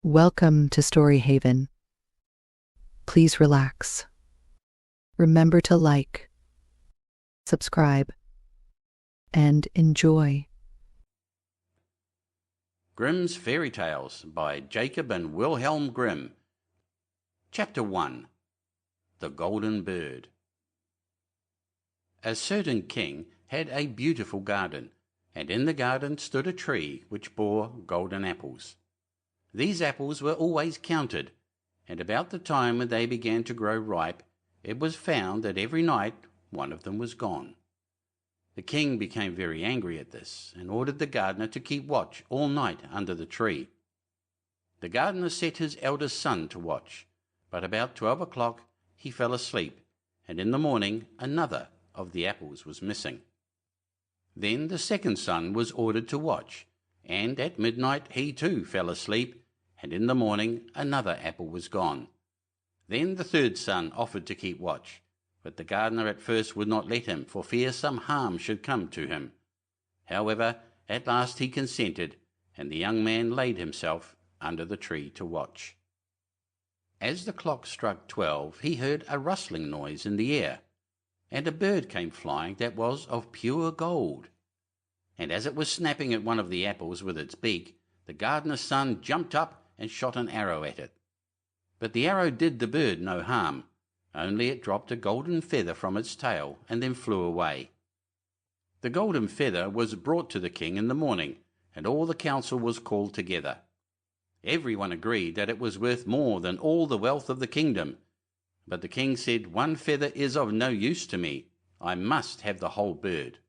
Welcome to Story Haven. Please relax. Remember to like, subscribe, and enjoy. Grimm's Fairy Tales by Jacob and Wilhelm Grimm. Chapter 1. The Golden Bird. A certain king had a beautiful garden, and in the garden stood a tree which bore golden apples. These apples were always counted, and about the time when they began to grow ripe, it was found that every night one of them was gone. The king became very angry at this, and ordered the gardener to keep watch all night under the tree. The gardener set his eldest son to watch, but about 12 o'clock he fell asleep, and in the morning another of the apples was missing. Then the second son was ordered to watch, and at midnight he too fell asleep, and in the morning another apple was gone. Then the third son offered to keep watch, but the gardener at first would not let him, for fear some harm should come to him. However, at last he consented, and the young man laid himself under the tree to watch. As the clock struck 12, he heard a rustling noise in the air, and a bird came flying that was of pure gold. And as it was snapping at one of the apples with its beak, the gardener's son jumped up and shot an arrow at it. But the arrow did the bird no harm, only it dropped a golden feather from its tail and then flew away. The golden feather was brought to the king in the morning, and all the council was called together. Everyone agreed that it was worth more than all the wealth of the kingdom, but the king said, "One feather is of no use to me. I must have the whole bird."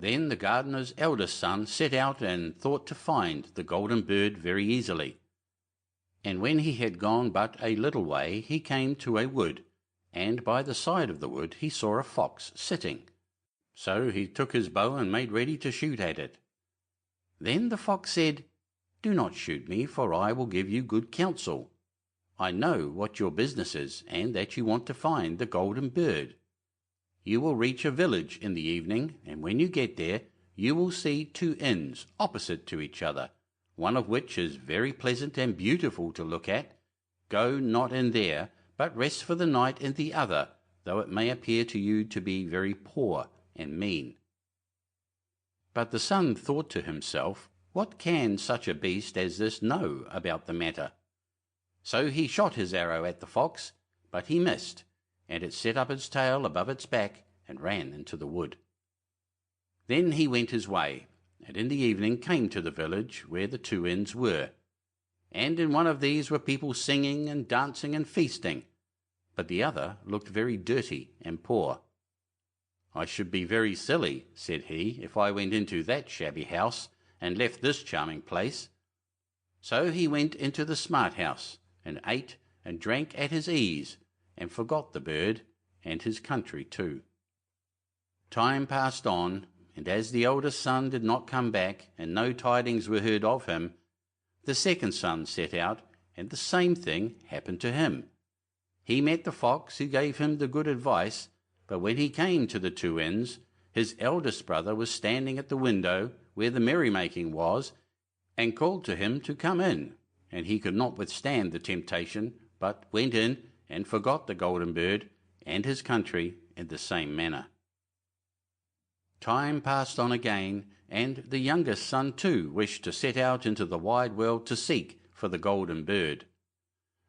Then the gardener's eldest son set out and thought to find the golden bird very easily. And when he had gone but a little way, he came to a wood, and by the side of the wood he saw a fox sitting. So he took his bow and made ready to shoot at it. Then the fox said, "Do not shoot me, for I will give you good counsel. I know what your business is, and that you want to find the golden bird. You will reach a village in the evening, and when you get there, you will see two inns opposite to each other, one of which is very pleasant and beautiful to look at. Go not in there, but rest for the night in the other, though it may appear to you to be very poor and mean." But the son thought to himself, "What can such a beast as this know about the matter?" So he shot his arrow at the fox, but he missed, and it set up its tail above its back and ran into the wood. Then he went his way, and in the evening came to the village where the two inns were. And in one of these were people singing and dancing and feasting, but the other looked very dirty and poor. "I should be very silly," said he, "if I went into that shabby house and left this charming place." So he went into the smart house, and ate and drank at his ease, and forgot the bird, and his country too. Time passed on, and as the eldest son did not come back, and no tidings were heard of him, the second son set out, and the same thing happened to him. He met the fox, who gave him the good advice, but when he came to the two inns, his eldest brother was standing at the window where the merrymaking was, and called to him to come in, and he could not withstand the temptation, but went in and forgot the golden bird and his country in the same manner. Time passed on again, and the youngest son too wished to set out into the wide world to seek for the golden bird.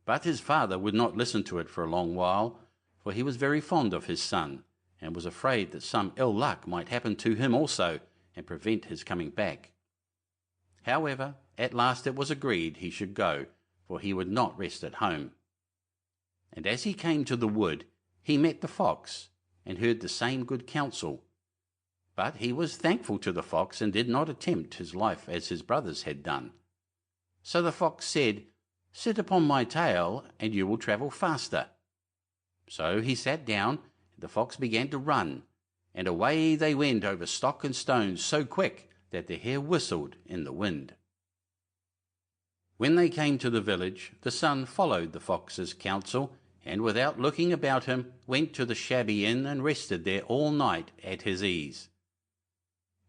But his father would not listen to it for a long while, for he was very fond of his son, and was afraid that some ill luck might happen to him also, and prevent his coming back. However, at last it was agreed he should go, for he would not rest at home. And as he came to the wood, he met the fox, and heard the same good counsel. But he was thankful to the fox, and did not attempt his life as his brothers had done. So the fox said, "Sit upon my tail, and you will travel faster." So he sat down, and the fox began to run, and away they went over stock and stones so quick that the hair whistled in the wind. When they came to the village, the son followed the fox's counsel, and without looking about him went to the shabby inn and rested there all night at his ease.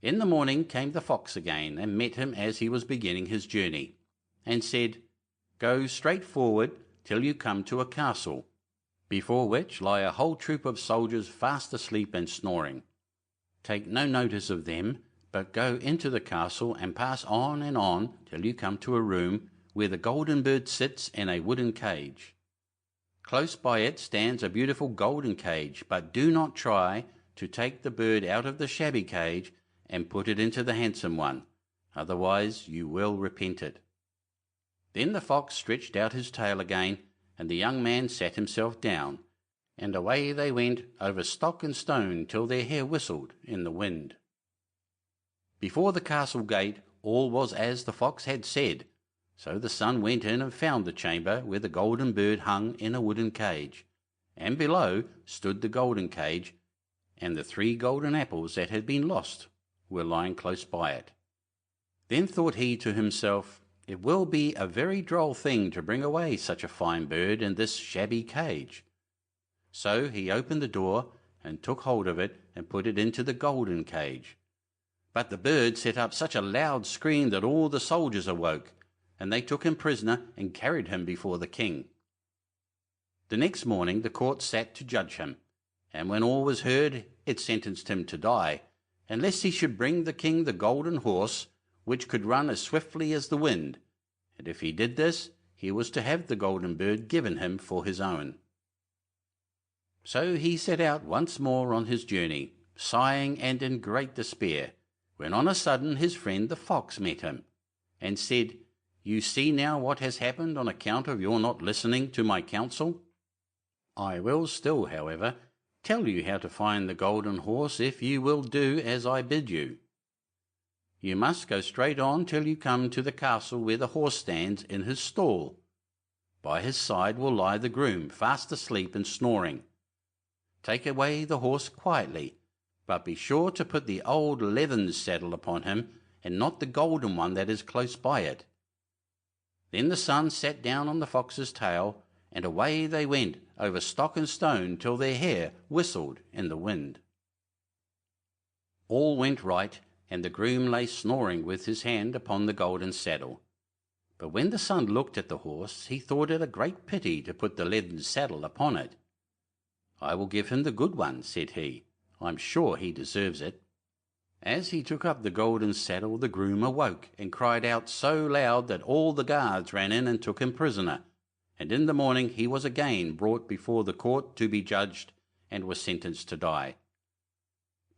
In the morning came the fox again, and met him as he was beginning his journey. and said, "Go straight forward till you come to a castle, before which lie a whole troop of soldiers fast asleep and snoring. Take no notice of them, but go into the castle and pass on till you come to a room where the golden bird sits in a wooden cage. Close by it stands a beautiful golden cage, but do not try to take the bird out of the shabby cage and put it into the handsome one, otherwise you will repent it." Then the fox stretched out his tail again, and the young man sat himself down, and away they went over stock and stone till their hair whistled in the wind. Before the castle gate all was as the fox had said, so the son went in and found the chamber where the golden bird hung in a wooden cage, and below stood the golden cage, and the 3 golden apples that had been lost were lying close by it. Then thought he to himself, "It will be a very droll thing to bring away such a fine bird in this shabby cage." So he opened the door and took hold of it and put it into the golden cage. But the bird set up such a loud scream that all the soldiers awoke, and they took him prisoner and carried him before the king. The next morning the court sat to judge him, and when all was heard it sentenced him to die, unless he should bring the king the golden horse, which could run as swiftly as the wind, and if he did this, he was to have the golden bird given him for his own. So he set out once more on his journey, sighing and in great despair, when on a sudden his friend the fox met him, and said, "You see now what has happened on account of your not listening to my counsel. I will still, however, tell you how to find the golden horse if you will do as I bid you. You must go straight on till you come to the castle where the horse stands in his stall. By his side will lie the groom, fast asleep and snoring. Take away the horse quietly, but be sure to put the old leathern saddle upon him, and not the golden one that is close by it." Then the son sat down on the fox's tail, and away they went over stock and stone till their hair whistled in the wind. All went right, and the groom lay snoring with his hand upon the golden saddle. But when the son looked at the horse, he thought it a great pity to put the leathern saddle upon it. "I will give him the good one," said he. "I'm sure he deserves it." As he took up the golden saddle, the groom awoke, and cried out so loud that all the guards ran in and took him prisoner, and in the morning he was again brought before the court to be judged, and was sentenced to die.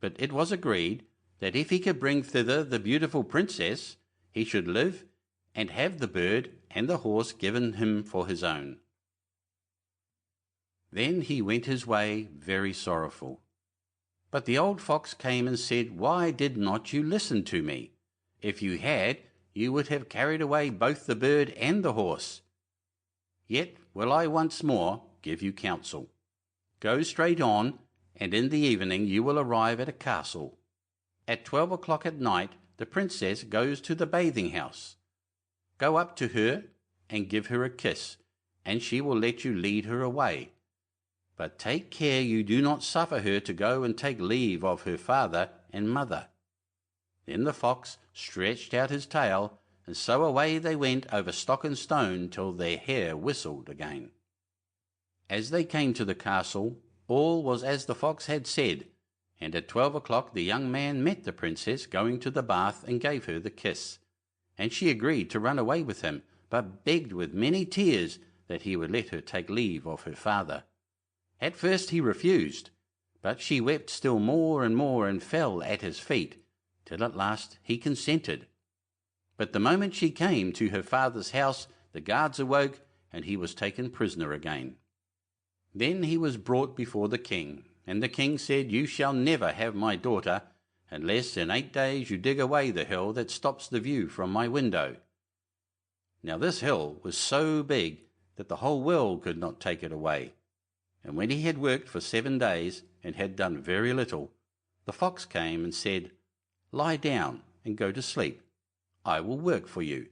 But it was agreed that if he could bring thither the beautiful princess, he should live, and have the bird and the horse given him for his own. Then he went his way very sorrowful. But the old fox came and said, "Why did not you listen to me? If you had, you would have carried away both the bird and the horse. Yet will I once more give you counsel. Go straight on, and in the evening you will arrive at a castle. At 12 o'clock at night the princess goes to the bathing house. Go up to her and give her a kiss, and she will let you lead her away. But take care you do not suffer her to go and take leave of her father and mother." Then the fox stretched out his tail, and so away they went over stock and stone till their hair whistled again. As they came to the castle, all was as the fox had said, and at 12 o'clock the young man met the princess going to the bath and gave her the kiss, and she agreed to run away with him, but begged with many tears that he would let her take leave of her father. At first he refused, but she wept still more and fell at his feet, till at last he consented. But the moment she came to her father's house, the guards awoke, and he was taken prisoner again. Then he was brought before the king, and the king said, "You shall never have my daughter, unless in 8 days you dig away the hill that stops the view from my window." Now this hill was so big that the whole world could not take it away. And when he had worked for 7 days, and had done very little, the fox came and said, "Lie down and go to sleep. I will work for you."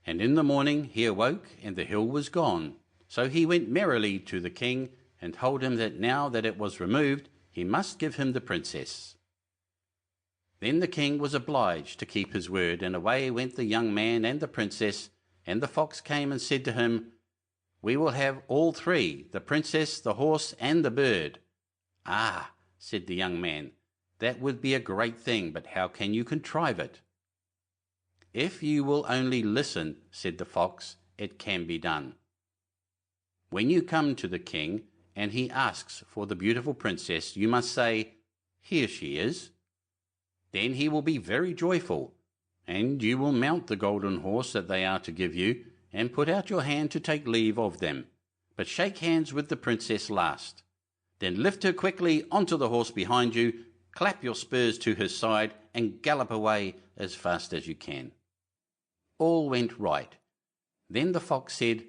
And in the morning he awoke, and the hill was gone. So he went merrily to the king, and told him that now that it was removed, he must give him the princess. Then the king was obliged to keep his word, and away went the young man and the princess, and the fox came and said to him, "We will have all three, the princess, the horse, and the bird." "Ah," said the young man, "that would be a great thing, but how can you contrive it?" "If you will only listen," said the fox, "it can be done. When you come to the king, and he asks for the beautiful princess, you must say, 'Here she is.' Then he will be very joyful, and you will mount the golden horse that they are to give you, and put out your hand to take leave of them, but shake hands with the princess last. Then lift her quickly onto the horse behind you, clap your spurs to her side, and gallop away as fast as you can." All went right. Then the fox said,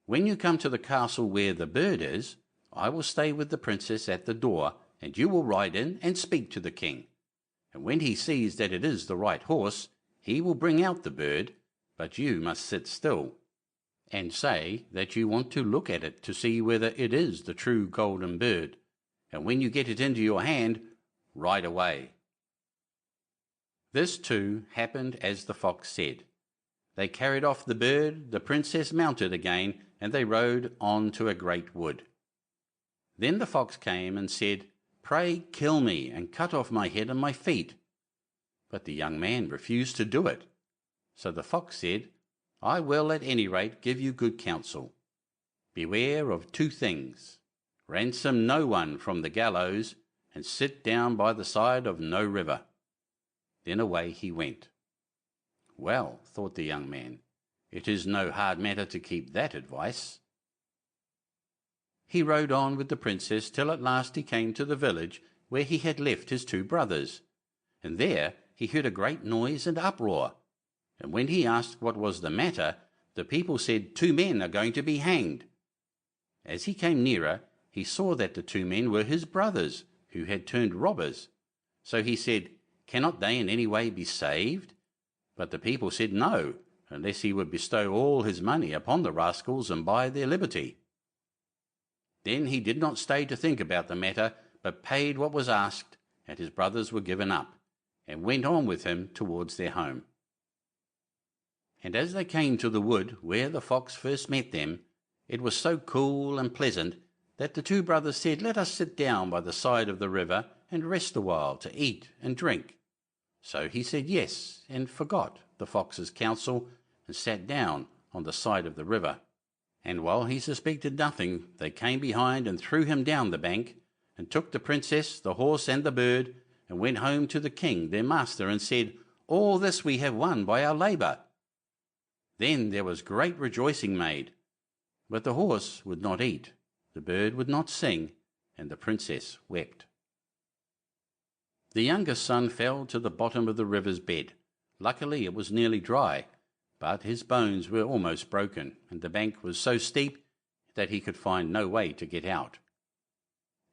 "When you come to the castle where the bird is, I will stay with the princess at the door, and you will ride in and speak to the king. And when he sees that it is the right horse, he will bring out the bird, but you must sit still, and say that you want to look at it to see whether it is the true golden bird, and when you get it into your hand, ride away." This too happened as the fox said. They carried off the bird, the princess mounted again, and they rode on to a great wood. Then the fox came and said, "Pray kill me, and cut off my head and my feet." But the young man refused to do it. So the fox said, "I will at any rate give you good counsel. Beware of two things: ransom no one from the gallows, and sit down by the side of no river." Then away he went. "Well," thought the young man, "it is no hard matter to keep that advice." He rode on with the princess till at last he came to the village where he had left his two brothers, and there he heard a great noise and uproar, and when he asked what was the matter, the people said 2 men are going to be hanged. As he came nearer, he saw that the 2 men were his brothers, who had turned robbers. So he said, "Cannot they in any way be saved?" But the people said no, unless he would bestow all his money upon the rascals and buy their liberty. Then he did not stay to think about the matter, but paid what was asked, and his brothers were given up, and went on with him towards their home. And as they came to the wood where the fox first met them, it was so cool and pleasant that the 2 brothers said, "Let us sit down by the side of the river and rest a while to eat and drink." So he said yes, and forgot the fox's counsel, and sat down on the side of the river. And while he suspected nothing, they came behind and threw him down the bank, and took the princess, the horse, and the bird, and went home to the king their master, and said, "All this we have won by our labour." Then there was great rejoicing made, but the horse would not eat, the bird would not sing, and the princess wept. The youngest son fell to the bottom of the river's bed. Luckily it was nearly dry, but his bones were almost broken, and the bank was so steep that he could find no way to get out.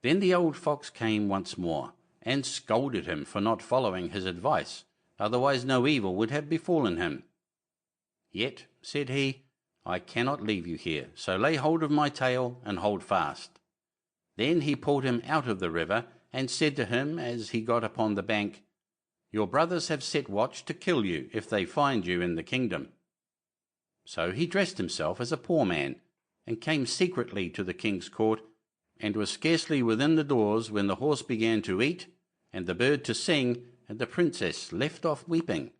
Then the old fox came once more, and scolded him for not following his advice, otherwise no evil would have befallen him. "Yet," said he, "I cannot leave you here, so lay hold of my tail and hold fast." Then he pulled him out of the river, and said to him as he got upon the bank, "Your brothers have set watch to kill you if they find you in the kingdom." So he dressed himself as a poor man, and came secretly to the king's court, and was scarcely within the doors when the horse began to eat, and the bird to sing, and the princess left off weeping.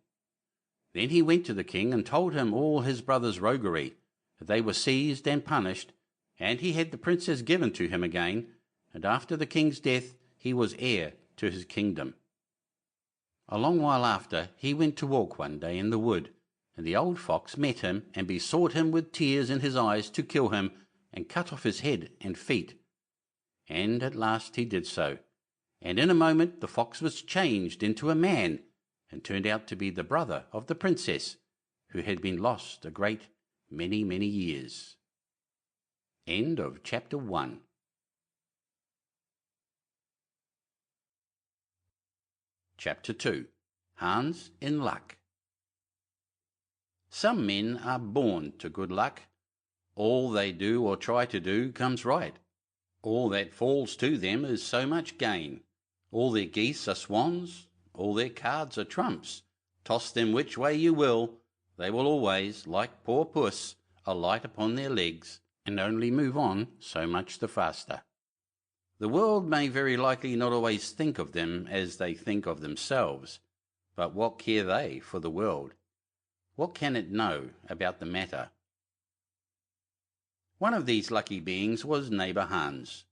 Then he went to the king and told him all his brothers' roguery, that they were seized and punished, and he had the princess given to him again, and after the king's death he was heir to his kingdom. A long while after he went to walk one day in the wood, and the old fox met him and besought him with tears in his eyes to kill him and cut off his head and feet. And at last he did so, and in a moment the fox was changed into a man, and turned out to be the brother of the princess, who had been lost a great many years. End of chapter 1. Chapter 2. Hans in Luck. Some men are born to good luck. All they do or try to do comes right. All that falls to them is so much gain. All their geese are swans, all their cards are trumps. Toss them which way you will, they will always, like poor puss, alight upon their legs, and only move on so much the faster. The world may very likely not always think of them as they think of themselves, but what care they for the world? What can it know about the matter? One of these lucky beings was neighbour Hans.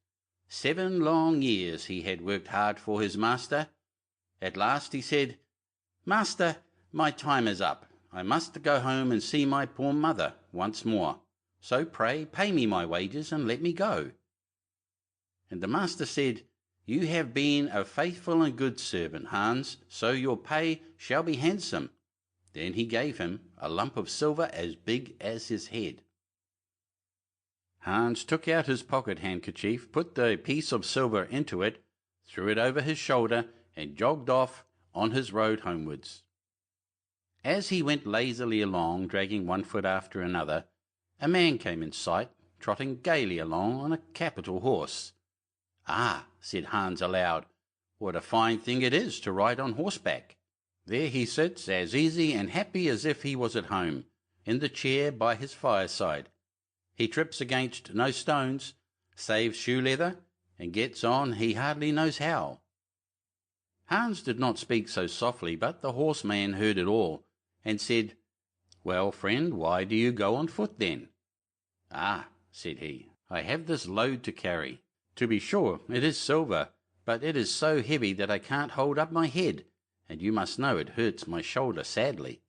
7 long years he had worked hard for his master. At last he said, "Master, my time is up. I must go home and see my poor mother once more. So pray pay me my wages and let me go." And the master said, "You have been a faithful and good servant, Hans, so your pay shall be handsome." Then he gave him a lump of silver as big as his head. Hans took out his pocket-handkerchief, put the piece of silver into it, threw it over his shoulder, and jogged off on his road homewards. As he went lazily along, dragging one foot after another, a man came in sight, trotting gaily along on a capital horse. "Ah," said Hans aloud, "what a fine thing it is to ride on horseback! There he sits, as easy and happy as if he was at home, in the chair by his fireside. He trips against no stones, saves shoe leather, and gets on he hardly knows how." Hans did not speak so softly, but the horseman heard it all, and said, "Well, friend, why do you go on foot then?" "Ah," said he, "I have this load to carry. To be sure, it is silver, but it is so heavy that I can't hold up my head, and you must know it hurts my shoulder sadly."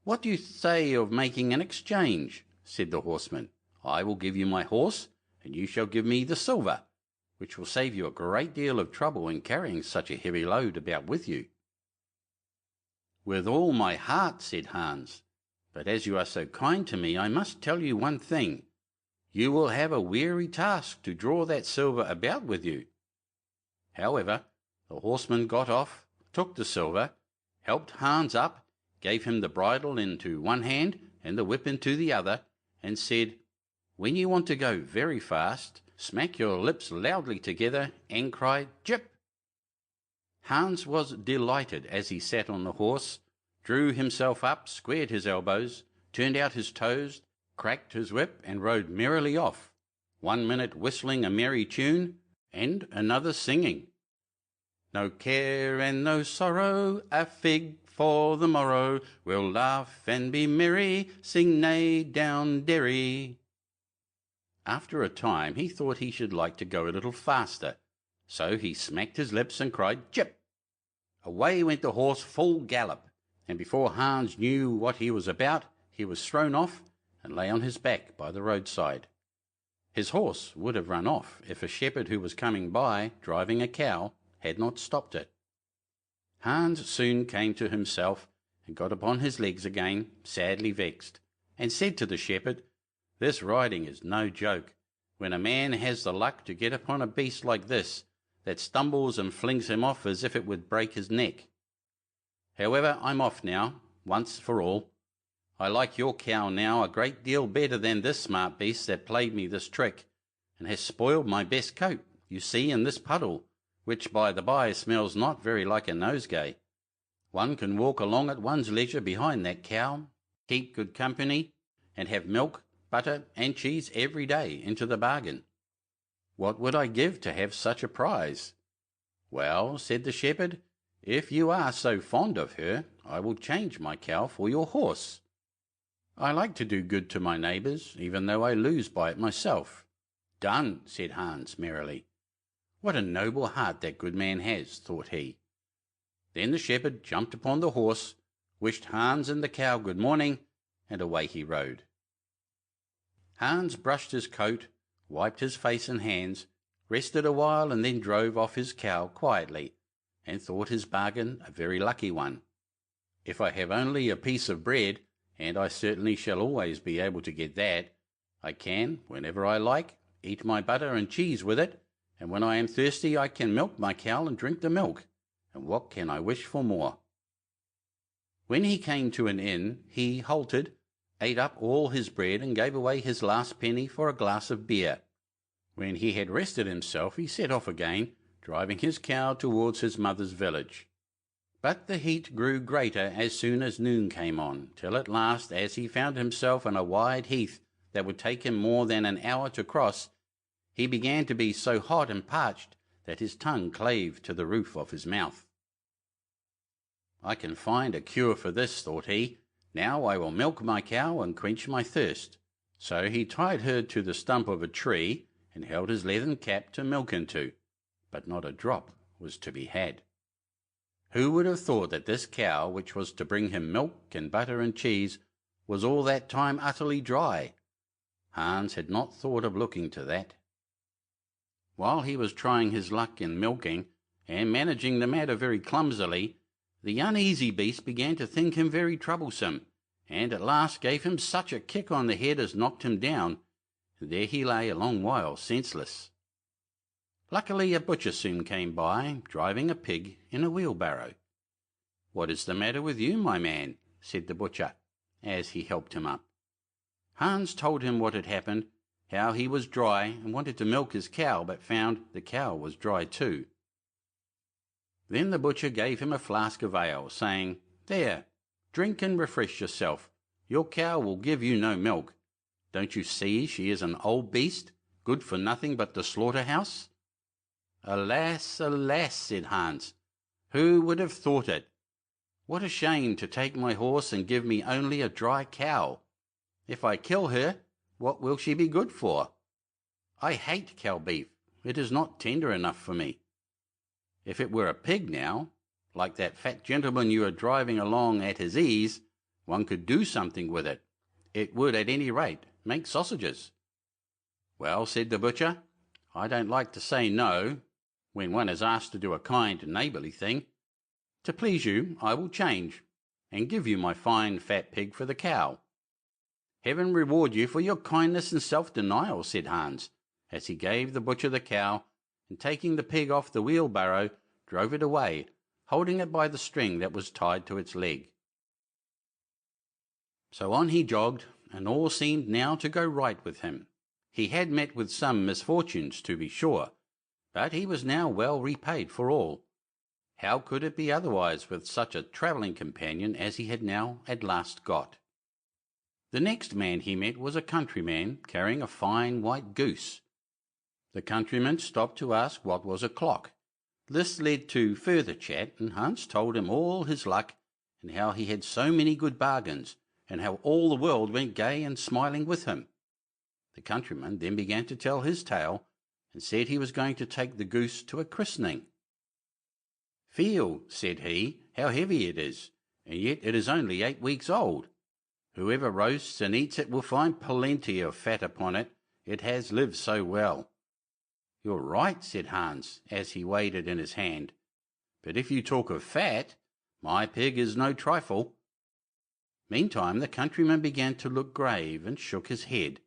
"What do you say of making an exchange?" said the horseman. "I will give you my horse, and you shall give me the silver, which will save you a great deal of trouble in carrying such a heavy load about with you." "With all my heart," said Hans, "but as you are so kind to me, I must tell you one thing. You will have a weary task to draw that silver about with you." However, the horseman got off, took the silver, helped Hans up, gave him the bridle into one hand and the whip into the other, and said, "When you want to go very fast, smack your lips loudly together and cry 'Jip!'" Hans was delighted as he sat on the horse, drew himself up, squared his elbows, turned out his toes, cracked his whip, and rode merrily off, 1 minute whistling a merry tune, and another singing, "No care and no sorrow, a fig for the morrow, we'll laugh and be merry, sing neigh down derry." After a time he thought he should like to go a little faster, so he smacked his lips and cried, "Jip!" Away went the horse full gallop, and before Hans knew what he was about, he was thrown off and lay on his back by the roadside. His horse would have run off if a shepherd who was coming by, driving a cow, had not stopped it. Hans soon came to himself and got upon his legs again, sadly vexed, and said to the shepherd, "This riding is no joke, when a man has the luck to get upon a beast like this, that stumbles and flings him off as if it would break his neck. However, I'm off now, once for all. I like your cow now a great deal better than this smart beast that played me this trick, and has spoiled my best coat, you see, in this puddle, which by the by smells not very like a nosegay. One can walk along at one's leisure behind that cow, keep good company, and have milk, butter, and cheese every day into the bargain. What would I give to have such a prize?" "Well," said the shepherd, "if you are so fond of her, I will change my cow for your horse. I like to do good to my neighbours, even though I lose by it myself." "Done," said Hans merrily. "What a noble heart that good man has," thought he. Then the shepherd jumped upon the horse, wished Hans and the cow good morning, and away he rode. Hans brushed his coat, wiped his face and hands, rested a while, and then drove off his cow quietly, and thought his bargain a very lucky one. "If I have only a piece of bread, and I certainly shall always be able to get that, I can, whenever I like, eat my butter and cheese with it, and when I am thirsty I can milk my cow and drink the milk, and what can I wish for more?" When he came to an inn, he halted, ate up all his bread, and gave away his last penny for a glass of beer. When he had rested himself, he set off again, driving his cow towards his mother's village. But the heat grew greater as soon as noon came on, till at last, as he found himself on a wide heath that would take him more than an hour to cross, he began to be so hot and parched that his tongue clave to the roof of his mouth. "I can find a cure for this," thought he. "Now I will milk my cow and quench my thirst." So he tied her to the stump of a tree and held his leathern cap to milk into, but not a drop was to be had. Who would have thought that this cow, which was to bring him milk and butter and cheese, was all that time utterly dry? Hans had not thought of looking to that. While he was trying his luck in milking, and managing the matter very clumsily, the uneasy beast began to think him very troublesome, and at last gave him such a kick on the head as knocked him down, and there he lay a long while senseless. Luckily a butcher soon came by, driving a pig in a wheelbarrow. "What is the matter with you, my man?" said the butcher, as he helped him up. Hans told him what had happened, how he was dry and wanted to milk his cow, but found the cow was dry too. Then the butcher gave him a flask of ale, saying, "There, drink and refresh yourself. Your cow will give you no milk. Don't you see she is an old beast, good for nothing but the slaughter-house?" "Alas, alas," said Hans, "who would have thought it? What a shame to take my horse and give me only a dry cow. If I kill her, what will she be good for? I hate cow beef. It is not tender enough for me. If it were a pig now, like that fat gentleman you are driving along at his ease, one could do something with it. It would at any rate make sausages." "Well," said the butcher, "I don't like to say no, when one is asked to do a kind neighbourly thing. To please you, I will change, and give you my fine fat pig for the cow." "Heaven reward you for your kindness and self-denial," said Hans, as he gave the butcher the cow, and taking the pig off the wheelbarrow, drove it away, holding it by the string that was tied to its leg. So on he jogged, and all seemed now to go right with him. He had met with some misfortunes, to be sure, but he was now well repaid for all. How could it be otherwise with such a travelling companion as he had now at last got? The next man he met was a countryman carrying a fine white goose. The countryman stopped to ask what was o'clock. This led to further chat, and Hans told him all his luck, and how he had so many good bargains, and how all the world went gay and smiling with him. The countryman then began to tell his tale, and said he was going to take the goose to a christening. "Feel," said he, "how heavy it is, and yet it is only 8 weeks old. Whoever roasts and eats it will find plenty of fat upon it, it has lived so well." "You're right," said Hans, as he weighed it in his hand. "But if you talk of fat, my pig is no trifle." Meantime the countryman began to look grave, and shook his head.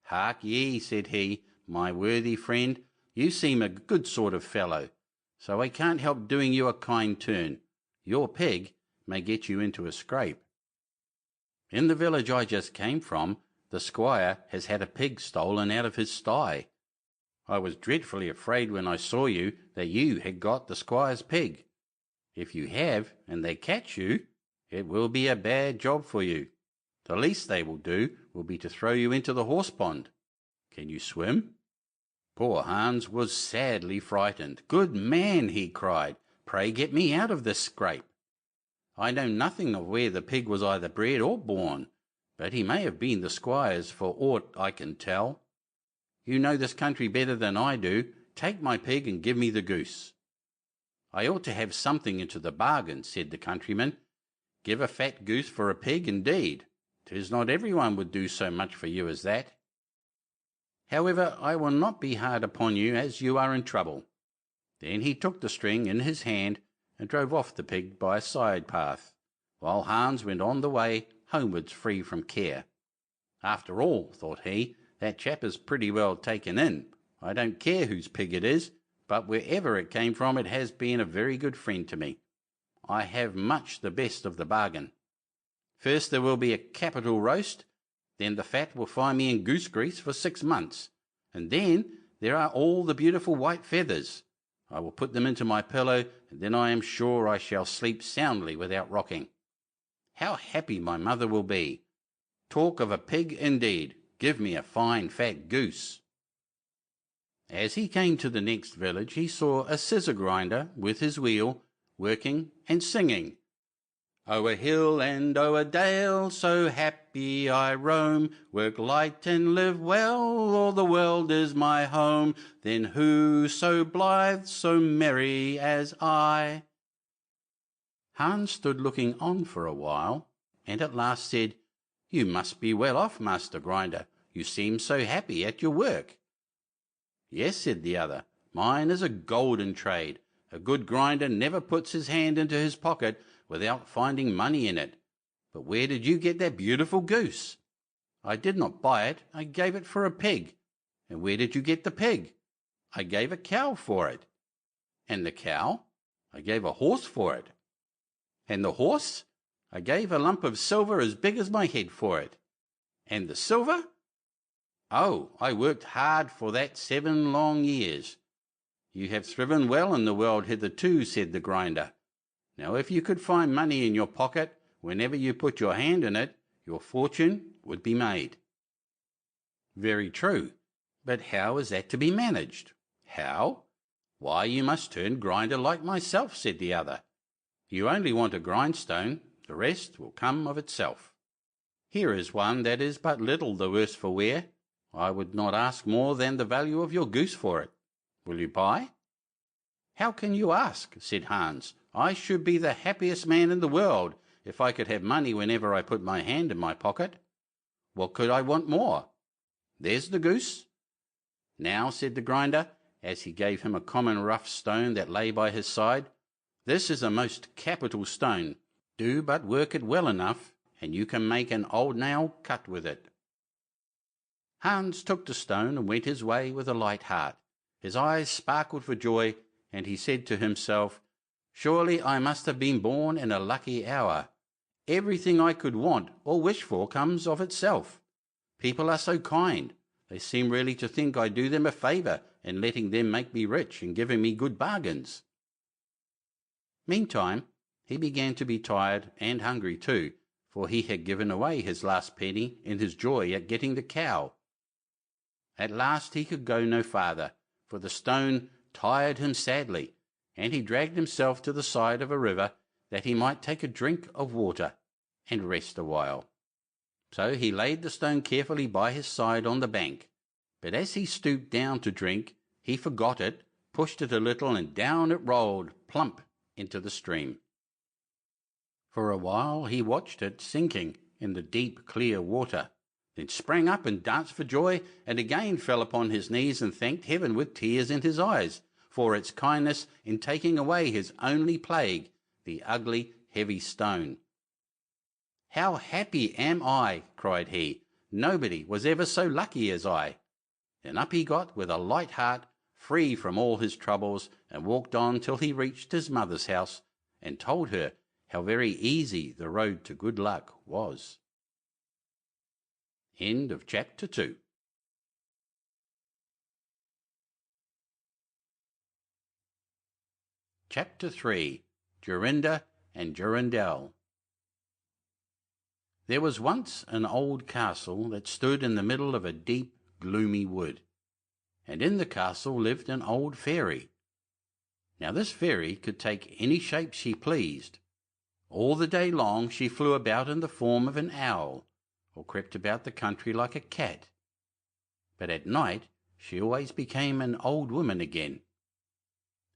"Hark ye," said he, "my worthy friend, you seem a good sort of fellow, so I can't help doing you a kind turn. Your pig may get you into a scrape. In the village I just came from, the squire has had a pig stolen out of his sty. I was dreadfully afraid when I saw you that you had got the squire's pig. If you have, and they catch you, it will be a bad job for you. The least they will do will be to throw you into the horse pond. Can you swim?" Poor Hans was sadly frightened. "Good man," he cried, "pray get me out of this scrape. I know nothing of where the pig was either bred or born, but he may have been the squire's for aught I can tell. You know this country better than I do. Take my pig and give me the goose." "I ought to have something into the bargain," said the countryman. "Give a fat goose for a pig, indeed. 'Tis not everyone would do so much for you as that. However, I will not be hard upon you, as you are in trouble." Then he took the string in his hand and drove off the pig by a side path, while Hans went on the way homewards free from care. "After all," thought he, "that chap is pretty well taken in. I don't care whose pig it is, but wherever it came from it has been a very good friend to me. I have much the best of the bargain. First there will be a capital roast, then the fat will find me in goose grease for 6 months, and then there are all the beautiful white feathers. I will put them into my pillow, and and then I am sure I shall sleep soundly without rocking. How happy my mother will be! Talk of a pig indeed! Give me a fine fat goose." As he came to the next village he saw a scissor grinder with his wheel, working and singing, "O'er hill and o'er dale, so happy I roam, work light and live well, all the world is my home, then who so blithe, so merry as I?" Hans stood looking on for a while, and at last said, "You must be well off, Master Grinder, you seem so happy at your work." "Yes," said the other, "mine is a golden trade. A good grinder never puts his hand into his pocket without finding money in it. But where did you get that beautiful goose?" "I did not buy it, I gave it for a pig." "And where did you get the pig?" "I gave a cow for it." "And the cow?" "I gave a horse for it." "And the horse?" "I gave a lump of silver as big as my head for it." "And the silver?" "Oh, I worked hard for that 7 long years." "You have thriven well in the world hitherto," said the grinder. "Now if you could find money in your pocket whenever you put your hand in it, your fortune would be made." "Very true, but how is that to be managed?" "How? Why, you must turn grinder like myself," said the other. "You only want a grindstone, the rest will come of itself. Here is one that is but little the worse for wear. I would not ask more than the value of your goose for it. Will you buy?" "How can you ask?" said Hans. "I should be the happiest man in the world if I could have money whenever I put my hand in my pocket. What could I want more? There's the goose." "Now," said the grinder, as he gave him a common rough stone that lay by his side, "this is a most capital stone. Do but work it well enough, and you can make an old nail cut with it." Hans took the stone and went his way with a light heart. His eyes sparkled for joy, and he said to himself, "Surely I must have been born in a lucky hour. Everything I could want or wish for comes of itself. People are so kind. They seem really to think I do them a favour in letting them make me rich and giving me good bargains." Meantime, he began to be tired and hungry too, for he had given away his last penny in his joy at getting the cow. At last he could go no farther, for the stone tired him sadly, and he dragged himself to the side of a river that he might take a drink of water and rest a while. So he laid the stone carefully by his side on the bank, but as he stooped down to drink, he forgot it, pushed it a little, and down it rolled plump into the stream. For a while he watched it sinking in the deep clear water, then sprang up and danced for joy, and again fell upon his knees and thanked heaven with tears in his eyes for its kindness in taking away his only plague, the ugly heavy stone. "How happy am I!" cried he. "Nobody was ever so lucky as I." Then up he got with a light heart, free from all his troubles, and walked on till he reached his mother's house, and told her how very easy the road to good luck was. End of chapter 2. Chapter 3. Jorinda and Jorindel. There was once an old castle that stood in the middle of a deep, gloomy wood, and in the castle lived an old fairy. Now this fairy could take any shape she pleased. All the day long she flew about in the form of an owl, or crept about the country like a cat. But at night she always became an old woman again.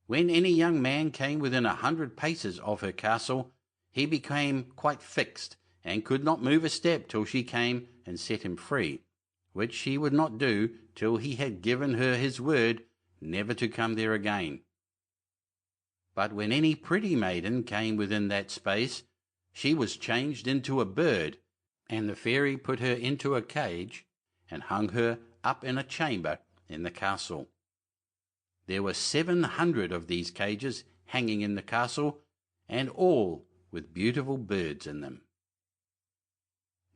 When any young man came within 100 paces of her castle, he became quite fixed, and could not move a step till she came and set him free, which she would not do till he had given her his word never to come there again. But when any pretty maiden came within that space, she was changed into a bird, and the fairy put her into a cage, and hung her up in a chamber in the castle. There were 700 of these cages hanging in the castle, and all with beautiful birds in them.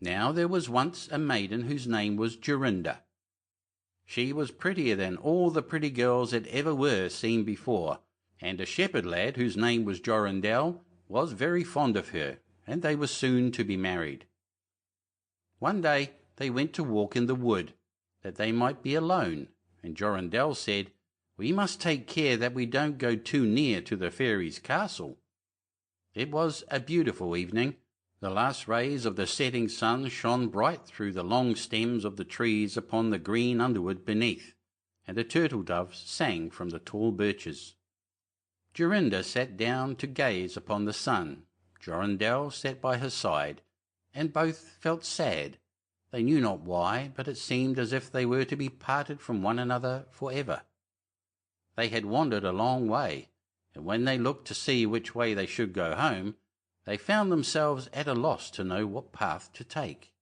Now there was once a maiden whose name was Jorinda. She was prettier than all the pretty girls that ever were seen before, and a shepherd lad whose name was Jorindel was very fond of her, and they were soon to be married. One day they went to walk in the wood, that they might be alone, and Jorindel said, "We must take care that we don't go too near to the fairy's castle." It was a beautiful evening. The last rays of the setting sun shone bright through the long stems of the trees upon the green underwood beneath, and the turtle doves sang from the tall birches. Jorinda sat down to gaze upon the sun. Jorindel sat by her side, and both felt sad. They knew not why, but it seemed as if they were to be parted from one another for ever. They had wandered a long way, and when they looked to see which way they should go home, they found themselves at a loss to know what path to take.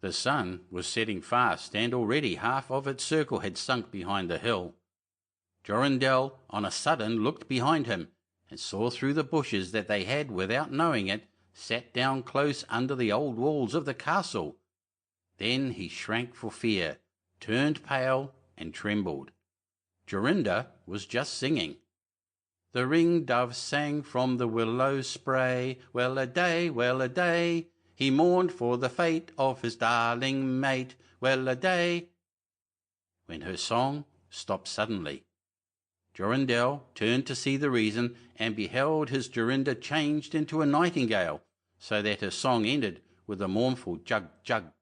The sun was setting fast, and already half of its circle had sunk behind the hill. Jorindel on a sudden looked behind him, and saw through the bushes that they had, without knowing it, sat down close under the old walls of the castle. Then he shrank for fear, turned pale, and trembled. Jorinda was just singing. The ring-dove sang from the willow spray, well-a-day, well-a-day. He mourned for the fate of his darling mate, well-a-day. When her song stopped suddenly, Jorindel turned to see the reason, and beheld his Jorinda changed into a nightingale, so that her song ended with a mournful jug-jug.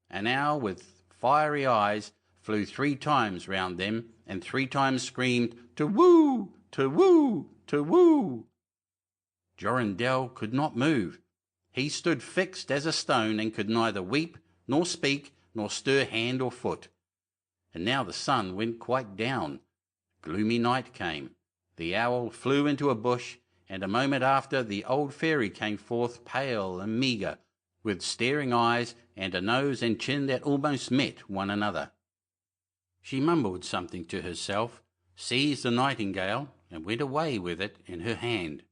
An owl with fiery eyes flew 3 times round them, and 3 times screamed, "To-woo! To-woo! To-woo!" Jorindel could not move. He stood fixed as a stone, and could neither weep, nor speak, nor stir hand or foot. And now the sun went quite down. Gloomy night came. The owl flew into a bush, and a moment after the old fairy came forth pale and meagre, with staring eyes and a nose and chin that almost met one another. She mumbled something to herself, seized the nightingale, and went away with it in her hand.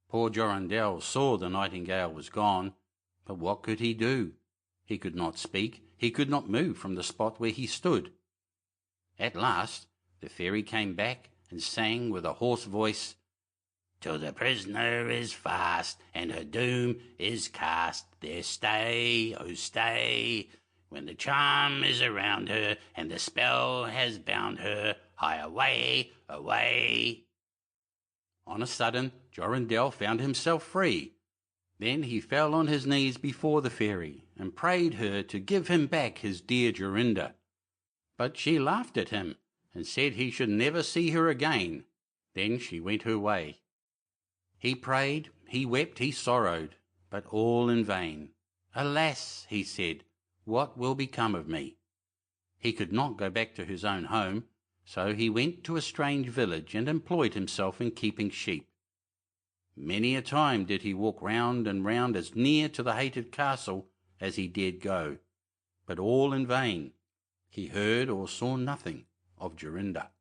Poor Jorindel saw the nightingale was gone, but what could he do? He could not speak, he could not move from the spot where he stood. At last the fairy came back and sang with a hoarse voice, "Till the prisoner is fast, and her doom is cast, there stay, oh stay, when the charm is around her, and the spell has bound her, hie away, away." On a sudden Jorindel found himself free. Then he fell on his knees before the fairy, and prayed her to give him back his dear Jorinda. But she laughed at him, and said he should never see her again. Then she went her way. He prayed, he wept, he sorrowed, but all in vain. "Alas," he said, "what will become of me?" He could not go back to his own home, so he went to a strange village and employed himself in keeping sheep. Many a time did he walk round and round as near to the hated castle as he dared go, but all in vain. He heard or saw nothing of Jorinda.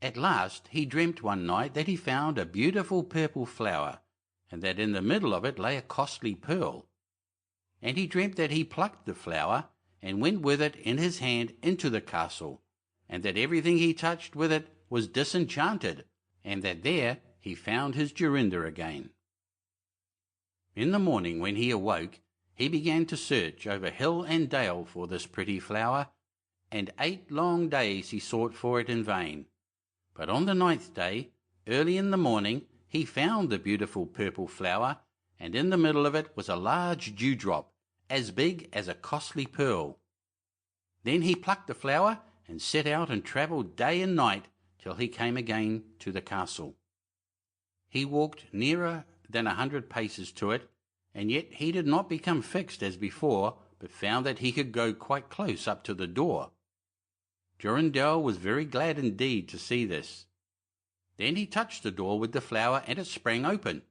At last he dreamt one night that he found a beautiful purple flower, and that in the middle of it lay a costly pearl. And he dreamt that he plucked the flower, and went with it in his hand into the castle, and that everything he touched with it was disenchanted, and that there he found his Jorinda again. In the morning when he awoke, he began to search over hill and dale for this pretty flower, and 8 long days he sought for it in vain. But on the 9th day, early in the morning, he found the beautiful purple flower, and in the middle of it was a large dewdrop, as big as a costly pearl. Then he plucked the flower, and set out and travelled day and night till he came again to the castle. He walked nearer than 100 paces to it, and yet he did not become fixed as before, but found that he could go quite close up to the door. Jorindel was very glad indeed to see this. Then he touched the door with the flower, and it sprang open,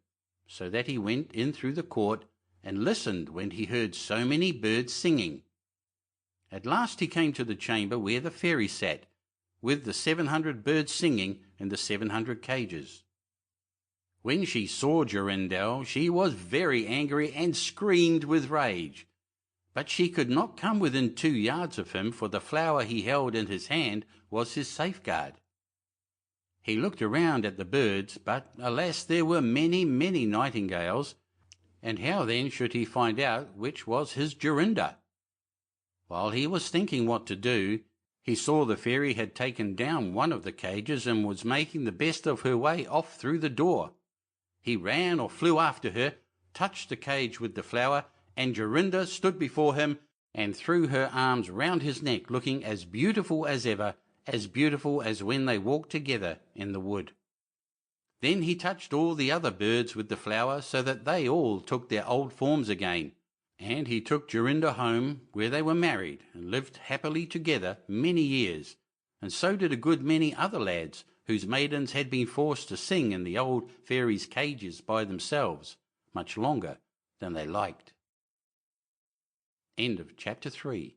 so that he went in through the court, and listened when he heard so many birds singing. At last he came to the chamber where the fairy sat, with the 700 birds singing in the 700 cages. When she saw Jorindel, she was very angry and screamed with rage. But she could not come within 2 yards of him, for the flower he held in his hand was his safeguard. He looked around at the birds, but alas, there were many, many nightingales, and how then should he find out which was his Jorinda? While he was thinking what to do, he saw the fairy had taken down one of the cages and was making the best of her way off through the door. He ran or flew after her, touched the cage with the flower, and Jorinda stood before him and threw her arms round his neck, looking as beautiful as ever, as beautiful as when they walked together in the wood. Then he touched all the other birds with the flower, so that they all took their old forms again, and he took Jorinda home, where they were married and lived happily together many years, and so did a good many other lads, whose maidens had been forced to sing in the old fairies' cages by themselves much longer than they liked. End of chapter 3.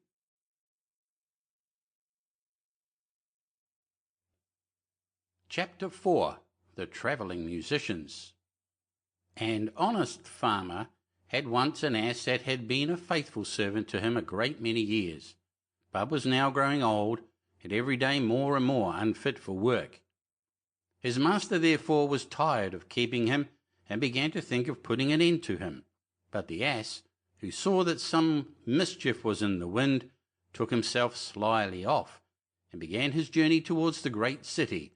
Chapter 4. The Travelling Musicians. An honest farmer had once an ass that had been a faithful servant to him a great many years, but was now growing old, and every day more and more unfit for work. His master therefore was tired of keeping him, and began to think of putting an end to him. But the ass, who saw that some mischief was in the wind, took himself slyly off, and began his journey towards the great city,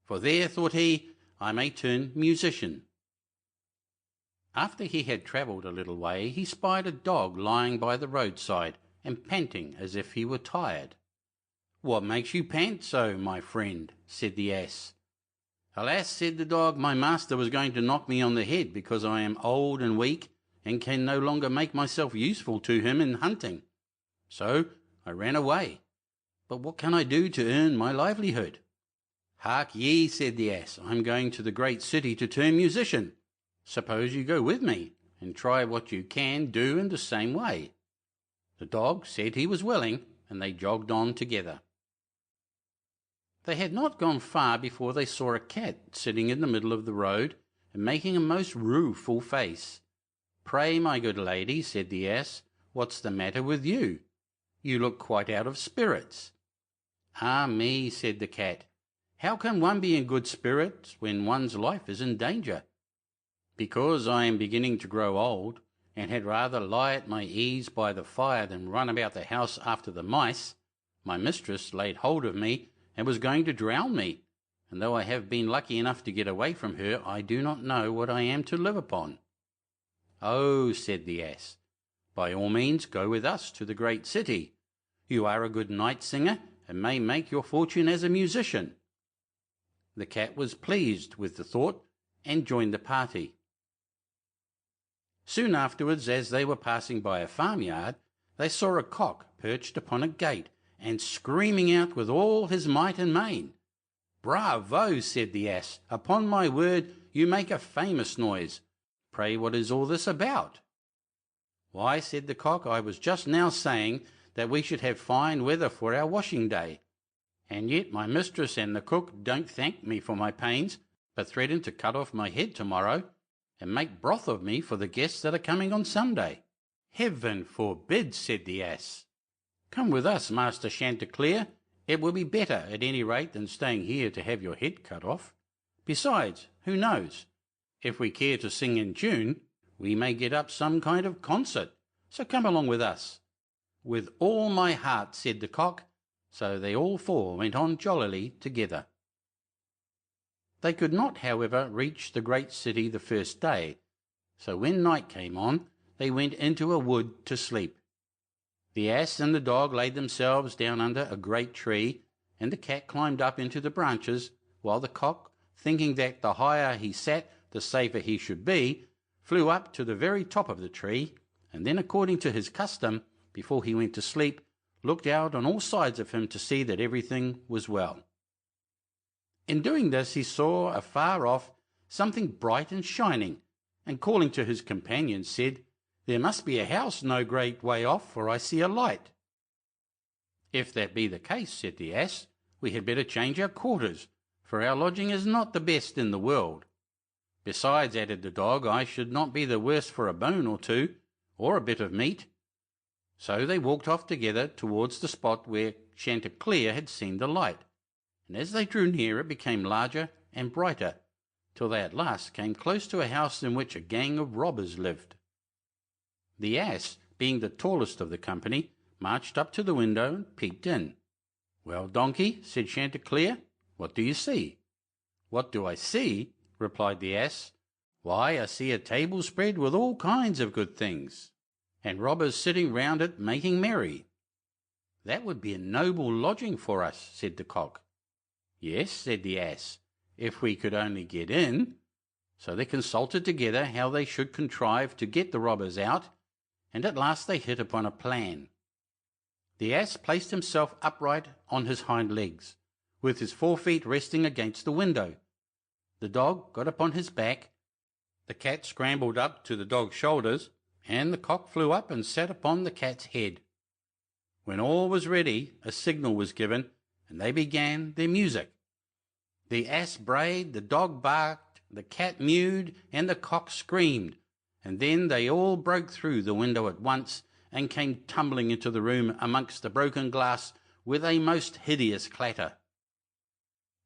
for there, thought he, I may turn musician. After he had travelled a little way, he spied a dog lying by the roadside, and panting as if he were tired. "What makes you pant so, my friend?" said the ass. "Alas," said the dog, "my master was going to knock me on the head, because I am old and weak, and can no longer make myself useful to him in hunting. So I ran away. But what can I do to earn my livelihood?" "Hark ye," said the ass, "I am going to the great city to turn musician. Suppose you go with me, and try what you can do in the same way." The dog said he was willing, and they jogged on together. They had not gone far before they saw a cat sitting in the middle of the road, and making a most rueful face. "Pray, my good lady," said the ass, "what's the matter with you? You look quite out of spirits." "Ah me," said the cat, "how can one be in good spirits when one's life is in danger? Because I am beginning to grow old, and had rather lie at my ease by the fire than run about the house after the mice, my mistress laid hold of me and was going to drown me, and though I have been lucky enough to get away from her, I do not know what I am to live upon." "Oh," said the ass, "by all means go with us to the great city. You are a good night singer, and may make your fortune as a musician." The cat was pleased with the thought, and joined the party. Soon afterwards, as they were passing by a farmyard, they saw a cock perched upon a gate, and screaming out with all his might and main. "Bravo!" said the ass, "upon my word, you make a famous noise. Pray, what is all this about?" "Why," said the cock, "I was just now saying that we should have fine weather for our washing day, and yet my mistress and the cook don't thank me for my pains, but threaten to cut off my head tomorrow, and make broth of me for the guests that are coming on Sunday." "Heaven forbid!" said the ass. "Come with us, Master Chanticleer. It will be better, at any rate, than staying here to have your head cut off. Besides, who knows? If we care to sing in tune, we may get up some kind of concert, so come along with us." "With all my heart," said the cock, so they all four went on jollily together. They could not, however, reach the great city the first day, so when night came on, they went into a wood to sleep. The ass and the dog laid themselves down under a great tree, and the cat climbed up into the branches, while the cock, thinking that the higher he sat the safer he should be, flew up to the very top of the tree, and then, according to his custom, before he went to sleep, looked out on all sides of him to see that everything was well. In doing this, he saw afar off something bright and shining, and calling to his companions, said, "There must be a house no great way off, for I see a light." "If that be the case," said the ass, "we had better change our quarters, for our lodging is not the best in the world. Besides," added the dog, "I should not be the worse for a bone or two, or a bit of meat." So they walked off together towards the spot where Chanticleer had seen the light, and as they drew near it became larger and brighter, till they at last came close to a house in which a gang of robbers lived. The ass, being the tallest of the company, marched up to the window and peeped in. "Well, donkey," said Chanticleer, "what do you see?" "What do I see?" replied the ass. "Why, I see a table spread with all kinds of good things, and robbers sitting round it making merry." "That would be a noble lodging for us," said the cock. "Yes," said the ass, "if we could only get in." So they consulted together how they should contrive to get the robbers out, and at last they hit upon a plan. The ass placed himself upright on his hind legs, with his 4 feet resting against the window. The dog got upon his back, the cat scrambled up to the dog's shoulders, and the cock flew up and sat upon the cat's head. When all was ready, a signal was given, and they began their music. The ass brayed, the dog barked, the cat mewed, and the cock screamed, and then they all broke through the window at once, and came tumbling into the room amongst the broken glass with a most hideous clatter.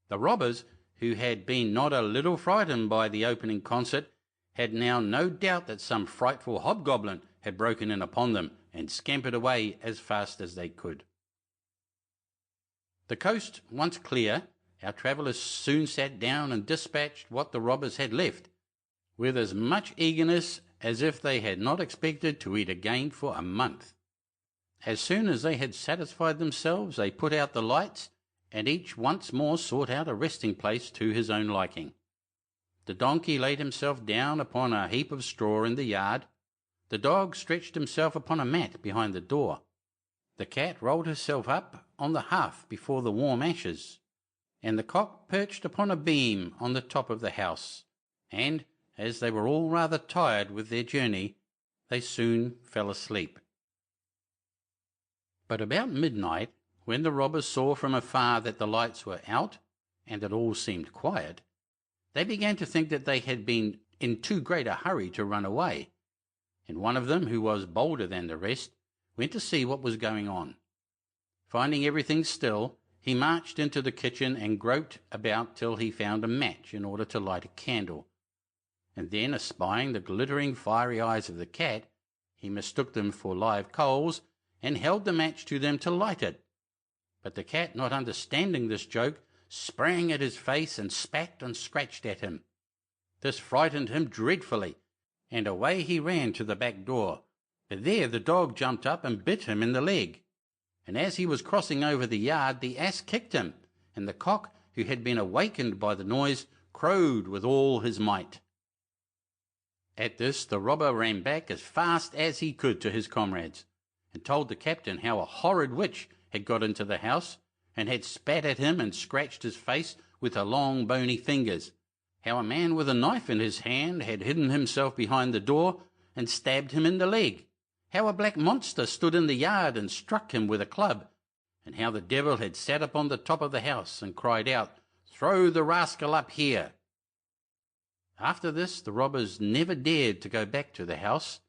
The robbers, who had been not a little frightened by the opening concert, had now no doubt that some frightful hobgoblin had broken in upon them, and scampered away as fast as they could. The coast once clear, our travellers soon sat down and dispatched what the robbers had left, with as much eagerness as if they had not expected to eat again for a month. As soon as they had satisfied themselves, they put out the lights, and each once more sought out a resting place to his own liking. The donkey laid himself down upon a heap of straw in the yard, the dog stretched himself upon a mat behind the door, the cat rolled herself up on the hearth before the warm ashes, and the cock perched upon a beam on the top of the house, and, as they were all rather tired with their journey, they soon fell asleep. But about midnight, when the robbers saw from afar that the lights were out, and that all seemed quiet, they began to think that they had been in too great a hurry to run away, and one of them, who was bolder than the rest, went to see what was going on. Finding everything still, he marched into the kitchen and groped about till he found a match in order to light a candle, and then, espying the glittering fiery eyes of the cat, he mistook them for live coals, and held the match to them to light it. But the cat, not understanding this joke, sprang at his face and spat and scratched at him. This frightened him dreadfully, and away he ran to the back door, but there the dog jumped up and bit him in the leg, and as he was crossing over the yard the ass kicked him, and the cock, who had been awakened by the noise, crowed with all his might. At this the robber ran back as fast as he could to his comrades, and told the captain how a horrid witch had got into the house, and had spat at him and scratched his face with her long bony fingers, how a man with a knife in his hand had hidden himself behind the door and stabbed him in the leg, how a black monster stood in the yard and struck him with a club, and how the devil had sat upon the top of the house and cried out, "Throw the rascal up here!" After this the robbers never dared to go back to the house,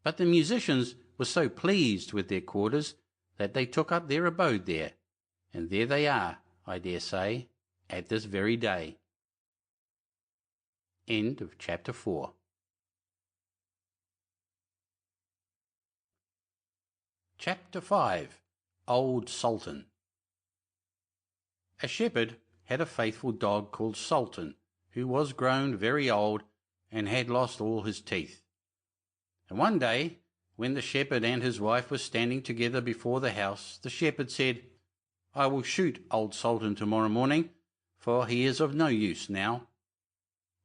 but the musicians were so pleased with their quarters that they took up their abode there, and there they are, I dare say, at this very day. End of chapter 4. Chapter 5. Old Sultan. A shepherd had a faithful dog called Sultan, who was grown very old and had lost all his teeth. And one day, when the shepherd and his wife were standing together before the house, the shepherd said, "I will shoot old Sultan tomorrow morning, for he is of no use now."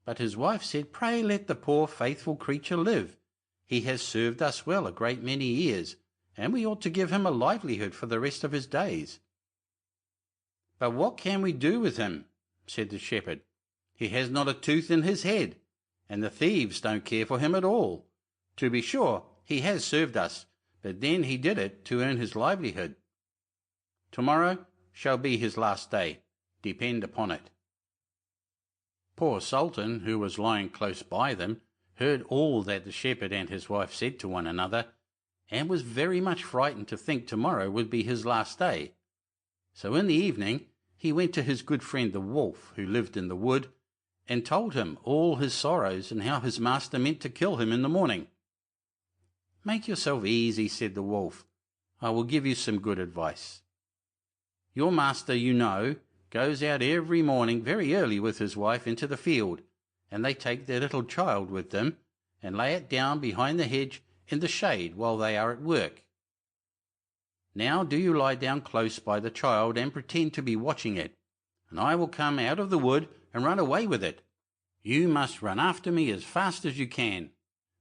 But his wife said, "Pray let the poor faithful creature live. He has served us well a great many years, and we ought to give him a livelihood for the rest of his days." "But what can we do with him?" said the shepherd. "He has not a tooth in his head, and the thieves don't care for him at all. To be sure, he has served us, but then he did it to earn his livelihood. Tomorrow shall be his last day, depend upon it." Poor Sultan, who was lying close by them, heard all that the shepherd and his wife said to one another, and was very much frightened to think tomorrow would be his last day. So in the evening he went to his good friend the wolf, who lived in the wood, and told him all his sorrows and how his master meant to kill him in the morning. "Make yourself easy," said the wolf. "I will give you some good advice. Your master, you know, goes out every morning very early with his wife into the field, and they take their little child with them and lay it down behind the hedge in the shade while they are at work. Now do you lie down close by the child and pretend to be watching it, and I will come out of the wood and run away with it. You must run after me as fast as you can,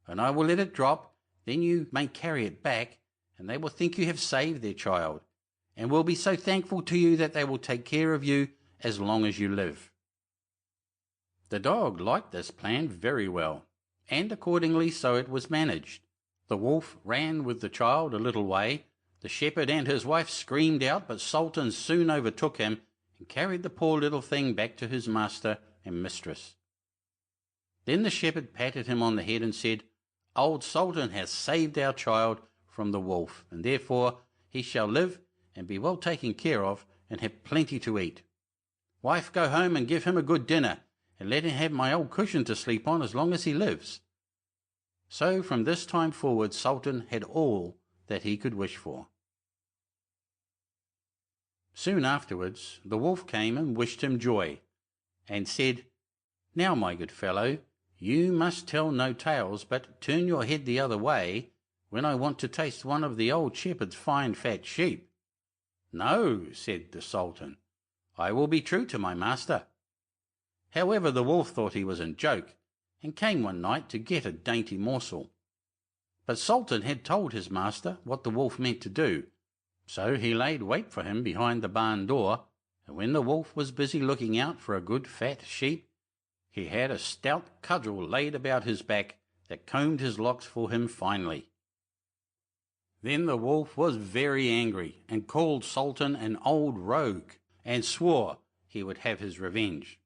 and I will let it drop. Then you may carry it back, and they will think you have saved their child, and will be so thankful to you that they will take care of you as long as you live." The dog liked this plan very well, and accordingly so it was managed. The wolf ran with the child a little way. The shepherd and his wife screamed out, but Sultan soon overtook him and carried the poor little thing back to his master and mistress. Then the shepherd patted him on the head and said, "Old Sultan has saved our child from the wolf, and therefore he shall live and be well taken care of and have plenty to eat. Wife, go home and give him a good dinner, and let him have my old cushion to sleep on as long as he lives." So from this time forward Sultan had all that he could wish for. Soon afterwards the wolf came and wished him joy, and said, "Now, my good fellow, you must tell no tales, but turn your head the other way when I want to taste one of the old shepherd's fine fat sheep." "No," said the Sultan, "I will be true to my master." However, the wolf thought he was in joke, and came one night to get a dainty morsel. But Sultan had told his master what the wolf meant to do, so he laid wait for him behind the barn door, and when the wolf was busy looking out for a good fat sheep, he had a stout cudgel laid about his back that combed his locks for him finely. Then the wolf was very angry, and called Sultan an old rogue, and swore he would have his revenge.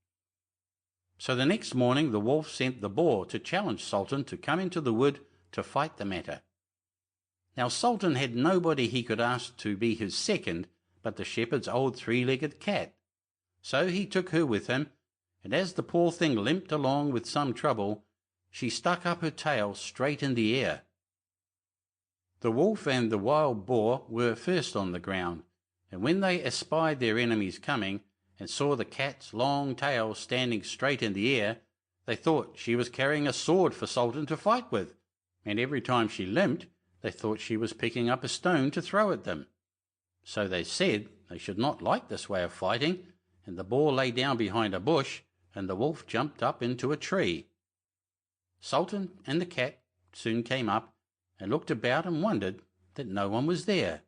So the next morning the wolf sent the boar to challenge Sultan to come into the wood to fight the matter. Now Sultan had nobody he could ask to be his second but the shepherd's old three-legged cat. So he took her with him, and as the poor thing limped along with some trouble, she stuck up her tail straight in the air. The wolf and the wild boar were first on the ground, and when they espied their enemies coming, and saw the cat's long tail standing straight in the air, they thought she was carrying a sword for Sultan to fight with, and every time she limped, they thought she was picking up a stone to throw at them. So they said they should not like this way of fighting, and the boar lay down behind a bush, and the wolf jumped up into a tree. Sultan and the cat soon came up, and looked about and wondered that no one was there.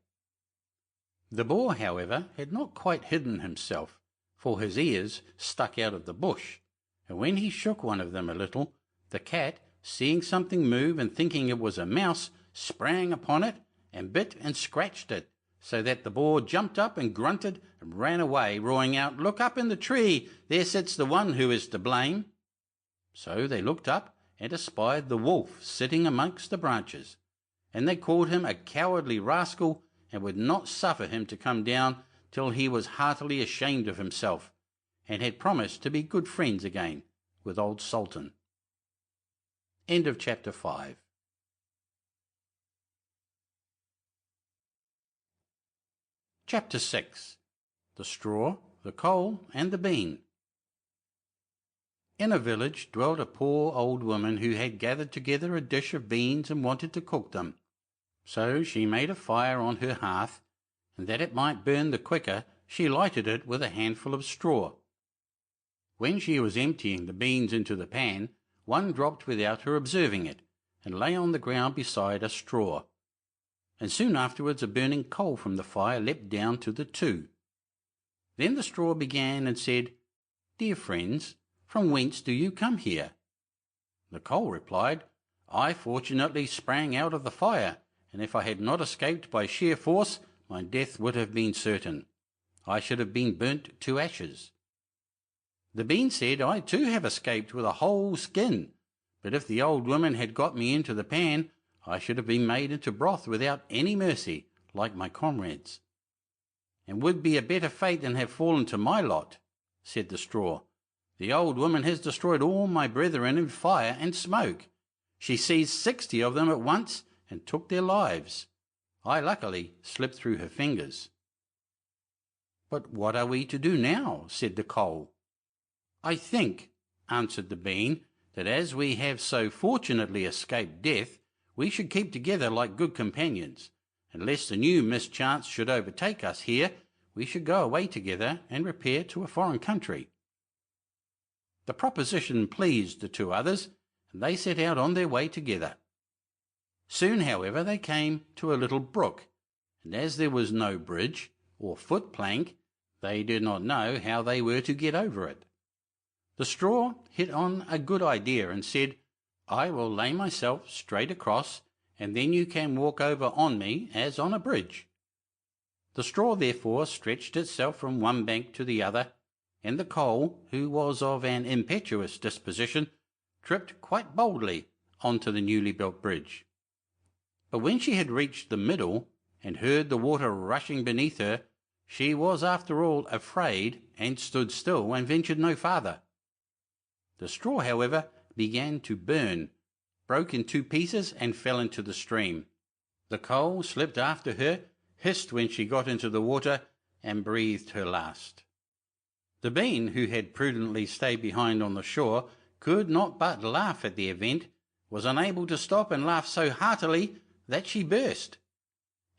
The boar, however, had not quite hidden himself, for his ears stuck out of the bush, and when he shook one of them a little, the cat, seeing something move and thinking it was a mouse, sprang upon it and bit and scratched it, so that the boar jumped up and grunted and ran away, roaring out, "Look up in the tree, there sits the one who is to blame." So they looked up and espied the wolf sitting amongst the branches, and they called him a cowardly rascal, and would not suffer him to come down till he was heartily ashamed of himself, and had promised to be good friends again with old Sultan. End of chapter 5. Chapter 6. The Straw, the Coal, and the Bean. In a village dwelt a poor old woman who had gathered together a dish of beans and wanted to cook them. So she made a fire on her hearth, and that it might burn the quicker, she lighted it with a handful of straw. When she was emptying the beans into the pan, one dropped without her observing it, and lay on the ground beside a straw. And soon afterwards a burning coal from the fire leapt down to the two. Then the straw began and said, "Dear friends, from whence do you come here?" The coal replied, "I fortunately sprang out of the fire, and if I had not escaped by sheer force, my death would have been certain. I should have been burnt to ashes." The bean said, "I too have escaped with a whole skin, but if the old woman had got me into the pan, I should have been made into broth without any mercy, like my comrades." and would be a better fate than have fallen to my lot," said the straw. "The old woman has destroyed all my brethren in fire and smoke. She seized 60 of them at once and took their lives. I luckily slipped through her fingers." "But what are we to do now?" said the coal. "I think," answered the bean, "that as we have so fortunately escaped death, we should keep together like good companions, and lest a new mischance should overtake us here, we should go away together and repair to a foreign country." The proposition pleased the two others, and they set out on their way together. Soon, however, they came to a little brook, and as there was no bridge or foot plank, they did not know how they were to get over it. The straw hit on a good idea and said, "I will lay myself straight across, and then you can walk over on me as on a bridge." The straw therefore stretched itself from one bank to the other, and the coal, who was of an impetuous disposition, tripped quite boldly onto the newly built bridge. But when she had reached the middle, and heard the water rushing beneath her, she was after all afraid, and stood still and ventured no farther. The straw, however, began to burn, broke in 2 pieces, and fell into the stream. The coal slipped after her, hissed when she got into the water, and breathed her last. The bean, who had prudently stayed behind on the shore, could not but laugh at the event, was unable to stop, and laughed so heartily that she burst.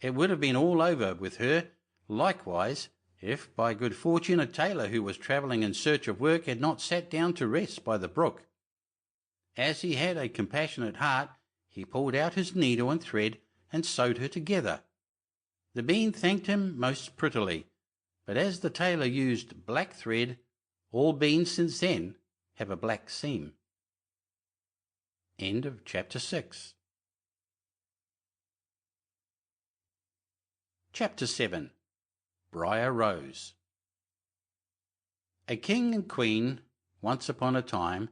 It would have been all over with her, likewise, if by good fortune a tailor who was travelling in search of work had not sat down to rest by the brook. As he had a compassionate heart, he pulled out his needle and thread and sewed her together. The bean thanked him most prettily, but as the tailor used black thread, all beans since then have a black seam. End of chapter 6. Chapter 7. Briar Rose. A king and queen, once upon a time,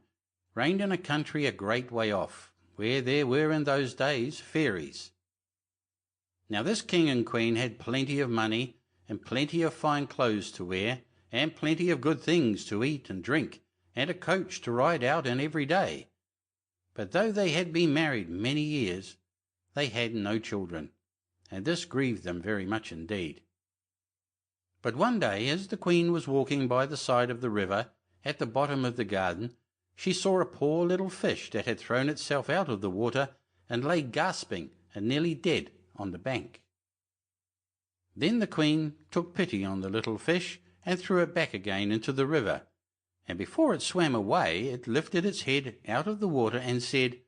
reigned in a country a great way off, where there were in those days fairies. Now this king and queen had plenty of money, and plenty of fine clothes to wear, and plenty of good things to eat and drink, and a coach to ride out in every day. But though they had been married many years, they had no children, and this grieved them very much indeed. But one day, as the queen was walking by the side of the river, at the bottom of the garden, she saw a poor little fish that had thrown itself out of the water, and lay gasping and nearly dead on the bank. Then the queen took pity on the little fish, and threw it back again into the river, and before it swam away, it lifted its head out of the water and said,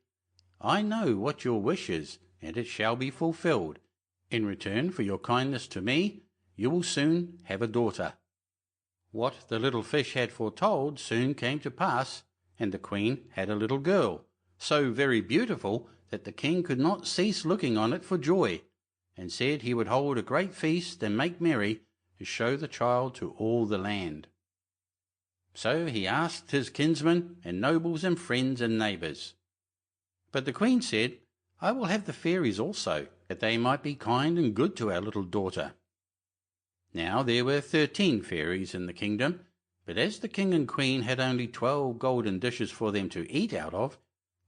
"I know what your wish is, and it shall be fulfilled. In return for your kindness to me, you will soon have a daughter." What the little fish had foretold soon came to pass, and the queen had a little girl, so very beautiful that the king could not cease looking on it for joy, and said he would hold a great feast and make merry to show the child to all the land. So he asked his kinsmen and nobles and friends and neighbours. But the queen said, "I will have the fairies also, that they might be kind and good to our little daughter." Now there were 13 fairies in the kingdom, but as the king and queen had only 12 golden dishes for them to eat out of,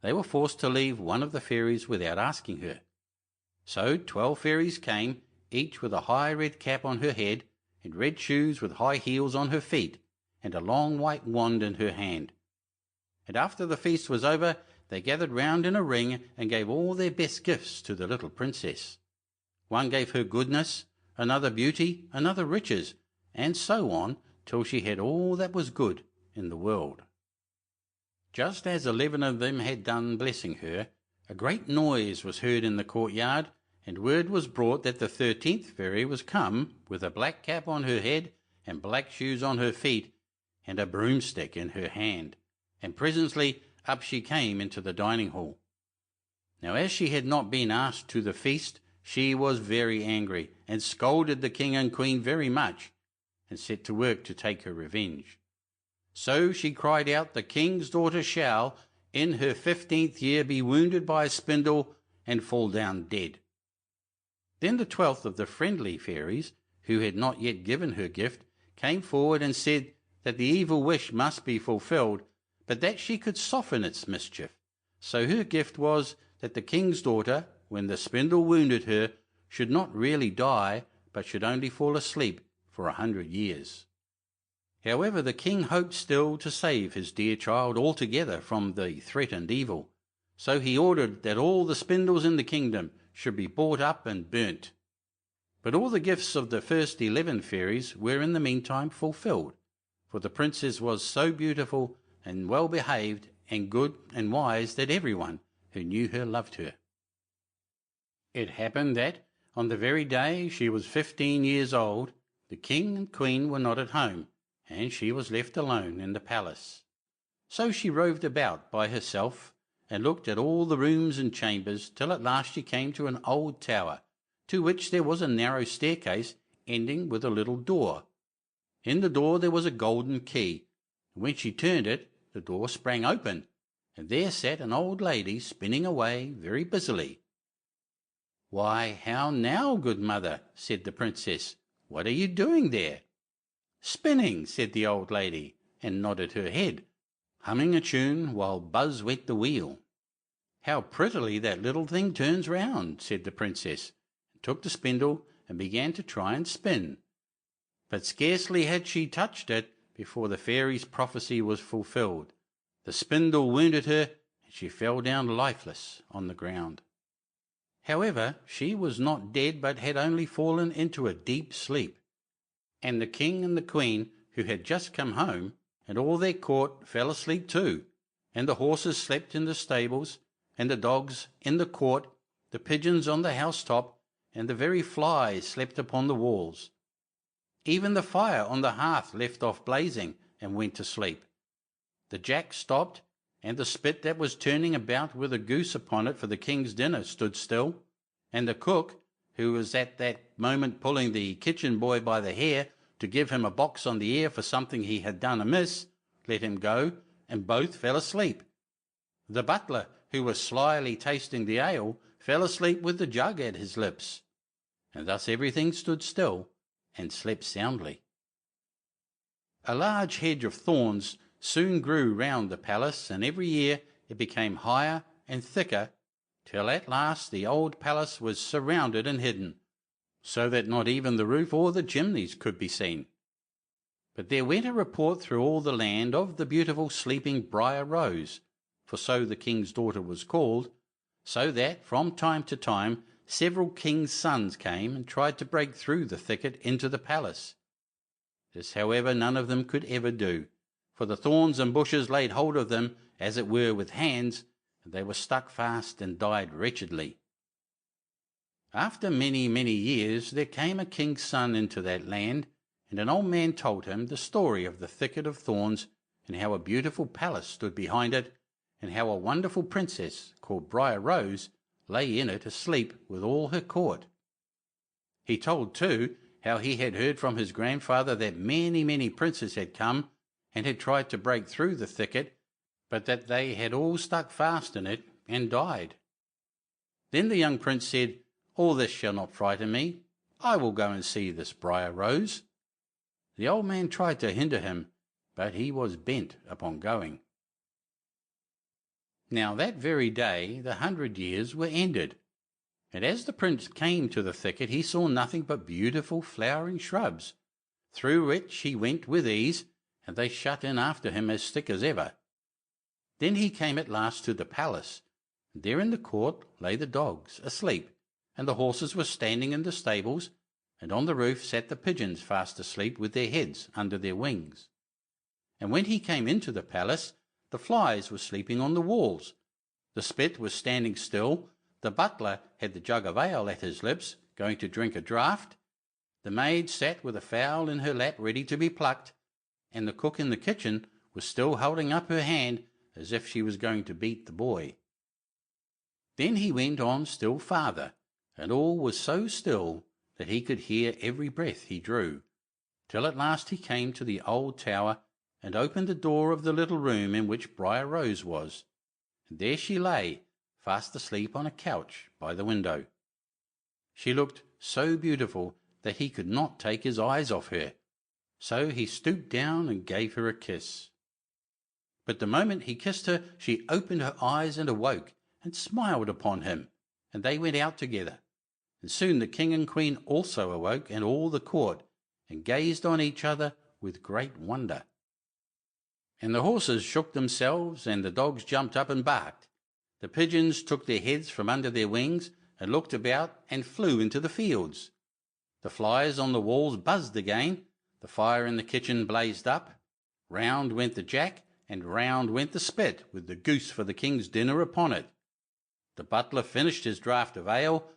they were forced to leave one of the fairies without asking her. So 12 fairies came, each with a high red cap on her head, and red shoes with high heels on her feet, and a long white wand in her hand. And after the feast was over, they gathered round in a ring and gave all their best gifts to the little princess. One gave her goodness, another beauty, another riches, and so on, till she had all that was good in the world. Just as 11 of them had done blessing her, a great noise was heard in the courtyard, and word was brought that the 13th fairy was come, with a black cap on her head, and black shoes on her feet, and a broomstick in her hand, and presently up she came into the dining hall. Now as she had not been asked to the feast, she was very angry, and scolded the king and queen very much, and set to work to take her revenge. So she cried out, the king's daughter shall, in her 15th year, be wounded by a spindle, and fall down dead. Then the 12th of the friendly fairies, who had not yet given her gift, came forward and said that the evil wish must be fulfilled, but that she could soften its mischief. So her gift was that the king's daughter, when the spindle wounded her, should not really die, but should only fall asleep for 100 years. However, the king hoped still to save his dear child altogether from the threatened evil, so he ordered that all the spindles in the kingdom should be bought up and burnt. But all the gifts of the first 11 fairies were in the meantime fulfilled, for the princess was so beautiful and well behaved and good and wise that everyone who knew her loved her. It happened that, on the very day she was 15 years old, the king and queen were not at home, and she was left alone in the palace. So she roved about by herself, and looked at all the rooms and chambers, till at last she came to an old tower, to which there was a narrow staircase ending with a little door. In the door there was a golden key, and when she turned it, the door sprang open, and there sat an old lady spinning away very busily. "Why, how now, good mother?" said the princess. "What are you doing there?" "Spinning," said the old lady, and nodded her head, humming a tune while Buzz wet the wheel. "How prettily that little thing turns round," said the princess, and took the spindle and began to try and spin. But scarcely had she touched it before the fairy's prophecy was fulfilled. The spindle wounded her, and she fell down lifeless on the ground. However, she was not dead, but had only fallen into a deep sleep. And the king and the queen, who had just come home, and all their court, fell asleep too, and the horses slept in the stables, and the dogs in the court, the pigeons on the housetop, and the very flies slept upon the walls. Even the fire on the hearth left off blazing and went to sleep. The jack stopped, and the spit that was turning about with a goose upon it for the king's dinner stood still, and the cook, who was at that moment pulling the kitchen boy by the hair to give him a box on the ear for something he had done amiss, let him go, and both fell asleep. The butler, who was slyly tasting the ale, fell asleep with the jug at his lips, and thus everything stood still and slept soundly. A large hedge of thorns soon grew round the palace, and every year it became higher and thicker, till at last the old palace was surrounded and hidden, so that not even the roof or the chimneys could be seen. But there went a report through all the land of the beautiful sleeping Briar Rose, for so the king's daughter was called, so that from time to time several kings' sons came and tried to break through the thicket into the palace. This, however, none of them could ever do, for the thorns and bushes laid hold of them, as it were, with hands, and they were stuck fast and died wretchedly. After many, many years there came a king's son into that land, and an old man told him the story of the thicket of thorns, and how a beautiful palace stood behind it, and how a wonderful princess called Briar Rose lay in it asleep with all her court. He told, too, how he had heard from his grandfather that many, many princes had come and had tried to break through the thicket, but that they had all stuck fast in it and died. Then the young prince said, "All this shall not frighten me. I will go and see this Briar Rose." The old man tried to hinder him, but he was bent upon going. Now that very day the 100 years were ended, and as the prince came to the thicket he saw nothing but beautiful flowering shrubs, through which he went with ease, and they shut in after him as thick as ever. Then he came at last to the palace, and there in the court lay the dogs asleep, and the horses were standing in the stables, and on the roof sat the pigeons fast asleep with their heads under their wings. And when he came into the palace, the flies were sleeping on the walls, the spit was standing still, the butler had the jug of ale at his lips, going to drink a draught, the maid sat with a fowl in her lap ready to be plucked, and the cook in the kitchen was still holding up her hand as if she was going to beat the boy. Then he went on still farther, and all was so still that he could hear every breath he drew, till at last he came to the old tower and opened the door of the little room in which Briar Rose was, and there she lay, fast asleep on a couch by the window. She looked so beautiful that he could not take his eyes off her. So he stooped down and gave her a kiss. But the moment he kissed her, she opened her eyes and awoke, and smiled upon him, and they went out together. And soon the king and queen also awoke, and all the court, and gazed on each other with great wonder. And the horses shook themselves, and the dogs jumped up and barked. The pigeons took their heads from under their wings, and looked about, and flew into the fields. The flies on the walls buzzed again, the fire in the kitchen blazed up, round went the jack, and round went the spit, with the goose for the king's dinner upon it. The butler finished his draught of ale,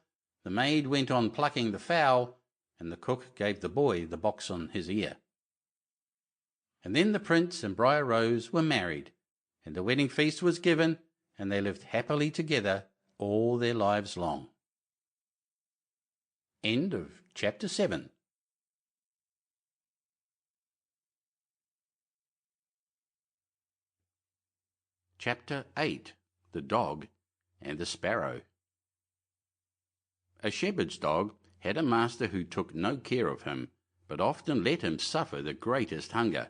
the maid went on plucking the fowl, and the cook gave the boy the box on his ear. And then the prince and Briar Rose were married, and the wedding feast was given, and they lived happily together all their lives long. End of chapter 7. Chapter 8. The Dog and the Sparrow. A shepherd's dog had a master who took no care of him, but often let him suffer the greatest hunger.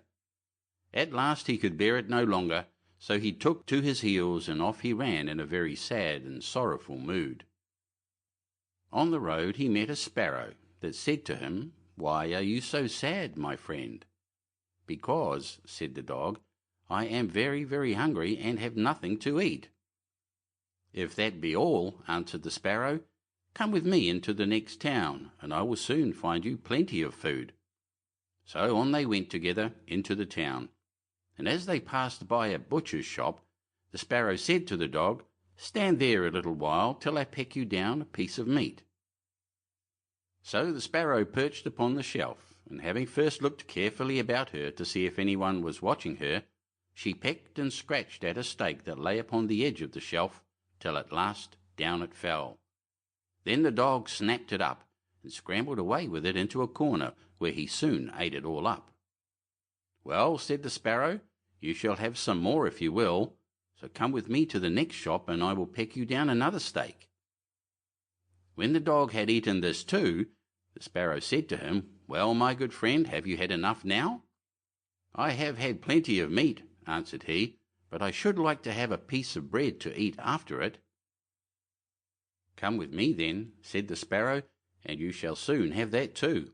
At last he could bear it no longer, so he took to his heels, and off he ran in a very sad and sorrowful mood. On the road he met a sparrow, that said to him, "Why are you so sad, my friend?" "Because," said the dog, "I am very, very hungry, and have nothing to eat." "If that be all," answered the sparrow, "come with me into the next town, and I will soon find you plenty of food." So on they went together into the town, and as they passed by a butcher's shop, the sparrow said to the dog, "Stand there a little while till I peck you down a piece of meat." So the sparrow perched upon the shelf, and having first looked carefully about her to see if anyone was watching her, she pecked and scratched at a steak that lay upon the edge of the shelf, till at last down it fell. Then the dog snapped it up, and scrambled away with it into a corner, where he soon ate it all up. "Well," said the sparrow, "you shall have some more if you will, so come with me to the next shop, and I will peck you down another steak." When the dog had eaten this too, the sparrow said to him, "Well, my good friend, have you had enough now?" "I have had plenty of meat," answered he, "but I should like to have a piece of bread to eat after it." "Come with me then," said the sparrow, "and you shall soon have that too."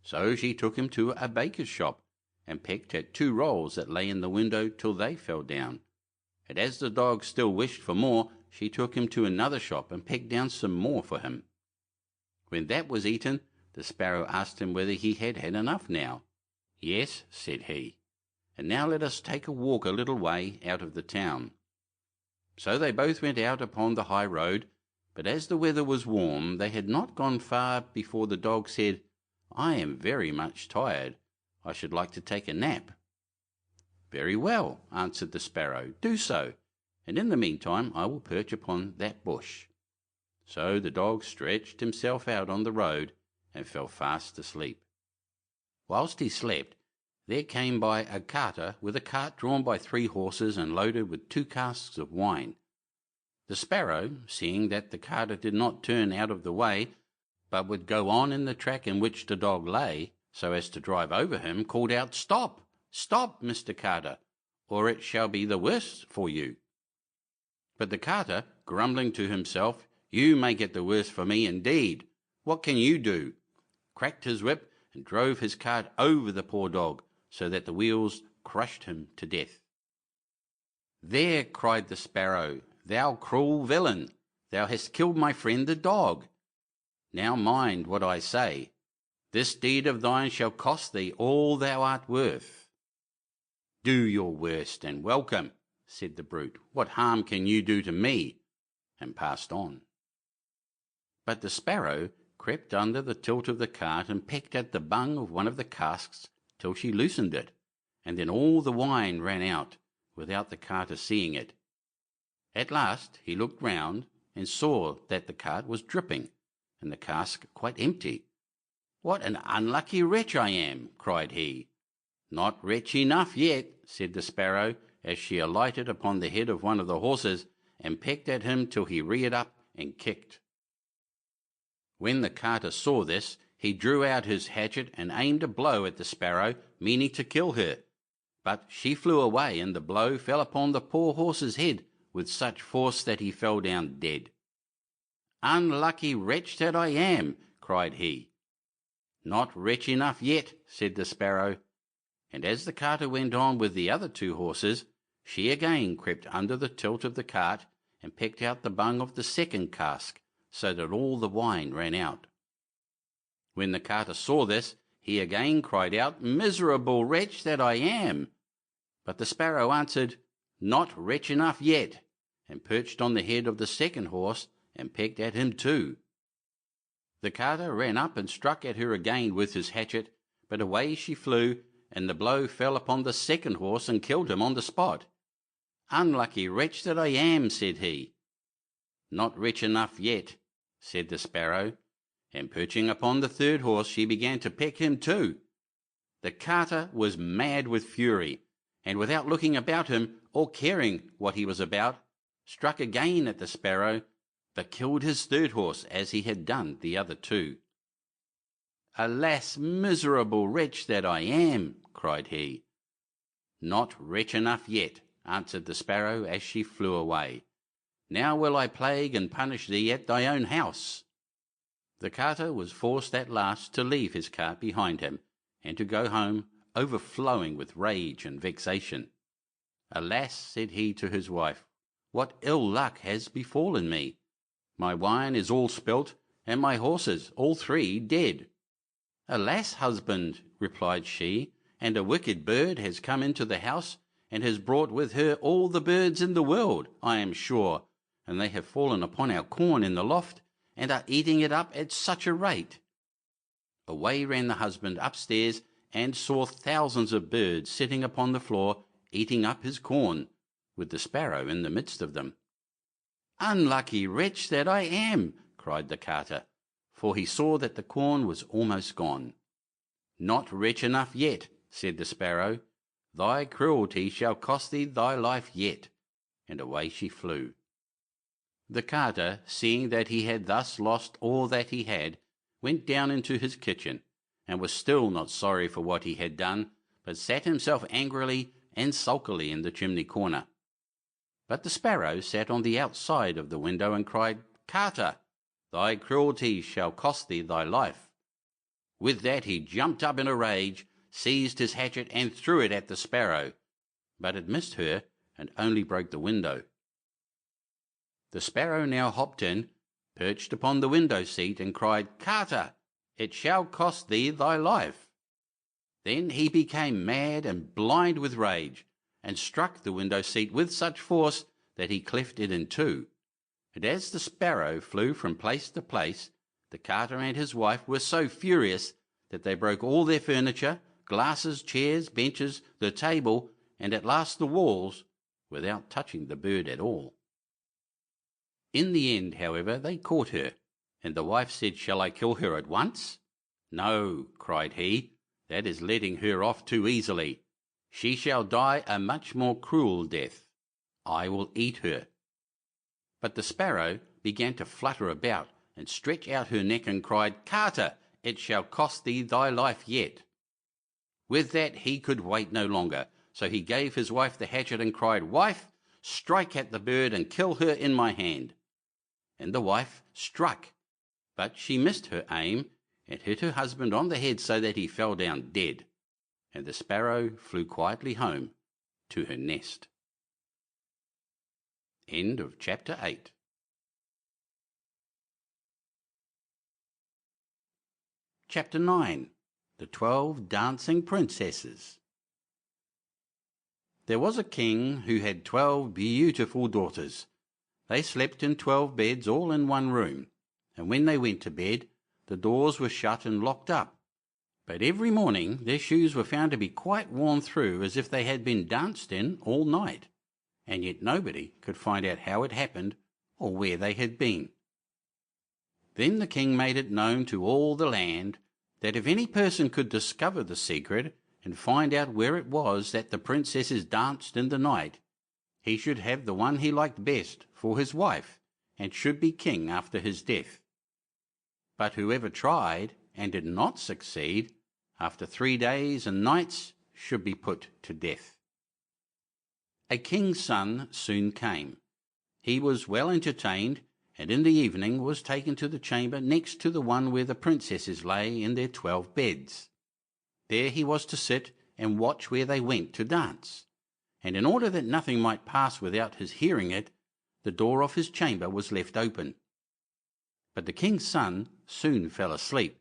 So she took him to a baker's shop, and pecked at 2 rolls that lay in the window till they fell down. And as the dog still wished for more, she took him to another shop, and pecked down some more for him. When that was eaten, the sparrow asked him whether he had had enough now. "Yes," said he, "and now let us take a walk a little way out of the town." So they both went out upon the high road, but as the weather was warm, they had not gone far before the dog said, "I am very much tired. I should like to take a nap." "Very well," answered the sparrow, "do so, and in the meantime I will perch upon that bush." So the dog stretched himself out on the road, and fell fast asleep. Whilst he slept, there came by a carter with a cart drawn by 3 horses and loaded with 2 casks of wine. The sparrow, seeing that the carter did not turn out of the way, but would go on in the track in which the dog lay, so as to drive over him, called out, "Stop, stop, Mr. Carter, or it shall be the worse for you." But the carter, grumbling to himself, "You make it the worse for me indeed. What can you do?" cracked his whip, and drove his cart over the poor dog, so that the wheels crushed him to death. "There," cried the sparrow, "thou cruel villain, thou hast killed my friend the dog. Now mind what I say. This deed of thine shall cost thee all thou art worth." "Do your worst, and welcome," said the brute. "What harm can you do to me?" and passed on. But the sparrow crept under the tilt of the cart, and pecked at the bung of one of the casks till she loosened it, and then all the wine ran out, without the carter seeing it. At last he looked round, and saw that the cart was dripping, and the cask quite empty. "What an unlucky wretch I am!" cried he. "Not wretch enough yet," said the sparrow, as she alighted upon the head of one of the horses, and pecked at him till he reared up and kicked. When the carter saw this, He drew out his hatchet and aimed a blow at the sparrow, meaning to kill her. But she flew away, and the blow fell upon the poor horse's head with such force that he fell down dead. "Unlucky wretch that I am!" cried he. "Not wretch enough yet," said the sparrow. And as the carter went on with the other two horses, she again crept under the tilt of the cart and pecked out the bung of the second cask, so that all the wine ran out. When the carter saw this, he again cried out, "Miserable wretch that I am!" But the sparrow answered, "Not wretch enough yet," and perched on the head of the second horse and pecked at him too. The carter ran up and struck at her again with his hatchet, but away she flew, and the blow fell upon the second horse and killed him on the spot. "Unlucky wretch that I am," said he. "Not wretch enough yet," said the sparrow, and perching upon the third horse she began to peck him too. The carter was mad with fury, and without looking about him or caring what he was about, struck again at the sparrow, but killed his third horse as he had done the other two. "Alas, miserable wretch that I am!" cried he. "Not wretch enough yet," answered the sparrow as she flew away. "Now will I plague and punish thee at thy own house." The carter was forced at last to leave his cart behind him, and to go home, overflowing with rage and vexation. "Alas," said he to his wife, "what ill luck has befallen me! My wine is all spilt, and my horses, all three, dead." "Alas, husband," replied she, "and a wicked bird has come into the house, and has brought with her all the birds in the world, I am sure, and they have fallen upon our corn in the loft, and are eating it up at such a rate." Away ran the husband upstairs, and saw thousands of birds sitting upon the floor, eating up his corn, with the sparrow in the midst of them. "Unlucky wretch that I am!" cried the carter, for he saw that the corn was almost gone. "Not wretch enough yet," said the sparrow. "Thy cruelty shall cost thee thy life yet." And away she flew. The carter, seeing that he had thus lost all that he had, went down into his kitchen, and was still not sorry for what he had done, but sat himself angrily and sulkily in the chimney corner. But the sparrow sat on the outside of the window and cried, "Carter, thy cruelty shall cost thee thy life." With that he jumped up in a rage, seized his hatchet and threw it at the sparrow, but it missed her and only broke the window. The sparrow now hopped in, perched upon the window seat, and cried, "Carter, it shall cost thee thy life." Then he became mad and blind with rage, and struck the window seat with such force that he cleft it in two. And as the sparrow flew from place to place, the carter and his wife were so furious that they broke all their furniture, glasses, chairs, benches, the table, and at last the walls, without touching the bird at all. In the end, however, they caught her, and the wife said, "Shall I kill her at once?" "No," cried he, "that is letting her off too easily. She shall die a much more cruel death. I will eat her." But the sparrow began to flutter about and stretch out her neck and cried, "Carter, it shall cost thee thy life yet." With that he could wait no longer, so he gave his wife the hatchet and cried, "Wife, strike at the bird and kill her in my hand." And the wife struck, but she missed her aim and hit her husband on the head so that he fell down dead, and the sparrow flew quietly home to her nest. End of chapter 8. Chapter 9. The 12 Dancing Princesses. There was a king who had 12 beautiful daughters. They slept in 12 beds all in one room, and when they went to bed, the doors were shut and locked up. But every morning their shoes were found to be quite worn through, as if they had been danced in all night, and yet nobody could find out how it happened or where they had been. Then the king made it known to all the land that if any person could discover the secret and find out where it was that the princesses danced in the night, he should have the one he liked best for his wife, and should be king after his death. But whoever tried and did not succeed, after 3 days and nights should be put to death. A king's son soon came. He was well entertained, and in the evening was taken to the chamber next to the one where the princesses lay in their 12 beds. There he was to sit and watch where they went to dance, and in order that nothing might pass without his hearing it, the door of his chamber was left open. But the king's son soon fell asleep,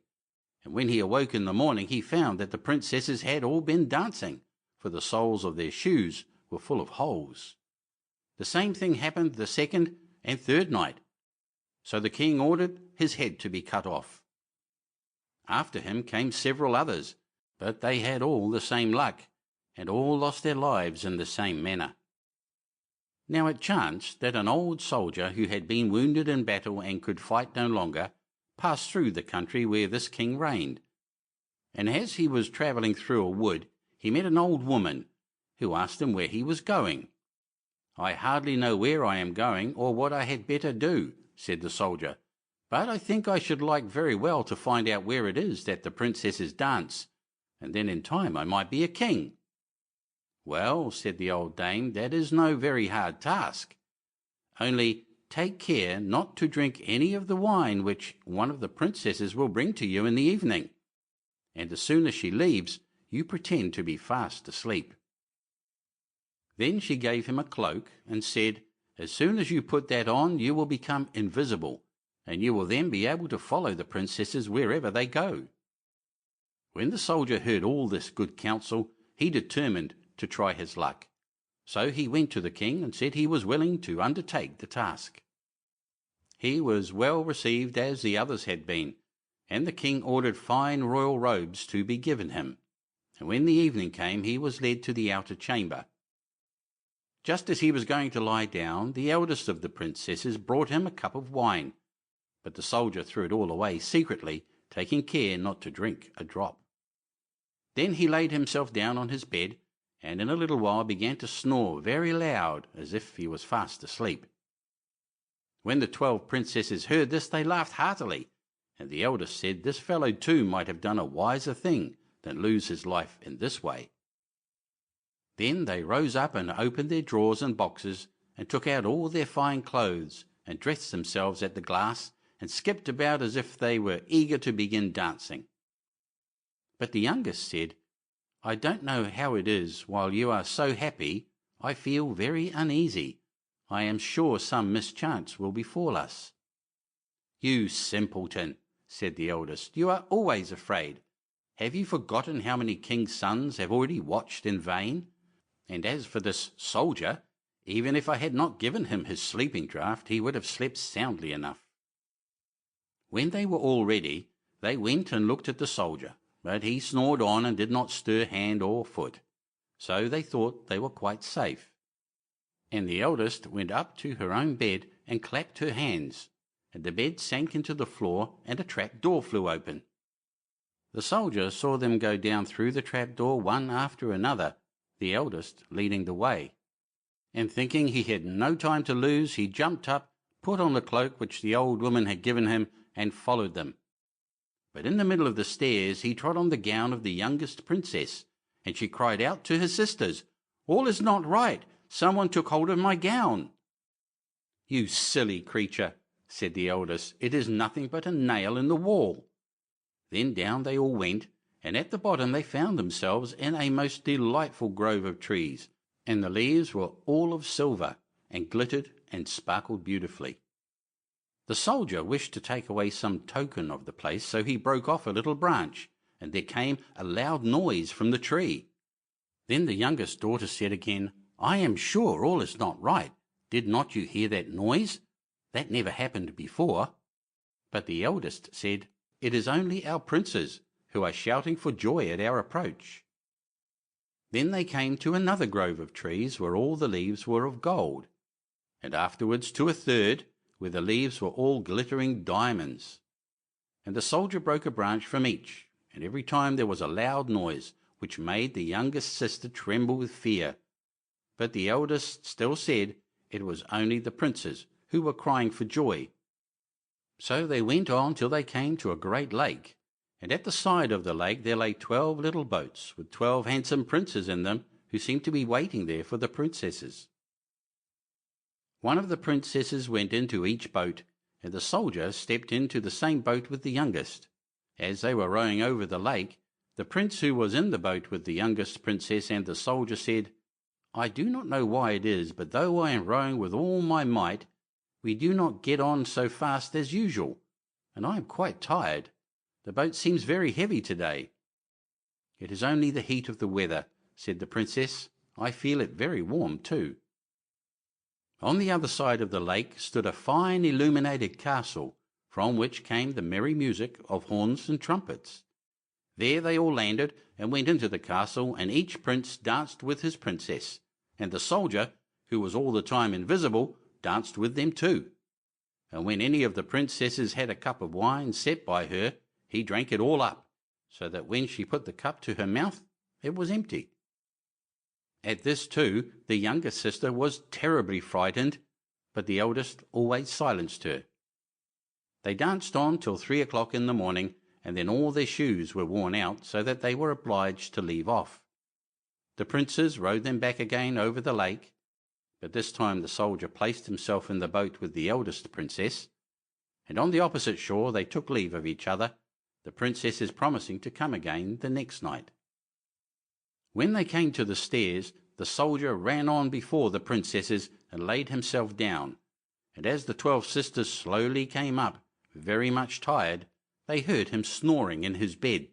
and when he awoke in the morning he found that the princesses had all been dancing, for the soles of their shoes were full of holes. The same thing happened the second and third night, so the king ordered his head to be cut off. After him came several others, but they had all the same luck, and all lost their lives in the same manner. Now it chanced that an old soldier who had been wounded in battle and could fight no longer passed through the country where this king reigned. And as he was travelling through a wood, he met an old woman, who asked him where he was going. "I hardly know where I am going, or what I had better do," said the soldier, "but I think I should like very well to find out where it is that the princesses dance, and then in time I might be a king." "Well," said the old dame, "that is no very hard task. Only take care not to drink any of the wine which one of the princesses will bring to you in the evening, and as soon as she leaves, you pretend to be fast asleep." Then she gave him a cloak and said, "As soon as you put that on, you will become invisible, and you will then be able to follow the princesses wherever they go." When the soldier heard all this good counsel, he determined to try his luck. So he went to the king and said he was willing to undertake the task. He was well received as the others had been, and the king ordered fine royal robes to be given him, and when the evening came he was led to the outer chamber. Just as he was going to lie down, the eldest of the princesses brought him a cup of wine, but the soldier threw it all away secretly, taking care not to drink a drop. Then he laid himself down on his bed, and in a little while began to snore very loud, as if he was fast asleep. When the 12 princesses heard this, they laughed heartily, and the eldest said this fellow too might have done a wiser thing than lose his life in this way. Then they rose up and opened their drawers and boxes, and took out all their fine clothes, and dressed themselves at the glass, and skipped about as if they were eager to begin dancing. But the youngest said, "I don't know how it is, while you are so happy, I feel very uneasy. I am sure some mischance will befall us." "You simpleton," said the eldest, "you are always afraid. Have you forgotten how many kings' sons have already watched in vain? And as for this soldier, even if I had not given him his sleeping draught, he would have slept soundly enough." When they were all ready, they went and looked at the soldier, but he snored on and did not stir hand or foot, so they thought they were quite safe. And the eldest went up to her own bed and clapped her hands, and the bed sank into the floor, and a trap door flew open. The soldier saw them go down through the trap door one after another, the eldest leading the way, and thinking he had no time to lose, he jumped up, put on the cloak which the old woman had given him, and followed them. But in the middle of the stairs he trod on the gown of the youngest princess, and she cried out to her sisters, "All is not right, someone took hold of my gown." "You silly creature," said the eldest, "it is nothing but a nail in the wall." Then down they all went, and at the bottom they found themselves in a most delightful grove of trees, and the leaves were all of silver, and glittered and sparkled beautifully. The soldier wished to take away some token of the place, so he broke off a little branch, and there came a loud noise from the tree. Then the youngest daughter said again, "I am sure all is not right. Did not you hear that noise? That never happened before." But the eldest said, "It is only our princes, who are shouting for joy at our approach." Then they came to another grove of trees where all the leaves were of gold, and afterwards to a third where the leaves were all glittering diamonds. And the soldier broke a branch from each, and every time there was a loud noise, which made the youngest sister tremble with fear. But the eldest still said it was only the princes, who were crying for joy. So they went on till they came to a great lake, and at the side of the lake there lay 12 little boats with 12 handsome princes in them, who seemed to be waiting there for the princesses. One of the princesses went into each boat, and the soldier stepped into the same boat with the youngest. As they were rowing over the lake, the prince who was in the boat with the youngest princess and the soldier said, "I do not know why it is, but though I am rowing with all my might, we do not get on so fast as usual, and I am quite tired. The boat seems very heavy today." "It is only the heat of the weather," said the princess. "I feel it very warm too." On the other side of the lake stood a fine illuminated castle, from which came the merry music of horns and trumpets. There they all landed and went into the castle, and each prince danced with his princess, and the soldier, who was all the time invisible, danced with them too. And when any of the princesses had a cup of wine set by her, he drank it all up, so that when she put the cup to her mouth, it was empty. At this too, the younger sister was terribly frightened, but the eldest always silenced her. They danced on till 3 o'clock in the morning, and then all their shoes were worn out, so that they were obliged to leave off. The princes rowed them back again over the lake, but this time the soldier placed himself in the boat with the eldest princess, and on the opposite shore they took leave of each other, the princesses promising to come again the next night. When they came to the stairs, the soldier ran on before the princesses and laid himself down, and as the 12 sisters slowly came up, very much tired, they heard him snoring in his bed.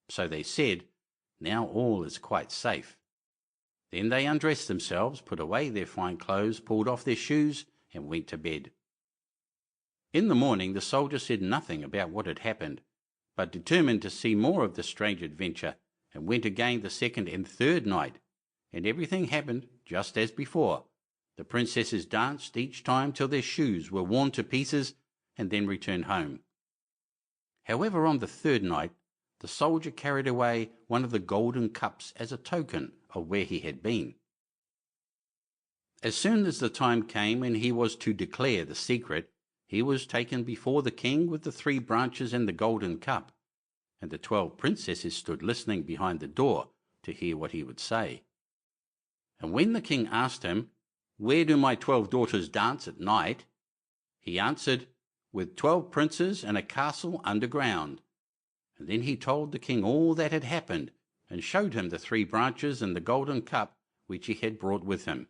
So they said, "Now all is quite safe." Then they undressed themselves, put away their fine clothes, pulled off their shoes, and went to bed. In the morning the soldier said nothing about what had happened, but determined to see more of the strange adventure, and went again the second and third night, and everything happened just as before. The princesses danced each time till their shoes were worn to pieces, and then returned home. However, on the third night, the soldier carried away one of the golden cups as a token of where he had been. As soon as the time came when he was to declare the secret, he was taken before the king with the 3 branches and the golden cup, and the 12 princesses stood listening behind the door to hear what he would say. And when the king asked him, "Where do my 12 daughters dance at night?" he answered, "With 12 princes in a castle underground." And then he told the king all that had happened, and showed him the 3 branches and the golden cup which he had brought with him.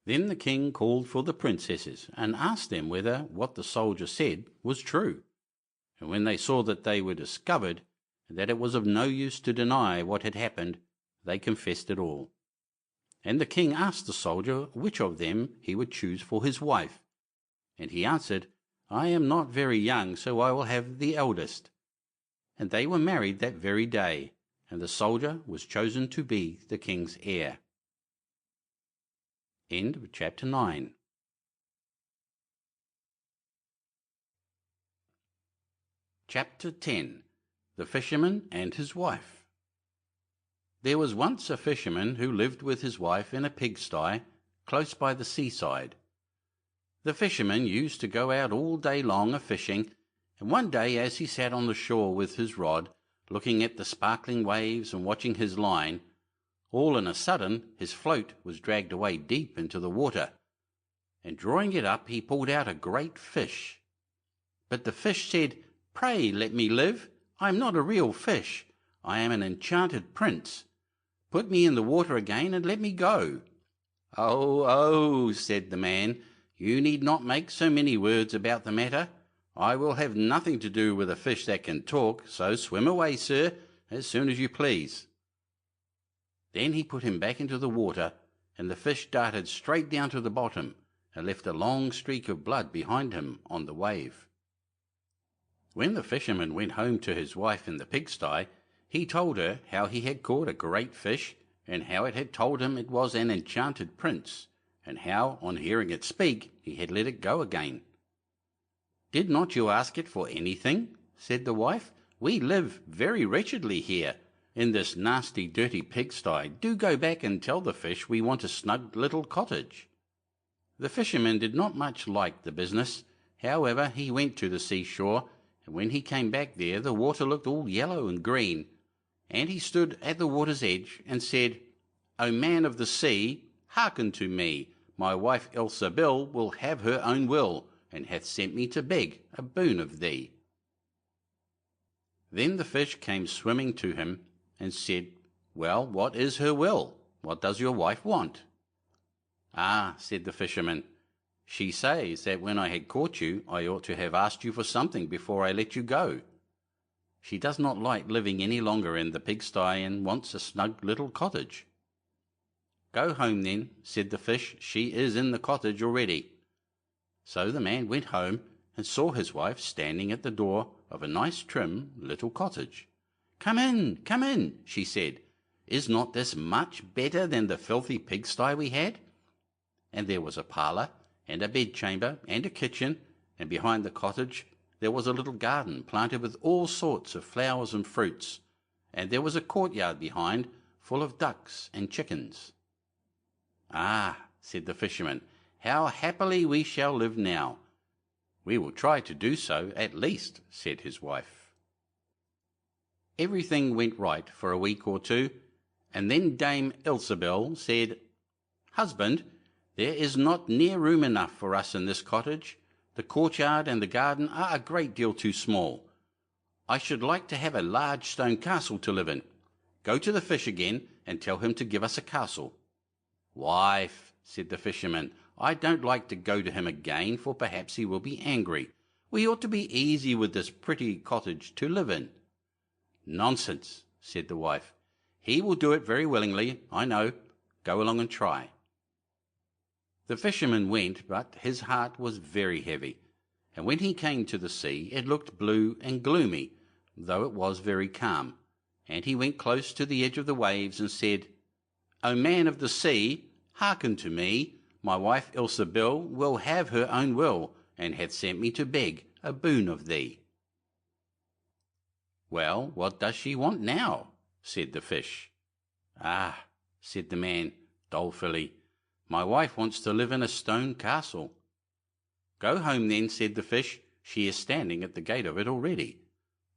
Then the king called for the princesses, and asked them whether what the soldier said was true. And when they saw that they were discovered, and that it was of no use to deny what had happened, they confessed it all. And the king asked the soldier which of them he would choose for his wife. And he answered, "I am not very young, so I will have the eldest." And they were married that very day, and the soldier was chosen to be the king's heir. End of chapter 9. Chapter 10. The Fisherman and his Wife. There was once a fisherman who lived with his wife in a pigsty close by the seaside. The fisherman used to go out all day long a-fishing, and one day as he sat on the shore with his rod, looking at the sparkling waves and watching his line, all on a sudden his float was dragged away deep into the water, and drawing it up he pulled out a great fish. But the fish said, "Pray let me live. I am not a real fish. I am an enchanted prince. Put me in the water again and let me go." "Oh, oh," said the man, "you need not make so many words about the matter. I will have nothing to do with a fish that can talk, so swim away, sir, as soon as you please." Then he put him back into the water, and the fish darted straight down to the bottom, and left a long streak of blood behind him on the wave. When the fisherman went home to his wife in the pigsty, he told her how he had caught a great fish, and how it had told him it was an enchanted prince, and how, on hearing it speak, he had let it go again. "Did not you ask it for anything?" said the wife. "We live very wretchedly here, in this nasty dirty pigsty. Do go back and tell the fish we want a snug little cottage." The fisherman did not much like the business. However, he went to the seashore, and when he came back there the water looked all yellow and green, and he stood at the water's edge and said, "O man of the sea, hearken to me. My wife Ilsebil will have her own will, and hath sent me to beg a boon of thee." Then the fish came swimming to him, and said, "Well, what is her will? What does your wife want?" "Ah," said the fisherman, "she says that when I had caught you, I ought to have asked you for something before I let you go. She does not like living any longer in the pigsty, and wants a snug little cottage." "Go home then," said the fish, "she is in the cottage already." So the man went home and saw his wife standing at the door of a nice trim little cottage. Come in," she said. "Is not this much better than the filthy pigsty we had?" And there was a parlour, and a bedchamber, and a kitchen, and behind the cottage there was a little garden planted with all sorts of flowers and fruits, and there was a courtyard behind, full of ducks and chickens. "Ah," said the fisherman, "how happily we shall live now." "We will try to do so, at least," said his wife. Everything went right for a week or two, and then Dame Ilsebil said, "Husband, there is not near room enough for us in this cottage. The courtyard and the garden are a great deal too small. I should like to have a large stone castle to live in. Go to the fish again, and tell him to give us a castle." "Wife," said the fisherman, "I don't like to go to him again, for perhaps he will be angry. We ought to be easy with this pretty cottage to live in." "Nonsense," said the wife. "He will do it very willingly, I know. Go along and try." The fisherman went, but his heart was very heavy, and when he came to the sea it looked blue and gloomy, though it was very calm, and he went close to the edge of the waves and said, "O man of the sea, hearken to me. My wife Ilsebil will have her own will, and hath sent me to beg a boon of thee." "Well, what does she want now?" said the fish. "Ah," said the man dolefully, "my wife wants to live in a stone castle." "Go home then," said the fish. "She is standing at the gate of it already."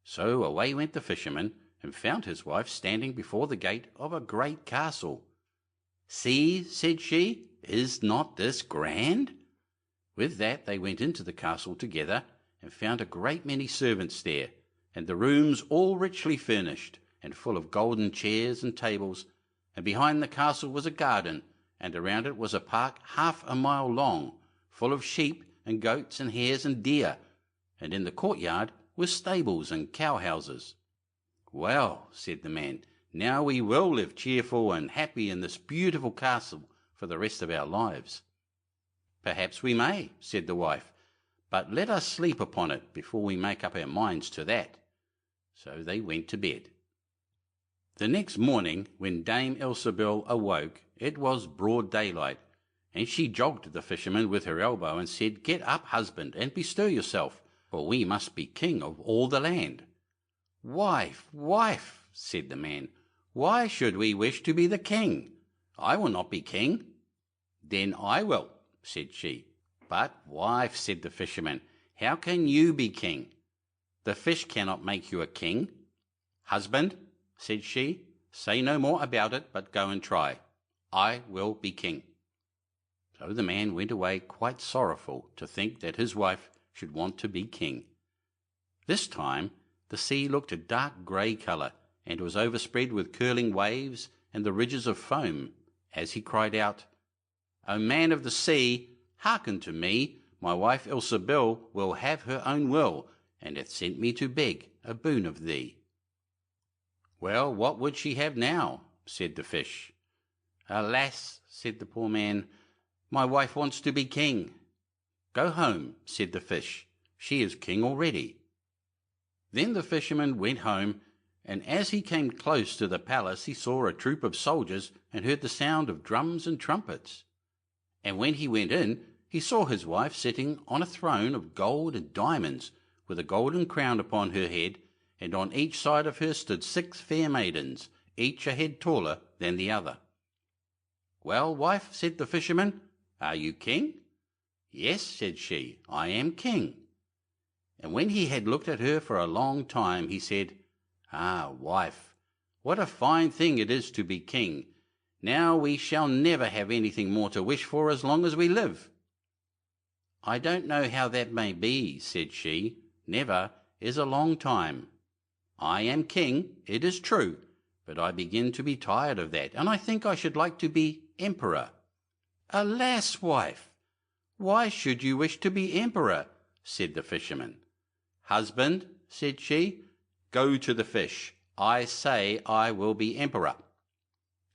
So away went the fisherman, and found his wife standing before the gate of a great castle. "See," said she, "is not this grand?" With that they went into the castle together, and found a great many servants there, and the rooms all richly furnished, and full of golden chairs and tables, and behind the castle was a garden, and around it was a park half a mile long, full of sheep and goats and hares and deer, and in the courtyard were stables and cow-houses. "Well," said the man, "now we will live cheerful and happy in this beautiful castle for the rest of our lives." "Perhaps we may," said the wife, "but let us sleep upon it before we make up our minds to that." So they went to bed. The next morning, when Dame Ilsebil awoke, it was broad daylight, and she jogged the fisherman with her elbow and said, "Get up, husband, and bestir yourself, for we must be king of all the land." "Wife, wife," said the man, "why should we wish to be the king? I will not be king." "Then I will," said she. "But, wife," said the fisherman, "how can you be king? The fish cannot make you a king." "Husband," said she, "say no more about it, but go and try. I will be king." So the man went away quite sorrowful to think that his wife should want to be king. This time the sea looked a dark grey colour, and was overspread with curling waves and the ridges of foam, as he cried out, "O man of the sea, hearken to me. My wife Ilsebil will have her own will, and hath sent me to beg a boon of thee." "Well, what would she have now?" said the fish. "Alas," said the poor man, "my wife wants to be king." "Go home," said the fish, "she is king already." Then the fisherman went home, and as he came close to the palace he saw a troop of soldiers and heard the sound of drums and trumpets. And when he went in, he saw his wife sitting on a throne of gold and diamonds, with a golden crown upon her head, and on each side of her stood 6 fair maidens, each a head taller than the other. "Well, wife," said the fisherman, "are you king?" "Yes," said she, "I am king." And when he had looked at her for a long time, he said, "Ah, wife, what a fine thing it is to be king! Now we shall never have anything more to wish for as long as we live." "I don't know how that may be," said she. "Never is a long time. I am king, it is true, but I begin to be tired of that, and I think I should like to be emperor." "Alas, wife, why should you wish to be emperor?" said the fisherman. "Husband," said she, "go to the fish. I say I will be emperor."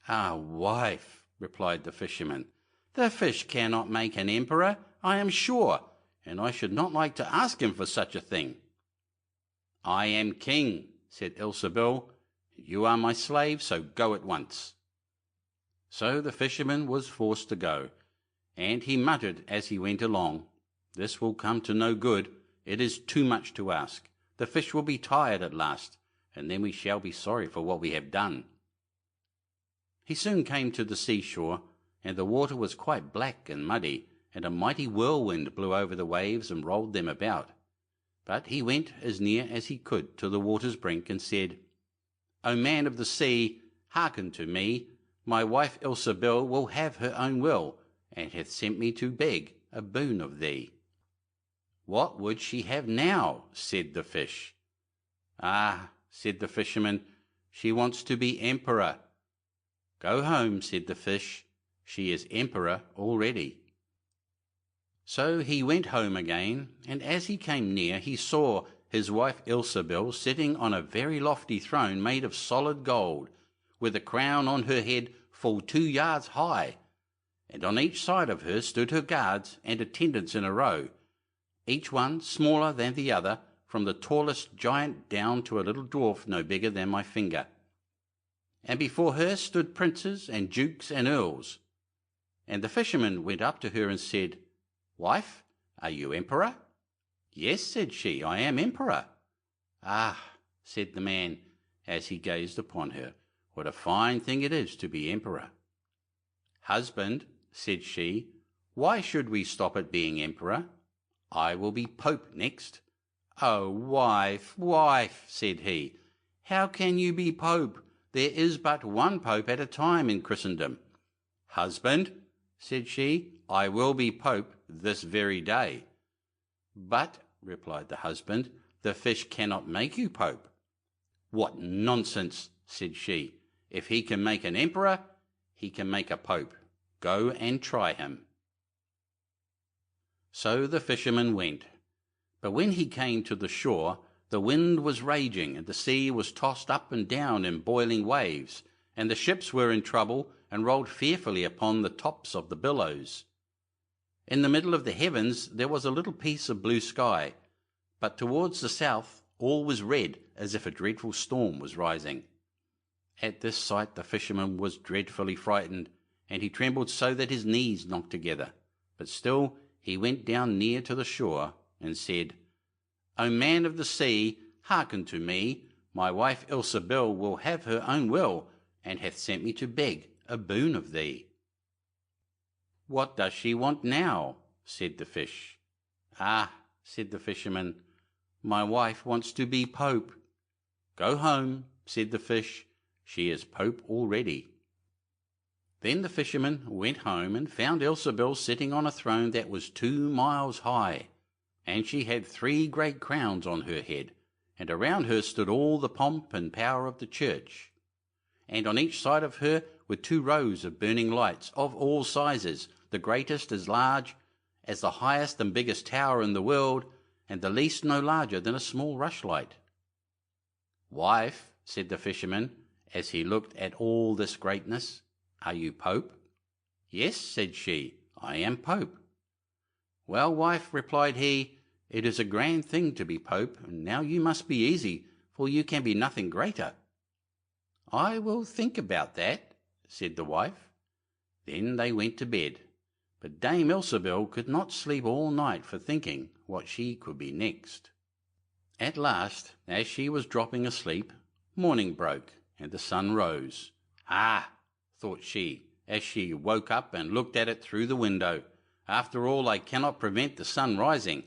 "Ah, wife," replied the fisherman, "the fish cannot make an emperor, I am sure, and I should not like to ask him for such a thing." "I am king," said Ilsebil. "You are my slave, so go at once." So the fisherman was forced to go, and he muttered as he went along, "This will come to no good. It is too much to ask. The fish will be tired at last, and then we shall be sorry for what we have done." He soon came to the seashore, and the water was quite black and muddy, and a mighty whirlwind blew over the waves and rolled them about. But he went as near as he could to the water's brink and said, "O man of the sea, hearken to me. My wife Ilsebil will have her own will, and hath sent me to beg a boon of thee." "What would she have now?" said the fish. "Ah," said the fisherman, "she wants to be emperor." "Go home," said the fish, "she is emperor already." So he went home again, and as he came near he saw his wife Ilsebil sitting on a very lofty throne made of solid gold, with a crown on her head full 2 yards high, and on each side of her stood her guards and attendants in a row, each one smaller than the other, from the tallest giant down to a little dwarf no bigger than my finger. And before her stood princes and dukes and earls. And the fisherman went up to her and said, "Wife, are you emperor?" "Yes," said she, "I am emperor." "Ah," said the man, as he gazed upon her, "what a fine thing it is to be emperor." "Husband," said she, "why should we stop at being emperor? I will be pope next." "Oh, wife, wife," said he, "how can you be pope? There is but one pope at a time in Christendom." "Husband," said she, "I will be pope this very day." "But," replied the husband, "the fish cannot make you pope." "What nonsense!" said she. "If he can make an emperor, he can make a pope. Go and try him." So the fisherman went. But when he came to the shore, the wind was raging, and the sea was tossed up and down in boiling waves, and the ships were in trouble and rolled fearfully upon the tops of the billows. In the middle of the heavens there was a little piece of blue sky, but towards the south all was red, as if a dreadful storm was rising. At this sight the fisherman was dreadfully frightened, and he trembled so that his knees knocked together. But still he went down near to the shore, and said, "O man of the sea, hearken to me. My wife Ilsebil will have her own will, and hath sent me to beg a boon of thee." "What does she want now?" said the fish. "Ah," said the fisherman, "my wife wants to be pope." "Go home," said the fish, "she is pope already." Then the fisherman went home and found Ilsebil sitting on a throne that was 2 miles high, and she had 3 great crowns on her head, and around her stood all the pomp and power of the church. And on each side of her were 2 rows of burning lights of all sizes, the greatest as large as the highest and biggest tower in the world, and the least no larger than a small rushlight. "Wife," said the fisherman, as he looked at all this greatness, "are you pope?" "Yes," said she, "I am pope." "Well, wife," replied he, "it is a grand thing to be pope, and now you must be easy, for you can be nothing greater." "I will think about that," said the wife. Then they went to bed, but Dame Ilsebil could not sleep all night for thinking what she could be next. At last, as she was dropping asleep, morning broke, and the sun rose. "Ah," thought she, as she woke up and looked at it through the window, "after all I cannot prevent the sun rising.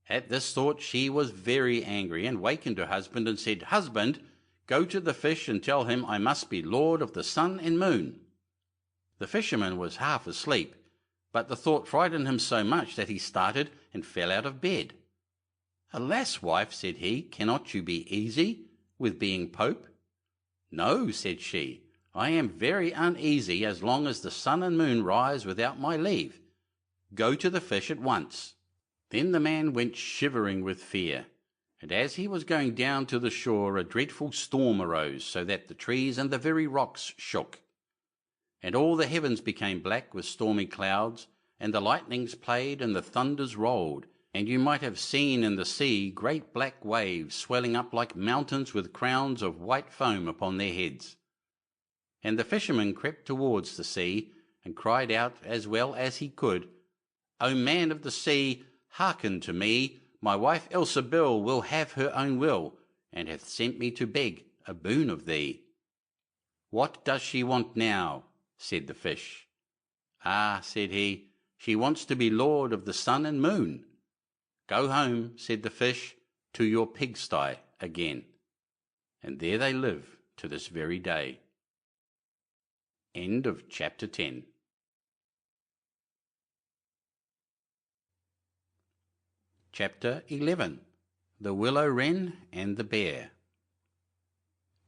At this thought she was very angry, and wakened her husband and said, "Husband, go to the fish and tell him I must be lord of the sun and moon." The fisherman was half asleep, but the thought frightened him so much that he started and fell out of bed. "Alas, wife," said he, "cannot you be easy with being pope?" "No," said she, "I am very uneasy as long as the sun and moon rise without my leave. Go to the fish at once." Then the man went shivering with fear, and as he was going down to the shore a dreadful storm arose, so that the trees and the very rocks shook. And all the heavens became black with stormy clouds, and the lightnings played and the thunders rolled, and you might have seen in the sea great black waves swelling up like mountains with crowns of white foam upon their heads. And the fisherman crept towards the sea, and cried out as well as he could, "O man of the sea, hearken to me. My wife Ilsebil will have her own will, and hath sent me to beg a boon of thee." "What does she want now?" said the fish. "Ah," said he, "she wants to be lord of the sun and moon." "Go home," said the fish, "to your pigsty again." And there they live to this very day. End of chapter 10. Chapter 11. The Willow-Wren and the Bear.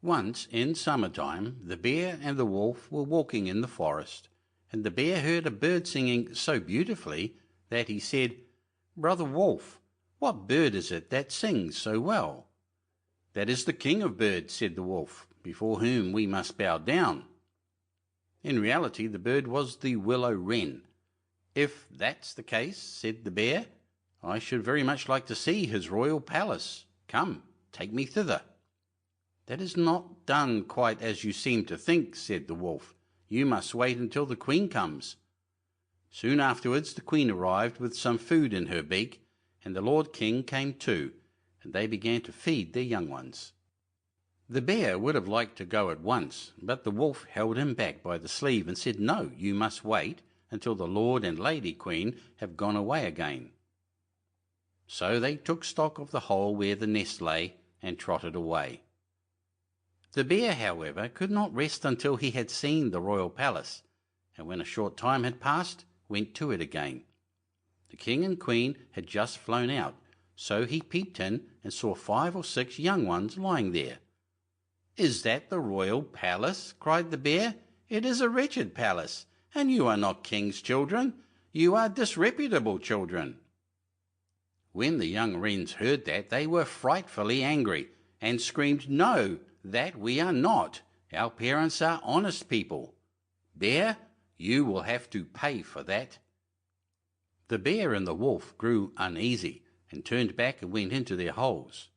Once in summer-time the bear and the wolf were walking in the forest, and the bear heard a bird singing so beautifully that he said, "Brother Wolf, what bird is it that sings so well?" "That is the king of birds," said the wolf, "before whom we must bow down." In reality the bird was the Willow-Wren. "If that's the case," said the bear, "I should very much like to see his royal palace. Come, take me thither." "That is not done quite as you seem to think," said the wolf. "You must wait until the queen comes." Soon afterwards the queen arrived with some food in her beak, and the lord king came too, and they began to feed their young ones. The bear would have liked to go at once, but the wolf held him back by the sleeve and said, "No, you must wait until the lord and lady queen have gone away again." So they took stock of the hole where the nest lay, and trotted away. The bear, however, could not rest until he had seen the royal palace, and when a short time had passed, went to it again. The king and queen had just flown out, so he peeped in and saw 5 or 6 young ones lying there. "Is that the royal palace?" cried the bear. "It is a wretched palace, and you are not king's children. You are disreputable children." When the young wrens heard that, they were frightfully angry, and screamed, "No, that we are not. Our parents are honest people. Bear, you will have to pay for that." The bear and the wolf grew uneasy, and turned back and went into their holes.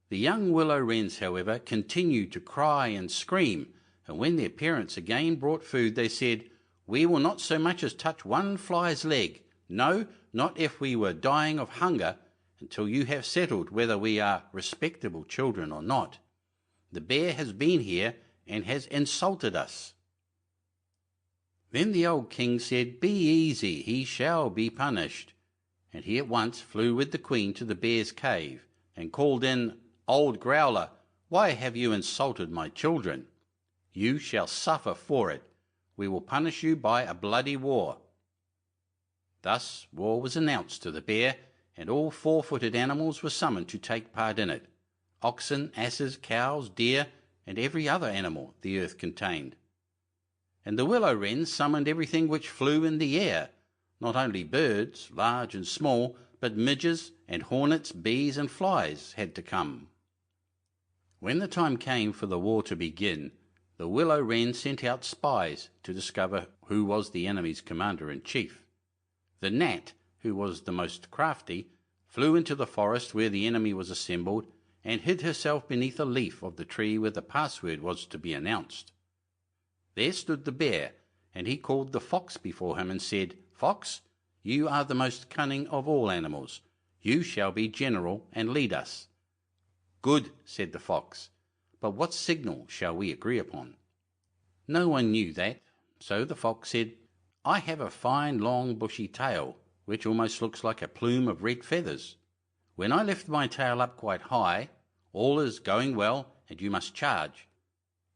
The young willow-wrens, however, continued to cry and scream, and when their parents again brought food, they said, "We will not so much as touch one fly's leg, no, not if we were dying of hunger, until you have settled whether we are respectable children or not. The bear has been here and has insulted us." Then the old king said, "Be easy, he shall be punished." And he at once flew with the queen to the bear's cave, and called in, "Old growler, why have you insulted my children? You shall suffer for it. We will punish you by a bloody war." Thus war was announced to the bear, and all 4-footed animals were summoned to take part in it: oxen, asses, cows, deer, and every other animal the earth contained. And the willow-wren summoned everything which flew in the air, not only birds, large and small, but midges and hornets, bees and flies had to come. When the time came for the war to begin, the willow-wren sent out spies to discover who was the enemy's commander-in-chief. The gnat, who was the most crafty, flew into the forest where the enemy was assembled, and hid herself beneath a leaf of the tree where the password was to be announced. There stood the bear, and he called the fox before him and said, "Fox, you are the most cunning of all animals. You shall be general and lead us." "Good," said the fox, "but what signal shall we agree upon?" No one knew that, so the fox said, "I have a fine long bushy tail, which almost looks like a plume of red feathers. When I lift my tail up quite high, all is going well and you must charge.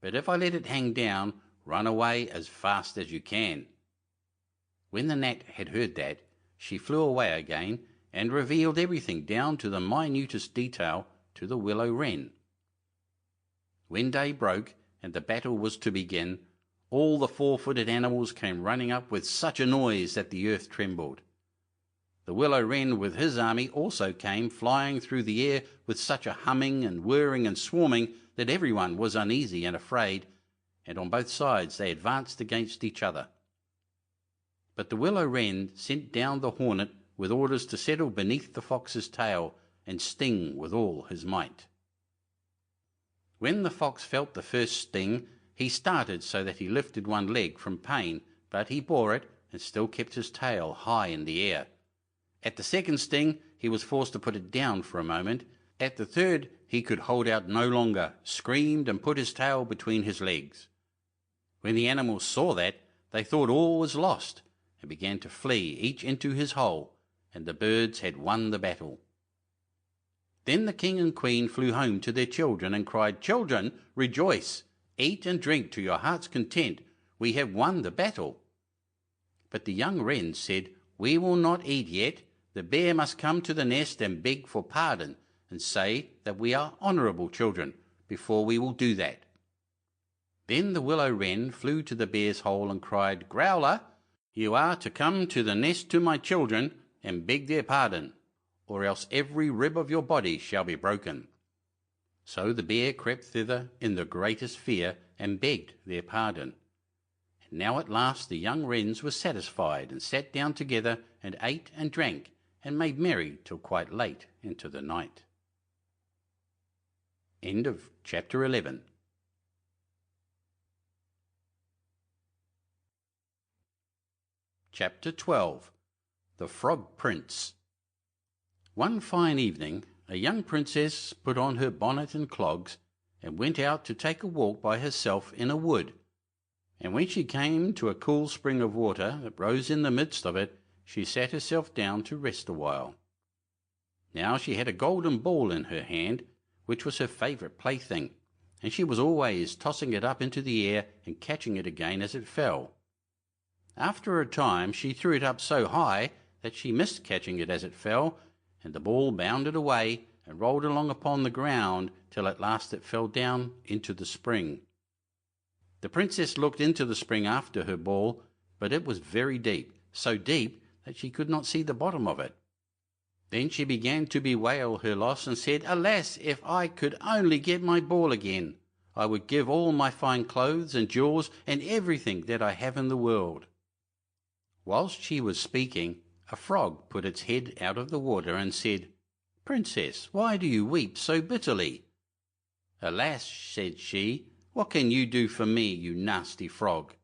But if I let it hang down, run away as fast as you can." When the gnat had heard that, she flew away again and revealed everything down to the minutest detail to the Willow-Wren. When day broke and the battle was to begin, all the four-footed animals came running up with such a noise that the earth trembled. The Willow-Wren with his army also came flying through the air with such a humming and whirring and swarming that everyone was uneasy and afraid, and on both sides they advanced against each other. But the Willow-Wren sent down the hornet with orders to settle beneath the fox's tail and sting with all his might. When the fox felt the first sting, he started so that he lifted one leg from pain, but he bore it and still kept his tail high in the air. At the second sting, he was forced to put it down for a moment. At the third, he could hold out no longer, screamed and put his tail between his legs. When the animals saw that, they thought all was lost and began to flee, each into his hole, and the birds had won the battle. Then the king and queen flew home to their children and cried, "Children, rejoice! Eat and drink to your heart's content. We have won the battle." But the young wrens said, "We will not eat yet. The bear must come to the nest and beg for pardon, and say that we are honourable children, before we will do that." Then the Willow-Wren flew to the bear's hole and cried, "Growler, you are to come to the nest to my children and beg their pardon, or else every rib of your body shall be broken." So the bear crept thither in the greatest fear and begged their pardon. And now at last the young wrens were satisfied and sat down together and ate and drank and made merry till quite late into the night. End of chapter 11. Chapter 12. The Frog Prince. One fine evening a young princess put on her bonnet and clogs and went out to take a walk by herself in a wood. And when she came to a cool spring of water that rose in the midst of it, she sat herself down to rest a while. Now she had a golden ball in her hand, which was her favourite plaything, and she was always tossing it up into the air and catching it again as it fell. After a time she threw it up so high that she missed catching it as it fell, and the ball bounded away and rolled along upon the ground till at last it fell down into the spring. The princess looked into the spring after her ball, but it was very deep, so deep that she could not see the bottom of it. Then she began to bewail her loss and said, "Alas, if I could only get my ball again, I would give all my fine clothes and jewels and everything that I have in the world." Whilst she was speaking, a frog put its head out of the water and said, "Princess, why do you weep so bitterly?" "Alas," said she, "what can you do for me, you nasty frog?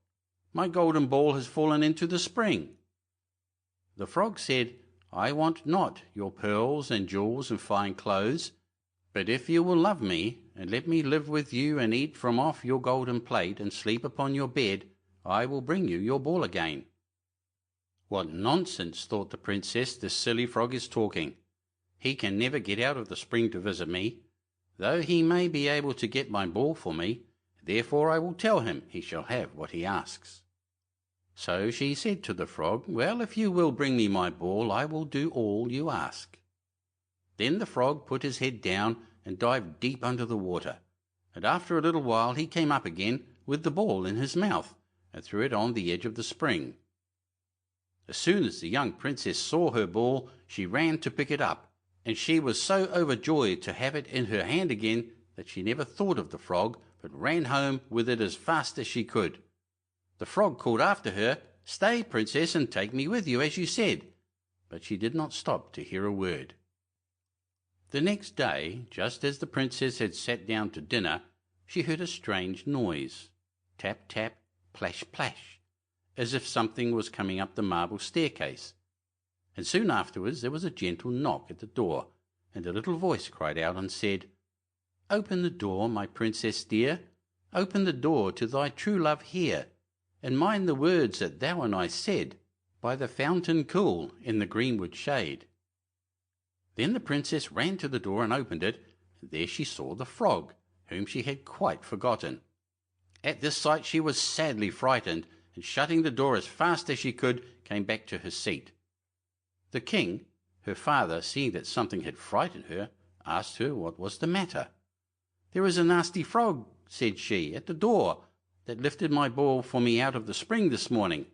My golden ball has fallen into the spring." The frog said, "I want not your pearls and jewels and fine clothes, but if you will love me and let me live with you and eat from off your golden plate and sleep upon your bed, I will bring you your ball again." "What nonsense," thought the princess, "this silly frog is talking. He can never get out of the spring to visit me, though he may be able to get my ball for me. Therefore I will tell him he shall have what he asks." So she said to the frog, "Well, if you will bring me my ball, I will do all you ask." Then the frog put his head down and dived deep under the water, and after a little while he came up again with the ball in his mouth and threw it on the edge of the spring. As soon as the young princess saw her ball, she ran to pick it up, and she was so overjoyed to have it in her hand again that she never thought of the frog, but ran home with it as fast as she could. The frog called after her, "Stay, princess, and take me with you, as you said," but she did not stop to hear a word. The next day, just as the princess had sat down to dinner, she heard a strange noise, tap, tap, plash, plash, as if something was coming up the marble staircase, and soon afterwards there was a gentle knock at the door, and a little voice cried out and said, "Open the door, my princess dear, open the door to thy true love here, and mind the words that thou and I said, by the fountain cool in the greenwood shade." Then the princess ran to the door and opened it, and there she saw the frog, whom she had quite forgotten. At this sight she was sadly frightened, and shutting the door as fast as she could, came back to her seat. The king, her father, seeing that something had frightened her, asked her what was the matter. "There is a nasty frog," said she, "at the door, that lifted my ball for me out of the spring this morning.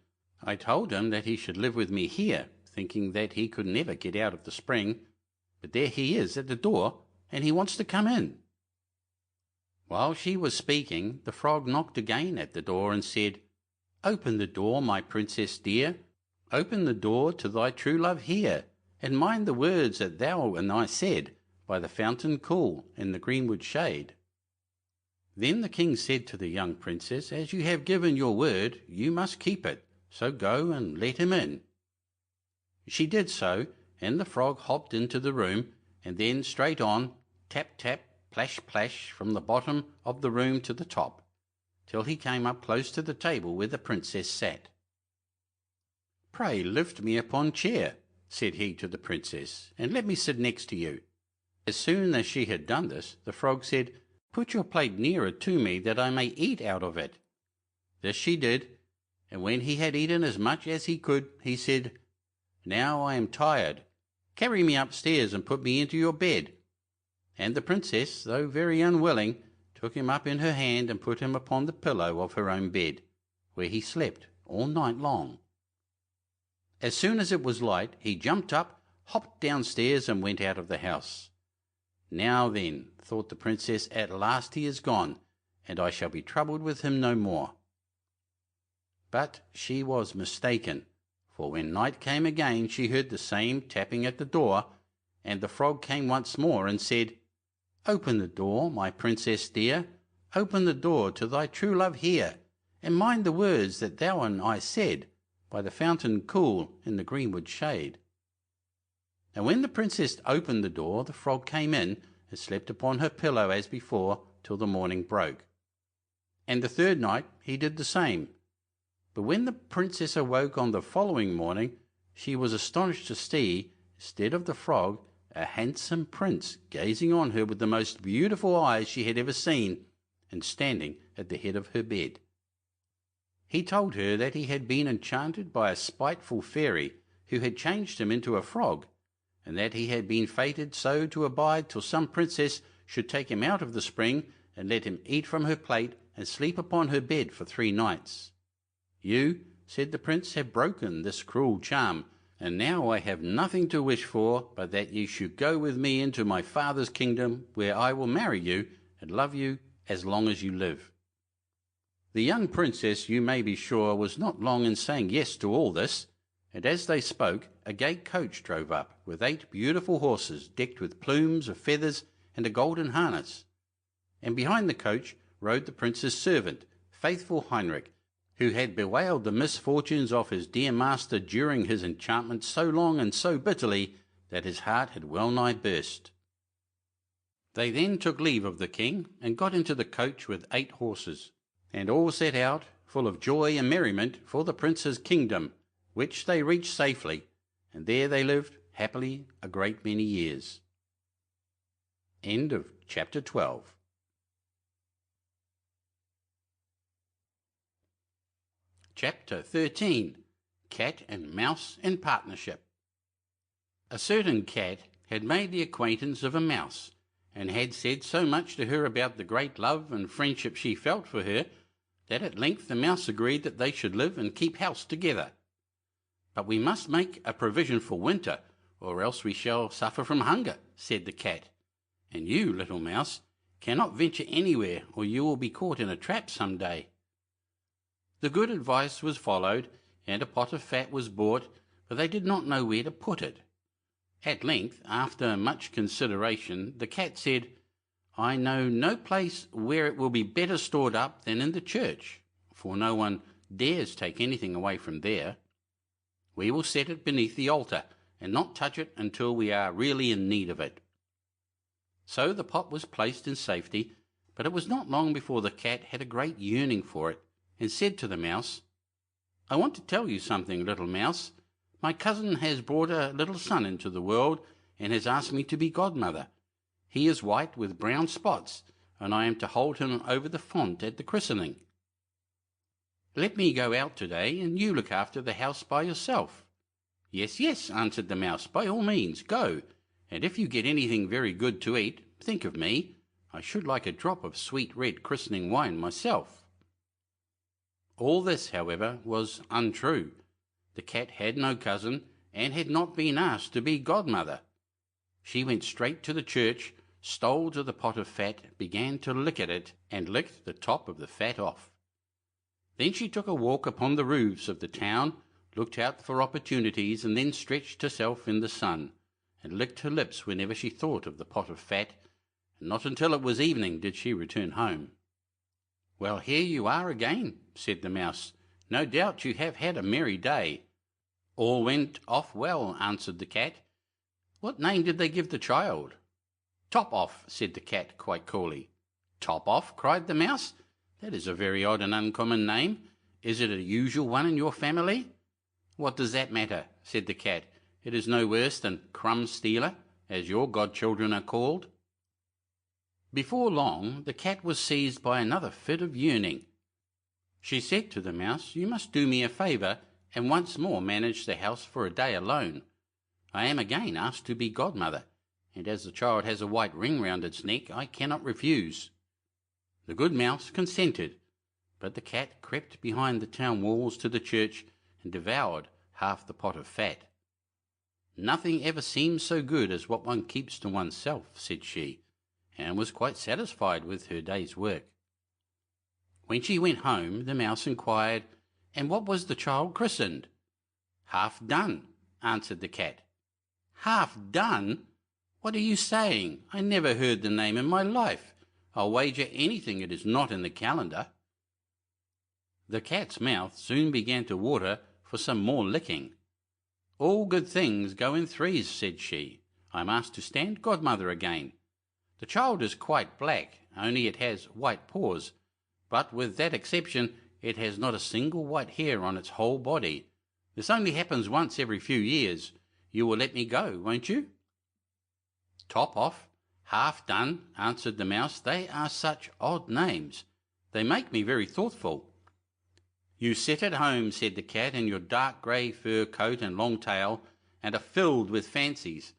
I told him that he should live with me here, thinking that he could never get out of the spring, but there he is at the door, and he wants to come in." While she was speaking, the frog knocked again at the door and said, "Open the door, my princess dear, open the door to thy true love here, and mind the words that thou and I said, by the fountain cool in the greenwood shade." Then the king said to the young princess, "As you have given your word, you must keep it, so go and let him in." She did so, and the frog hopped into the room, and then straight on, tap, tap, plash, plash, from the bottom of the room to the top, till he came up close to the table where the princess sat. "Pray lift me upon chair," said he to the princess, "and let me sit next to you." As soon as she had done this, the frog said, "Put your plate nearer to me, that I may eat out of it." This she did, and when he had eaten as much as he could, he said, "Now I am tired. Carry me upstairs and put me into your bed." And the princess, though very unwilling, took him up in her hand and put him upon the pillow of her own bed, where he slept all night long. As soon as it was light, he jumped up, hopped downstairs, and went out of the house. "Now then," thought the princess, "at last he is gone, and I shall be troubled with him no more." But she was mistaken, for when night came again she heard the same tapping at the door, and the frog came once more and said, "Open the door, my princess dear, open the door to thy true love here, and mind the words that thou and I said, by the fountain cool in the greenwood shade." And when the princess opened the door, the frog came in and slept upon her pillow as before till the morning broke. And the third night he did the same. But when the princess awoke on the following morning, she was astonished to see, instead of the frog, a handsome prince gazing on her with the most beautiful eyes she had ever seen, and standing at the head of her bed. He told her that he had been enchanted by a spiteful fairy who had changed him into a frog, and that he had been fated so to abide till some princess should take him out of the spring and let him eat from her plate and sleep upon her bed for 3 nights. "You," said the prince, "have broken this cruel charm, and now I have nothing to wish for but that you should go with me into my father's kingdom, where I will marry you and love you as long as you live." The young princess, you may be sure, was not long in saying yes to all this, and as they spoke, a gay coach drove up, with 8 beautiful horses decked with plumes of feathers and a golden harness. And behind the coach rode the prince's servant, faithful Heinrich, who had bewailed the misfortunes of his dear master during his enchantment so long and so bitterly that his heart had well nigh burst. They then took leave of the king, and got into the coach with 8 horses, and all set out, full of joy and merriment, for the prince's kingdom, which they reached safely, and there they lived happily a great many years. End of chapter 12. Chapter 13. Cat and Mouse in Partnership. A certain cat had made the acquaintance of a mouse, and had said so much to her about the great love and friendship she felt for her, that at length the mouse agreed that they should live and keep house together. "But we must make a provision for winter, or else we shall suffer from hunger," said the cat. "And you, little mouse, cannot venture anywhere, or you will be caught in a trap some day." The good advice was followed, and a pot of fat was bought, but they did not know where to put it. At length, after much consideration, the cat said, "I know no place where it will be better stored up than in the church, for no one dares take anything away from there. We will set it beneath the altar, and not touch it until we are really in need of it." So the pot was placed in safety, but it was not long before the cat had a great yearning for it, and said to the mouse, "I want to tell you something, little mouse. My cousin has brought a little son into the world, and has asked me to be godmother. He is white with brown spots, and I am to hold him over the font at the christening. Let me go out today, and you look after the house by yourself. Yes, yes, answered the mouse, by all means, go, and if you get anything very good to eat, think of me. I should like a drop of sweet red christening wine myself. All this, however, was untrue. The cat had no cousin, and had not been asked to be godmother. She went straight to the church, stole to the pot of fat, began to lick at it, and licked the top of the fat off. Then she took a walk upon the roofs of the town, looked out for opportunities, and then stretched herself in the sun, and licked her lips whenever she thought of the pot of fat, and not until it was evening did she return home. Well, here you are again, said the mouse. No doubt you have had a merry day. All went off well, answered the cat. What name did they give the child? Top off, said the cat quite coolly. Top off, cried the mouse. That is a very odd and uncommon name. Is it a usual one in your family? What does that matter, said the cat. It is no worse than Crumb Stealer, as your godchildren are called. Before long the cat was seized by another fit of yearning. She said to the mouse, You must do me a favour, and once more manage the house for a day alone. I am again asked to be godmother, and as the child has a white ring round its neck, I cannot refuse. The good mouse consented, but the cat crept behind the town walls to the church and devoured half the pot of fat. Nothing ever seems so good as what one keeps to oneself, said she, and was quite satisfied with her day's work. When she went home, the mouse inquired, And what was the child christened? Half Done, answered the cat. Half Done? What are you saying? I never heard the name in my life. I'll wager anything it is not in the calendar. The cat's mouth soon began to water for some more licking. All good things go in threes, said she. I'm asked to stand godmother again. The child is quite black, only it has white paws, but with that exception it has not a single white hair on its whole body. This only happens once every few years. You will let me go, won't you? Top off, Half Done, answered the mouse. They are such odd names. They make me very thoughtful. You sit at home, said the cat, in your dark grey fur coat and long tail, and are filled with fancies.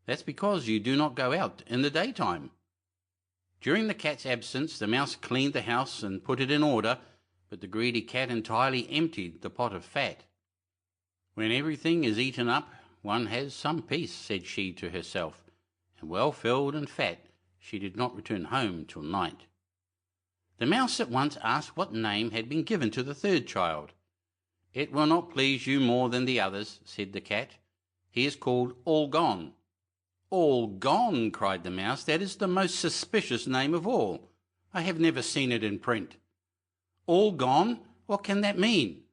That's because you do not go out in the daytime. During the cat's absence, the mouse cleaned the house and put it in order, but the greedy cat entirely emptied the pot of fat. When everything is eaten up, one has some peace, said she to herself, and well filled and fat, she did not return home till night. The mouse at once asked what name had been given to the third child. It will not please you more than the others, said the cat. He is called All Gone. All Gone, cried the mouse. That is the most suspicious name of all. I have never seen it in print. All Gone? What can that mean?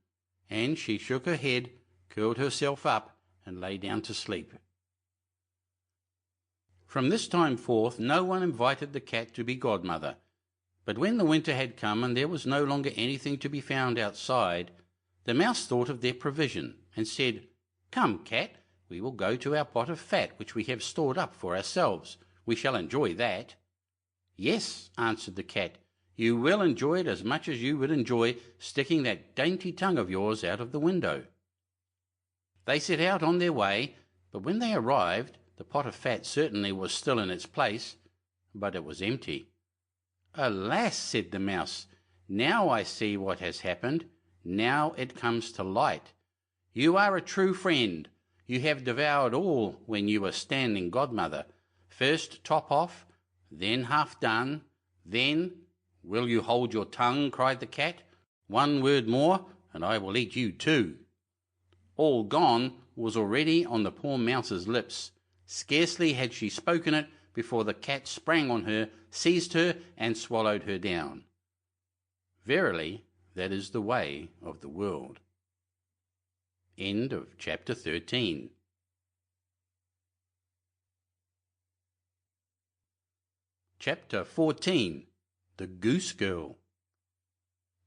And she shook her head, curled herself up, and lay down to sleep. From this time forth no one invited the cat to be godmother, but when the winter had come and there was no longer anything to be found outside, the mouse thought of their provision, and said, Come, cat, we will go to our pot of fat which we have stored up for ourselves. We shall enjoy that. Yes, answered the cat, you will enjoy it as much as you would enjoy sticking that dainty tongue of yours out of the window. They set out on their way, but when they arrived, the pot of fat certainly was still in its place, but it was empty. Alas, said the mouse, now I see what has happened. Now it comes to light. You are a true friend. You have devoured all when you were standing godmother. First Top off, then Half Done, then— Will you hold your tongue? Cried the cat. One word more, and I will eat you too. All Gone was already on the poor mouse's lips. Scarcely had she spoken it before the cat sprang on her, seized her, and swallowed her down. Verily, that is the way of the world. End of chapter 13. Chapter 14. The Goose-Girl.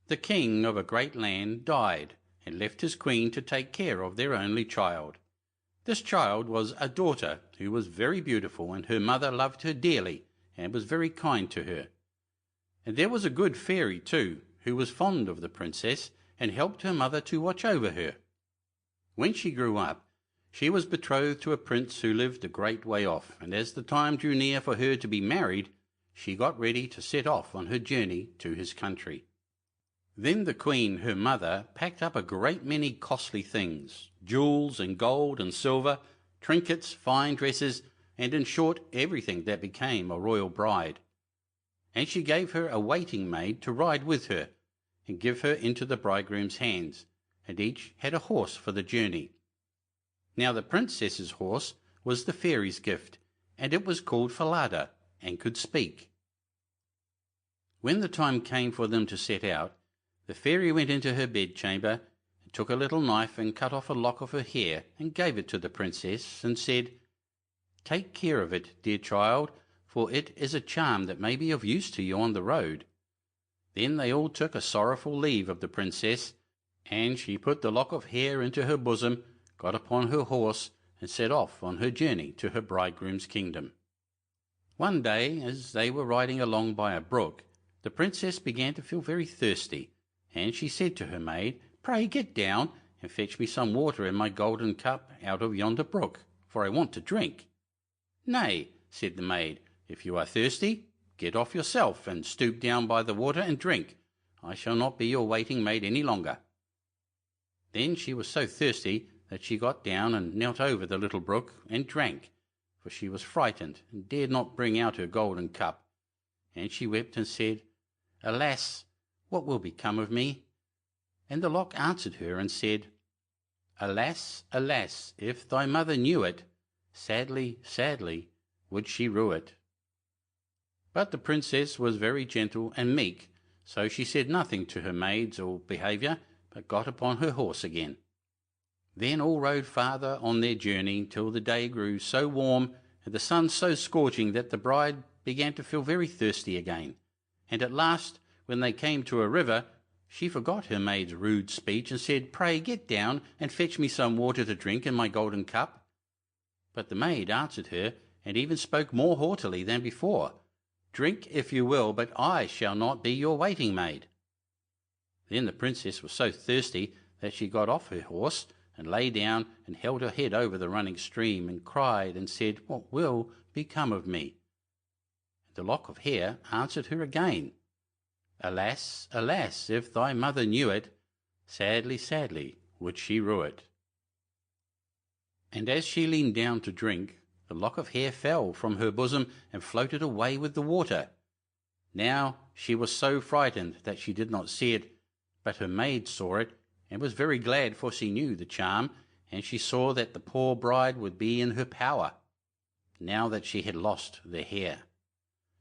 The king of a great land died, and left his queen to take care of their only child. This child was a daughter who was very beautiful, and her mother loved her dearly and was very kind to her. And there was a good fairy too, who was fond of the princess and helped her mother to watch over her. When she grew up, she was betrothed to a prince who lived a great way off, and as the time drew near for her to be married, she got ready to set off on her journey to his country. Then the queen, her mother, packed up a great many costly things, jewels and gold and silver, trinkets, fine dresses, and in short everything that became a royal bride. And she gave her a waiting maid to ride with her, and give her into the bridegroom's hands, and each had a horse for the journey. Now the princess's horse was the fairy's gift, and it was called Falada, and could speak. When the time came for them to set out, the fairy went into her bedchamber, and took a little knife and cut off a lock of her hair, and gave it to the princess, and said, "Take care of it, dear child, for it is a charm that may be of use to you on the road." Then they all took a sorrowful leave of the princess, and she put the lock of hair into her bosom, got upon her horse, and set off on her journey to her bridegroom's kingdom. One day, as they were riding along by a brook, the princess began to feel very thirsty, and she said to her maid, "Pray get down and fetch me some water in my golden cup out of yonder brook, for I want to drink." "Nay," said the maid, "if you are thirsty, get off yourself and stoop down by the water and drink. I shall not be your waiting maid any longer." Then she was so thirsty that she got down and knelt over the little brook and drank, for she was frightened and dared not bring out her golden cup. And she wept and said, "Alas, what will become of me?" And the lock answered her and said, "Alas, alas, if thy mother knew it, sadly, sadly would she rue it." But the princess was very gentle and meek, so she said nothing to her maids or behaviour, but got upon her horse again. Then all rode farther on their journey till the day grew so warm and the sun so scorching that the bride began to feel very thirsty again, and at last, when they came to a river, she forgot her maid's rude speech and said, "Pray get down and fetch me some water to drink in my golden cup." But the maid answered her, and even spoke more haughtily than before, "Drink if you will, but I shall not be your waiting maid." Then the princess was so thirsty that she got off her horse and lay down and held her head over the running stream and cried and said, "What will become of me?" And the lock of hair answered her again, "Alas, alas, if thy mother knew it, sadly, sadly would she rue it." And as she leaned down to drink, the lock of hair fell from her bosom and floated away with the water. Now she was so frightened that she did not see it, but her maid saw it, and was very glad, for she knew the charm, and she saw that the poor bride would be in her power, now that she had lost the hair.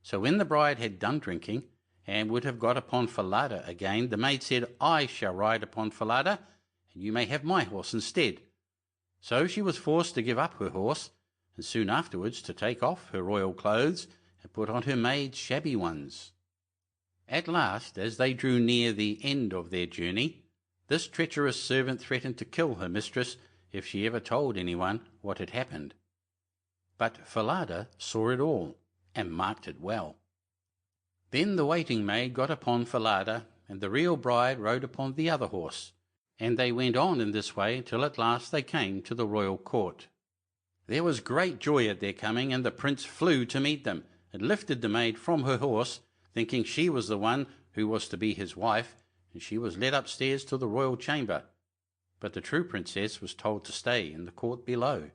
So when the bride had done drinking, and would have got upon Falada again, the maid said, "I shall ride upon Falada, and you may have my horse instead." So she was forced to give up her horse, and soon afterwards to take off her royal clothes, and put on her maid's shabby ones. At last, as they drew near the end of their journey, this treacherous servant threatened to kill her mistress if she ever told anyone what had happened. But Falada saw it all, and marked it well. Then the waiting maid got upon Falada, and the real bride rode upon the other horse, and they went on in this way till at last they came to the royal court. There was great joy at their coming, and the prince flew to meet them, and lifted the maid from her horse, thinking she was the one who was to be his wife, and she was led upstairs to the royal chamber. But the true princess was told to stay in the court below.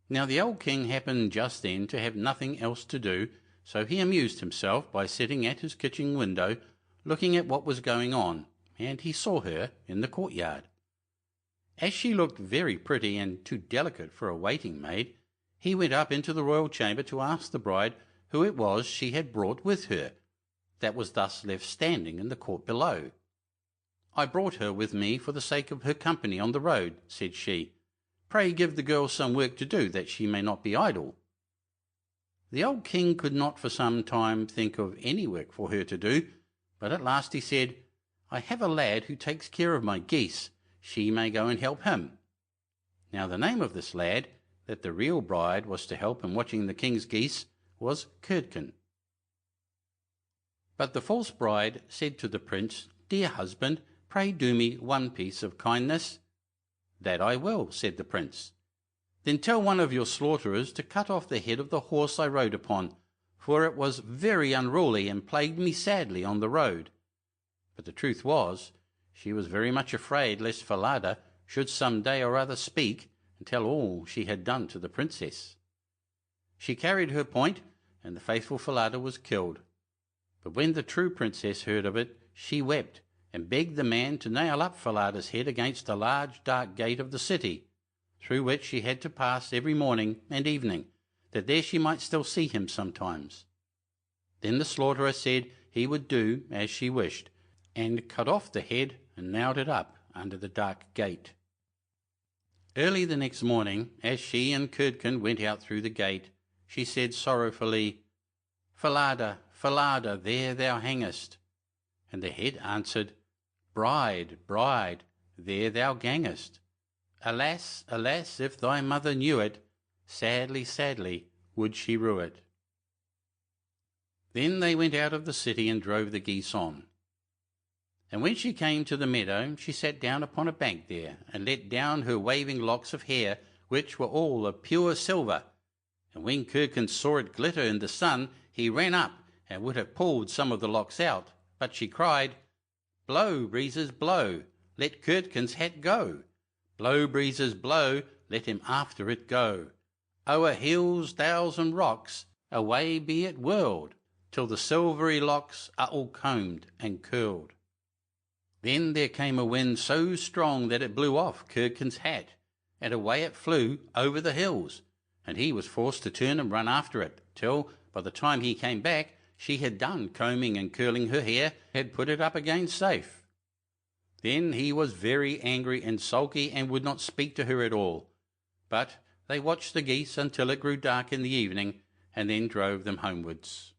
Now the old king happened just then to have nothing else to do, so he amused himself by sitting at his kitchen window, looking at what was going on, and he saw her in the courtyard. As she looked very pretty and too delicate for a waiting maid, he went up into the royal chamber to ask the bride who it was she had brought with her, that was thus left standing in the court below. "I brought her with me for the sake of her company on the road," said she. "Pray give the girl some work to do, that she may not be idle." The old king could not for some time think of any work for her to do, but at last he said, "I have a lad who takes care of my geese. She may go and help him." Now the name of this lad, that the real bride was to help in watching the king's geese, was Curdken. But the false bride said to the prince, "Dear husband, pray do me one piece of kindness." "That I will," said the prince. "Then tell one of your slaughterers to cut off the head of the horse I rode upon, for it was very unruly and plagued me sadly on the road." But the truth was, she was very much afraid lest Falada should some day or other speak and tell all she had done to the princess. She carried her point, and the faithful Falada was killed. But when the true princess heard of it, she wept, and begged the man to nail up Falada's head against a large dark gate of the city, through which she had to pass every morning and evening, that there she might still see him sometimes. Then the slaughterer said he would do as she wished, and cut off the head and nailed it up under the dark gate. Early the next morning, as she and Curdken went out through the gate, she said sorrowfully, "Falada, Falada, there thou hangest." And the head answered, "Bride, bride, there thou gangest. Alas, alas, if thy mother knew it, sadly, sadly would she rue it." Then they went out of the city and drove the geese on. And when she came to the meadow, she sat down upon a bank there, and let down her waving locks of hair, which were all of pure silver. And when Curdken saw it glitter in the sun, he ran up and would have pulled some of the locks out, but she cried, "Blow, breezes, blow, let Curdken's hat go. Blow, breezes, blow, let him after it go. O'er hills, dales, and rocks, away be it whirled, till the silvery locks are all combed and curled." Then there came a wind so strong that it blew off Curdken's hat, and away it flew over the hills, and he was forced to turn and run after it, till, by the time he came back, she had done combing and curling her hair, had put it up again safe. Then he was very angry and sulky, and would not speak to her at all. But they watched the geese until it grew dark in the evening, and then drove them homewards.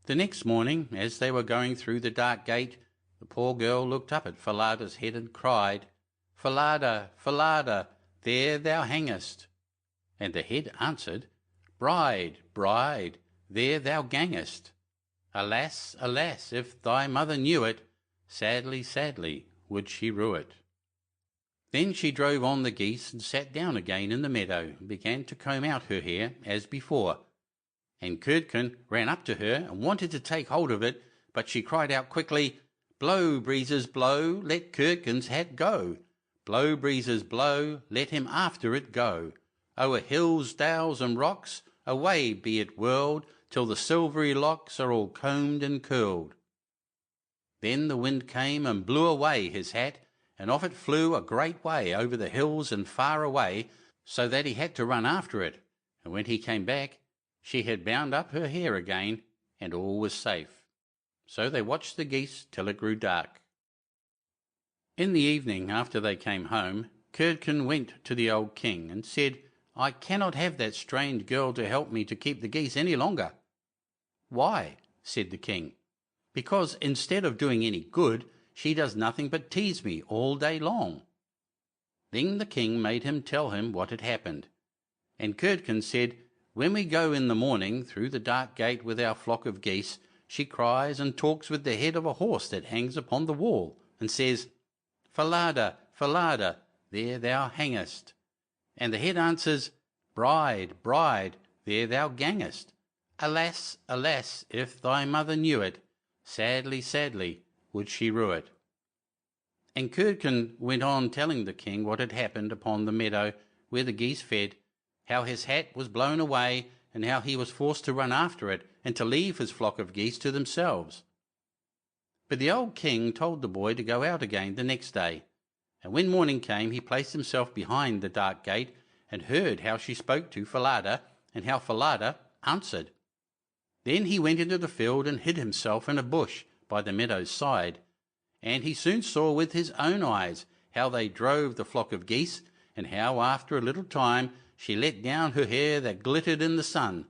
The next morning, as they were going through the dark gate, the poor girl looked up at Falada's head and cried, "Falada, Falada, there thou hangest." And the head answered, "Bride, bride, there thou gangest. Alas, alas, if thy mother knew it, sadly, sadly would she rue it." Then she drove on the geese and sat down again in the meadow, and began to comb out her hair as before. And Curdken ran up to her and wanted to take hold of it, but she cried out quickly, "Blow, breezes, blow, let Curdken's hat go. Blow, breezes, blow, let him after it go. O'er hills, dales, and rocks, away be it whirled, till the silvery locks are all combed and curled." Then the wind came and blew away his hat, and off it flew a great way over the hills and far away, so that he had to run after it, and when he came back, she had bound up her hair again, and all was safe. So they watched the geese till it grew dark. In the evening, after they came home, Curdken went to the old king and said, "I cannot have that strange girl to help me to keep the geese any longer." "Why?" said the king. "Because instead of doing any good, she does nothing but tease me all day long." Then the king made him tell him what had happened. And Curdken said, "When we go in the morning through the dark gate with our flock of geese, she cries and talks with the head of a horse that hangs upon the wall, and says, 'Falada, Falada, there thou hangest.' And the head answers, 'Bride, bride, there thou gangest. Alas, alas, if thy mother knew it, sadly, sadly would she rue it.'" And Curdken went on telling the king what had happened upon the meadow where the geese fed, how his hat was blown away, and how he was forced to run after it, and to leave his flock of geese to themselves. But the old king told the boy to go out again the next day, and when morning came he placed himself behind the dark gate, and heard how she spoke to Falada, and how Falada answered. Then he went into the field and hid himself in a bush by the meadow's side, and he soon saw with his own eyes how they drove the flock of geese, and how after a little time she let down her hair that glittered in the sun,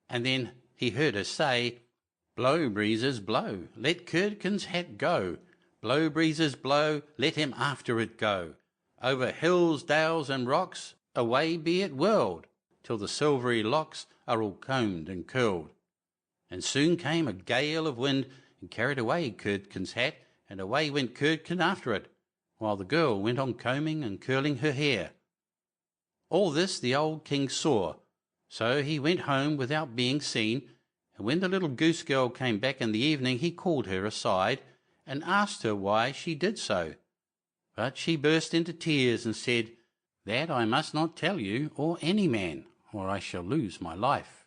and then he heard her say, "Blow, breezes, blow, let Curdken's hat go. Blow, breezes, blow, let him after it go. Over hills, dales, and rocks, away be it whirled, till the silvery locks are all combed and curled. And soon came a gale of wind, and carried away Curdken's hat, and away went Curdken after it, while the girl went on combing and curling her hair. All this the old king saw, so he went home without being seen, and when the little Goose-Girl came back in the evening he called her aside, and asked her why she did so. But she burst into tears and said, "That I must not tell you or any man, or I shall lose my life."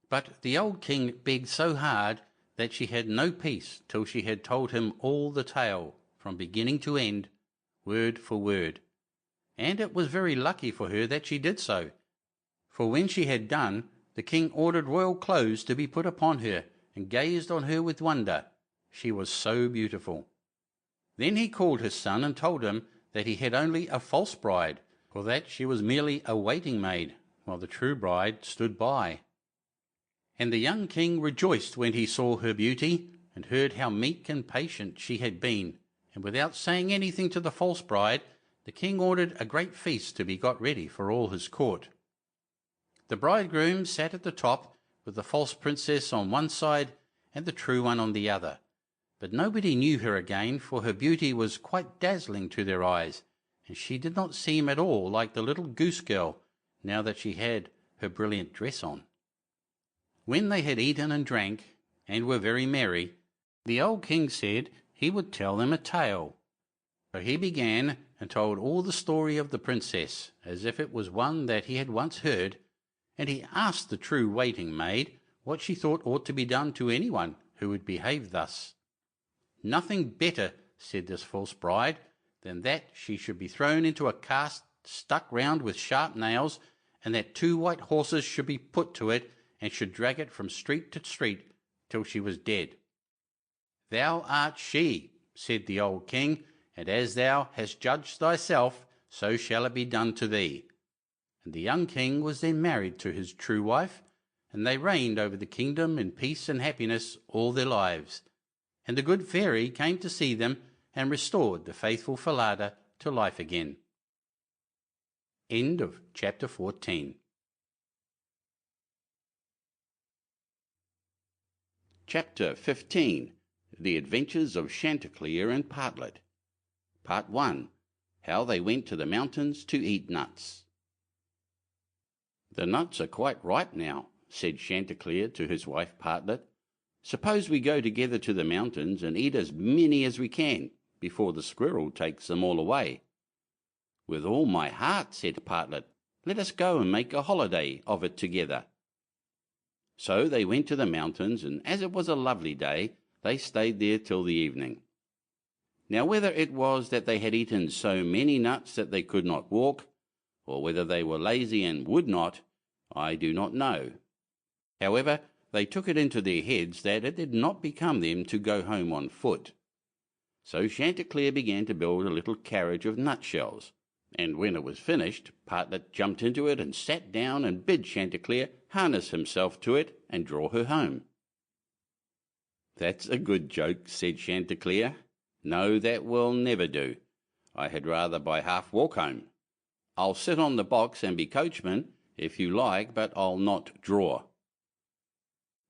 But the old king begged so hard that she had no peace till she had told him all the tale, from beginning to end, word for word. And it was very lucky for her that she did so, for when she had done, the king ordered royal clothes to be put upon her, and gazed on her with wonder, she was so beautiful. Then he called his son and told him that he had only a false bride, for that she was merely a waiting maid, while the true bride stood by. And the young king rejoiced when he saw her beauty, and heard how meek and patient she had been, and without saying anything to the false bride, the king ordered a great feast to be got ready for all his court. The bridegroom sat at the top, with the false princess on one side and the true one on the other, but nobody knew her again, for her beauty was quite dazzling to their eyes, and she did not seem at all like the little Goose-Girl, now that she had her brilliant dress on. When they had eaten and drank, and were very merry, the old king said he would tell them a tale. So he began and told all the story of the princess, as if it was one that he had once heard, and he asked the true waiting maid what she thought ought to be done to anyone who would behave thus. "Nothing better," said this false bride, "than that she should be thrown into a cask stuck round with sharp nails, and that 2 white horses should be put to it, and should drag it from street to street till she was dead." "Thou art she," said the old king, "and as thou hast judged thyself, so shall it be done to thee." And the young king was then married to his true wife, and they reigned over the kingdom in peace and happiness all their lives. And the good fairy came to see them, and restored the faithful Falada to life again. End of chapter 14. Chapter 15. The Adventures of Chanticleer and Partlet. Part 1. How they went to the mountains to eat nuts. "The nuts are quite ripe now," said Chanticleer to his wife Partlet. "Suppose we go together to the mountains and eat as many as we can, before the squirrel takes them all away." "With all my heart," said Partlet. "Let us go and make a holiday of it together." So they went to the mountains, and as it was a lovely day, they stayed there till the evening. Now whether it was that they had eaten so many nuts that they could not walk, or whether they were lazy and would not, I do not know. However, they took it into their heads that it did not become them to go home on foot. So Chanticleer began to build a little carriage of nutshells, and when it was finished, Partlet jumped into it and sat down and bid Chanticleer harness himself to it and draw her home. "That's a good joke," said Chanticleer. "No, that will never do. I had rather by half walk home. I'll sit on the box and be coachman, if you like, but I'll not draw."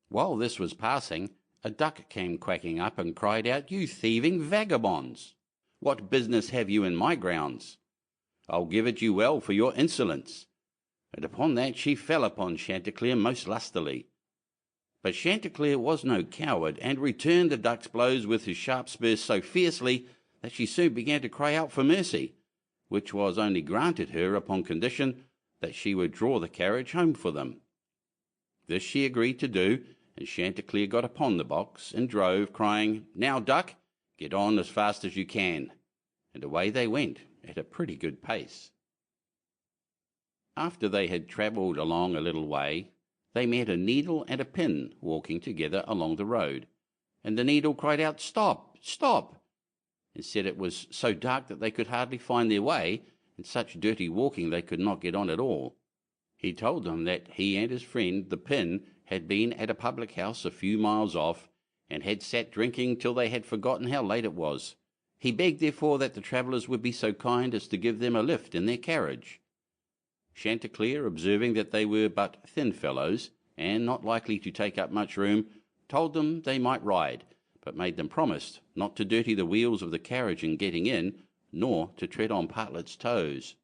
While this was passing, a duck came quacking up and cried out, "You thieving vagabonds! What business have you in my grounds? I'll give it you well for your insolence." And upon that she fell upon Chanticleer most lustily. But Chanticleer was no coward, and returned the duck's blows with his sharp spurs so fiercely that she soon began to cry out for mercy, which was only granted her upon condition that she would draw the carriage home for them. This she agreed to do, and Chanticleer got upon the box and drove, crying, "Now, duck, get on as fast as you can." And away they went at a pretty good pace. After they had travelled along a little way, they met a needle and a pin walking together along the road, and the needle cried out, "Stop, stop!" and said it was so dark that they could hardly find their way, and such dirty walking they could not get on at all. He told them that he and his friend the pin had been at a public house a few miles off, and had sat drinking till they had forgotten how late it was, He begged therefore that the travellers would be so kind as to give them a lift in their carriage. Chanticleer, observing that they were but thin fellows, and not likely to take up much room, told them they might ride, but made them promise not to dirty the wheels of the carriage in getting in, nor to tread on Partlet's toes.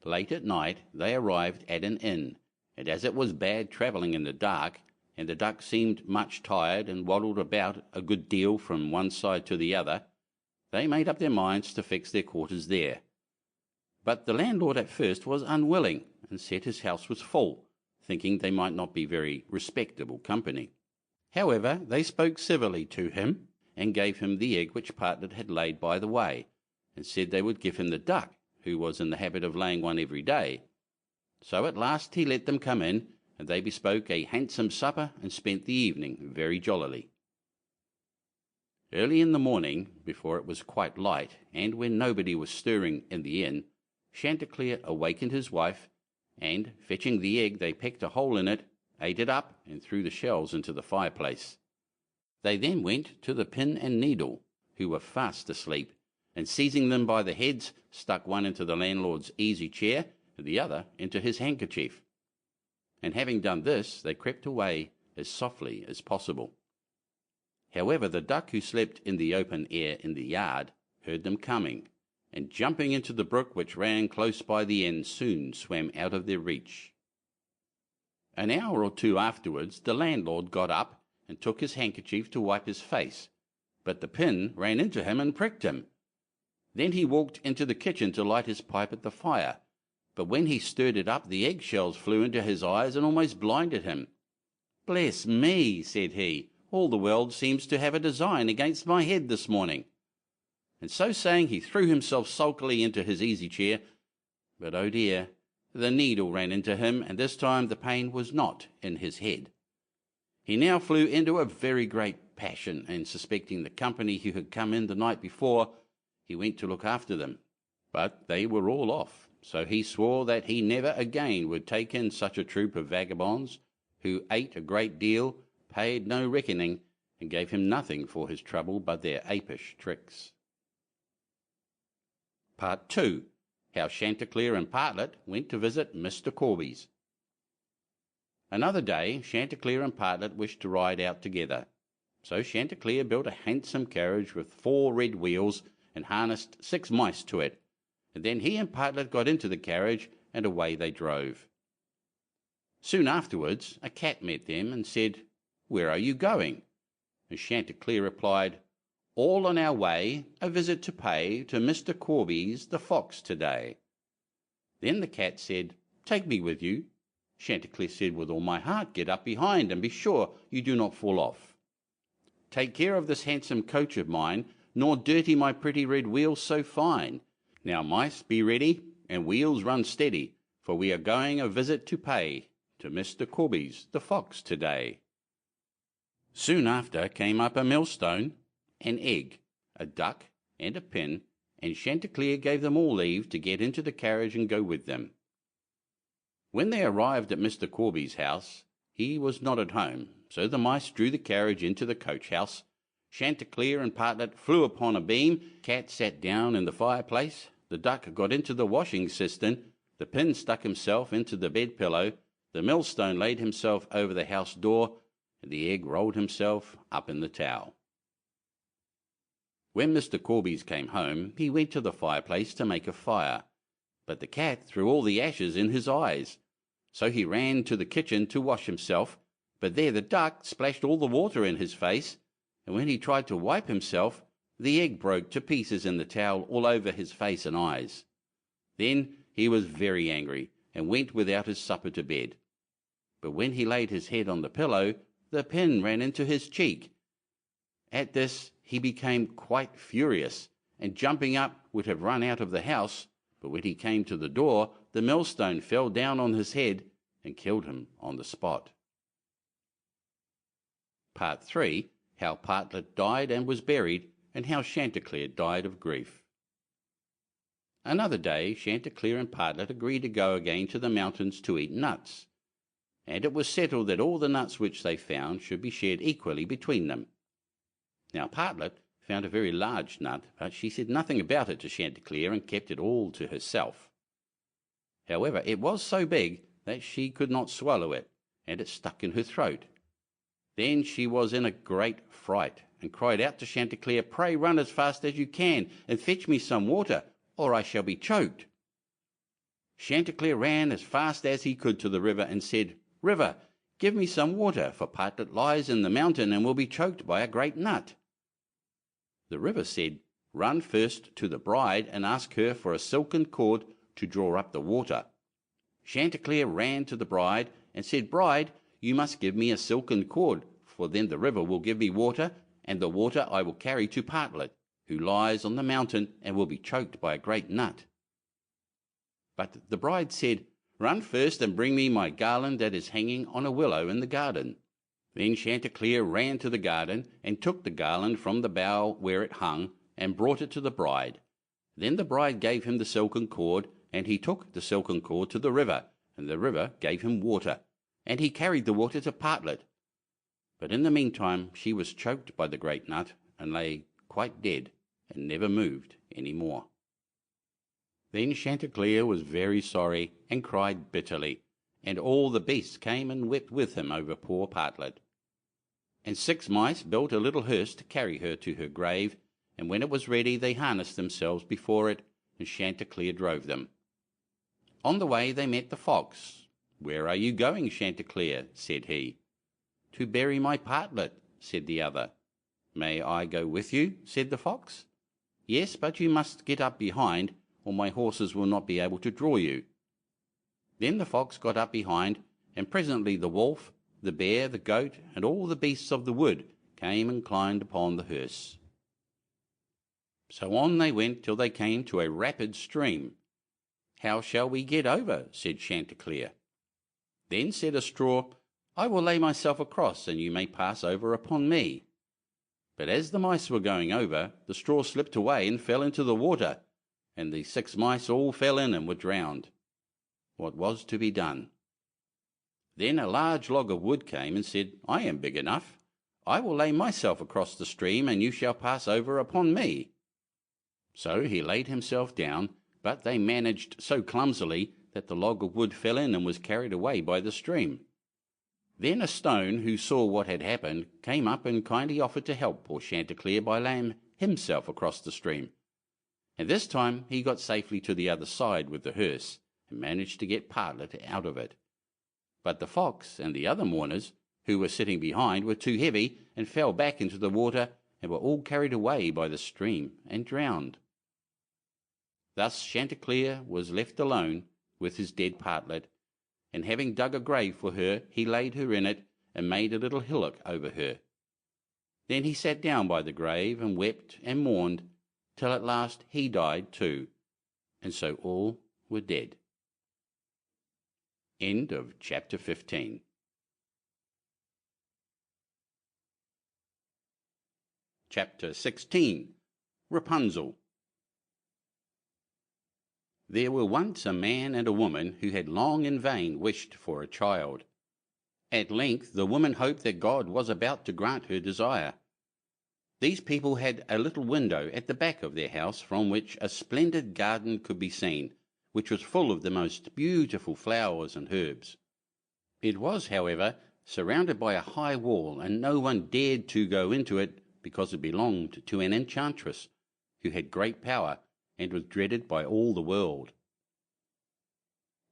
Late at night they arrived at an inn, and as it was bad travelling in the dark, and the duck seemed much tired and waddled about a good deal from one side to the other, they made up their minds to fix their quarters there. But the landlord at first was unwilling, and said his house was full, thinking they might not be very respectable company. However, they spoke civilly to him, and gave him the egg which Partlet had laid by the way, and said they would give him the duck, who was in the habit of laying one every day. So at last he let them come in, and they bespoke a handsome supper, and spent the evening very jollily. Early in the morning, before it was quite light, and when nobody was stirring in the inn, Chanticleer awakened his wife, and, fetching the egg, they pecked a hole in it, ate it up, and threw the shells into the fireplace. They then went to the pin and needle, who were fast asleep, and seizing them by the heads, stuck one into the landlord's easy chair, and the other into his handkerchief. And having done this, they crept away as softly as possible. However, the duck who slept in the open air in the yard heard them coming, and jumping into the brook which ran close by the inn, soon swam out of their reach. An hour or two afterwards the landlord got up and took his handkerchief to wipe his face, but the pin ran into him and pricked him. Then he walked into the kitchen to light his pipe at the fire, but when he stirred it up the egg-shells flew into his eyes and almost blinded him. "Bless me," said he, "all the world seems to have a design against my head this morning." And so saying he threw himself sulkily into his easy chair, but oh dear, the needle ran into him, and this time the pain was not in his head. He now flew into a very great passion, and suspecting the company who had come in the night before, he went to look after them, but they were all off, so he swore that he never again would take in such a troop of vagabonds, who ate a great deal, paid no reckoning, and gave him nothing for his trouble but their apish tricks. Part 2. How Chanticleer and Partlet went to visit Mr. Corby's. Another day Chanticleer and Partlet wished to ride out together. So Chanticleer built a handsome carriage with 4 red wheels, and harnessed 6 mice to it, and then he and Partlet got into the carriage, and away they drove. Soon afterwards a cat met them, and said, "Where are you going?" And Chanticleer replied, "All on our way, a visit to pay to Mr. Corby's the fox today." Then the cat said, "Take me with you." Chanticleer said, "With all my heart, get up behind, and be sure you do not fall off. Take care of this handsome coach of mine, nor dirty my pretty red wheels so fine. Now mice, be ready, and wheels run steady, for we are going a visit to pay to Mr. Corby's the fox today." Soon after came up a millstone, an egg, a duck, and a pin, and Chanticleer gave them all leave to get into the carriage and go with them. When they arrived at Mr. Corby's house, he was not at home, so the mice drew the carriage into the coach-house. Chanticleer and Partlet flew upon a beam, cat sat down in the fireplace, the duck got into the washing cistern, the pin stuck himself into the bed-pillow, the millstone laid himself over the house door, and the egg rolled himself up in the towel. When Mr. Corby's came home, he went to the fireplace to make a fire, but the cat threw all the ashes in his eyes. So he ran to the kitchen to wash himself, but there the duck splashed all the water in his face, and when he tried to wipe himself, the egg broke to pieces in the towel all over his face and eyes. Then he was very angry, and went without his supper to bed. But when he laid his head on the pillow, the pin ran into his cheek. At this he became quite furious, and jumping up would have run out of the house, but when he came to the door, the millstone fell down on his head and killed him on the spot. Part 3. How Partlet died and was buried, and how Chanticleer died of grief. Another day Chanticleer and Partlet agreed to go again to the mountains to eat nuts, and it was settled that all the nuts which they found should be shared equally between them. Now Partlet, found a very large nut, but she said nothing about it to Chanticleer and kept it all to herself. However, it was so big that she could not swallow it, and it stuck in her throat. Then she was in a great fright, and cried out to Chanticleer, "Pray run as fast as you can, and fetch me some water, or I shall be choked." Chanticleer ran as fast as he could to the river, and said, "River, give me some water, for Partlet lies in the mountain and will be choked by a great nut." The river said, "Run first to the bride, and ask her for a silken cord to draw up the water." Chanticleer ran to the bride, and said, "Bride, you must give me a silken cord, for then the river will give me water, and the water I will carry to Partlet, who lies on the mountain and will be choked by a great nut." But the bride said, "Run first and bring me my garland that is hanging on a willow in the garden." Then Chanticleer ran to the garden, and took the garland from the bough where it hung, and brought it to the bride. Then the bride gave him the silken cord, and he took the silken cord to the river, and the river gave him water, and he carried the water to Partlet. But in the meantime she was choked by the great nut, and lay quite dead, and never moved any more. Then Chanticleer was very sorry, and cried bitterly, and all the beasts came and wept with him over poor Partlet. And 6 mice built a little hearse to carry her to her grave, and when it was ready they harnessed themselves before it, and Chanticleer drove them. On the way they met the fox. "Where are you going, Chanticleer?" said he. "To bury my Partlet," said the other. "May I go with you?" said the fox. "Yes, but you must get up behind, or my horses will not be able to draw you." Then the fox got up behind, and presently the wolf, the bear, the goat, and all the beasts of the wood came and climbed upon the hearse. So on they went till they came to a rapid stream. "How shall we get over?" said Chanticleer. Then said a straw, "I will lay myself across, and you may pass over upon me." But as the mice were going over, the straw slipped away and fell into the water, and the 6 mice all fell in and were drowned. What was to be done? Then a large log of wood came and said, "I am big enough. I will lay myself across the stream, and you shall pass over upon me." So he laid himself down, but they managed so clumsily that the log of wood fell in and was carried away by the stream. Then a stone, who saw what had happened, came up and kindly offered to help poor Chanticleer by laying himself across the stream. And this time he got safely to the other side with the hearse, and managed to get Partlet out of it. But the fox and the other mourners, who were sitting behind, were too heavy, and fell back into the water, and were all carried away by the stream and drowned. Thus Chanticleer was left alone with his dead Partlet, and having dug a grave for her, he laid her in it, and made a little hillock over her. Then he sat down by the grave, and wept and mourned, till at last he died too, and so all were dead. End of chapter 15. Chapter 16. Rupunzel. There were once a man and a woman who had long in vain wished for a child. At length the woman hoped that God was about to grant her desire. These people had a little window at the back of their house from which a splendid garden could be seen, which was full of the most beautiful flowers and herbs. It was, however, surrounded by a high wall, and no one dared to go into it, because it belonged to an enchantress, who had great power, and was dreaded by all the world.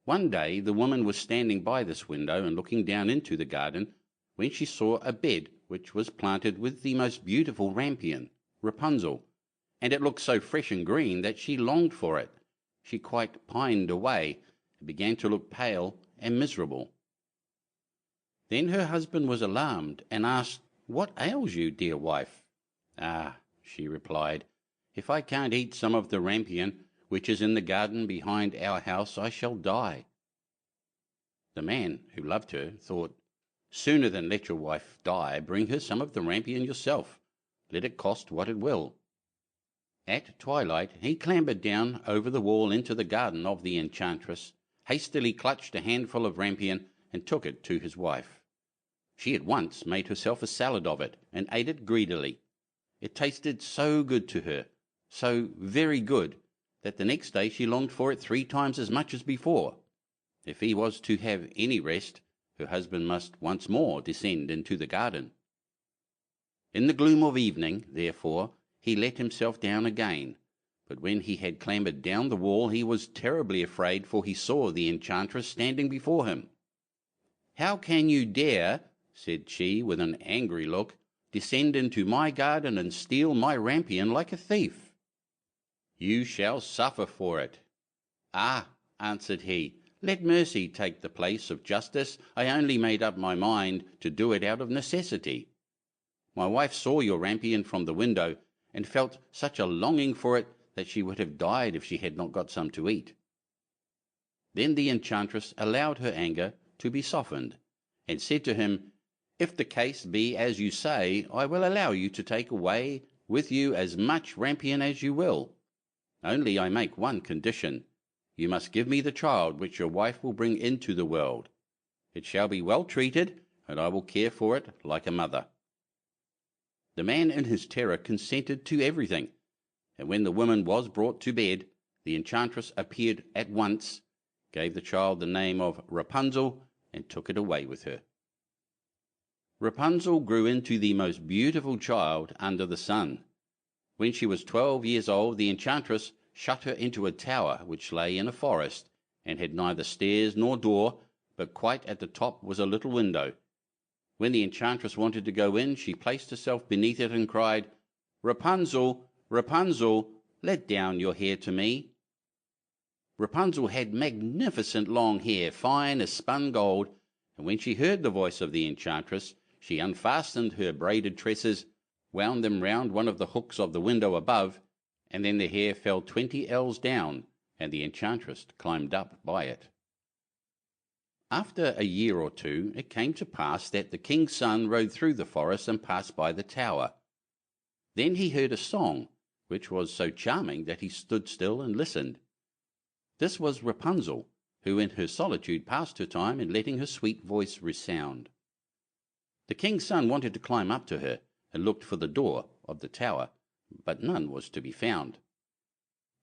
One day the woman was standing by this window and looking down into the garden, when she saw a bed which was planted with the most beautiful rampion, Rupunzel, and it looked so fresh and green that she longed for it. She quite pined away, and began to look pale and miserable. Then her husband was alarmed, and asked, "What ails you, dear wife?" "Ah," she replied, "if I can't eat some of the rampion which is in the garden behind our house, I shall die." The man, who loved her, thought, "Sooner than let your wife die, bring her some of the rampion yourself, let it cost what it will." At twilight he clambered down over the wall into the garden of the enchantress, hastily clutched a handful of rampion, and took it to his wife. She at once made herself a salad of it, and ate it greedily. It tasted so good to her, so very good, that the next day she longed for it 3 times as much as before. If he was to have any rest, her husband must once more descend into the garden. In the gloom of evening, therefore, he let himself down again, but when he had clambered down the wall he was terribly afraid, for he saw the enchantress standing before him. "How can you dare," said she with an angry look, "descend into my garden and steal my rampion like a thief?" "You shall suffer for it." "Ah," answered he, "let mercy take the place of justice. I only made up my mind to do it out of necessity. My wife saw your rampion from the window, and felt such a longing for it that she would have died if she had not got some to eat." Then the enchantress allowed her anger to be softened, and said to him, "If the case be as you say, I will allow you to take away with you as much rampion as you will. Only I make one condition. You must give me the child which your wife will bring into the world. It shall be well treated, and I will care for it like a mother." The man in his terror consented to everything, and when the woman was brought to bed, the enchantress appeared at once, gave the child the name of Rupunzel, and took it away with her. Rupunzel grew into the most beautiful child under the sun. When she was 12 years old, the enchantress shut her into a tower which lay in a forest, and had neither stairs nor door, but quite at the top was a little window. When the enchantress wanted to go in, she placed herself beneath it and cried, "Rupunzel, Rupunzel, let down your hair to me." Rupunzel had magnificent long hair, fine as spun gold, and when she heard the voice of the enchantress, she unfastened her braided tresses, wound them round one of the hooks of the window above, and then the hair fell 20 ells down, and the enchantress climbed up by it. After a year or two, it came to pass that the king's son rode through the forest and passed by the tower. Then he heard a song, which was so charming that he stood still and listened. This was Rupunzel, who in her solitude passed her time in letting her sweet voice resound. The king's son wanted to climb up to her, and looked for the door of the tower, but none was to be found.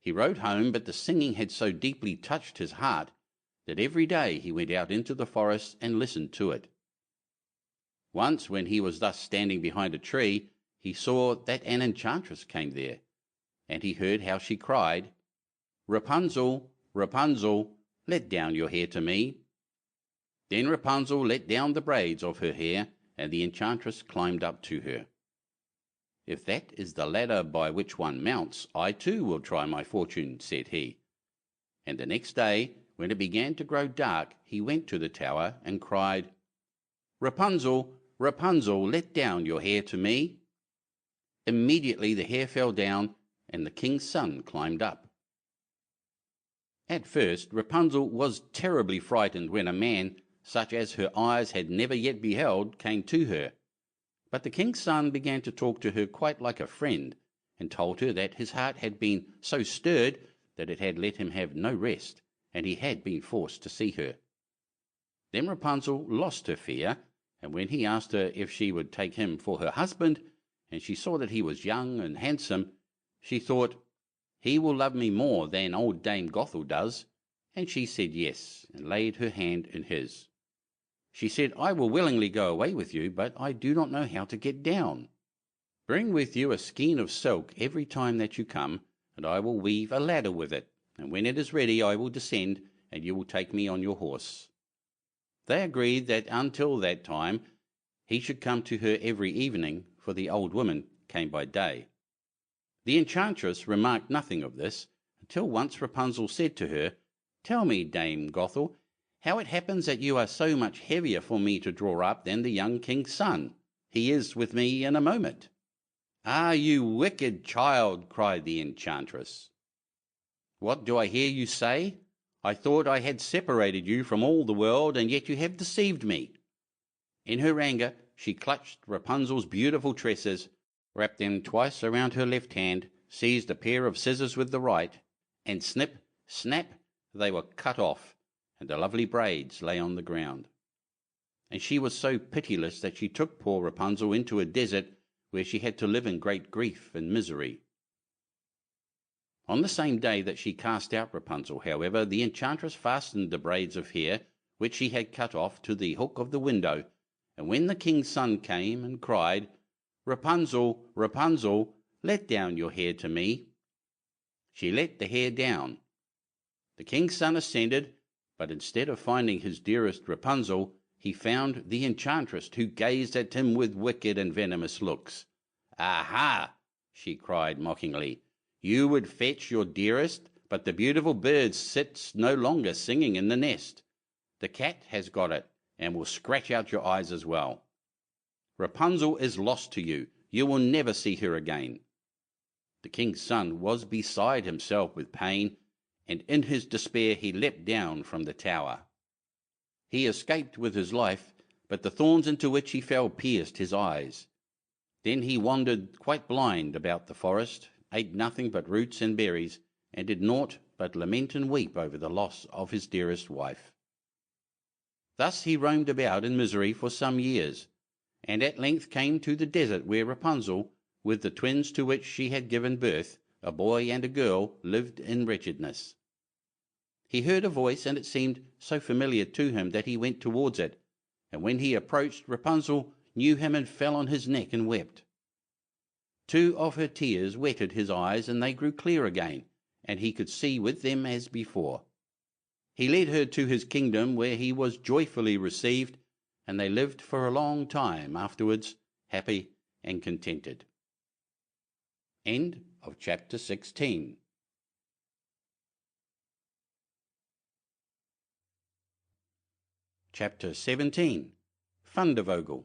He rode home, but the singing had so deeply touched his heart that every day he went out into the forest and listened to it. Once, when he was thus standing behind a tree, he saw that an enchantress came there, and he heard how she cried, "Rupunzel, Rupunzel, let down your hair to me." Then Rupunzel let down the braids of her hair, and the enchantress climbed up to her. "If that is the ladder by which one mounts, I too will try my fortune," said he. And the next day, when it began to grow dark, he went to the tower and cried, "Rupunzel, Rupunzel, let down your hair to me." Immediately the hair fell down, and the king's son climbed up. At first Rupunzel was terribly frightened when a man, such as her eyes had never yet beheld, came to her. But the king's son began to talk to her quite like a friend, and told her that his heart had been so stirred that it had let him have no rest, and he had been forced to see her. Then Rupunzel lost her fear, and when he asked her if she would take him for her husband, and she saw that he was young and handsome, she thought, "He will love me more than old Dame Gothel does," and she said yes, and laid her hand in his. She said, "I will willingly go away with you, but I do not know how to get down. Bring with you a skein of silk every time that you come, and I will weave a ladder with it, and when it is ready I will descend, and you will take me on your horse." They agreed that until that time he should come to her every evening, for the old woman came by day. The enchantress remarked nothing of this, until once Rupunzel said to her, "Tell me, Dame Gothel, how it happens that you are so much heavier for me to draw up than the young king's son. He is with me in a moment." "Ah, you wicked child!" cried the enchantress. "What do I hear you say? I thought I had separated you from all the world, and yet you have deceived me." In her anger she clutched Rapunzel's beautiful tresses, wrapped them twice around her left hand, seized a pair of scissors with the right, and snip, snap, they were cut off, and the lovely braids lay on the ground. And she was so pitiless that she took poor Rupunzel into a desert, where she had to live in great grief and misery. On the same day that she cast out Rapunzel, however, the enchantress fastened the braids of hair which she had cut off to the hook of the window, and when the king's son came and cried, "Rapunzel, Rapunzel, let down your hair to me," she let the hair down. The king's son ascended, but instead of finding his dearest Rapunzel, he found the enchantress, who gazed at him with wicked and venomous looks. "Aha!" she cried mockingly. "You would fetch your dearest, but the beautiful bird sits no longer singing in the nest. The cat has got it, and will scratch out your eyes as well. Rapunzel is lost to you. You will never see her again." The king's son was beside himself with pain, and in his despair he leapt down from the tower. He escaped with his life, but the thorns into which he fell pierced his eyes. Then he wandered quite blind about the forest, ate nothing but roots and berries, and did naught but lament and weep over the loss of his dearest wife. Thus he roamed about in misery for some years, and at length came to the desert where Rapunzel, with the twins to which she had given birth, a boy and a girl, lived in wretchedness. He heard a voice, and it seemed so familiar to him that he went towards it, and when he approached, Rapunzel knew him and fell on his neck and wept. 2 of her tears wetted his eyes, and they grew clear again, and he could see with them as before. He led her to his kingdom, where he was joyfully received, and they lived for a long time afterwards, happy and contented. End of chapter 16. Chapter 17. Fundevogel.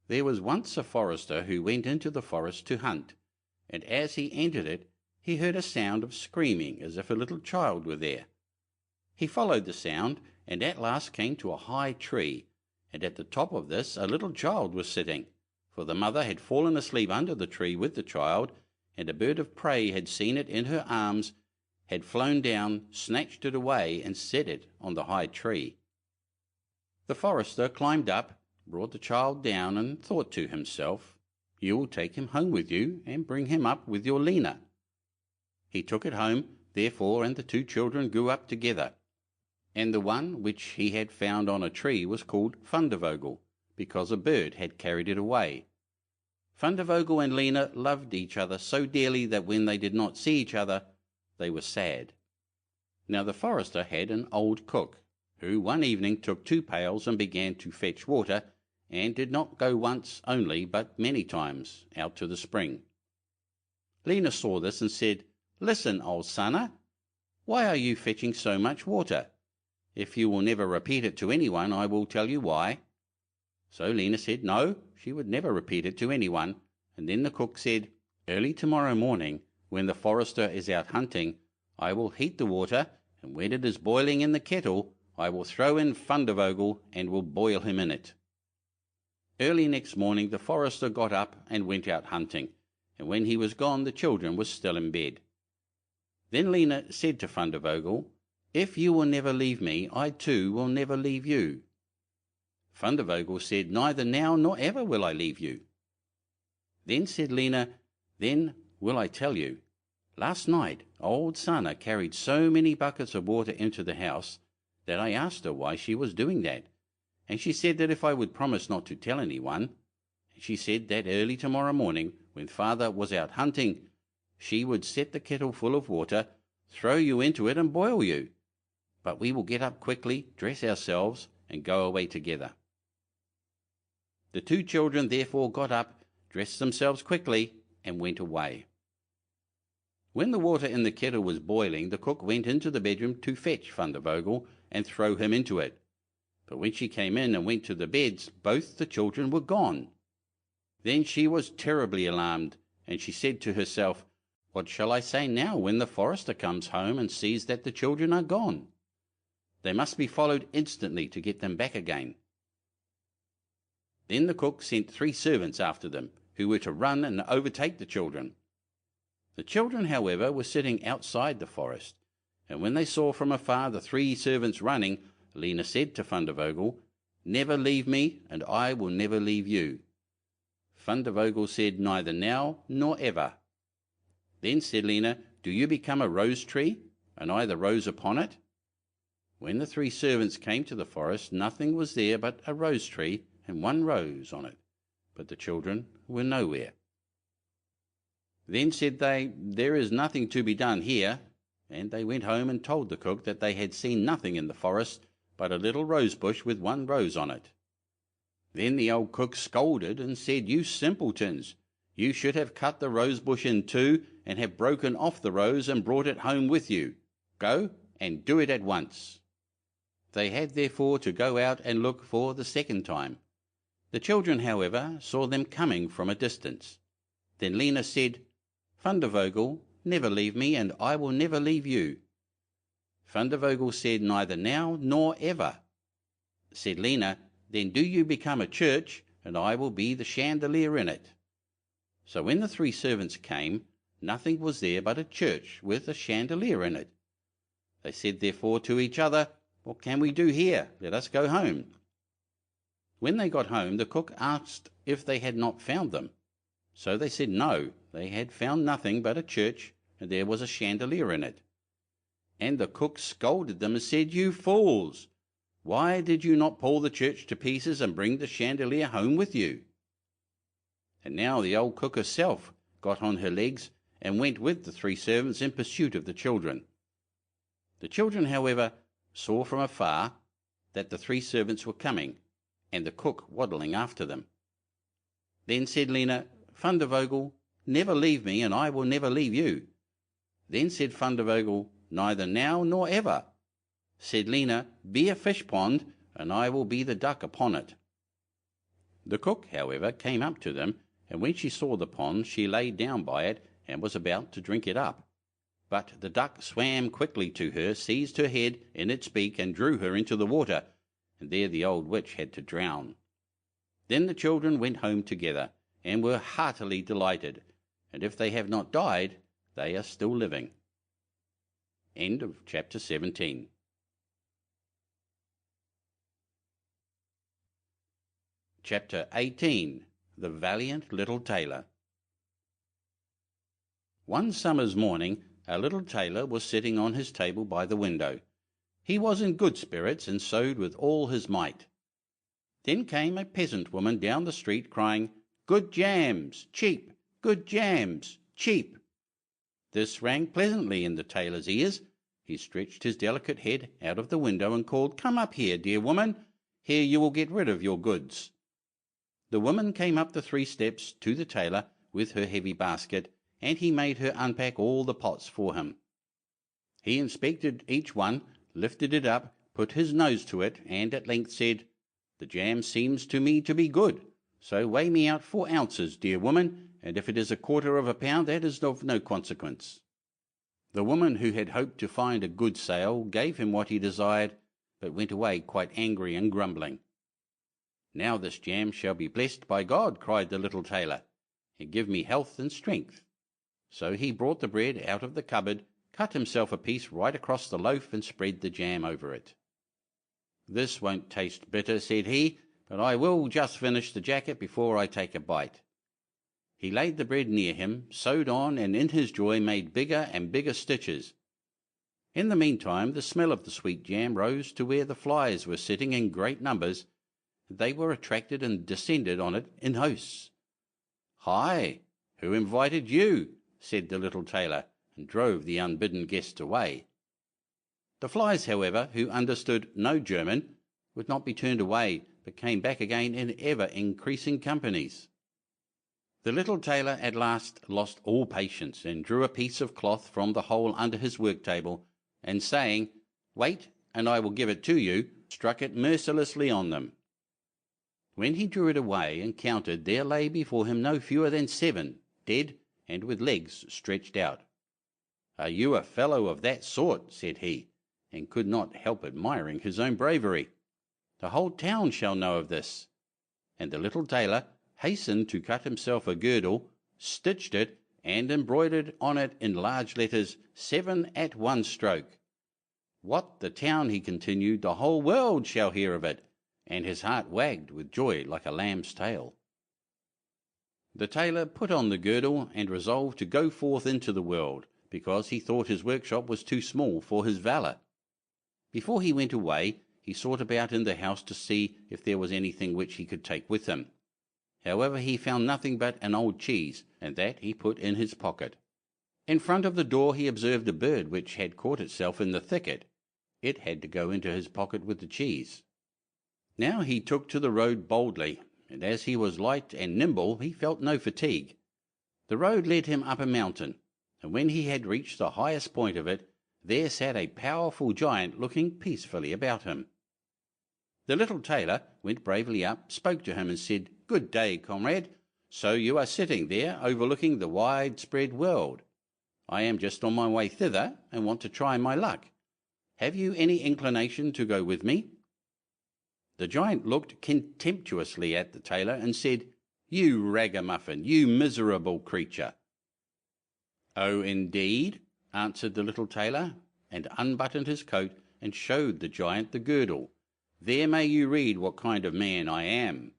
There was once a forester who went into the forest to hunt, and as he entered it, he heard a sound of screaming, as if a little child were there. He followed the sound, and at last came to a high tree, and at the top of this a little child was sitting, for the mother had fallen asleep under the tree with the child, and a bird of prey had seen it in her arms, had flown down, snatched it away, and set it on the high tree. The forester climbed up, brought the child down, and thought to himself, "You will take him home with you, and bring him up with your Lena." He took it home, therefore, and the 2 children grew up together, and the one which he had found on a tree was called Fundevogel, because a bird had carried it away. Fundevogel and Lena loved each other so dearly that when they did not see each other, they were sad. Now the forester had an old cook, who one evening took 2 pails and began to fetch water, and did not go once only, but many times, out to the spring. Lena saw this and said, "Listen, old sonner, why are you fetching so much water? If you will never repeat it to anyone, I will tell you why." So Lena said no, she would never repeat it to anyone, and then the cook said, "Early tomorrow morning, when the forester is out hunting, I will heat the water, and when it is boiling in the kettle, I will throw in Fundevogel and will boil him in it." Early next morning the forester got up and went out hunting, and when he was gone the children were still in bed. Then Lena said to Fundevogel, "If you will never leave me, I too will never leave you." Fundevogel said, "Neither now nor ever will I leave you." Then said Lena, "Then will I tell you. Last night old Sanna carried so many buckets of water into the house that I asked her why she was doing that, and she said that if I would promise not to tell anyone, she said that early tomorrow morning, when father was out hunting, she would set the kettle full of water, throw you into it and boil you. But we will get up quickly, dress ourselves, and go away together." The 2 children therefore got up, dressed themselves quickly, and went away. When the water in the kettle was boiling, the cook went into the bedroom to fetch Fundevogel and throw him into it. But when she came in and went to the beds, both the children were gone. Then she was terribly alarmed, and she said to herself, "What shall I say now when the forester comes home and sees that the children are gone? They must be followed instantly to get them back again." Then the cook sent 3 servants after them, who were to run and overtake the children. The children, however, were sitting outside the forest, and when they saw from afar the 3 servants running, Lena said to Fundevogel, "Never leave me, and I will never leave you. Fundevogel said, "Neither now nor ever." Then said Lena, "Do you become a rose tree, and I the rose upon it?" When the three servants came to the forest, nothing was there but a rose tree and one rose on it, but the children were nowhere. Then said they, "There is nothing to be done here," and they went home and told the cook that they had seen nothing in the forest but a little rose bush with one rose on it. Then the old cook scolded and said, "You simpletons, you should have cut the rose bush in two and have broken off the rose and brought it home with you. Go and do it at once." They had therefore to go out and look for the second time. The children, however, saw them coming from a distance. Then Lena said, "Fundevogel, never leave me, and I will never leave you." Fundevogel said, "Neither now nor ever." Said Lena, "Then do you become a church, and I will be the chandelier in it." So when the three servants came, nothing was there but a church with a chandelier in it. They said therefore to each other, "What can we do here? Let us go home." When they got home, the cook asked if they had not found them. So they said no, they had found nothing but a church, and there was a chandelier in it. And the cook scolded them and said, "You fools! Why did you not pull the church to pieces and bring the chandelier home with you?" And now the old cook herself got on her legs and went with the three servants in pursuit of the children. The children, however, saw from afar that the three servants were coming, and the cook waddling after them. Then said Lena, "Fundevogel, never leave me, and I will never leave you." Then said Fundevogel, "Neither now nor ever." Said Lena, "Be a fish pond, and I will be the duck upon it." The cook, however, came up to them, and when she saw the pond, she lay down by it, and was about to drink it up. But the duck swam quickly to her, seized her head in its beak, and drew her into the water, and there the old witch had to drown. Then the children went home together, and were heartily delighted, and if they have not died, they are still living. End of chapter 17. Chapter 18. The Valiant Little Tailor. One summer's morning, a little tailor was sitting on his table by the window. He was in good spirits, and sewed with all his might. Then came a peasant woman down the street, crying, "Good jams, cheap! Good jams, cheap!" This rang pleasantly in the tailor's ears. He stretched his delicate head out of the window and called, "Come up here, dear woman. Here you will get rid of your goods." The woman came up the 3 steps to the tailor with her heavy basket, and he made her unpack all the pots for him. He inspected each one, lifted it up, put his nose to it, and at length said, "The jam seems to me to be good, so weigh me out 4 ounces, dear woman, and if it is 1/4 of a pound, that is of no consequence." The woman, who had hoped to find a good sale, gave him what he desired, but went away quite angry and grumbling. "Now this jam shall be blessed by God," cried the little tailor, "and give me health and strength." So he brought the bread out of the cupboard, cut himself a piece right across the loaf, and spread the jam over it. "This won't taste bitter," said he, "but I will just finish the jacket before I take a bite." He laid the bread near him, sewed on, and in his joy made bigger and bigger stitches. In the meantime the smell of the sweet jam rose to where the flies were sitting in great numbers. They were attracted and descended on it in hosts. "Hi! Who invited you?" said the little tailor, and drove the unbidden guests away. The flies, however, who understood no German, would not be turned away, but came back again in ever-increasing companies. The little tailor at last lost all patience, and drew a piece of cloth from the hole under his work-table, and saying, "Wait, and I will give it to you," struck it mercilessly on them. When he drew it away and counted, there lay before him no fewer than 7, dead, and with legs stretched out. "Are you a fellow of that sort?" said he, and could not help admiring his own bravery. "The whole town shall know of this." And the little tailor hastened to cut himself a girdle, stitched it, and embroidered on it in large letters, 7 at one stroke. "What, the town," he continued, "the whole world shall hear of it," and his heart wagged with joy like a lamb's tail. The tailor put on the girdle and resolved to go forth into the world, because he thought his workshop was too small for his valour. Before he went away, he sought about in the house to see if there was anything which he could take with him. However, he found nothing but an old cheese, and that he put in his pocket. In front of the door he observed a bird which had caught itself in the thicket. It had to go into his pocket with the cheese. Now he took to the road boldly, and as he was light and nimble he felt no fatigue. The road led him up a mountain, and when he had reached the highest point of it, there sat a powerful giant looking peacefully about him. The little tailor went bravely up, spoke to him, and said, "Good day, comrade. So you are sitting there overlooking the wide-spread world. I am just on my way thither, and want to try my luck. Have you any inclination to go with me?" The giant looked contemptuously at the tailor, and said, "You ragamuffin, you miserable creature." "Oh, indeed?" answered the little tailor, and unbuttoned his coat, and showed the giant the girdle. "There may you read what kind of man I am."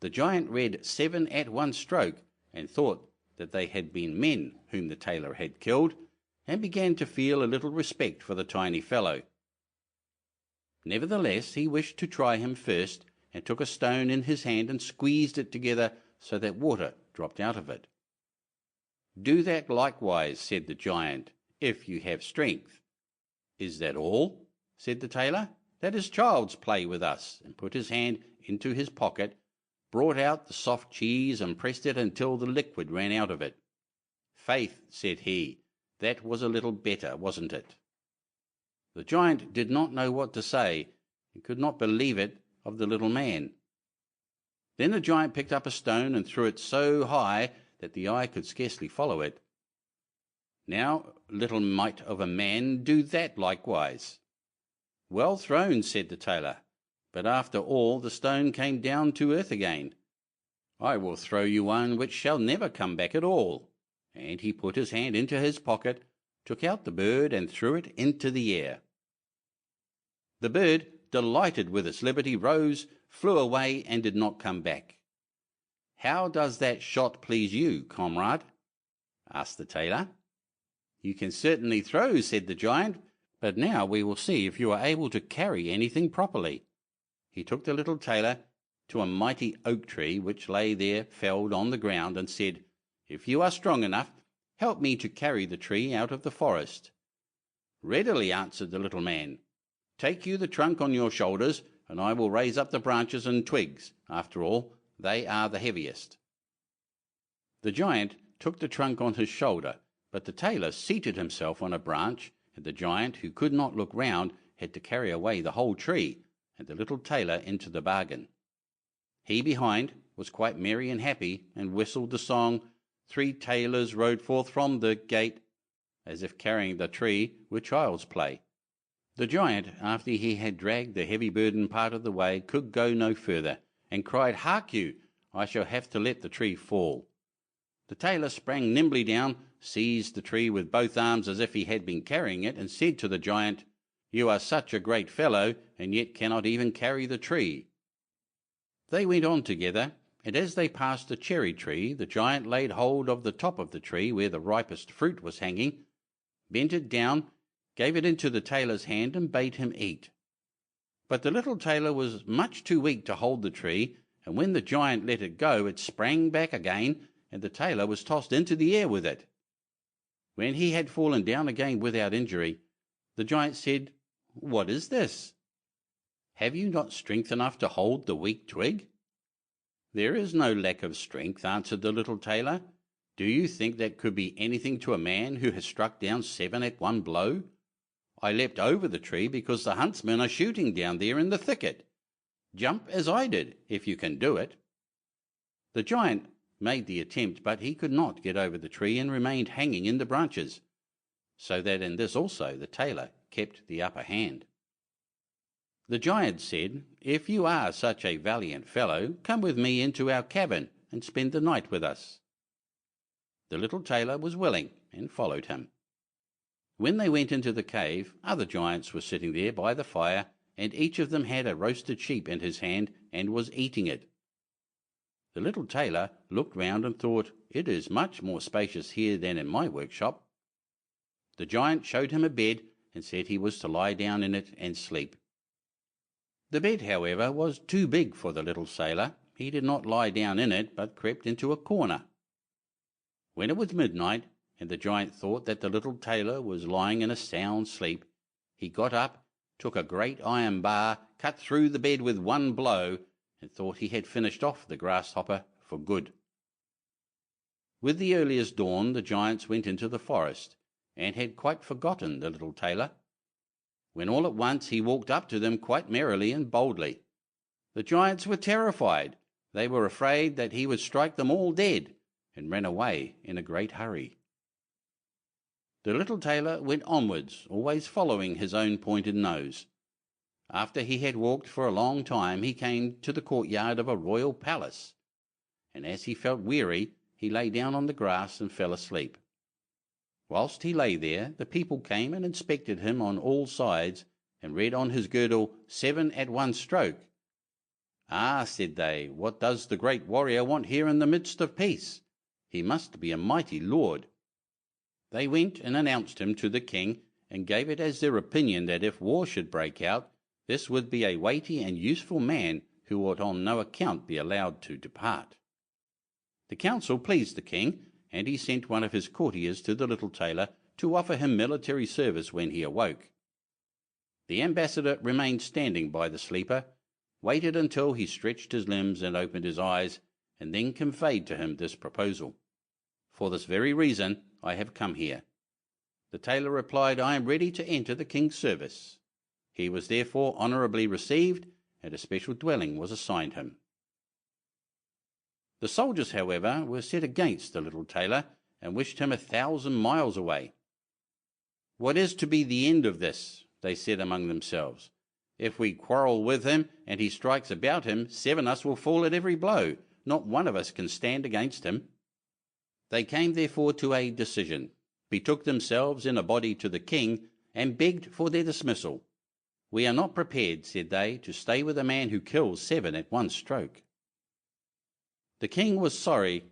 The giant read 7 at one stroke, and thought that they had been men whom the tailor had killed, and began to feel a little respect for the tiny fellow. Nevertheless, he wished to try him first, and took a stone in his hand and squeezed it together so that water dropped out of it. "Do that likewise," said the giant, "if you have strength." "Is that all?" said the tailor. "That is child's play with us," and put his hand into his pocket, brought out the soft cheese, and pressed it until the liquid ran out of it. "Faith," said he, "that was a little better, wasn't it?" The giant did not know what to say, and could not believe it of the little man. Then the giant picked up a stone and threw it so high that the eye could scarcely follow it. "Now, little mite of a man, do that likewise." "Well thrown," said the tailor, "but after all the stone came down to earth again. I will throw you one which shall never come back at all." And he put his hand into his pocket, took out the bird, and threw it into the air. The bird, delighted with its liberty, rose, flew away, and did not come back. "How does that shot please you, comrade?" asked the tailor. "You can certainly throw," said the giant, "but now we will see if you are able to carry anything properly." He took the little tailor to a mighty oak tree which lay there felled on the ground, and said, "If you are strong enough, help me to carry the tree out of the forest." "Readily," answered the little man. "Take you the trunk on your shoulders, and I will raise up the branches and twigs. After all, they are the heaviest." The giant took the trunk on his shoulder, but the tailor seated himself on a branch, and the giant, who could not look round, had to carry away the whole tree, and the little tailor into the bargain. He behind was quite merry and happy, and whistled the song, "3 tailors rode forth from the gate," as if carrying the tree were child's play. The giant, after he had dragged the heavy burden part of the way, could go no further, and cried, "Hark you, I shall have to let the tree fall." The tailor sprang nimbly down, seized the tree with both arms as if he had been carrying it, and said to the giant, "You are such a great fellow, and yet cannot even carry the tree." They went on together, and as they passed a cherry tree, the giant laid hold of the top of the tree where the ripest fruit was hanging, bent it down, gave it into the tailor's hand, and bade him eat. But the little tailor was much too weak to hold the tree, and when the giant let it go, it sprang back again, and the tailor was tossed into the air with it. When he had fallen down again without injury, the giant said, "What is this? Have you not strength enough to hold the weak twig?" "There is no lack of strength," answered the little tailor. "Do you think that could be anything to a man who has struck down 7 at one blow? I leapt over the tree because the huntsmen are shooting down there in the thicket. Jump as I did, if you can do it." The giant made the attempt, but he could not get over the tree, and remained hanging in the branches, so that in this also the tailor kept the upper hand. The giant said, "If you are such a valiant fellow, come with me into our cabin and spend the night with us." The little tailor was willing, and followed him. When they went into the cave, other giants were sitting there by the fire, and each of them had a roasted sheep in his hand, and was eating it. The little tailor looked round and thought, "It is much more spacious here than in my workshop." The giant showed him a bed and said he was to lie down in it and sleep. The bed, however, was too big for the little sailor. He did not lie down in it, but crept into a corner. When it was midnight, and the giant thought that the little tailor was lying in a sound sleep, he got up, took a great iron bar, cut through the bed with one blow, and thought he had finished off the grasshopper for good. With the earliest dawn the giants went into the forest, and had quite forgotten the little tailor, when all at once he walked up to them quite merrily and boldly. The giants were terrified. They were afraid that he would strike them all dead, and ran away in a great hurry. The little tailor went onwards, always following his own pointed nose. After he had walked for a long time, he came to the courtyard of a royal palace, and as he felt weary, he lay down on the grass and fell asleep. Whilst he lay there, the people came and inspected him on all sides, and read on his girdle, 7 at one stroke. "Ah," said they, "what does the great warrior want here in the midst of peace? He must be a mighty lord." They went and announced him to the king, and gave it as their opinion that if war should break out, this would be a weighty and useful man who ought on no account be allowed to depart. The counsel pleased the king, and he sent one of his courtiers to the little tailor to offer him military service when he awoke. The ambassador remained standing by the sleeper, waited until he stretched his limbs and opened his eyes, and then conveyed to him this proposal. "For this very reason I have come here." The tailor replied, "I am ready to enter the king's service." He was therefore honourably received, and a special dwelling was assigned him. The soldiers, however, were set against the little tailor, and wished him 1,000 miles away. "What is to be the end of this?" they said among themselves. "If we quarrel with him, and he strikes about him, 7 us will fall at every blow. Not one of us can stand against him." They came therefore to a decision, betook themselves in a body to the king, and begged for their dismissal. "We are not prepared," said they, "to stay with a man who kills 7 at one stroke." The king was sorry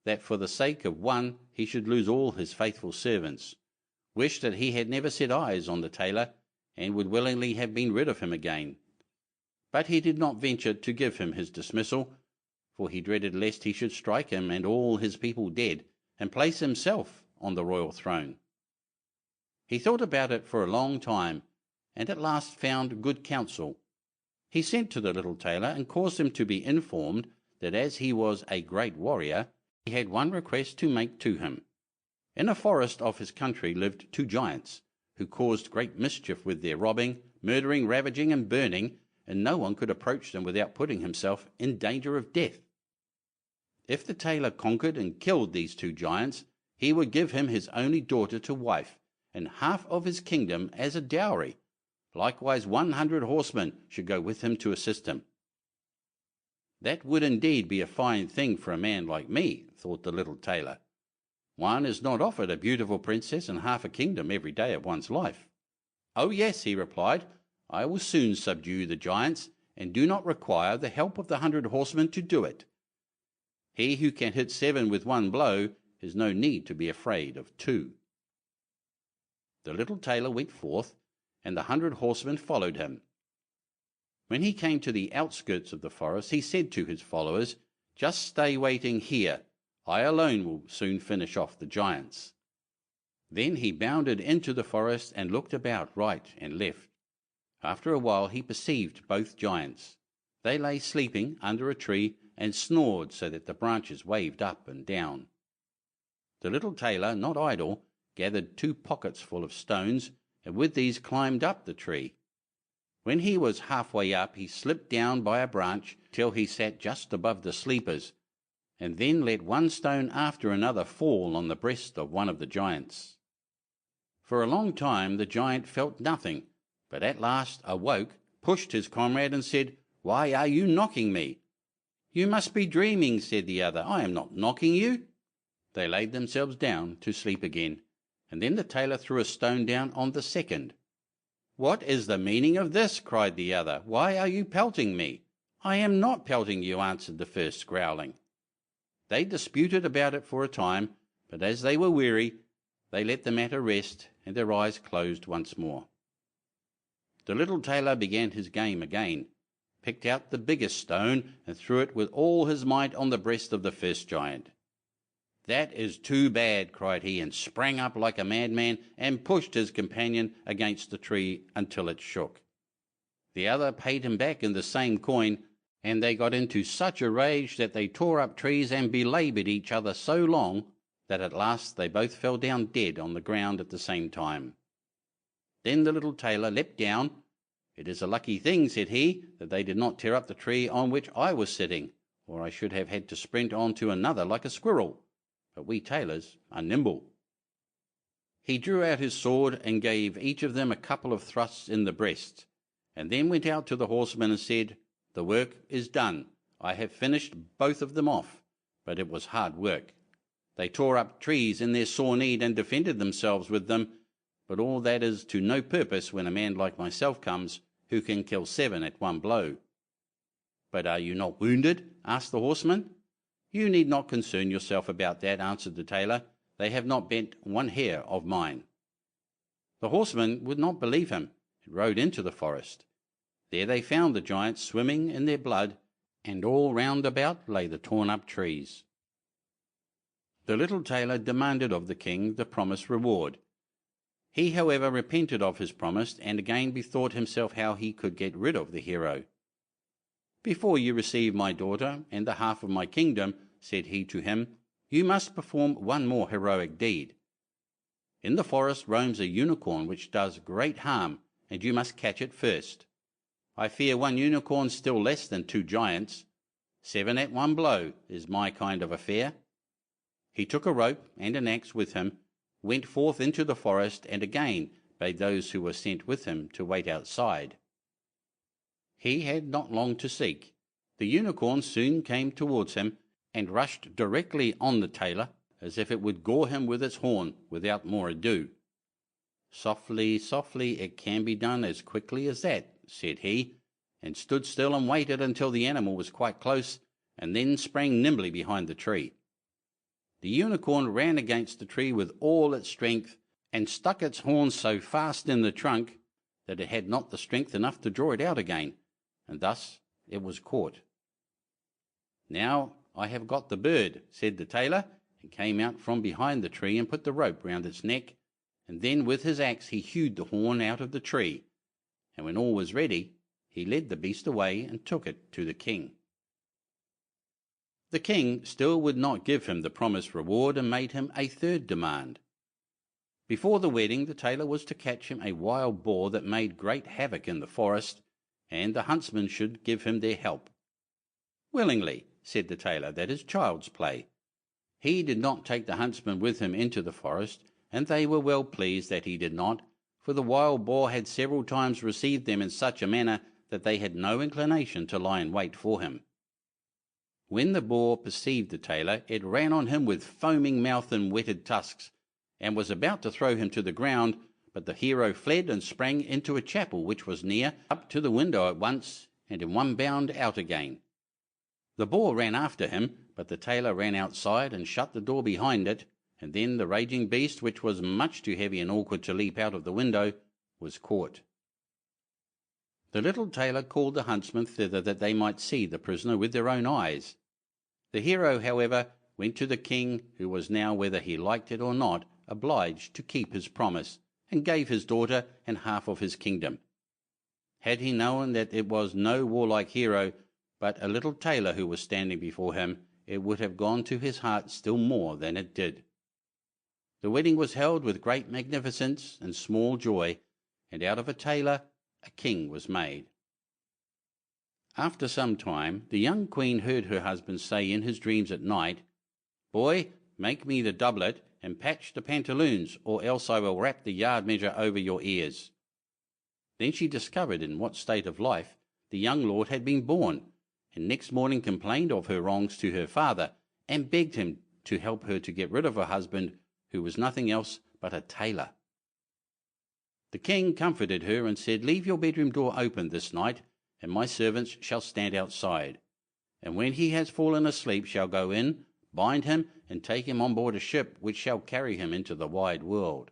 that for the sake of one he should lose all his faithful servants, wished that he had never set eyes on the tailor, and would willingly have been rid of him again. But he did not venture to give him his dismissal, for he dreaded lest he should strike him and all his people dead, and place himself on the royal throne. He thought about it for a long time, and at last found good counsel. He sent to the little tailor and caused him to be informed that as he was a great warrior, he had one request to make to him. In a forest of his country lived 2 giants, who caused great mischief with their robbing, murdering, ravaging, and burning, and no one could approach them without putting himself in danger of death. If the tailor conquered and killed these 2 giants, he would give him his only daughter to wife, and half of his kingdom as a dowry. Likewise 100 horsemen should go with him to assist him. "That would indeed be a fine thing for a man like me," thought the little tailor. "One is not offered a beautiful princess and half a kingdom every day of one's life." "Oh yes," he replied, "I will soon subdue the giants, and do not require the help of the 100 horsemen to do it. He who can hit 7 with one blow has no need to be afraid of 2. The little tailor went forth, and the 100 horsemen followed him. When he came to the outskirts of the forest, he said to his followers, "Just stay waiting here. I alone will soon finish off the giants." Then he bounded into the forest and looked about right and left. After a while he perceived both giants. They lay sleeping under a tree and snored so that the branches waved up and down. The little tailor, not idle, gathered 2 pockets full of stones, and with these climbed up the tree. When he was halfway up, he slipped down by a branch till he sat just above the sleepers, and then let one stone after another fall on the breast of one of the giants. For a long time the giant felt nothing, but at last awoke, pushed his comrade, and said, "Why are you knocking me?" "You must be dreaming," said the other. "I am not knocking you." They laid themselves down to sleep again, and then the tailor threw a stone down on the second. "What is the meaning of this?" cried the other. "Why are you pelting me?" "I am not pelting you," answered the first, growling. They disputed about it for a time, but as they were weary, they let the matter rest, and their eyes closed once more. The little tailor began his game again, picked out the biggest stone, and threw it with all his might on the breast of the first giant. "That is too bad," cried he, and sprang up like a madman, and pushed his companion against the tree until it shook. The other paid him back in the same coin, and they got into such a rage that they tore up trees and belaboured each other so long that at last they both fell down dead on the ground at the same time. Then the little tailor leapt down. "It is a lucky thing," said he, "that they did not tear up the tree on which I was sitting, or I should have had to sprint on to another like a squirrel. But we tailors are nimble." He drew out his sword and gave each of them a couple of thrusts in the breast, and then went out to the horsemen and said, "The work is done. I have finished both of them off, but it was hard work. They tore up trees in their sore need and defended themselves with them, but all that is to no purpose when a man like myself comes, who can kill 7 at one blow." "But are you not wounded?" asked the horseman. "You need not concern yourself about that," answered the tailor. "They have not bent one hair of mine." The horsemen would not believe him, and rode into the forest. There they found the giants swimming in their blood, and all round about lay the torn-up trees. The little tailor demanded of the king the promised reward. He, however, repented of his promise, and again bethought himself how he could get rid of the hero. "Before you receive my daughter and the half of my kingdom," said he to him, "you must perform one more heroic deed. In the forest roams a unicorn which does great harm, and you must catch it first. I fear one unicorn still less than 2 giants. 7 at one blow is my kind of affair." He took a rope and an axe with him, went forth into the forest, and again bade those who were sent with him to wait outside. He had not long to seek. The unicorn soon came towards him, and rushed directly on the tailor, as if it would gore him with its horn without more ado. "Softly, softly, it can be done as quickly as that," said he, and stood still and waited until the animal was quite close, and then sprang nimbly behind the tree. The unicorn ran against the tree with all its strength, and stuck its horn so fast in the trunk that it had not the strength enough to draw it out again, and thus it was caught. "Now I have got the bird," said the tailor, and came out from behind the tree and put the rope round its neck, and then with his axe he hewed the horn out of the tree, and when all was ready, he led the beast away and took it to the king. The king still would not give him the promised reward, and made him a third demand. Before the wedding, the tailor was to catch him a wild boar that made great havoc in the forest, and the huntsmen should give him their help. "Willingly," said the tailor, "that is child's play." He did not take the huntsmen with him into the forest, and they were well pleased that he did not, for the wild boar had several times received them in such a manner that they had no inclination to lie in wait for him. When the boar perceived the tailor, it ran on him with foaming mouth and whetted tusks, and was about to throw him to the ground, but the hero fled and sprang into a chapel which was near, up to the window at once, and in one bound out again. The boar ran after him, but the tailor ran outside and shut the door behind it, and then the raging beast, which was much too heavy and awkward to leap out of the window, was caught. The little tailor called the huntsmen thither that they might see the prisoner with their own eyes. The hero, however, went to the king, who was now, whether he liked it or not, obliged to keep his promise, and gave his daughter and half of his kingdom. Had he known that it was no warlike hero, but a little tailor who was standing before him, it would have gone to his heart still more than it did. The wedding was held with great magnificence and small joy, and out of a tailor a king was made. After some time, the young queen heard her husband say in his dreams at night, "Boy, make me the doublet and patch the pantaloons, or else I will wrap the yard measure over your ears." Then she discovered in what state of life the young lord had been born, and next morning complained of her wrongs to her father, and begged him to help her to get rid of her husband, who was nothing else but a tailor. The king comforted her and said, "Leave your bedroom door open this night, and my servants shall stand outside, and when he has fallen asleep shall go in, Bind him and take him on board a ship which shall carry him into the wide world."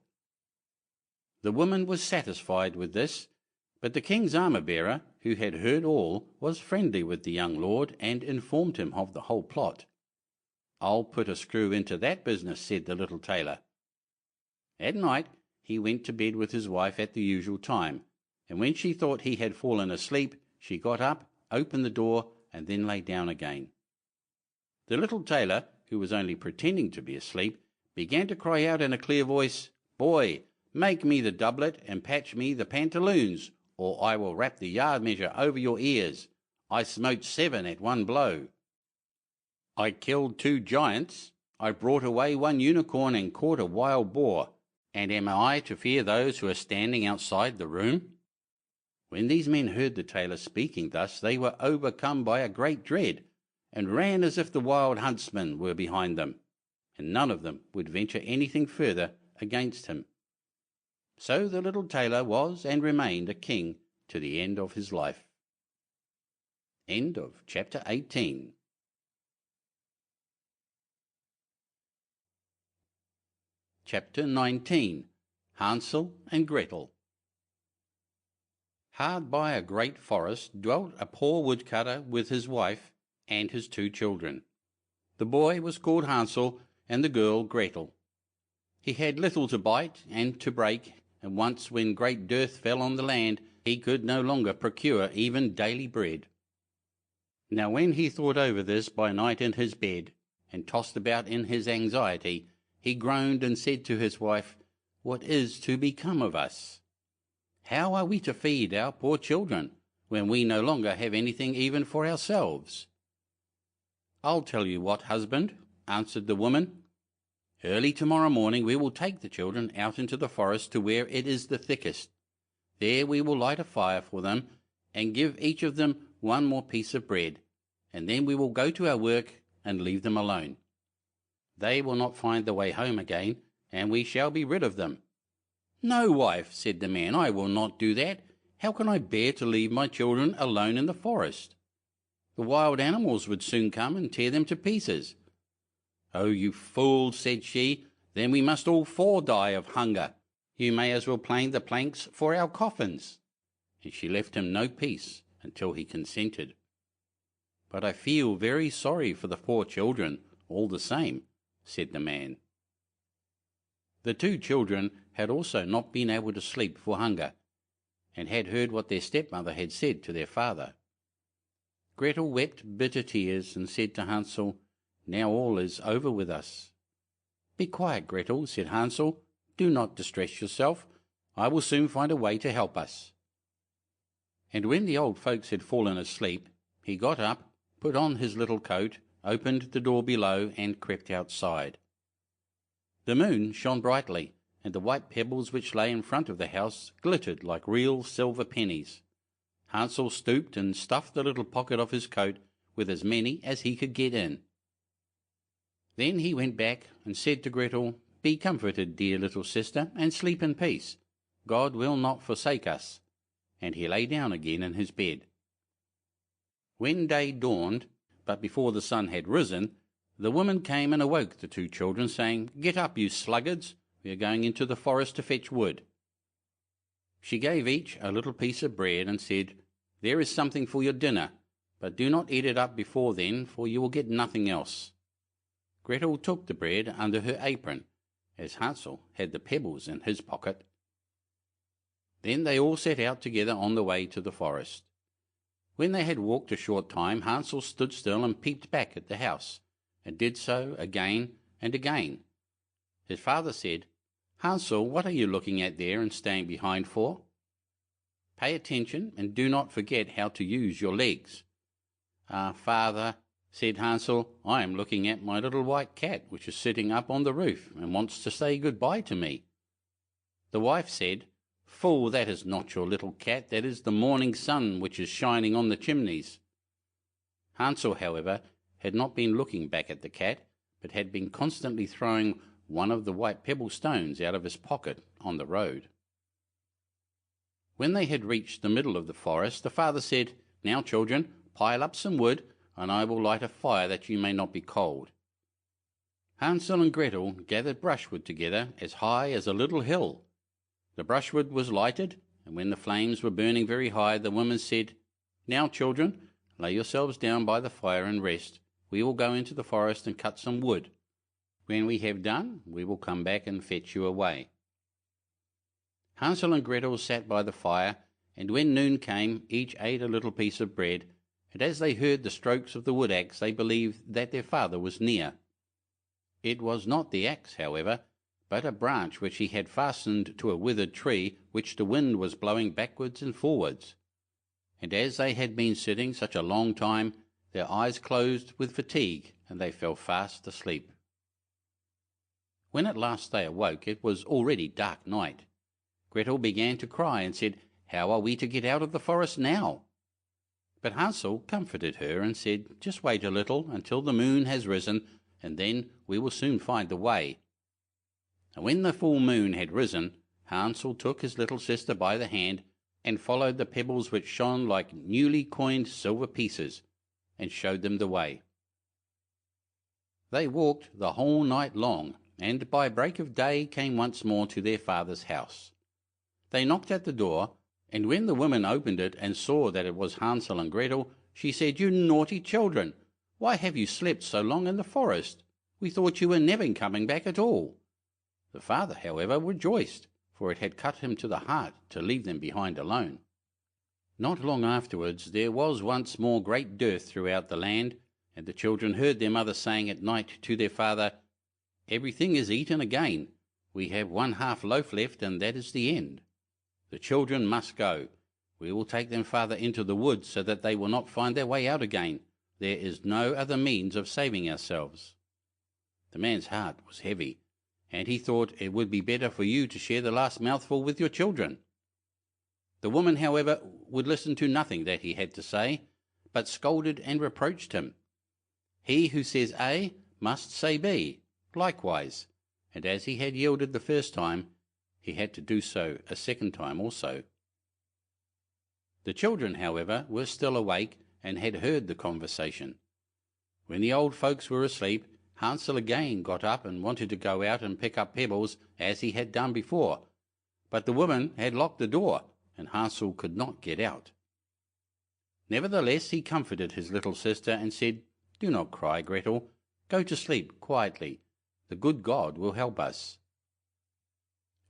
The woman was satisfied with this, but the king's armour-bearer, who had heard all, was friendly with the young lord and informed him of the whole plot. "I'll put a screw into that business," said the little tailor. At night he went to bed with his wife at the usual time, and when she thought he had fallen asleep, she got up, opened the door, and then lay down again. The little tailor, who was only pretending to be asleep, began to cry out in a clear voice, "Boy, make me the doublet and patch me the pantaloons, or I will wrap the yard measure over your ears. I smote 7 at one blow. I killed 2 giants. I brought away 1 unicorn and caught a wild boar. And am I to fear those who are standing outside the room?" When these men heard the tailor speaking thus, they were overcome by a great dread, and ran as if the wild huntsmen were behind them, and none of them would venture anything further against him. So the little tailor was and remained a king to the end of his life. End of chapter 18. Chapter 19. Hansel and Gretel. Hard by a great forest dwelt a poor woodcutter with his wife and his 2 children. The boy was called Hansel and the girl Gretel. He had little to bite and to break, and once when great dearth fell on the land, he could no longer procure even daily bread. Now when he thought over this by night in his bed, and tossed about in his anxiety, he groaned and said to his wife, "What is to become of us? How are we to feed our poor children, when we no longer have anything even for ourselves?" "I'll tell you what, husband," answered the woman. "Early tomorrow morning we will take the children out into the forest to where it is the thickest. There we will light a fire for them, and give each of them 1 more piece of bread, and then we will go to our work and leave them alone. They will not find the way home again, and we shall be rid of them." "No, wife," said the man, "I will not do that. How can I bear to leave my children alone in the forest? The wild animals would soon come and tear them to pieces." "Oh, you fool," said she, "then we must all 4 die of hunger. You may as well plane the planks for our coffins." And she left him no peace until he consented. "But I feel very sorry for the poor children, all the same," said the man. The 2 children had also not been able to sleep for hunger, and had heard what their stepmother had said to their father. Gretel wept bitter tears and said to Hansel, "Now all is over with us." "Be quiet, Gretel," said Hansel. "Do not distress yourself. I will soon find a way to help us." And when the old folks had fallen asleep, he got up, put on his little coat, opened the door below, and crept outside. The moon shone brightly, and the white pebbles which lay in front of the house glittered like real silver pennies. Hansel stooped and stuffed the little pocket of his coat with as many as he could get in. Then he went back and said to Gretel, "Be comforted, dear little sister, and sleep in peace. God will not forsake us." And he lay down again in his bed. When day dawned, but before the sun had risen, the woman came and awoke the 2 children, saying, "Get up, you sluggards, we are going into the forest to fetch wood." She gave each a little piece of bread and said, "There is something for your dinner, but do not eat it up before then, for you will get nothing else." Gretel took the bread under her apron, as Hansel had the pebbles in his pocket. Then they all set out together on the way to the forest. When they had walked a short time, Hansel stood still and peeped back at the house, and did so again and again. His father said, "Hansel, what are you looking at there and staying behind for? Pay attention and do not forget how to use your legs." "Ah, father," said Hansel, "I am looking at my little white cat which is sitting up on the roof and wants to say good-bye to me." The wife said, "Fool, that is not your little cat, that is the morning sun which is shining on the chimneys." Hansel, however, had not been looking back at the cat, but had been constantly throwing one of the white pebble stones out of his pocket on the road. When they had reached the middle of the forest, the father said, "Now, children, pile up some wood, and I will light a fire that you may not be cold." Hansel and Gretel gathered brushwood together as high as a little hill. The brushwood was lighted, and when the flames were burning very high, the woman said, "Now, children, lay yourselves down by the fire and rest. We will go into the forest and cut some wood. When we have done, we will come back and fetch you away." Hansel and Gretel sat by the fire, and when noon came, each ate a little piece of bread, and as they heard the strokes of the wood axe, they believed that their father was near. It was not the axe, however, but a branch which he had fastened to a withered tree, which the wind was blowing backwards and forwards. And as they had been sitting such a long time, their eyes closed with fatigue, and they fell fast asleep. When at last they awoke, it was already dark night. Gretel began to cry and said, "How are we to get out of the forest now?" But Hansel comforted her and said, "Just wait a little until the moon has risen, and then we will soon find the way." And when the full moon had risen, Hansel took his little sister by the hand and followed the pebbles which shone like newly coined silver pieces, and showed them the way. They walked the whole night long, and by break of day came once more to their father's house. They knocked at the door, and when the woman opened it and saw that it was Hansel and Gretel, she said, "You naughty children, why have you slept so long in the forest? We thought you were never coming back at all." The father, however, rejoiced, for it had cut him to the heart to leave them behind alone. Not long afterwards there was once more great dearth throughout the land, and the children heard their mother saying at night to their father, "Everything is eaten again. We have 1/2 loaf left, and that is the end. The children must go. We will take them farther into the woods, so that they will not find their way out again. There is no other means of saving ourselves." The man's heart was heavy, and he thought it would be better for you to share the last mouthful with your children. The woman, however, would listen to nothing that he had to say, but scolded and reproached him. He who says A must say B, likewise, and as he had yielded the first time, he had to do so a second time also. The children, however, were still awake, and had heard the conversation. When the old folks were asleep, Hansel again got up and wanted to go out and pick up pebbles, as he had done before, but the woman had locked the door, and Hansel could not get out. Nevertheless he comforted his little sister, and said, "Do not cry, Gretel. Go to sleep quietly. The good God will help us."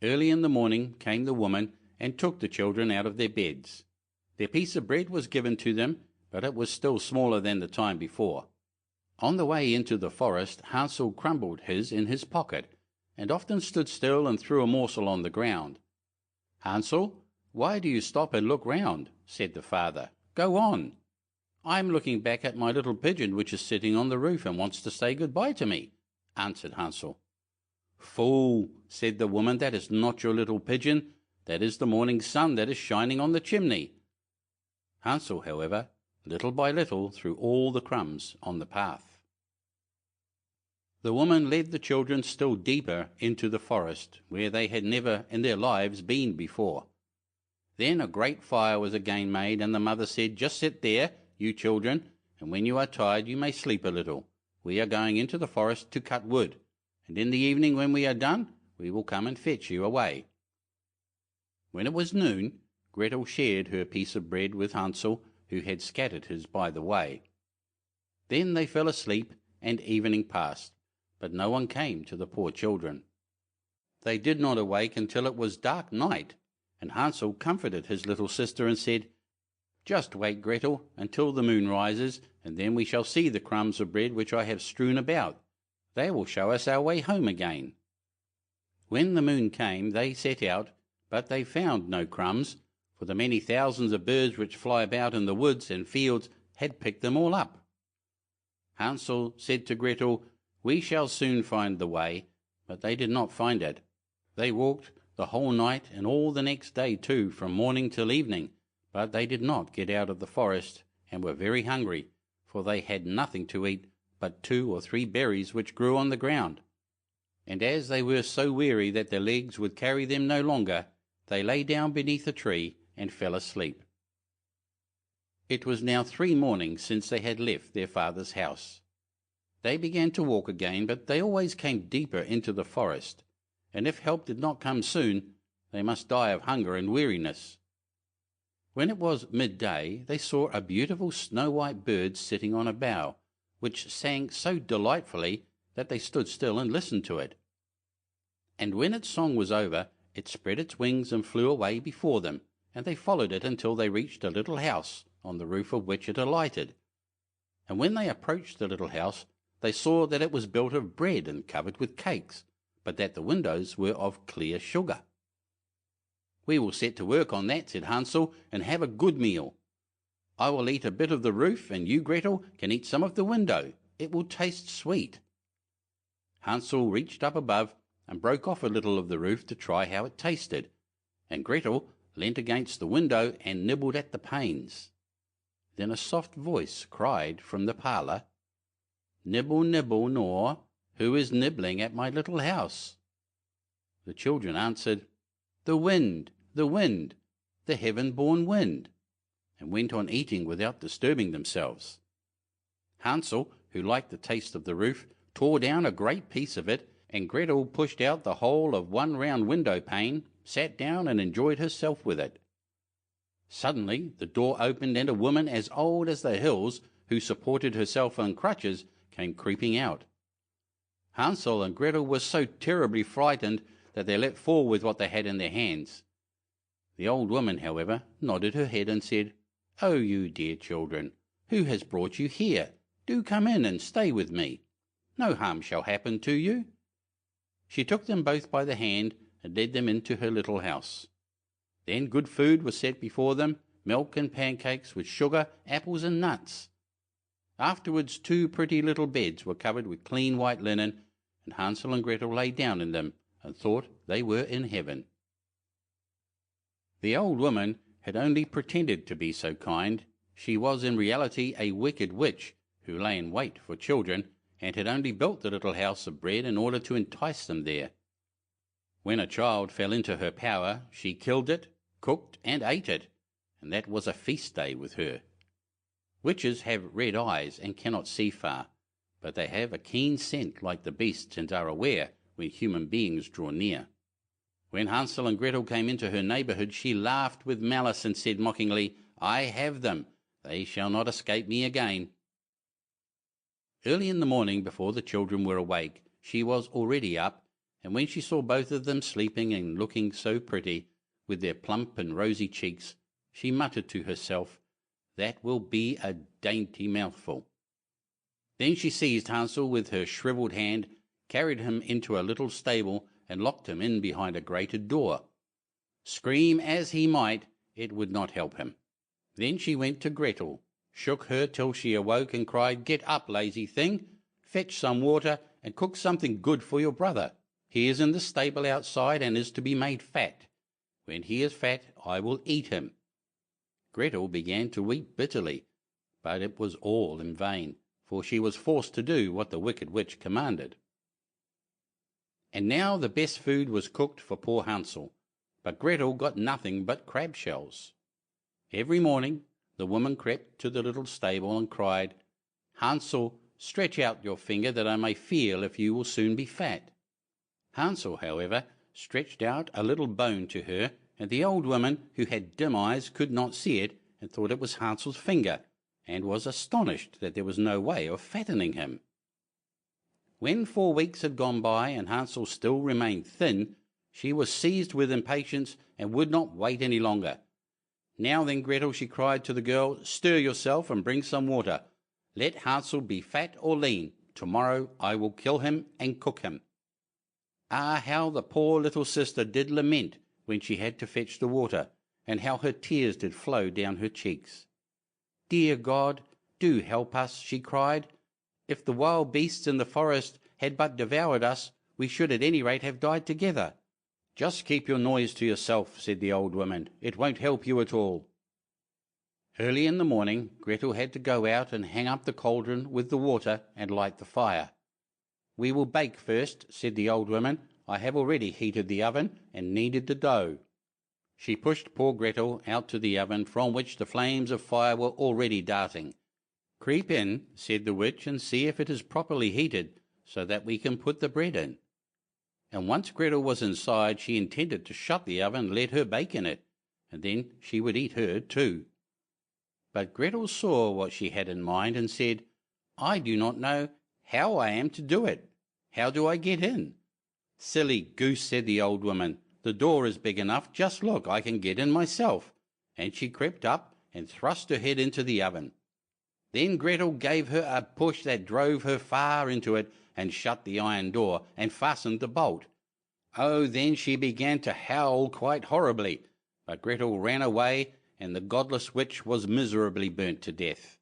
Early in the morning came the woman, and took the children out of their beds. Their piece of bread was given to them, but it was still smaller than the time before. On the way into the forest, Hansel crumbled his in his pocket, and often stood still and threw a morsel on the ground. "Hansel, why do you stop and look round?" said the father. "Go on." "I am looking back at my little pigeon which is sitting on the roof and wants to say good-bye to me," answered Hansel. "Fool," said the woman, "that is not your little pigeon. That is the morning sun that is shining on the chimney." Hansel, however, little by little threw all the crumbs on the path. The woman led the children still deeper into the forest, where they had never in their lives been before. Then a great fire was again made, and the mother said, "Just sit there, you children, and when you are tired you may sleep a little. We are going into the forest to cut wood, and in the evening when we are done, we will come and fetch you away." When it was noon, Gretel shared her piece of bread with Hansel, who had scattered his by the way. Then they fell asleep, and evening passed, but no one came to the poor children. They did not awake until it was dark night, and Hansel comforted his little sister and said, "Just wait, Gretel, until the moon rises, and then we shall see the crumbs of bread which I have strewn about. They will show us our way home again." When the moon came, they set out, but they found no crumbs, for the many thousands of birds which fly about in the woods and fields had picked them all up. Hansel said to Gretel, "We shall soon find the way," but they did not find it. They walked the whole night and all the next day too, from morning till evening, but they did not get out of the forest, and were very hungry, for they had nothing to eat but 2 or 3 berries which grew on the ground. And as they were so weary that their legs would carry them no longer, they lay down beneath a tree and fell asleep. It was now 3 mornings since they had left their father's house. They began to walk again, but they always came deeper into the forest, and if help did not come soon, they must die of hunger and weariness. When it was midday, they saw a beautiful snow-white bird sitting on a bough, which sang so delightfully that they stood still and listened to it. And when its song was over, it spread its wings and flew away before them, and they followed it until they reached a little house, on the roof of which it alighted. And when they approached the little house, they saw that it was built of bread and covered with cakes, but that the windows were of clear sugar. "We will set to work on that," said Hansel, "and have a good meal. I will eat a bit of the roof, and you, Gretel, can eat some of the window. It will taste sweet." Hansel reached up above and broke off a little of the roof to try how it tasted, and Gretel leant against the window and nibbled at the panes. Then a soft voice cried from the parlour, "Nibble, nibble, gnaw, who is nibbling at my little house?" The children answered, "The wind, the heaven-born wind," and went on eating without disturbing themselves. Hansel, who liked the taste of the roof, tore down a great piece of it, and Gretel pushed out the whole of one round window pane, sat down and enjoyed herself with it. Suddenly the door opened, and a woman as old as the hills, who supported herself on crutches, came creeping out. Hansel and Gretel were so terribly frightened that they let fall with what they had in their hands. The old woman, however, nodded her head and said, "Oh, you dear children, who has brought you here? Do come in and stay with me. No harm shall happen to you." She took them both by the hand and led them into her little house. Then good food was set before them, milk and pancakes with sugar, apples and nuts. Afterwards 2 pretty little beds were covered with clean white linen, and Hansel and Gretel lay down in them and thought they were in heaven. The old woman had only pretended to be so kind. She was in reality a wicked witch who lay in wait for children, and had only built the little house of bread in order to entice them there. When a child fell into her power, she killed it, cooked and ate it, and that was a feast day with her. Witches have red eyes and cannot see far, but they have a keen scent like the beasts and are aware when human beings draw near. When Hansel and Gretel came into her neighbourhood, she laughed with malice and said mockingly, "I have them. They shall not escape me again." Early in the morning, before the children were awake, she was already up, and when she saw both of them sleeping and looking so pretty, with their plump and rosy cheeks, she muttered to herself, "That will be a dainty mouthful." Then she seized Hansel with her shrivelled hand, carried him into a little stable, and locked him in behind a grated door. Scream as he might, it would not help him. Then she went to Gretel, shook her till she awoke, and cried, "Get up, lazy thing! Fetch some water, and cook something good for your brother. He is in the stable outside, and is to be made fat. When he is fat, I will eat him." Gretel began to weep bitterly, but it was all in vain, for she was forced to do what the wicked witch commanded. And now the best food was cooked for poor Hansel, but Gretel got nothing but crab shells. Every morning the woman crept to the little stable and cried, "Hansel, stretch out your finger that I may feel if you will soon be fat." Hansel, however, stretched out a little bone to her, and the old woman, who had dim eyes, could not see it, and thought it was Hansel's finger, and was astonished that there was no way of fattening him. When 4 weeks had gone by, and Hansel still remained thin, she was seized with impatience, and would not wait any longer. "Now then, Gretel," she cried to the girl, "stir yourself and bring some water. Let Hansel be fat or lean. Tomorrow I will kill him and cook him." Ah, how the poor little sister did lament when she had to fetch the water, and how her tears did flow down her cheeks. "Dear God, do help us," she cried. "If the wild beasts in the forest had but devoured us, we should at any rate have died together." "Just keep your noise to yourself," said the old woman. "It won't help you at all." Early in the morning, Gretel had to go out and hang up the cauldron with the water and light the fire. "We will bake first," said the old woman. "I have already heated the oven and kneaded the dough." She pushed poor Gretel out to the oven, from which the flames of fire were already darting. "Creep in," said the witch, "and see if it is properly heated, so that we can put the bread in." And once Gretel was inside, she intended to shut the oven and let her bake in it, and then she would eat her too. But Gretel saw what she had in mind, and said, "I do not know how I am to do it. How do I get in?" "Silly goose," said the old woman, "the door is big enough. Just look, I can get in myself." And she crept up and thrust her head into the oven. Then Gretel gave her a push that drove her far into it, and shut the iron door, and fastened the bolt. Oh, then she began to howl quite horribly, but Gretel ran away, and the godless witch was miserably burnt to death.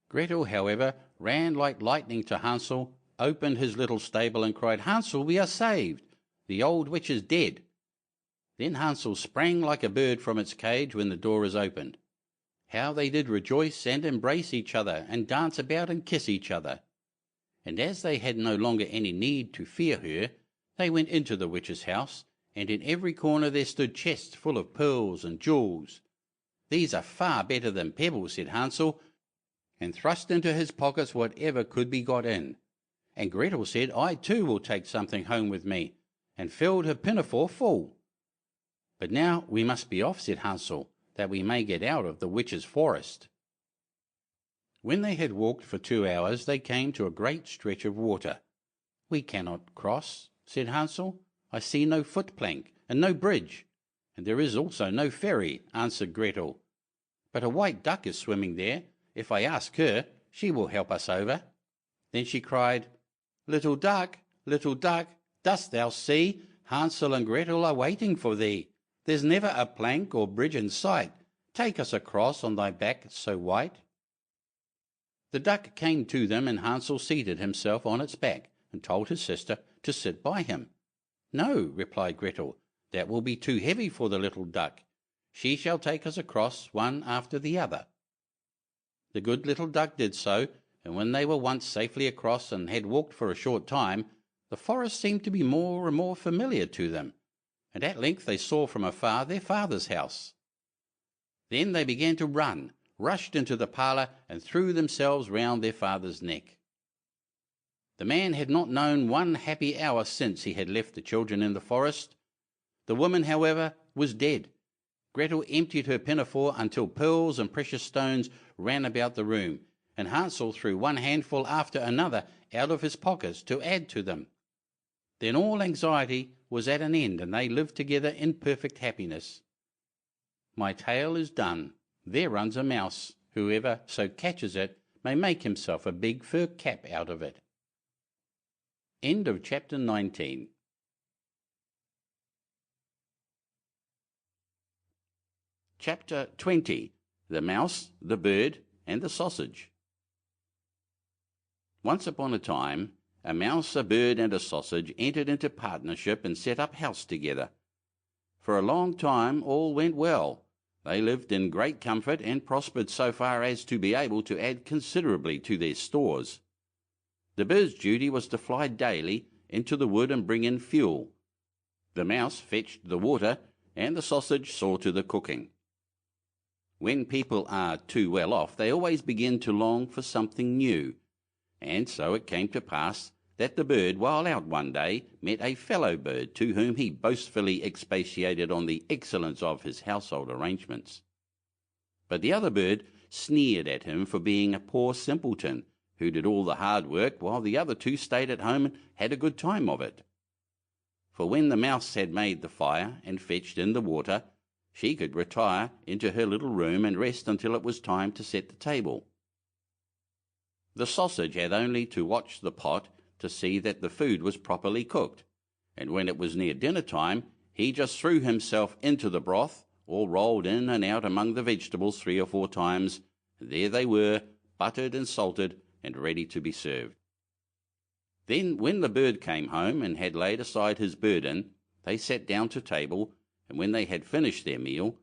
Gretel, however, ran like lightning to Hansel, opened his little stable, and cried, "Hansel, we are saved! The old witch is dead." Then Hansel sprang like a bird from its cage when the door is opened. How they did rejoice and embrace each other, and dance about and kiss each other. And as they had no longer any need to fear her, they went into the witch's house, and in every corner there stood chests full of pearls and jewels. "These are far better than pebbles," said Hansel, and thrust into his pockets whatever could be got in. And Gretel said, "I too will take something home with me," and filled her pinafore full. "But now we must be off," said Hansel, "that we may get out of the witch's forest." When they had walked for 2 hours, they came to a great stretch of water. "We cannot cross," said Hansel. "I see no foot-plank and no bridge, and there is also no ferry," answered Gretel. "But a white duck is swimming there. If I ask her, she will help us over." Then she cried, little duck, dost thou see? Hansel and Gretel are waiting for thee. There's never a plank or bridge in sight. Take us across on thy back so white." The duck came to them, and Hansel seated himself on its back, and told his sister to sit by him. "No," replied Gretel, "that will be too heavy for the little duck. She shall take us across, one after the other." The good little duck did so, and when they were once safely across and had walked for a short time, the forest seemed to be more and more familiar to them, and at length they saw from afar their father's house. Then they began to run, rushed into the parlour, and threw themselves round their father's neck. The man had not known one happy hour since he had left the children in the forest. The woman, however, was dead. Gretel emptied her pinafore until pearls and precious stones ran about the room, and Hansel threw one handful after another out of his pockets to add to them. Then all anxiety was at an end, and they lived together in perfect happiness. My tale is done. There runs a mouse. Whoever so catches it may make himself a big fur cap out of it. End of chapter 19. Chapter 20. The Mouse, the Bird, and the Sausage. Once upon a time, a mouse, a bird, and a sausage entered into partnership and set up house together. For a long time all went well. They lived in great comfort and prospered so far as to be able to add considerably to their stores. The bird's duty was to fly daily into the wood and bring in fuel. The mouse fetched the water, and the sausage saw to the cooking. When people are too well off, they always begin to long for something new, and so it came to pass that the bird, while out one day, met a fellow bird to whom he boastfully expatiated on the excellence of his household arrangements. But the other bird sneered at him for being a poor simpleton, who did all the hard work, while the other two stayed at home and had a good time of it. For when the mouse had made the fire and fetched in the water, she could retire into her little room and rest until it was time to set the table. The sausage had only to watch the pot to see that the food was properly cooked, and when it was near dinner time, he just threw himself into the broth, or rolled in and out among the vegetables 3 or 4 times, and there they were, buttered and salted, and ready to be served. Then, when the bird came home and had laid aside his burden, they sat down to table, and when they had finished their meal,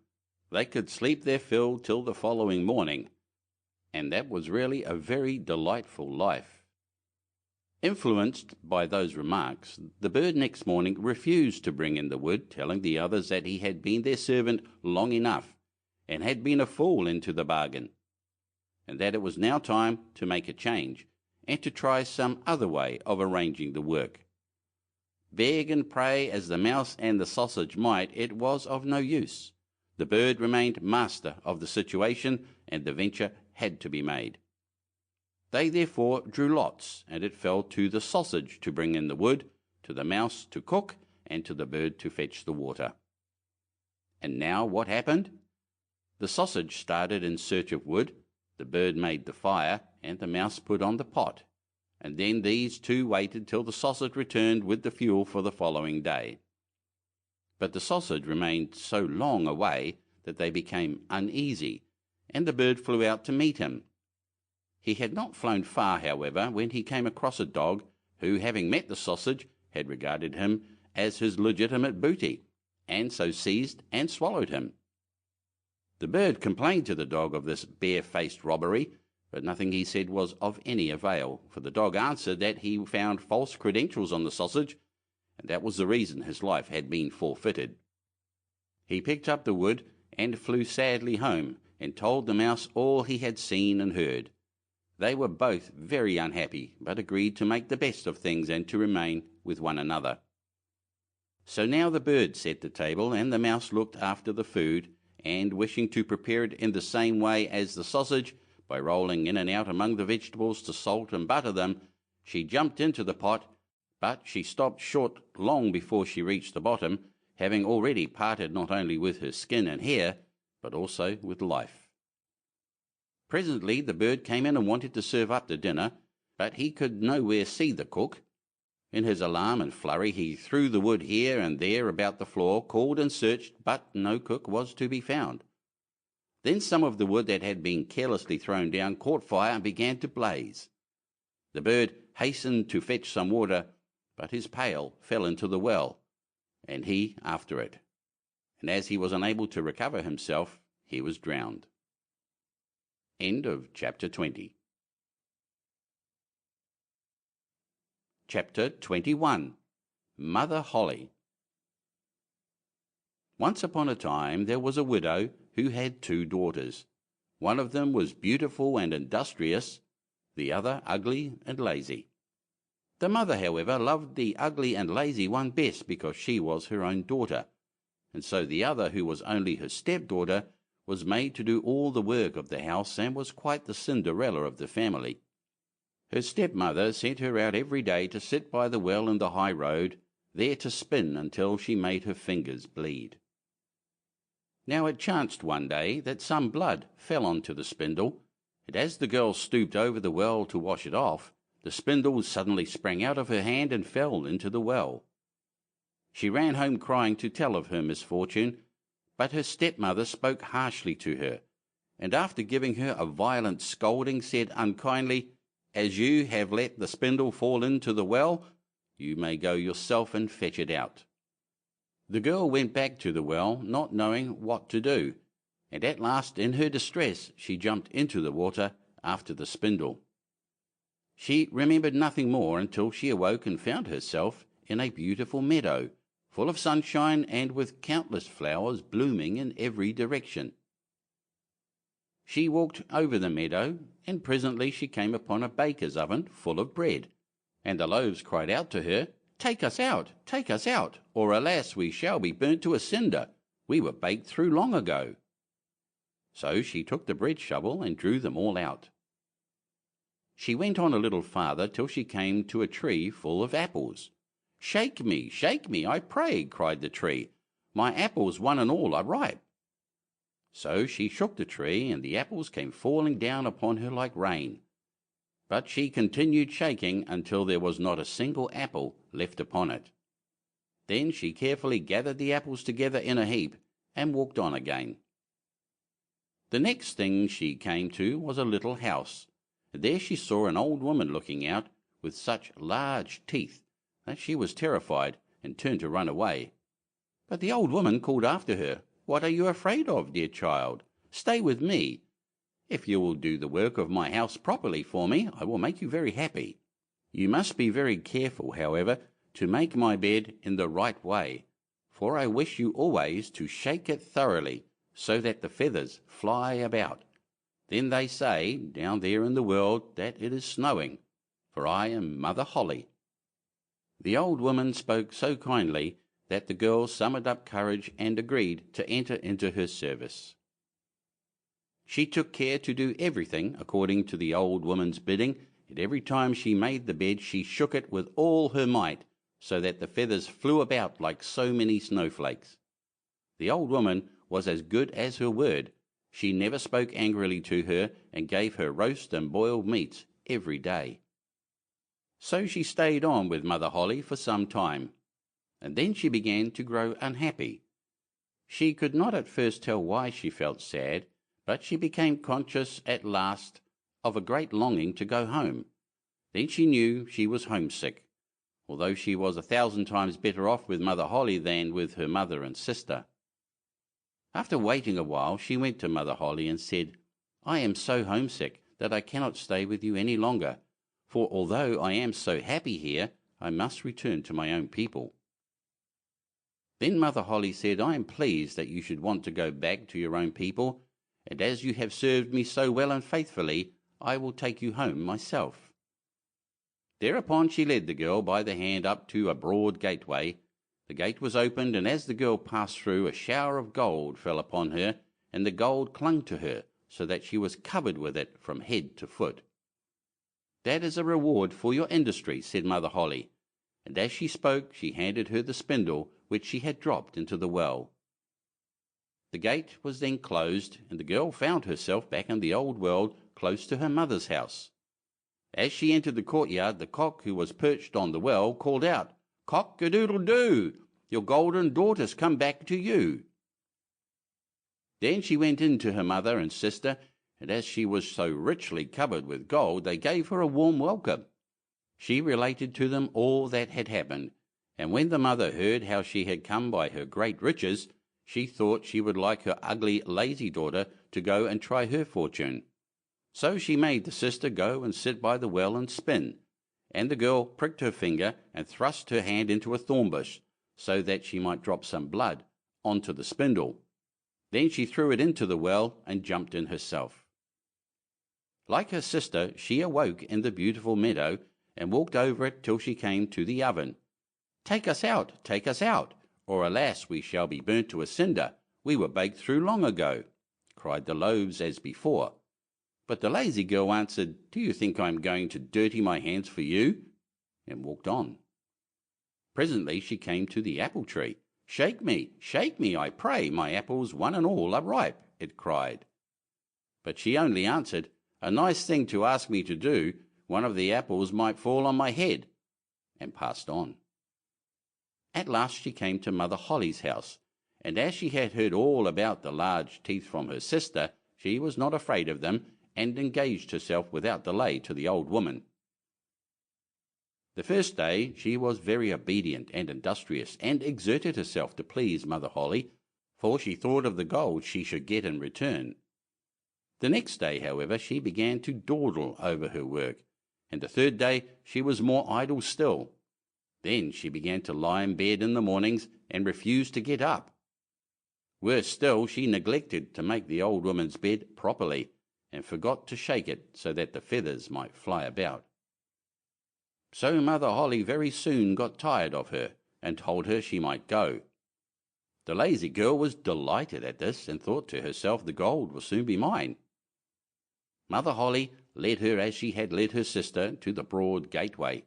they could sleep their fill till the following morning, and that was really a very delightful life. Influenced by those remarks, the bird next morning refused to bring in the wood, telling the others that he had been their servant long enough, and had been a fool into the bargain. and that it was now time to make a change, and to try some other way of arranging the work. Beg and pray as the mouse and the sausage might, it was of no use. The bird remained master of the situation, and the venture had to be made. They therefore drew lots, and it fell to the sausage to bring in the wood, to the mouse to cook, and to the bird to fetch the water. And now what happened? The sausage started in search of wood, the bird made the fire, and the mouse put on the pot, and then these two waited till the sausage returned with the fuel for the following day. But the sausage remained so long away that they became uneasy, and the bird flew out to meet him. He had not flown far, however, when he came across a dog who, having met the sausage, had regarded him as his legitimate booty, and so seized and swallowed him. The bird complained to the dog of this bare-faced robbery, but nothing he said was of any avail, for the dog answered that he found false credentials on the sausage, and that was the reason his life had been forfeited. He picked up the wood and flew sadly home, and told the mouse all he had seen and heard. They were both very unhappy, but agreed to make the best of things and to remain with one another. So now the bird set the table, and the mouse looked after the food, and wishing to prepare it in the same way as the sausage, by rolling in and out among the vegetables to salt and butter them, she jumped into the pot, but she stopped short long before she reached the bottom, having already parted not only with her skin and hair, but also with life. Presently the bird came in and wanted to serve up the dinner, but he could nowhere see the cook. In his alarm and flurry he threw the wood here and there about the floor, called and searched, but no cook was to be found. Then some of the wood that had been carelessly thrown down caught fire and began to blaze. The bird hastened to fetch some water, but his pail fell into the well, and he after it, and as he was unable to recover himself, he was drowned. End of chapter 20. Chapter 21. Mother Holle. Once upon a time there was a widow who had 2 daughters. One of them was beautiful and industrious, the other ugly and lazy. The mother, however, loved the ugly and lazy one best because she was her own daughter, and so the other, who was only her stepdaughter, was made to do all the work of the house and was quite the Cinderella of the family. Her stepmother sent her out every day to sit by the well in the high road, there to spin until she made her fingers bleed. Now it chanced one day that some blood fell onto the spindle, and as the girl stooped over the well to wash it off, the spindle suddenly sprang out of her hand and fell into the well. She ran home crying to tell of her misfortune, but her stepmother spoke harshly to her, and after giving her a violent scolding, said unkindly, "As you have let the spindle fall into the well, you may go yourself and fetch it out." The girl went back to the well, not knowing what to do, and at last in her distress she jumped into the water after the spindle. She remembered nothing more until she awoke and found herself in a beautiful meadow, full of sunshine and with countless flowers blooming in every direction. She walked over the meadow, and presently she came upon a baker's oven full of bread, and the loaves cried out to her, take us out, or alas, we shall be burnt to a cinder. We were baked through long ago." So she took the bread shovel and drew them all out. She went on a little farther till she came to a tree full of apples. Shake me, I pray," cried the tree. "My apples, one and all, are ripe." So she shook the tree, and the apples came falling down upon her like rain. But she continued shaking until there was not a single apple left upon it. Then she carefully gathered the apples together in a heap and walked on again. The next thing she came to was a little house. There she saw an old woman looking out, with such large teeth that she was terrified and turned to run away. But the old woman called after her, "What are you afraid of, dear child? Stay with me. If you will do the work of my house properly for me, I will make you very happy. You must be very careful, however, to make my bed in the right way, for I wish you always to shake it thoroughly, so that the feathers fly about. Then they say, down there in the world, that it is snowing, for I am Mother Holle." The old woman spoke so kindly that the girl summoned up courage and agreed to enter into her service. She took care to do everything according to the old woman's bidding, and every time she made the bed she shook it with all her might, so that the feathers flew about like so many snowflakes. The old woman was as good as her word. She never spoke angrily to her, and gave her roast and boiled meats every day. So she stayed on with Mother Holle for some time, and then she began to grow unhappy. She could not at first tell why she felt sad, but she became conscious at last of a great longing to go home. Then she knew she was homesick, although she was 1,000 times better off with Mother Holle than with her mother and sister. After waiting a while, she went to Mother Holle and said, "I am so homesick that I cannot stay with you any longer, for although I am so happy here, I must return to my own people." Then Mother Holle said, "I am pleased that you should want to go back to your own people, and as you have served me so well and faithfully, I will take you home myself." Thereupon she led the girl by the hand up to a broad gateway. The gate was opened, and as the girl passed through, a shower of gold fell upon her, and the gold clung to her, so that she was covered with it from head to foot. "That is a reward for your industry," said Mother Holle, and as she spoke she handed her the spindle which she had dropped into the well. The gate was then closed, and the girl found herself back in the old world, close to her mother's house. As she entered the courtyard, the cock, who was perched on the well, called out, "Cock-a-doodle-doo! Your golden daughter's come back to you." Then she went in to her mother and sister, and as she was so richly covered with gold, they gave her a warm welcome. She related to them all that had happened, and when the mother heard how she had come by her great riches, she thought she would like her ugly, lazy daughter to go and try her fortune. So she made the sister go and sit by the well and spin, and the girl pricked her finger and thrust her hand into a thorn bush, so that she might drop some blood onto the spindle. Then she threw it into the well and jumped in herself. Like her sister, she awoke in the beautiful meadow and walked over it till she came to the oven. Take us out, or alas, we shall be burnt to a cinder. We were baked through long ago," cried the loaves as before. But the lazy girl answered, "Do you think I am going to dirty my hands for you?" and walked on. Presently she came to the apple tree. Shake me, I pray, my apples one and all are ripe," it cried. But she only answered, "A nice thing to ask me to do, one of the apples might fall on my head," and passed on. At last she came to Mother Holle's house, and as she had heard all about the large teeth from her sister, she was not afraid of them, and engaged herself without delay to the old woman. The first day she was very obedient and industrious, and exerted herself to please Mother Holle, for she thought of the gold she should get in return. The next day, however, she began to dawdle over her work, and the third day she was more idle still. Then she began to lie in bed in the mornings and refused to get up. Worse still, she neglected to make the old woman's bed properly, and forgot to shake it so that the feathers might fly about. So Mother Holle very soon got tired of her, and told her she might go. The lazy girl was delighted at this, and thought to herself, the gold will soon be mine. Mother Holle led her as she had led her sister to the broad gateway,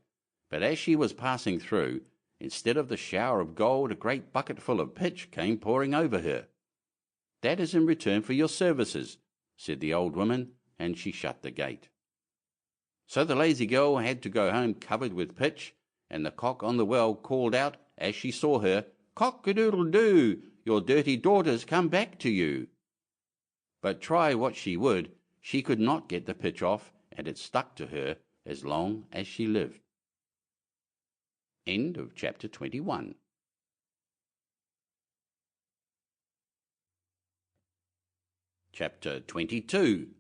but as she was passing through, instead of the shower of gold, a great bucketful of pitch came pouring over her. "That is in return for your services," said the old woman, and she shut the gate. So the lazy girl had to go home covered with pitch, and the cock on the well called out as she saw her, "Cock-a-doodle-doo! Your dirty daughter's come back to you." But try what she would, she could not get the pitch off, and it stuck to her as long as she lived. End of chapter 21. Chapter 22.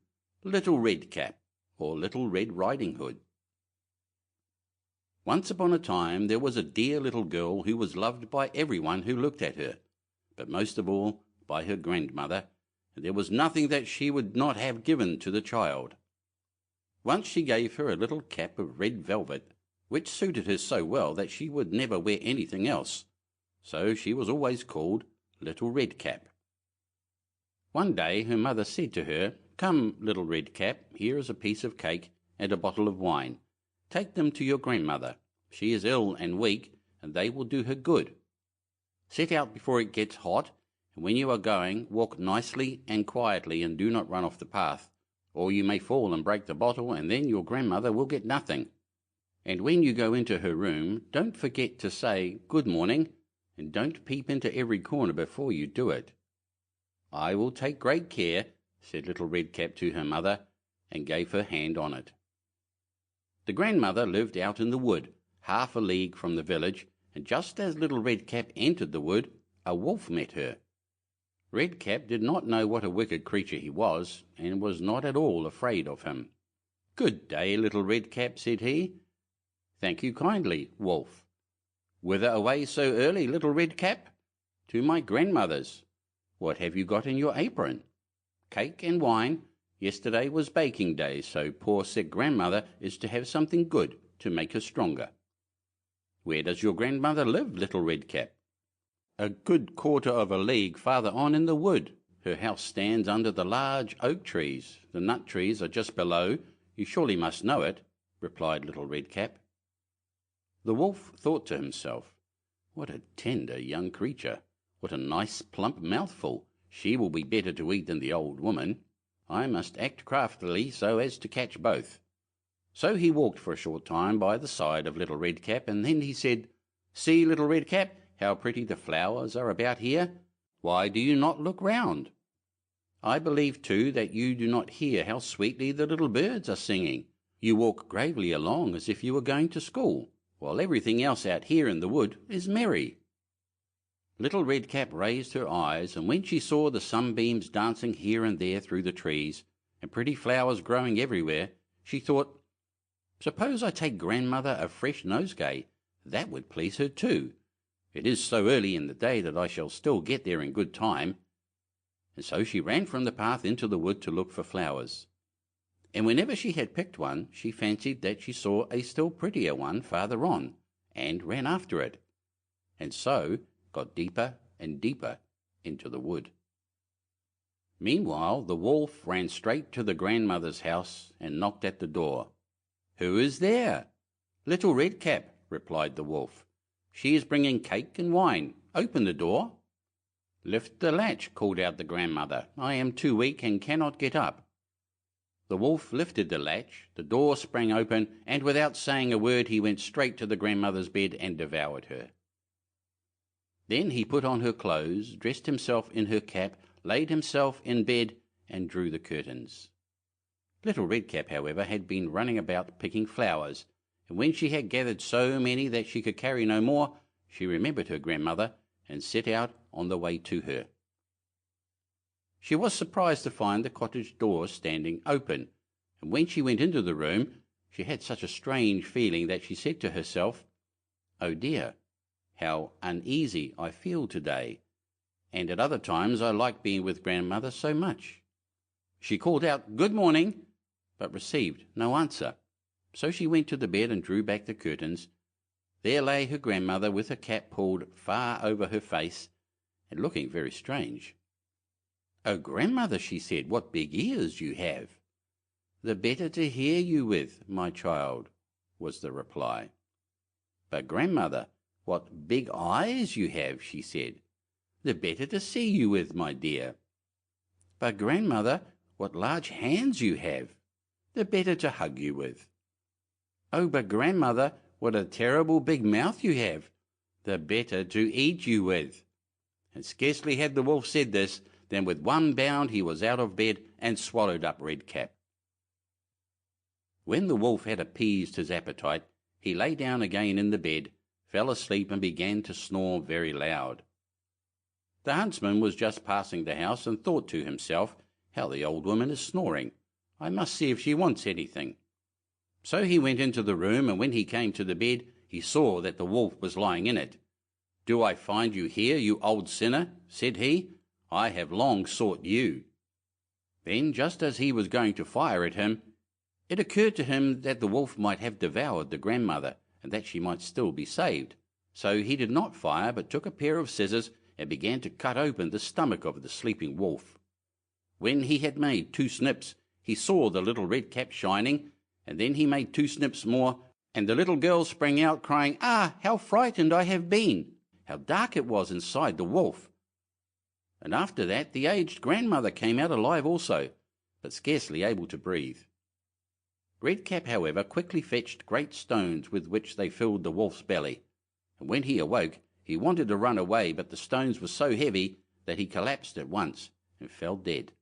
Little Red Cap, or Little Red Riding Hood. Once upon a time there was a dear little girl who was loved by everyone who looked at her, but most of all by her grandmother, and there was nothing that she would not have given to the child. Once she gave her a little cap of red velvet, which suited her so well that she would never wear anything else, so she was always called Little Red Cap. One day her mother said to her, "Come, Little Red Cap, here is a piece of cake and a bottle of wine. Take them to your grandmother. She is ill and weak, and they will do her good. Set out before it gets hot, and when you are going, walk nicely and quietly, and do not run off the path, or you may fall and break the bottle, and then your grandmother will get nothing. And when you go into her room, don't forget to say, 'Good morning,' and don't peep into every corner before you do it." "I will take great care," said Little Red Cap to her mother, and gave her hand on it. The grandmother lived out in the wood, half a league from the village, and just as Little Red Cap entered the wood, a wolf met her. Red Cap did not know what a wicked creature he was, and was not at all afraid of him. "Good day, Little Red Cap," said he. "Thank you kindly, wolf." "Whither away so early, Little Red Cap?" "To my grandmother's." "What have you got in your apron?" "Cake and wine. Yesterday was baking day, so poor sick grandmother is to have something good to make her stronger." "Where does your grandmother live, Little Red Cap?" "A good quarter of a league farther on in the wood. Her house stands under the large oak trees. The nut trees are just below. You surely must know it," replied Little Red Cap. The wolf thought to himself, "What a tender young creature! What a nice plump mouthful! She will be better to eat than the old woman. I must act craftily so as to catch both." So he walked for a short time by the side of Little Red Cap, and then he said, "See, Little Red Cap, how pretty the flowers are about here. Why do you not look round? I believe, too, that you do not hear how sweetly the little birds are singing. You walk gravely along as if you were going to school, while everything else out here in the wood is merry." Little Red Cap raised her eyes, and when she saw the sunbeams dancing here and there through the trees, and pretty flowers growing everywhere, she thought, "Suppose I take grandmother a fresh nosegay? That would please her too. It is so early in the day that I shall still get there in good time." And so she ran from the path into the wood to look for flowers. And whenever she had picked one, she fancied that she saw a still prettier one farther on, and ran after it, and so got deeper and deeper into the wood. Meanwhile the wolf ran straight to the grandmother's house and knocked at the door. "Who is there?" "Little Red Cap," replied the wolf. "She is bringing cake and wine. Open the door." "Lift the latch," called out the grandmother. "I am too weak and cannot get up." The wolf lifted the latch, the door sprang open, and without saying a word he went straight to the grandmother's bed and devoured her. Then he put on her clothes, dressed himself in her cap, laid himself in bed, and drew the curtains. Little Red Cap, however, had been running about picking flowers, and when she had gathered so many that she could carry no more, she remembered her grandmother, and set out on the way to her. She was surprised to find the cottage door standing open, and when she went into the room, she had such a strange feeling that she said to herself, "Oh dear, how uneasy I feel today, and at other times I like being with grandmother so much." She called out, "Good morning," but received no answer. So she went to the bed and drew back the curtains. There lay her grandmother with her cap pulled far over her face, and looking very strange. "Oh, grandmother," she said, "what big ears you have!" "The better to hear you with, my child," was the reply. "But grandmother, what big eyes you have," she said. "The better to see you with, my dear." "But grandmother, what large hands you have, the better to hug you with." "Oh, but grandmother, what a terrible big mouth you have, the better to eat you with." And scarcely had the wolf said this, than with one bound he was out of bed and swallowed up Red Cap. When the wolf had appeased his appetite, he lay down again in the bed, fell asleep, and began to snore very loud. The huntsman was just passing the house, and thought to himself, "How the old woman is snoring! I must see if she wants anything." So he went into the room, and when he came to the bed, he saw that the wolf was lying in it. "Do I find you here, you old sinner?" said he. "I have long sought you." Then, just as he was going to fire at him, it occurred to him that the wolf might have devoured the grandmother, and that she might still be saved. So he did not fire, but took a pair of scissors and began to cut open the stomach of the sleeping wolf. When he had made 2 snips, he saw the little red cap shining, and then he made 2 snips more, and the little girl sprang out, crying, "Ah, how frightened I have been! How dark it was inside the wolf!" And after that the aged grandmother came out alive also, but scarcely able to breathe. Red Cap, however, quickly fetched great stones with which they filled the wolf's belly, and when he awoke he wanted to run away, but the stones were so heavy that he collapsed at once and fell dead.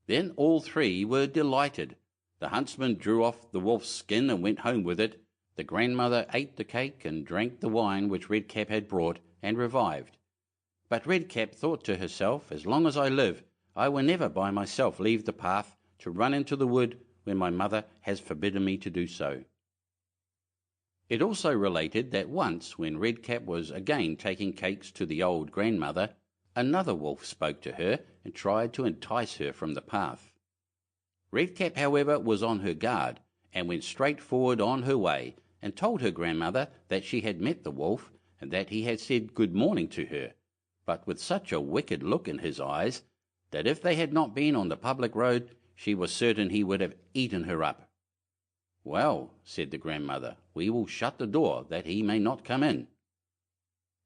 Then all 3 were delighted. The huntsman drew off the wolf's skin and went home with it. The grandmother ate the cake and drank the wine which Red Cap had brought, and revived. But Red Cap thought to herself, "As long as I live, I will never by myself leave the path to run into the wood when my mother has forbidden me to do so." It also related that once, when Red Cap was again taking cakes to the old grandmother, another wolf spoke to her and tried to entice her from the path. Red Cap, however, was on her guard, and went straight forward on her way, and told her grandmother that she had met the wolf, and that he had said good morning to her, but with such a wicked look in his eyes, that if they had not been on the public road, she was certain he would have eaten her up. "Well," said the grandmother, "we will shut the door, that he may not come in."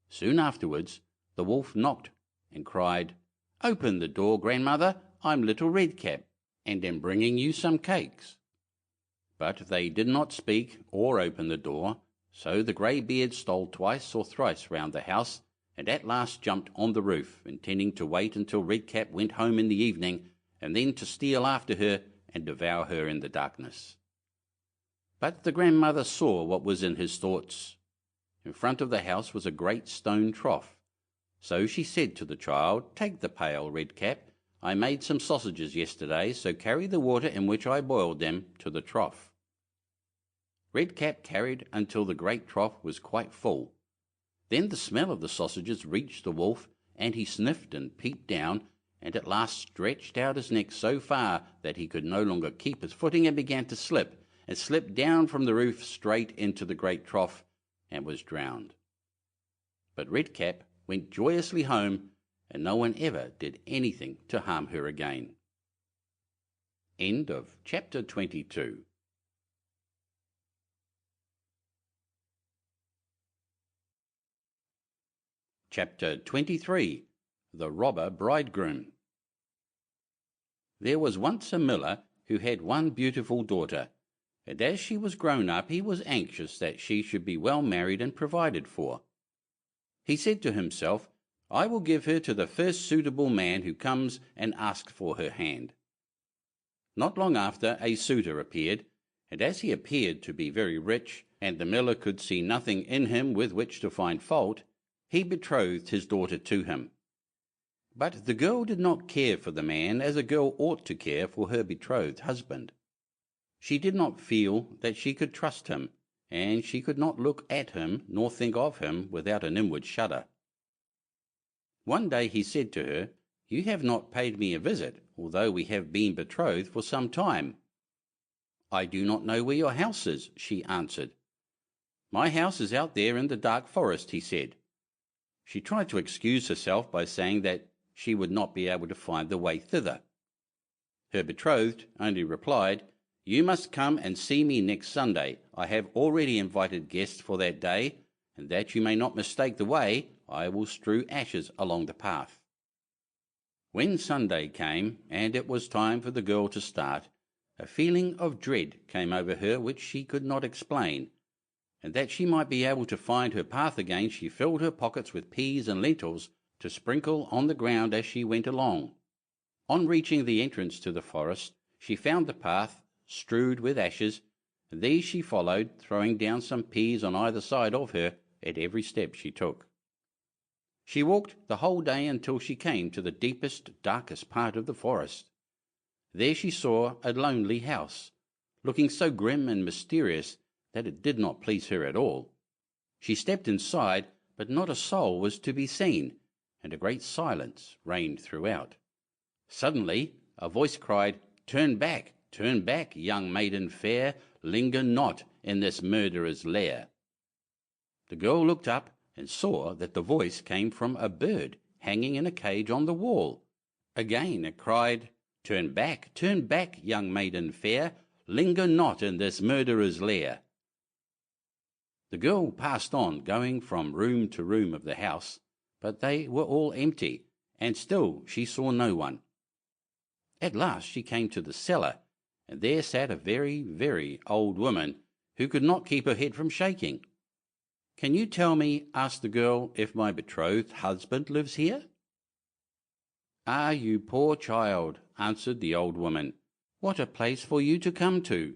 Soon afterwards the wolf knocked and cried, "Open the door, grandmother, I'm Little Red Cap, and am bringing you some cakes." But they did not speak or open the door, so the grey-beard stole twice or thrice round the house, and at last jumped on the roof, intending to wait until Red Cap went home in the evening, and then to steal after her and devour her in the darkness. But the grandmother saw what was in his thoughts. In front of the house was a great stone trough. So she said to the child, "Take the pail, Red Cap. I made some sausages yesterday, so carry the water in which I boiled them to the trough." Red Cap carried until the great trough was quite full. Then the smell of the sausages reached the wolf, and he sniffed and peeped down, and at last stretched out his neck so far that he could no longer keep his footing, and began to slip, and slipped down from the roof straight into the great trough, and was drowned. But Red Cap went joyously home, and no one ever did anything to harm her again. End of chapter 22. Chapter 23. The Robber Bridegroom. There was once a miller who had one beautiful daughter, and as she was grown up he was anxious that she should be well married and provided for. He said to himself, "I will give her to the first suitable man who comes and asks for her hand." Not long after a suitor appeared, and as he appeared to be very rich, and the miller could see nothing in him with which to find fault, he betrothed his daughter to him. But the girl did not care for the man as a girl ought to care for her betrothed husband. She did not feel that she could trust him, and she could not look at him nor think of him without an inward shudder. One day he said to her, "You have not paid me a visit, although we have been betrothed for some time." "I do not know where your house is," she answered. "My house is out there in the dark forest," he said. She tried to excuse herself by saying that she would not be able to find the way thither. Her betrothed only replied, "You must come and see me next Sunday. I have already invited guests for that day, and that you may not mistake the way, I will strew ashes along the path." When Sunday came, and it was time for the girl to start, a feeling of dread came over her which she could not explain, and that she might be able to find her path again, she filled her pockets with peas and lentils to sprinkle on the ground as she went along. On reaching the entrance to the forest, she found the path strewed with ashes, and these she followed, throwing down some peas on either side of her at every step she took. She walked the whole day until she came to the deepest, darkest part of the forest. There she saw a lonely house, looking so grim and mysterious that it did not please her at all. She stepped inside, but not a soul was to be seen, and a great silence reigned throughout. Suddenly a voice cried, turn back, young maiden fair, linger not in this murderer's lair." The girl looked up and saw that the voice came from a bird hanging in a cage on the wall. Again it cried, turn back, young maiden fair, linger not in this murderer's lair." The girl passed on, going from room to room of the house, but they were all empty, and still she saw no one. At last she came to the cellar, and there sat a very, very old woman who could not keep her head from shaking. "Can you tell me," asked the girl, "if my betrothed husband lives here?" "Ah, you poor child," answered the old woman, "what a place for you to come to!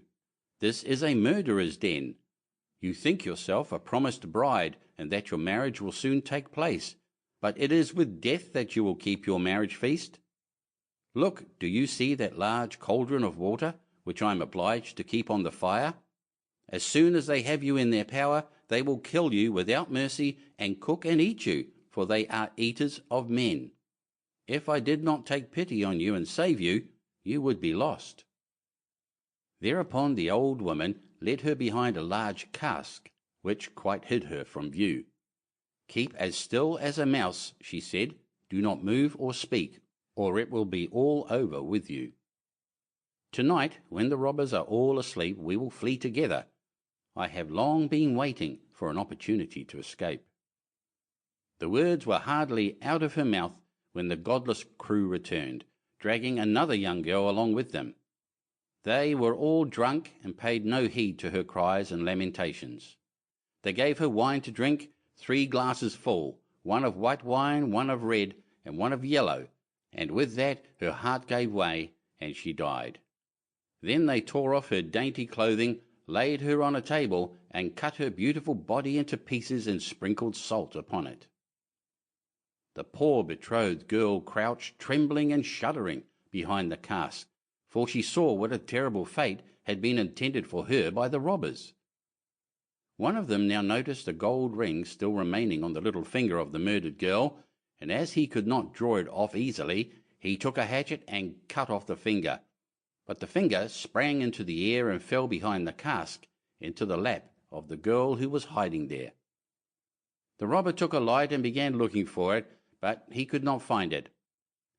This is a murderer's den. You think yourself a promised bride, and that your marriage will soon take place, but it is with death that you will keep your marriage feast. Look, do you see that large cauldron of water, which I am obliged to keep on the fire? As soon as they have you in their power, they will kill you without mercy, and cook and eat you, for they are eaters of men. If I did not take pity on you and save you, you would be lost." Thereupon the old woman led her behind a large cask, which quite hid her from view. "Keep as still as a mouse," she said. "Do not move or speak, or it will be all over with you. Tonight, when the robbers are all asleep, we will flee together. I have long been waiting for an opportunity to escape." The words were hardly out of her mouth when the godless crew returned, dragging another young girl along with them. They were all drunk and paid no heed to her cries and lamentations. They gave her wine to drink, 3 glasses full, one of white wine, one of red, and one of yellow, and with that her heart gave way, and she died. Then they tore off her dainty clothing, laid her on a table, and cut her beautiful body into pieces and sprinkled salt upon it. The poor betrothed girl crouched trembling and shuddering behind the cask, for she saw what a terrible fate had been intended for her by the robbers. One of them now noticed a gold ring still remaining on the little finger of the murdered girl, and as he could not draw it off easily, he took a hatchet and cut off the finger. But the finger sprang into the air and fell behind the cask, into the lap of the girl who was hiding there. The robber took a light and began looking for it, but he could not find it.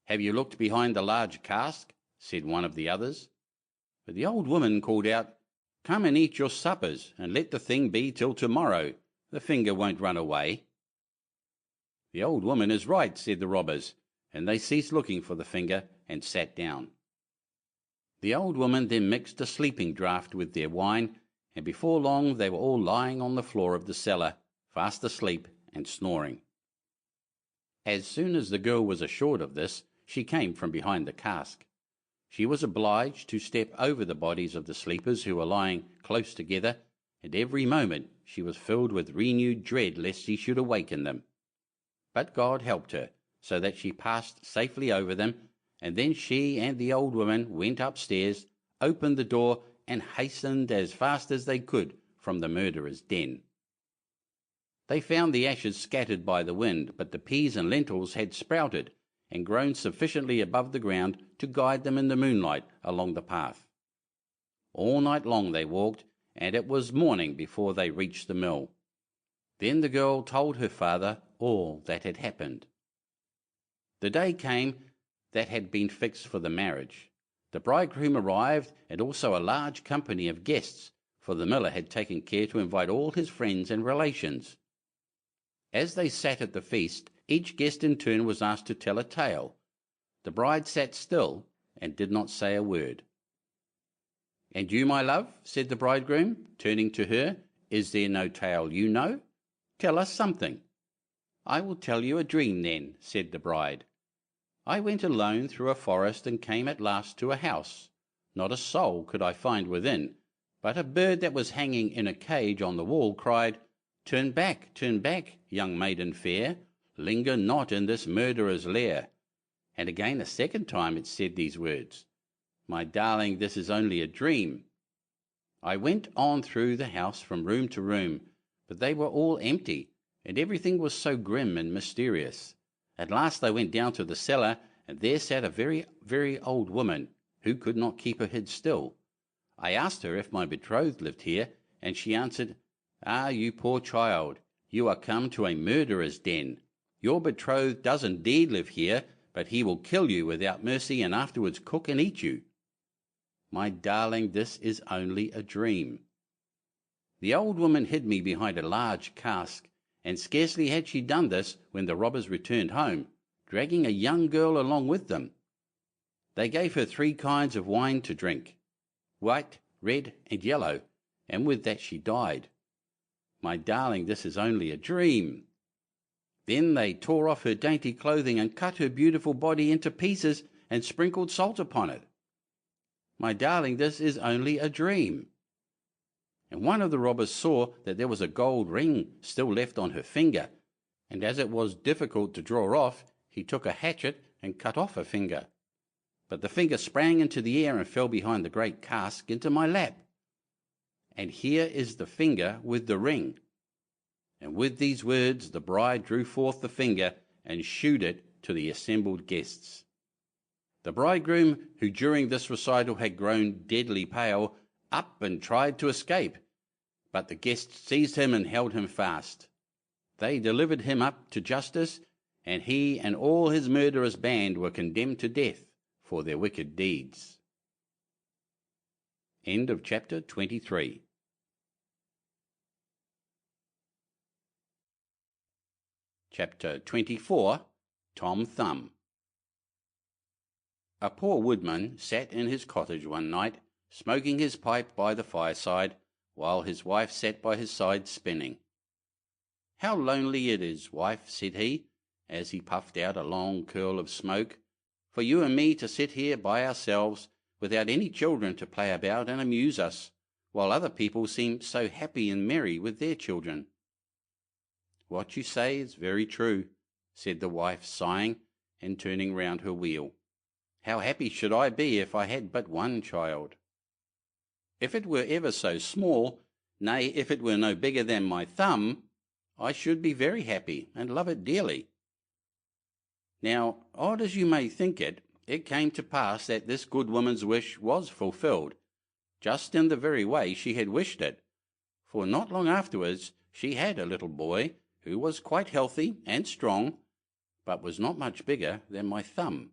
"Have you looked behind the large cask?" said one of the others. But the old woman called out, "Come and eat your suppers, and let the thing be till tomorrow. The finger won't run away." "The old woman is right," said the robbers, and they ceased looking for the finger and sat down. The old woman then mixed a sleeping draught with their wine, and before long they were all lying on the floor of the cellar, fast asleep and snoring. As soon as the girl was assured of this, she came from behind the cask. She was obliged to step over the bodies of the sleepers who were lying close together, and every moment she was filled with renewed dread lest she should awaken them. But God helped her, so that she passed safely over them, and then she and the old woman went upstairs, opened the door, and hastened as fast as they could from the murderer's den. They found the ashes scattered by the wind, but the peas and lentils had sprouted and grown sufficiently above the ground to guide them in the moonlight along the path. All night long they walked, and it was morning before they reached the mill. Then the girl told her father all that had happened. The day came that had been fixed for the marriage. The bridegroom arrived, and also a large company of guests, for the miller had taken care to invite all his friends and relations. As they sat at the feast, each guest in turn was asked to tell a tale. The bride sat still and did not say a word. "And you, my love," said the bridegroom, turning to her, "is there no tale you know? Tell us something." "I will tell you a dream then," said the bride. "I went alone through a forest and came at last to a house. Not a soul could I find within, but a bird that was hanging in a cage on the wall cried, 'Turn back, young maiden fair, linger not in this murderer's lair.' And again a second time it said these words, 'My darling, this is only a dream.' I went on through the house from room to room, but they were all empty, and everything was so grim and mysterious. At last I went down to the cellar, and there sat a very, very old woman who could not keep her head still. I asked her if my betrothed lived here, and she answered, "Ah, you poor child, you are come to a murderer's den. Your betrothed does indeed live here, but he will kill you without mercy and afterwards cook and eat you." "My darling, this is only a dream." The old woman hid me behind a large cask, and scarcely had she done this when the robbers returned home, dragging a young girl along with them. They gave her 3 kinds of wine to drink, white, red, and yellow, and with that she died. My darling, this is only a dream. Then they tore off her dainty clothing and cut her beautiful body into pieces and sprinkled salt upon it. My darling, this is only a dream. And one of the robbers saw that there was a gold ring still left on her finger, and as it was difficult to draw off, he took a hatchet and cut off her finger. But the finger sprang into the air and fell behind the great cask into my lap. And here is the finger with the ring. And with these words the bride drew forth the finger and shewed it to the assembled guests. The bridegroom, who during this recital had grown deadly pale, up and tried to escape, but the guests seized him and held him fast. They delivered him up to justice, and he and all his murderous band were condemned to death for their wicked deeds. End of chapter 23. Chapter 24. Tom Thumb. A poor woodman sat in his cottage one night, smoking his pipe by the fireside, while his wife sat by his side spinning. "How lonely it is, wife," said he, as he puffed out a long curl of smoke, "for you and me to sit here by ourselves, without any children to play about and amuse us, while other people seem so happy and merry with their children." "What you say is very true," said the wife, sighing, and turning round her wheel. "How happy should I be if I had but one child! If it were ever so small, nay, if it were no bigger than my thumb, I should be very happy and love it dearly." Now, odd as you may think it, it came to pass that this good woman's wish was fulfilled, just in the very way she had wished it, for not long afterwards she had a little boy who was quite healthy and strong, but was not much bigger than my thumb.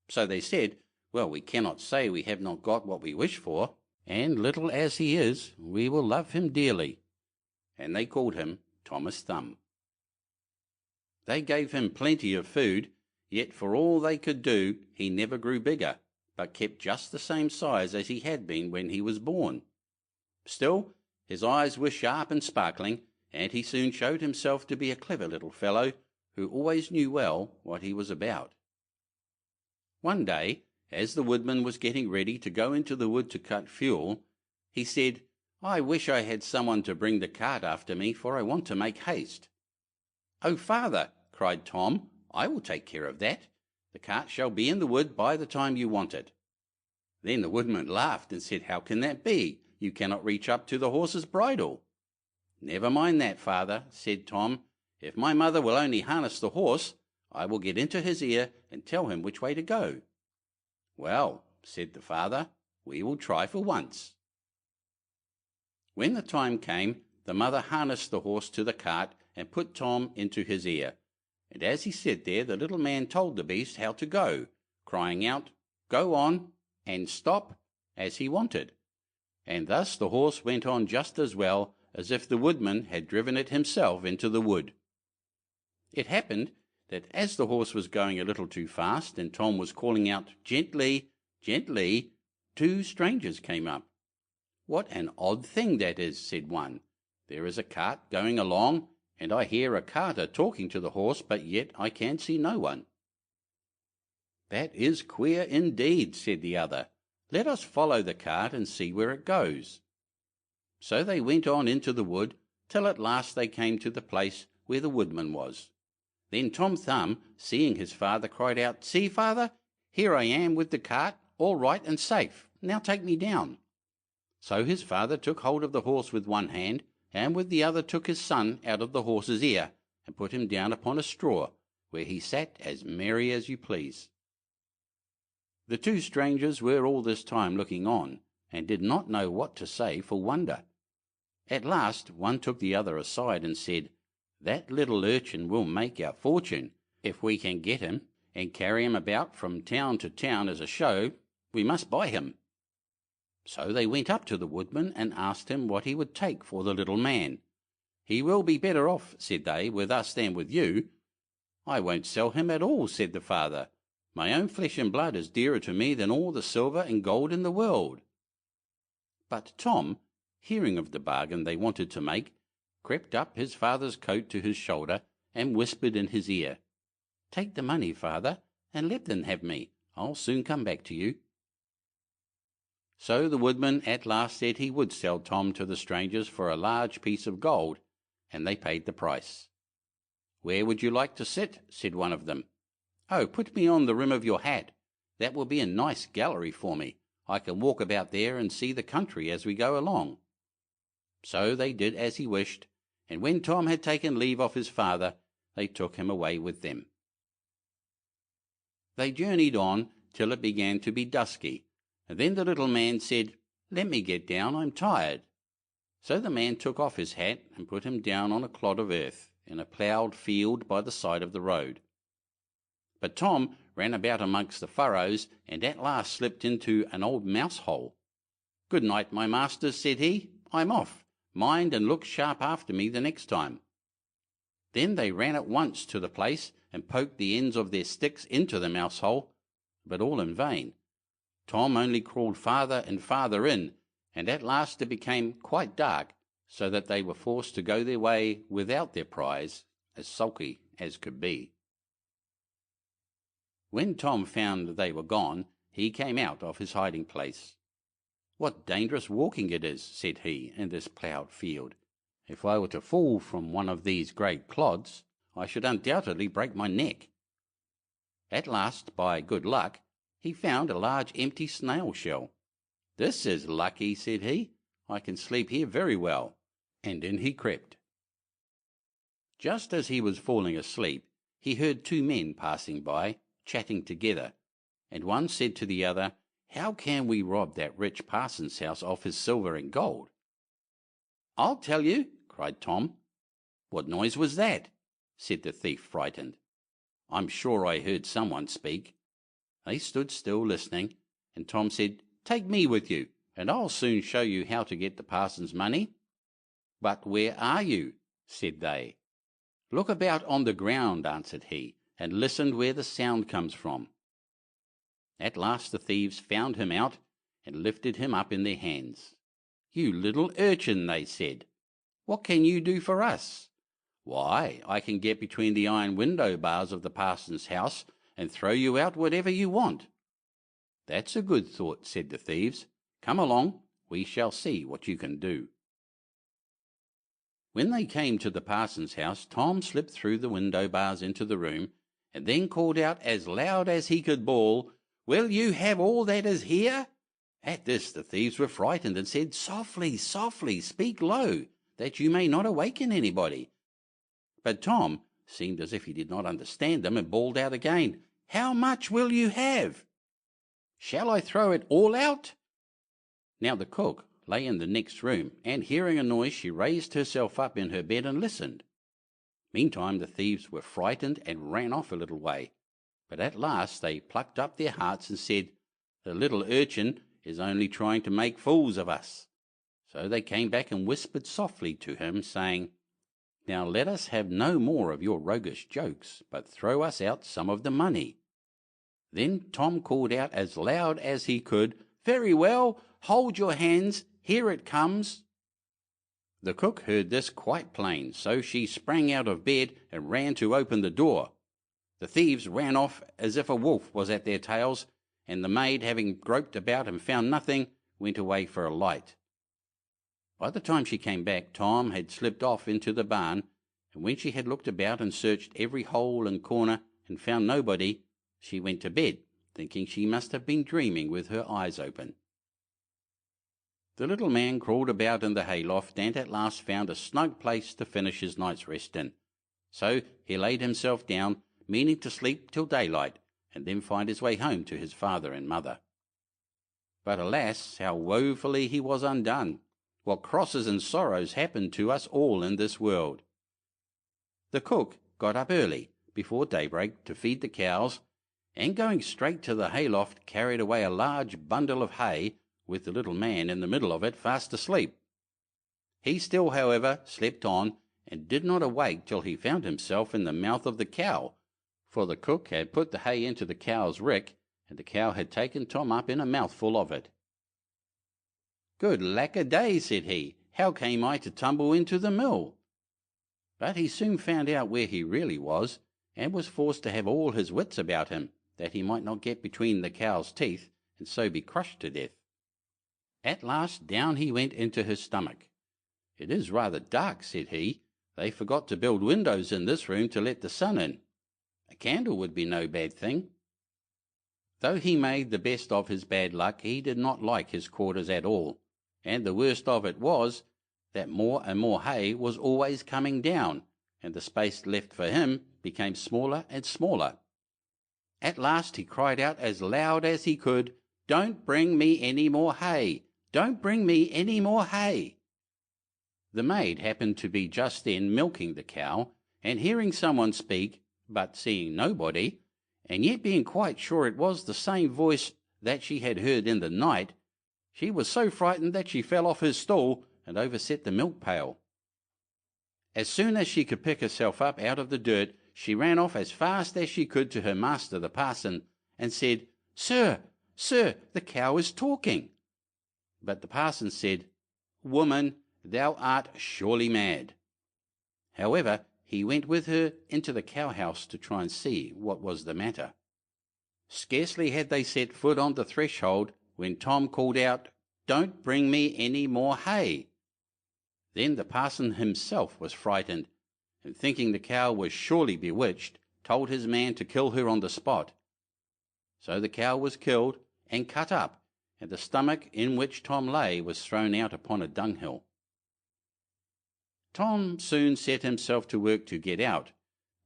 So they said, "Well, we cannot say we have not got what we wish for, and little as he is, we will love him dearly." And they called him Thomas Thumb. They gave him plenty of food, yet for all they could do, he never grew bigger, but kept just the same size as he had been when he was born. Still, his eyes were sharp and sparkling, and he soon showed himself to be a clever little fellow, who always knew well what he was about. One day, as the woodman was getting ready to go into the wood to cut fuel, he said, "I wish I had someone to bring the cart after me, for I want to make haste." "Oh, father," cried Tom, "I will take care of that. The cart shall be in the wood by the time you want it." Then the woodman laughed and said, "How can that be? You cannot reach up to the horse's bridle." "Never mind that, father," said Tom. "If my mother will only harness the horse, I will get into his ear and tell him which way to go." "Well," said the father, "we will try for once." When the time came, the mother harnessed the horse to the cart and put Tom into his ear, and as he sat there the little man told the beast how to go, crying out, "Go on," and "Stop," as he wanted, and thus the horse went on just as well as if the woodman had driven it himself into the wood. It happened that as the horse was going a little too fast and Tom was calling out, "Gently, gently," 2 strangers came up. "What an odd thing that is," said one. "There is a cart going along, and I hear a carter talking to the horse, but yet I can see no one." "That is queer indeed," said the other. "Let us follow the cart and see where it goes." So they went on into the wood, till at last they came to the place where the woodman was. Then Tom Thumb, seeing his father, cried out, "See, father, here I am with the cart, all right and safe. Now take me down." So his father took hold of the horse with one hand, and with the other took his son out of the horse's ear, and put him down upon a straw, where he sat as merry as you please. The two strangers were all this time looking on, and did not know what to say for wonder. At last one took the other aside and said, "That little urchin will make our fortune. If we can get him and carry him about from town to town as a show, we must buy him." So they went up to the woodman and asked him what he would take for the little man. "He will be better off," said they, "with us than with you." "I won't sell him at all," said the father. "My own flesh and blood is dearer to me than all the silver and gold in the world." But Tom, hearing of the bargain they wanted to make, crept up his father's coat to his shoulder and whispered in his ear, "Take the money, father, and let them have me. I'll soon come back to you." So the woodman at last said he would sell Tom to the strangers for a large piece of gold, and they paid the price. "Where would you like to sit?" said one of them. "Oh, put me on the rim of your hat. That will be a nice gallery for me. I can walk about there and see the country as we go along." So they did as he wished, and when Tom had taken leave of his father, they took him away with them. They journeyed on till it began to be dusky, and then the little man said, "Let me get down, I'm tired." So the man took off his hat and put him down on a clod of earth in a ploughed field by the side of the road. But Tom ran about amongst the furrows, and at last slipped into an old mouse hole. "Good night, my masters," said he. "I'm off. Mind and look sharp after me the next time." Then they ran at once to the place and poked the ends of their sticks into the mouse hole, but all in vain. Tom only crawled farther and farther in, and at last it became quite dark, so that they were forced to go their way without their prize, as sulky as could be. When Tom found they were gone, he came out of his hiding place. "What dangerous walking it is," said he, "in this ploughed field. If I were to fall from one of these great clods, I should undoubtedly break my neck." At last, by good luck, he found a large empty snail shell. "This is lucky," said he. "I can sleep here very well." And in he crept. Just as he was falling asleep, he heard two men passing by, chatting together, and one said to the other, "How can we rob that rich parson's house of his silver and gold?" "I'll tell you," cried Tom. "What noise was that?" said the thief, frightened. "I'm sure I heard someone speak." They stood still listening, and Tom said, "Take me with you, and I'll soon show you how to get the parson's money." "But where are you?" said they. "Look about on the ground," answered he, "and listen where the sound comes from." At last the thieves found him out, and lifted him up in their hands. "You little urchin," they said, "what can you do for us?" "Why, I can get between the iron window bars of the parson's house, and throw you out whatever you want." "That's a good thought," said the thieves. "Come along, we shall see what you can do." When they came to the parson's house, Tom slipped through the window bars into the room, and then called out as loud as he could bawl, "Will you have all that is here?" At this the thieves were frightened, and said, "Softly, softly, speak low, that you may not awaken anybody." But Tom seemed as if he did not understand them, and bawled out again, "How much will you have?" "Shall I throw it all out?" Now the cook lay in the next room, and hearing a noise, she raised herself up in her bed and listened. Meantime the thieves were frightened and ran off a little way, but at last they plucked up their hearts and said, "The little urchin is only trying to make fools of us." So they came back and whispered softly to him, saying, "Now let us have no more of your roguish jokes, but throw us out some of the money." Then Tom called out as loud as he could, "Very well, hold your hands, here it comes." The cook heard this quite plain, so she sprang out of bed and ran to open the door. The thieves ran off as if a wolf was at their tails, and the maid, having groped about and found nothing, went away for a light. By the time she came back, Tom had slipped off into the barn, and when she had looked about and searched every hole and corner and found nobody, she went to bed, thinking she must have been dreaming with her eyes open. The little man crawled about in the hayloft, and at last found a snug place to finish his night's rest in. So he laid himself down, meaning to sleep till daylight, and then find his way home to his father and mother. But alas, how woefully he was undone! What crosses and sorrows happen to us all in this world! The cook got up early, before daybreak, to feed the cows, and going straight to the hayloft carried away a large bundle of hay, with the little man in the middle of it fast asleep. He still, however, slept on, and did not awake till he found himself in the mouth of the cow, for the cook had put the hay into the cow's rick, and the cow had taken Tom up in a mouthful of it. "Good lack-a-day," said he, "how came I to tumble into the mill?" But he soon found out where he really was, and was forced to have all his wits about him, that he might not get between the cow's teeth, and so be crushed to death. At last down he went into his stomach. "It is rather dark," said he. "They forgot to build windows in this room to let the sun in. A candle would be no bad thing." Though he made the best of his bad luck, he did not like his quarters at all, and the worst of it was that more and more hay was always coming down, and the space left for him became smaller and smaller. At last he cried out as loud as he could, "Don't bring me any more hay! Don't bring me any more hay!" The maid happened to be just then milking the cow, and hearing someone speak, but seeing nobody, and yet being quite sure it was the same voice that she had heard in the night, she was so frightened that she fell off his stool and overset the milk pail. As soon as she could pick herself up out of the dirt, she ran off as fast as she could to her master the parson, and said, "Sir, sir, the cow is talking." But the parson said, "Woman, thou art surely mad." However, he went with her into the cow-house to try and see what was the matter. Scarcely had they set foot on the threshold when Tom called out, "Don't bring me any more hay." Then the parson himself was frightened, and thinking the cow was surely bewitched, told his man to kill her on the spot. So the cow was killed and cut up, and the stomach in which Tom lay was thrown out upon a dunghill. Tom soon set himself to work to get out,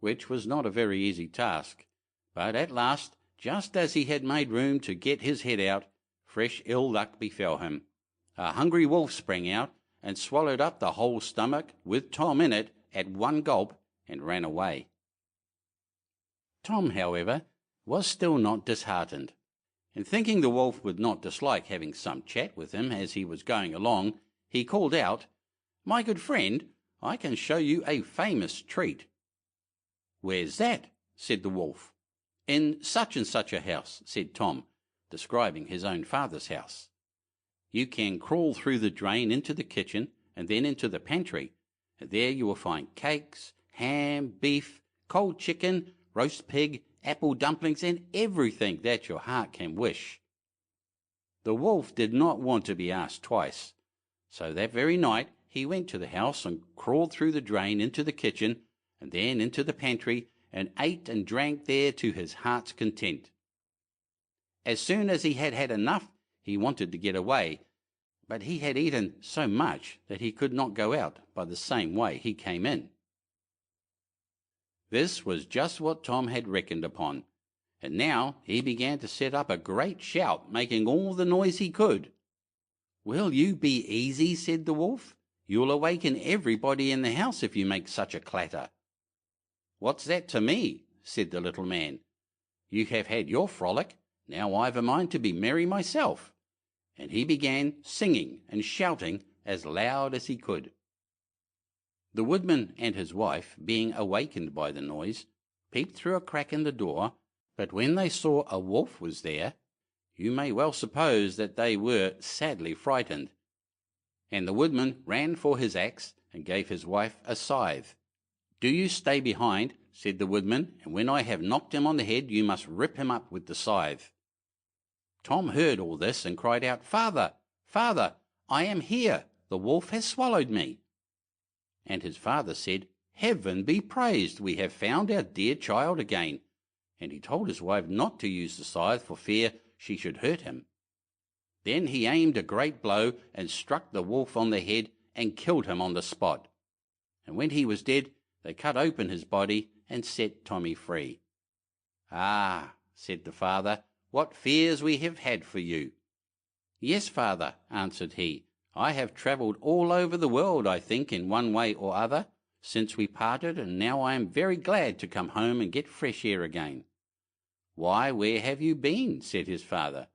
which was not a very easy task, but at last, just as he had made room to get his head out, fresh ill luck befell him. A hungry wolf sprang out, and swallowed up the whole stomach, with Tom in it, at one gulp, and ran away. Tom, however, was still not disheartened, and thinking the wolf would not dislike having some chat with him as he was going along, he called out, "My good friend, I can show you a famous treat." "Where's that?" said the wolf. "In such and such a house," said Tom, describing his own father's house. "You can crawl through the drain into the kitchen, and then into the pantry, and there you will find cakes, ham, beef, cold chicken, roast pig, apple dumplings, and everything that your heart can wish." The wolf did not want to be asked twice, so that very night he went to the house and crawled through the drain into the kitchen, and then into the pantry, and ate and drank there to his heart's content. As soon as he had had enough, he wanted to get away, but he had eaten so much that he could not go out by the same way he came in. This was just what Tom had reckoned upon, and now he began to set up a great shout, making all the noise he could. "Will you be easy?" said the wolf. "You'll awaken everybody in the house if you make such a clatter." "What's that to me?" said the little man. "You have had your frolic, now I've a mind to be merry myself." And he began singing and shouting as loud as he could. The woodman and his wife, being awakened by the noise, peeped through a crack in the door, but when they saw a wolf was there, you may well suppose that they were sadly frightened. And the woodman ran for his axe and gave his wife a scythe. "Do you stay behind," said the woodman, "and when I have knocked him on the head you must rip him up with the scythe." Tom heard all this and cried out, "Father, father, I am here, the wolf has swallowed me." And his father said, "Heaven be praised, we have found our dear child again," and he told his wife not to use the scythe for fear she should hurt him. Then he aimed a great blow and struck the wolf on the head and killed him on the spot. And when he was dead, they cut open his body and set Tommy free, "Ah," said the father, "what fears we have had for you." "Yes, father," answered he, "I have travelled all over the world, I think, in one way or other, since we parted, and now I am very glad to come home and get fresh air again." "Why, where have you been?" said his father.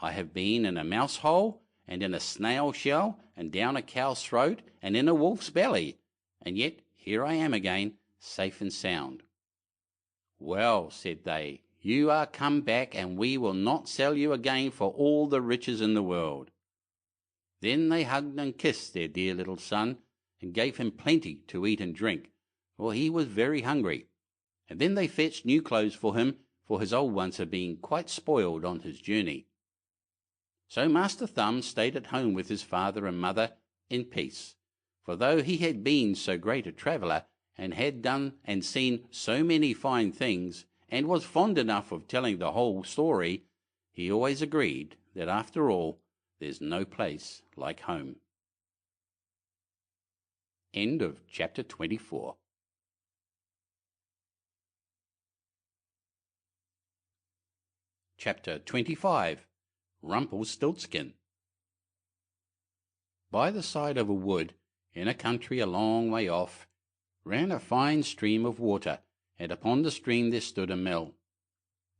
"I have been in a mouse hole, and in a snail shell, and down a cow's throat, and in a wolf's belly, and yet here I am again, safe and sound." "Well," said they, "you are come back, and we will not sell you again for all the riches in the world." Then they hugged and kissed their dear little son, and gave him plenty to eat and drink, for he was very hungry. And then they fetched new clothes for him, for his old ones had been quite spoiled on his journey. So Master Thumb stayed at home with his father and mother in peace, for though he had been so great a traveller, and had done and seen so many fine things, and was fond enough of telling the whole story, he always agreed that after all there's no place like home. End of chapter 24. Chapter 25. Rumplestiltskin. By the side of a wood, in a country a long way off, ran a fine stream of water, and upon the stream there stood a mill.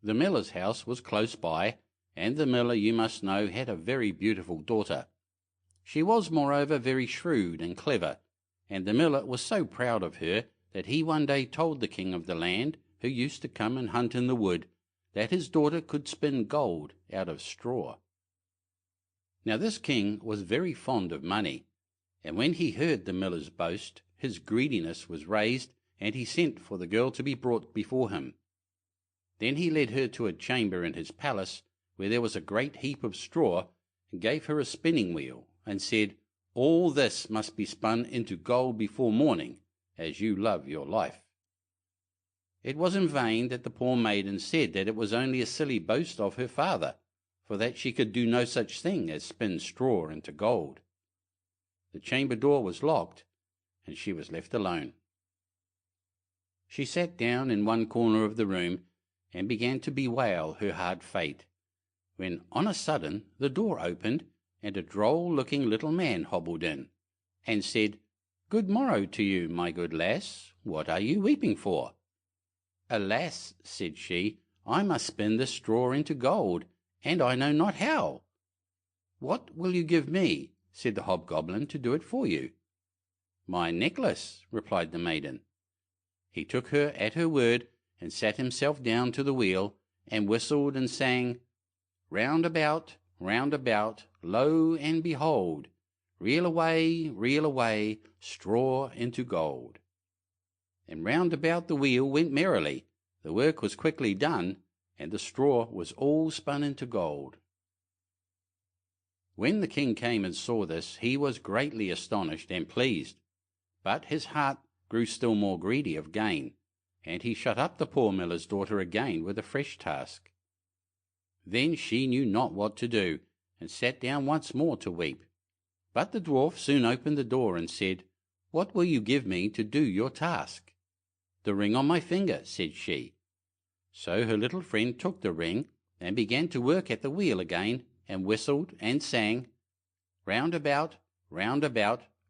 The miller's house was close by, and the miller, you must know, had a very beautiful daughter. She was, moreover, very shrewd and clever, and the miller was so proud of her that he one day told the king of the land, who used to come and hunt in the wood, that his daughter could spin gold out of straw. Now this king was very fond of money, and when he heard the miller's boast, his greediness was raised, and he sent for the girl to be brought before him. Then he led her to a chamber in his palace, where there was a great heap of straw, and gave her a spinning wheel, and said, "All this must be spun into gold before morning, as you love your life." It was in vain that the poor maiden said that it was only a silly boast of her father, for that she could do no such thing as spin straw into gold. The chamber door was locked, and she was left alone. She sat down in one corner of the room, and began to bewail her hard fate, when on a sudden the door opened, and a droll-looking little man hobbled in, and said, "Good morrow to you, my good lass. What are you weeping for?" "Alas," said she, "I must spin this straw into gold, and I know not how." "What will you give me," said the hobgoblin, "to do it for you?" "My necklace," replied the maiden. He took her at her word, and sat himself down to the wheel, and whistled and sang, round about, lo and behold, reel away, straw into gold." And round about the wheel went merrily. The work was quickly done, and the straw was all spun into gold. When the king came and saw this, he was greatly astonished and pleased, but his heart grew still more greedy of gain, and he shut up the poor miller's daughter again with a fresh task. Then she knew not what to do, and sat down once more to weep. But the dwarf soon opened the door and said, "What will you give me to do your task?" "The ring on my finger," said she. So her little friend took the ring, and began to work at the wheel again, and whistled and sang, round about,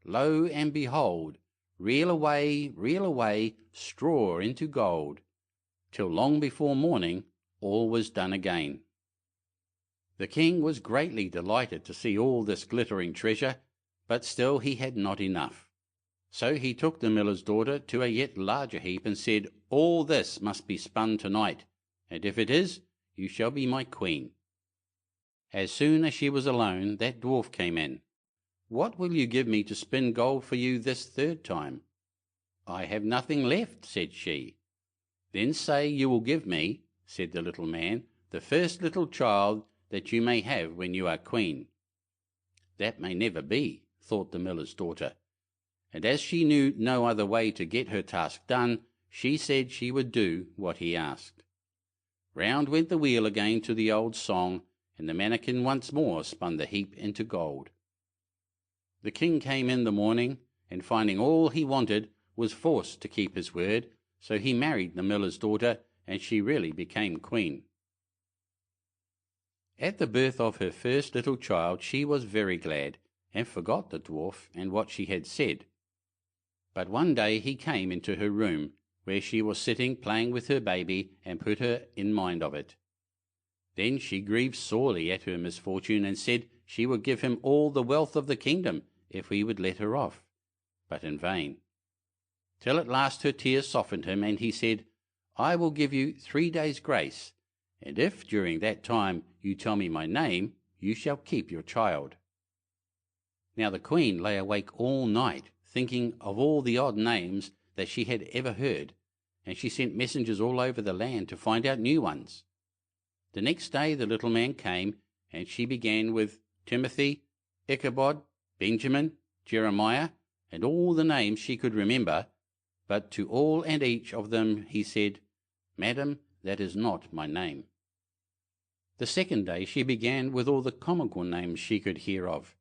lo and behold, reel away, straw into gold, till long before morning all was done again. The king was greatly delighted to see all this glittering treasure, but still he had not enough. So he took the miller's daughter to a yet larger heap, and said, "All this must be spun tonight, and if it is, you shall be my queen." As soon as she was alone, that dwarf came in. "What will you give me to spin gold for you this third time?" "I have nothing left," said she. "Then say you will give me," said the little man, "the first little child that you may have when you are queen." "That may never be," thought the miller's daughter, and as she knew no other way to get her task done, she said she would do what he asked. Round went the wheel again to the old song, and the manikin once more spun the heap into gold. The king came in the morning, and finding all he wanted, was forced to keep his word, so he married the miller's daughter, and she really became queen. At the birth of her first little child she was very glad, and forgot the dwarf and what she had said. But one day he came into her room, where she was sitting playing with her baby, and put her in mind of it. Then she grieved sorely at her misfortune, and said she would give him all the wealth of the kingdom if he would let her off, but in vain. Till at last her tears softened him, and he said, I will give you 3 days' grace, and if during that time you tell me my name, you shall keep your child. Now the queen lay awake all night, thinking of all the odd names that she had ever heard, and she sent messengers all over the land to find out new ones. The next day the little man came, and she began with Timothy, Ichabod, Benjamin, Jeremiah, and all the names she could remember, but to all and each of them he said, Madam, that is not my name. The second day she began with all the comical names she could hear of,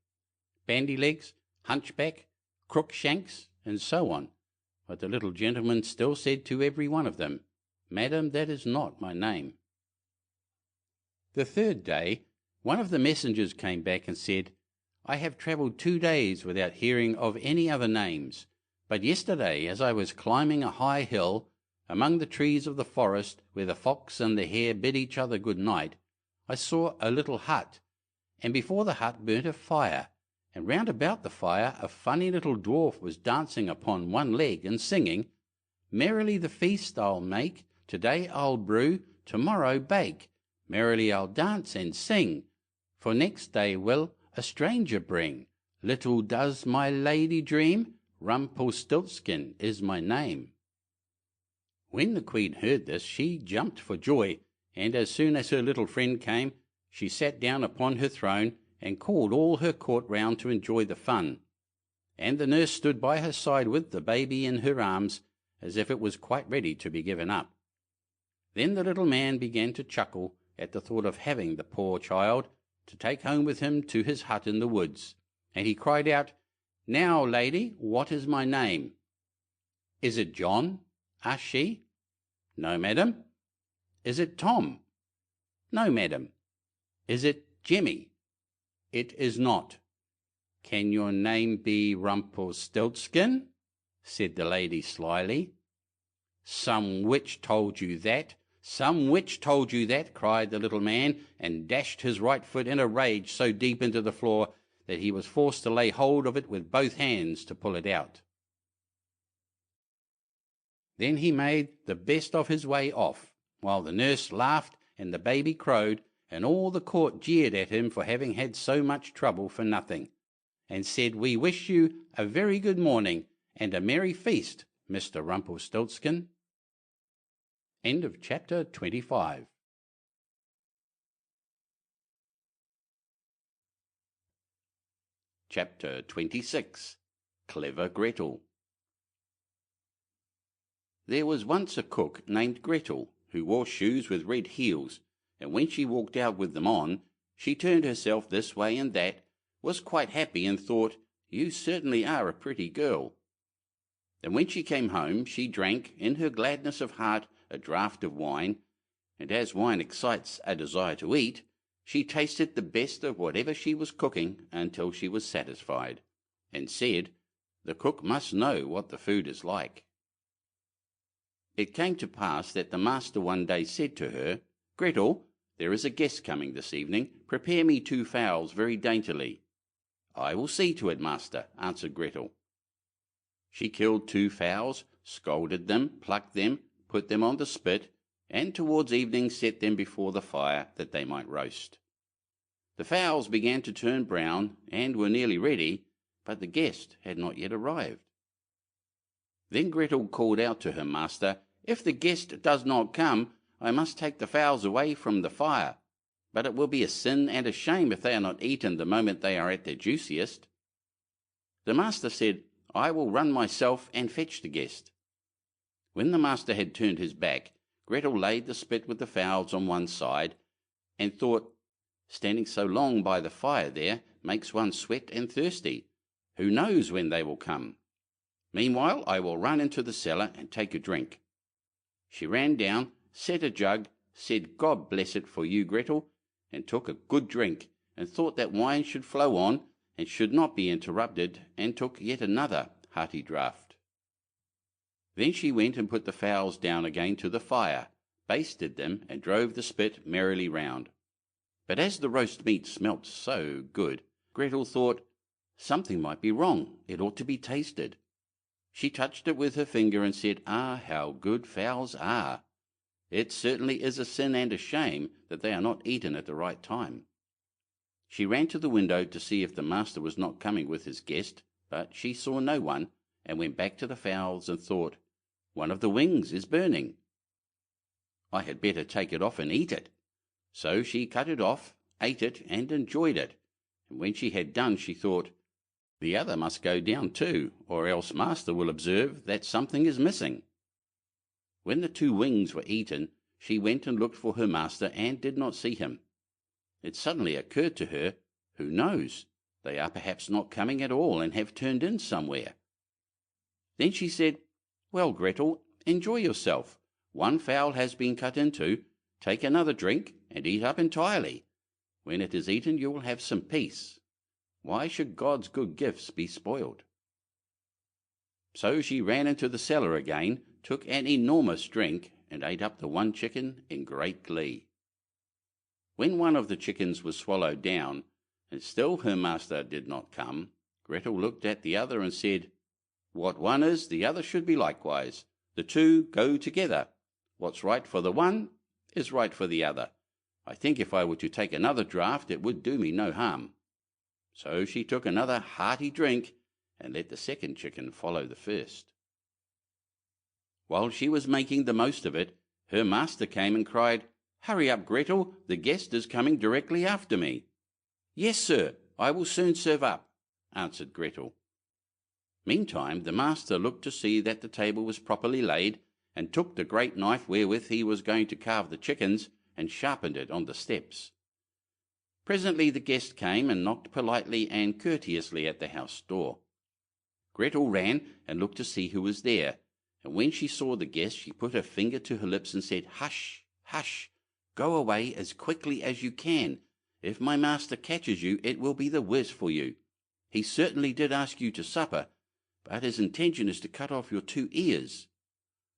Bandy-legs, Hunchback, Crookshanks, and so on, but the little gentleman still said to every one of them, Madam, that is not my name. The third day one of the messengers came back and said, I have travelled 2 days without hearing of any other names, but yesterday, as I was climbing a high hill, among the trees of the forest where the fox and the hare bid each other good night, I saw a little hut, and before the hut burnt a fire, and round about the fire a funny little dwarf was dancing upon one leg and singing, Merrily the feast I'll make, to-day I'll brew, to-morrow bake, merrily I'll dance and sing, for next day will a stranger bring. Little does my lady dream, Rumplestiltskin is my name. When the queen heard this, she jumped for joy, and as soon as her little friend came, she sat down upon her throne and called all her court round to enjoy the fun. And the nurse stood by her side with the baby in her arms, as if it was quite ready to be given up. Then the little man began to chuckle at the thought of having the poor child to take home with him to his hut in the woods, and he cried out, Now, lady, what is my name? Is it John? asked she. No, madam. Is it Tom? No, madam. Is it Jimmy? It is not. Can your name be Rumplestiltskin? said the lady slyly. Some witch told you that. Some witch told you that, cried the little man, and dashed his right foot in a rage so deep into the floor that he was forced to lay hold of it with both hands to pull it out. Then he made the best of his way off, while the nurse laughed and the baby crowed, and all the court jeered at him for having had so much trouble for nothing, and said, We wish you a very good morning and a merry feast, Mr. Rumplestiltskin. End of chapter 25. Chapter 26. Clever Gretel. There was once a cook named Gretel, who wore shoes with red heels, and when she walked out with them on, she turned herself this way and that, was quite happy, and thought, You certainly are a pretty girl. And when she came home, she drank, in her gladness of heart, a draught of wine, and as wine excites a desire to eat, she tasted the best of whatever she was cooking until she was satisfied, and said, The cook must know what the food is like. It came to pass that the master one day said to her, Gretel, there is a guest coming this evening. Prepare me 2 fowls very daintily. I will see to it, master, answered Gretel. She killed 2 fowls, scalded them, plucked them, put them on the spit, and towards evening set them before the fire that they might roast. The fowls began to turn brown and were nearly ready, but the guest had not yet arrived. Then Gretel called out to her master, If the guest does not come, I must take the fowls away from the fire, but it will be a sin and a shame if they are not eaten the moment they are at their juiciest. The master said, I will run myself and fetch the guest. When the master had turned his back, Gretel laid the spit with the fowls on one side, and thought, Standing so long by the fire there makes one sweat and thirsty. Who knows when they will come? Meanwhile I will run into the cellar and take a drink. She ran down set a jug, said God bless it for you, Gretel, and took a good drink, and thought that wine should flow on, and should not be interrupted, and took yet another hearty draught. Then she went and put the fowls down again to the fire, basted them, and drove the spit merrily round. But as the roast meat smelt so good, Gretel thought something might be wrong, it ought to be tasted. She touched it with her finger and said, "Ah, how good fowls are! It certainly is a sin and a shame that they are not eaten at the right time." She ran to the window to see if the master was not coming with his guest, but she saw no one, and went back to the fowls and thought, "One of the wings is burning. I had better take it off and eat it." So she cut it off, ate it, and enjoyed it, and when she had done she thought, "The other must go down too, or else master will observe that something is missing." When the 2 wings were eaten, she went and looked for her master and did not see him. It suddenly occurred to her, who knows, they are perhaps not coming at all and have turned in somewhere. Then she said, "Well, Gretel, enjoy yourself. 1 fowl has been cut into. Take another drink, and eat up entirely. When it is eaten you will have some peace. Why should God's good gifts be spoiled?" So she ran into the cellar again, took an enormous drink, and ate up the 1 chicken in great glee. When one of the chickens was swallowed down, and still her master did not come, Gretel looked at the other and said, "What one is, the other should be likewise. The 2 go together. What's right for the one is right for the other. I think if I were to take another draught it would do me no harm." So she took another hearty drink, and let the second chicken follow the first. While she was making the most of it, her master came and cried, "Hurry up, Gretel, the guest is coming directly after me." "Yes, sir, I will soon serve up," answered Gretel. Meantime the master looked to see that the table was properly laid, and took the great knife wherewith he was going to carve the chickens, and sharpened it on the steps. Presently the guest came and knocked politely and courteously at the house door. Gretel ran and looked to see who was there, and when she saw the guest she put her finger to her lips and said, "Hush, hush, go away as quickly as you can. If my master catches you it will be the worse for you. He certainly did ask you to supper, but his intention is to cut off your 2 ears.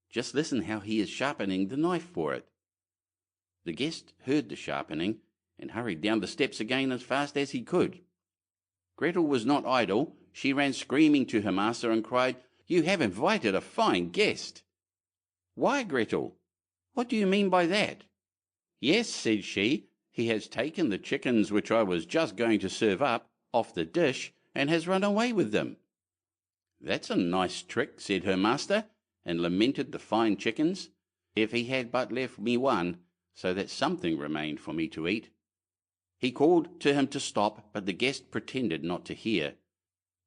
Just listen how he is sharpening the knife for it." The guest heard the sharpening, and hurried down the steps again as fast as he could. Gretel was not idle. She ran screaming to her master and cried, "You have invited a fine guest." "Why, Gretel, what do you mean by that?" "Yes," said she, "he has taken the chickens which I was just going to serve up off the dish, and has run away with them." "That's a nice trick," said her master, and lamented the fine chickens. "If he had but left me one, so that something remained for me to eat." He called to him to stop, but the guest pretended not to hear.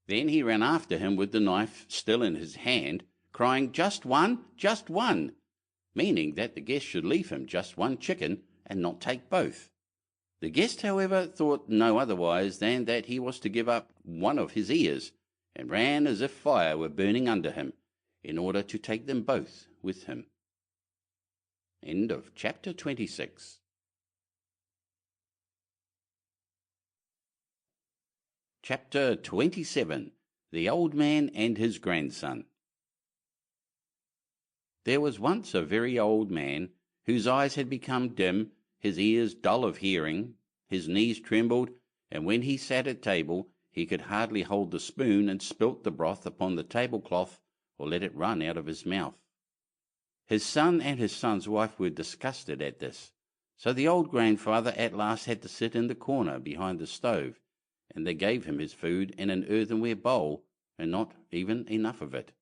Then he ran after him with the knife still in his hand, crying, "Just one, meaning that the guest should leave him just 1 chicken, and not take both. The guest, however, thought no otherwise than that he was to give up 1 of his ears, and ran as if fire were burning under him, in order to take them both with him. End of chapter 26. Chapter 27. The Old Man and His Grandson. There was once a very old man, whose eyes had become dim, his ears dull of hearing, his knees trembled, and when he sat at table he could hardly hold the spoon, and spilt the broth upon the tablecloth, or let it run out of his mouth. His son and his son's wife were disgusted at this, so the old grandfather at last had to sit in the corner behind the stove, and they gave him his food in an earthenware bowl, and not even enough of it.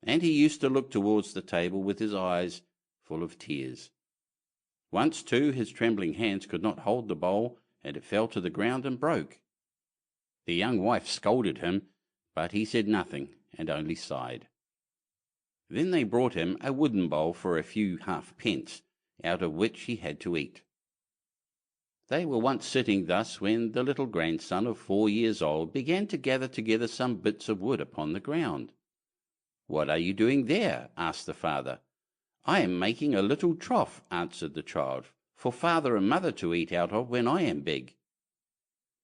And he used to look towards the table with his eyes full of tears. Once, too, his trembling hands could not hold the bowl, and it fell to the ground and broke. The young wife scolded him, but he said nothing, and only sighed. Then they brought him a wooden bowl for a few halfpence, out of which he had to eat. They were once sitting thus when the little grandson of 4 years old began to gather together some bits of wood upon the ground. "What are you doing there?" asked the father. I am making a little trough, answered the child, for father and mother to eat out of when I am big.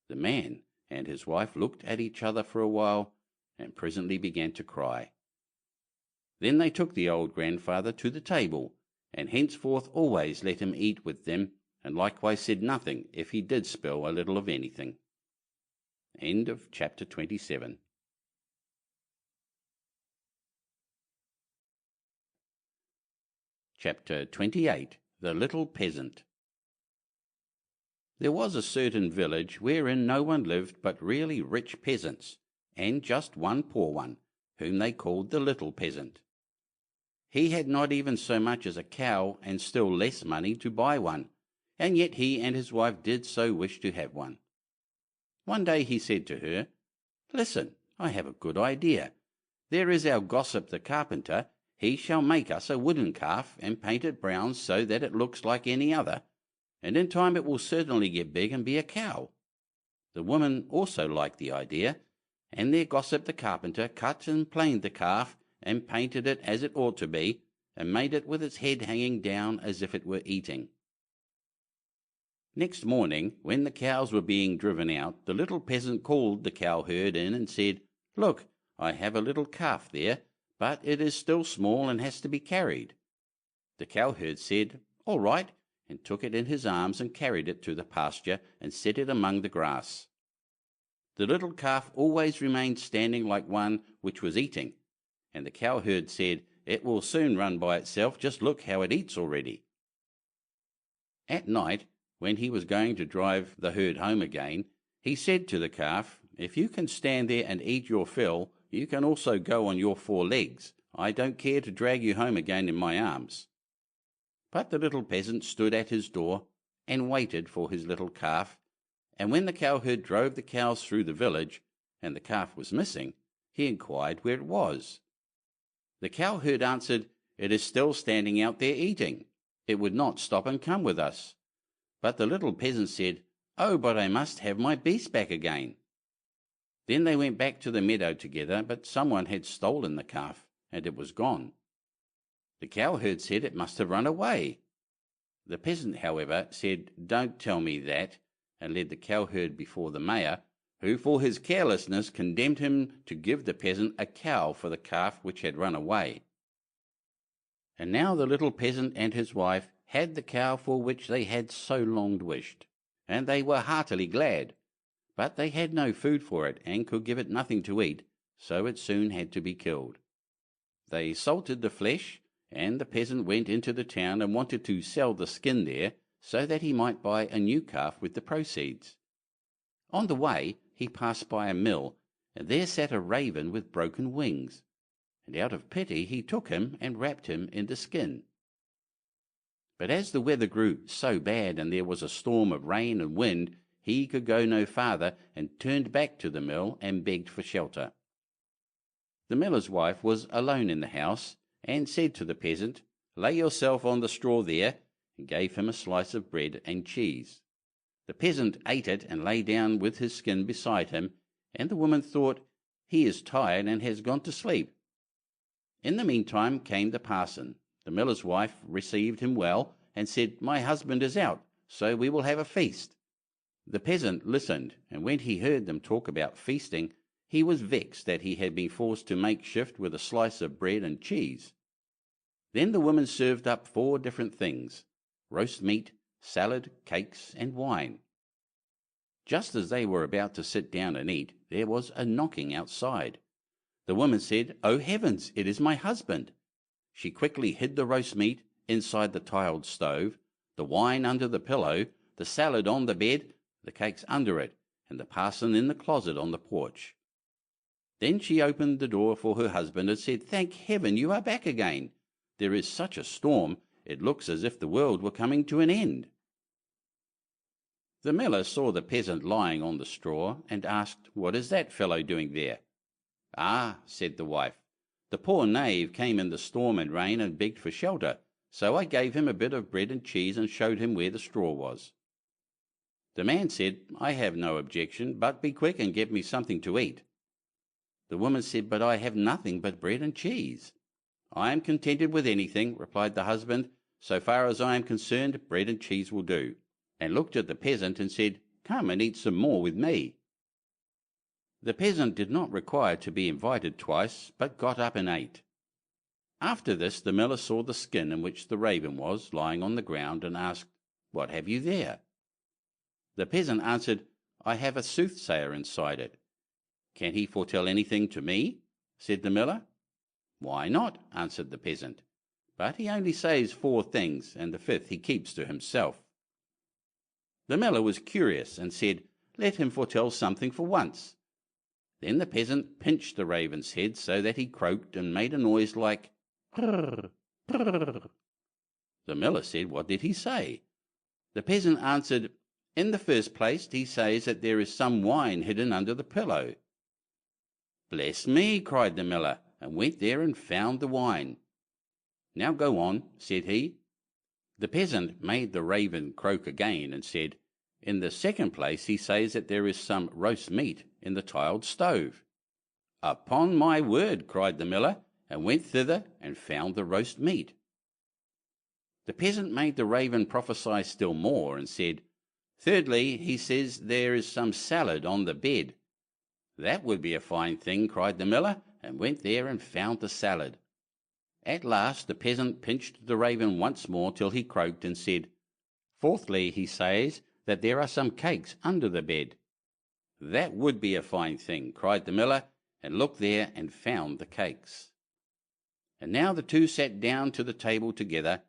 The man and his wife looked at each other for a while, and presently began to cry. Then they took the old grandfather to the table, and henceforth always let him eat with them, and likewise said nothing if he did spill a little of anything. End of chapter 27. Chapter 28. The Little Peasant. There was a certain village wherein no one lived but really rich peasants, and just one poor one, whom they called the Little Peasant. He had not even so much as a cow, and still less money to buy one, and yet he and his wife did so wish to have one. One day he said to her, "Listen, I have a good idea. There is our gossip the carpenter. He shall make us a wooden calf and paint it brown so that it looks like any other, and in time it will certainly get big and be a cow." The woman also liked the idea, and their gossip the carpenter cut and planed the calf and painted it as it ought to be, and made it with its head hanging down as if it were eating. Next morning, when the cows were being driven out, the little peasant called the cowherd in and said, "Look, I have a little calf there, but it is still small and has to be carried." The cowherd said, "All right," and took it in his arms and carried it to the pasture and set it among the grass. The little calf always remained standing like one which was eating, and the cowherd said, "It will soon run by itself, just look how it eats already." At night, when he was going to drive the herd home again, he said to the calf, "If you can stand there and eat your fill, you can also go on your 4 legs. I don't care to drag you home again in my arms." But the little peasant stood at his door and waited for his little calf, and when the cowherd drove the cows through the village, and the calf was missing, he inquired where it was. The cowherd answered, "It is still standing out there eating. It would not stop and come with us." But the little peasant said, "Oh, but I must have my beast back again." Then they went back to the meadow together, but someone had stolen the calf, and it was gone. The cowherd said it must have run away. The peasant, however, said, "Don't tell me that," and led the cowherd before the mayor, who for his carelessness condemned him to give the peasant a cow for the calf which had run away. And now the little peasant and his wife had the cow for which they had so long wished, and they were heartily glad. But they had no food for it, and could give it nothing to eat, so it soon had to be killed. They salted the flesh, and the peasant went into the town and wanted to sell the skin there, so that he might buy a new calf with the proceeds. On the way he passed by a mill, and there sat a raven with broken wings, and out of pity he took him and wrapped him in the skin. But as the weather grew so bad, and there was a storm of rain and wind, he could go no farther, and turned back to the mill and begged for shelter. The miller's wife was alone in the house, and said to the peasant, "Lay yourself on the straw there," and gave him a slice of bread and cheese. The peasant ate it and lay down with his skin beside him, and the woman thought, "He is tired and has gone to sleep." In the meantime came the parson. The miller's wife received him well, and said, "My husband is out, so we will have a feast." The peasant listened, and when he heard them talk about feasting, he was vexed that he had been forced to make shift with a slice of bread and cheese. Then the woman served up 4 different things: roast meat, salad, cakes, and wine. Just as they were about to sit down and eat, there was a knocking outside. The woman said, "Oh heavens, it is my husband." She quickly hid the roast meat inside the tiled stove, the wine under the pillow, the salad on the bed, the cakes under it, and the parson in the closet on the porch. Then she opened the door for her husband and said, "Thank heaven you are back again. There is such a storm, it looks as if the world were coming to an end." The miller saw the peasant lying on the straw, and asked, "What is that fellow doing there?" "Ah," said the wife, "the poor knave came in the storm and rain and begged for shelter, so I gave him a bit of bread and cheese and showed him where the straw was." The man said, "I have no objection, but be quick and get me something to eat." The woman said, "But I have nothing but bread and cheese." I am contented with anything, replied the husband. So far as I am concerned, bread and cheese will do, and looked at the peasant and said, Come and eat some more with me. The peasant did not require to be invited twice, but got up and ate. After this the miller saw the skin in which the raven was lying on the ground, and asked, What have you there? The peasant answered, I have a soothsayer inside it. Can he foretell anything to me? Said the miller. Why not? Answered the peasant. But he only says 4 things, and the 5th he keeps to himself. The miller was curious, and said, Let him foretell something for once. Then the peasant pinched the raven's head so that he croaked and made a noise like prrr, prrr. The miller said, What did he say? The peasant answered, In the first place he says that there is some wine hidden under the pillow. Bless me, cried the miller, and went there and found the wine. Now go on, said he. The peasant made the raven croak again, and said, In the second place he says that there is some roast meat in the tiled stove. Upon my word, cried the miller, and went thither and found the roast meat. The peasant made the raven prophesy still more, and said, Thirdly, he says there is some salad on the bed. That would be a fine thing, cried the miller, and went there and found the salad. At last the peasant pinched the raven once more till he croaked, and said, Fourthly, he says that there are some cakes under the bed. That would be a fine thing, cried the miller, and looked there and found the cakes. And now the two sat down to the table together,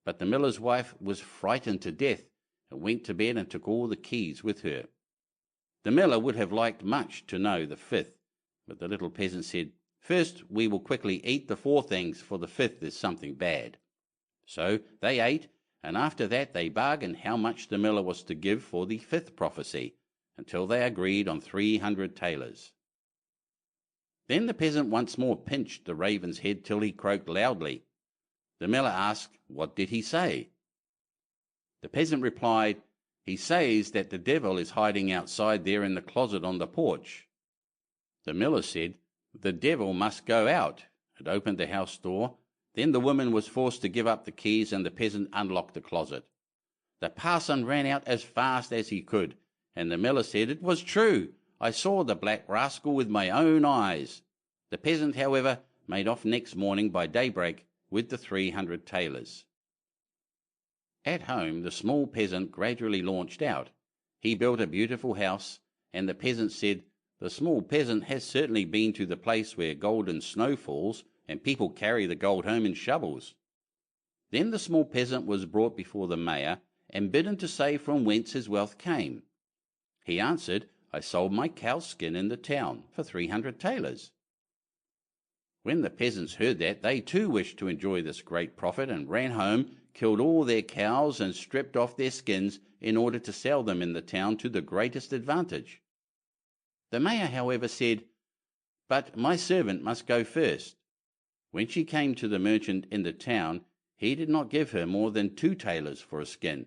but the miller's wife was frightened to death, and went to bed and took all the keys with her. The miller would have liked much to know the 5th, but the little peasant said, First we will quickly eat the 4 things, for the 5th is something bad. So they ate, and after that they bargained how much the miller was to give for the 5th prophecy, until they agreed on 300 tailors. Then the peasant once more pinched the raven's head till he croaked loudly. The miller asked, What did he say? The peasant replied, He says that the devil is hiding outside there in the closet on the porch. The miller said, The devil must go out, and opened the house door. Then the woman was forced to give up the keys, and the peasant unlocked the closet. The parson ran out as fast as he could, and the miller said, It was true. I saw the black rascal with my own eyes. The peasant, however, made off next morning by daybreak with the 300 tailors. At home the small peasant gradually launched out. He built a beautiful house, and the peasant said, The small peasant has certainly been to the place where golden snow falls, and people carry the gold home in shovels. Then the small peasant was brought before the mayor, and bidden to say from whence his wealth came. He answered, I sold my cow's skin in the town for 300 tailors. When the peasants heard that, they too wished to enjoy this great profit, and ran home, killed all their cows, and stripped off their skins in order to sell them in the town to the greatest advantage. The mayor, however, said, But my servant must go first. When she came to the merchant in the town, he did not give her more than 2 tailors for a skin.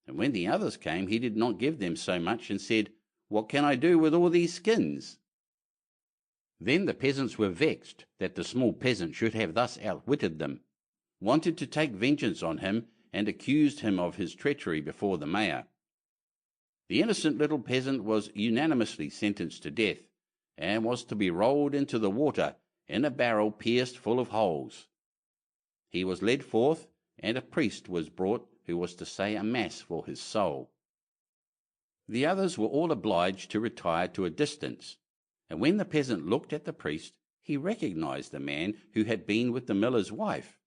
And when the others came, he did not give them so much, and said, What can I do with all these skins? Then the peasants were vexed that the small peasant should have thus outwitted them, wanted to take vengeance on him, and accused him of his treachery before the mayor. The innocent little peasant was unanimously sentenced to death, and was to be rolled into the water in a barrel pierced full of holes. He was led forth, and a priest was brought who was to say a mass for his soul. The others were all obliged to retire to a distance, and when the peasant looked at the priest, he recognized the man who had been with the miller's wife.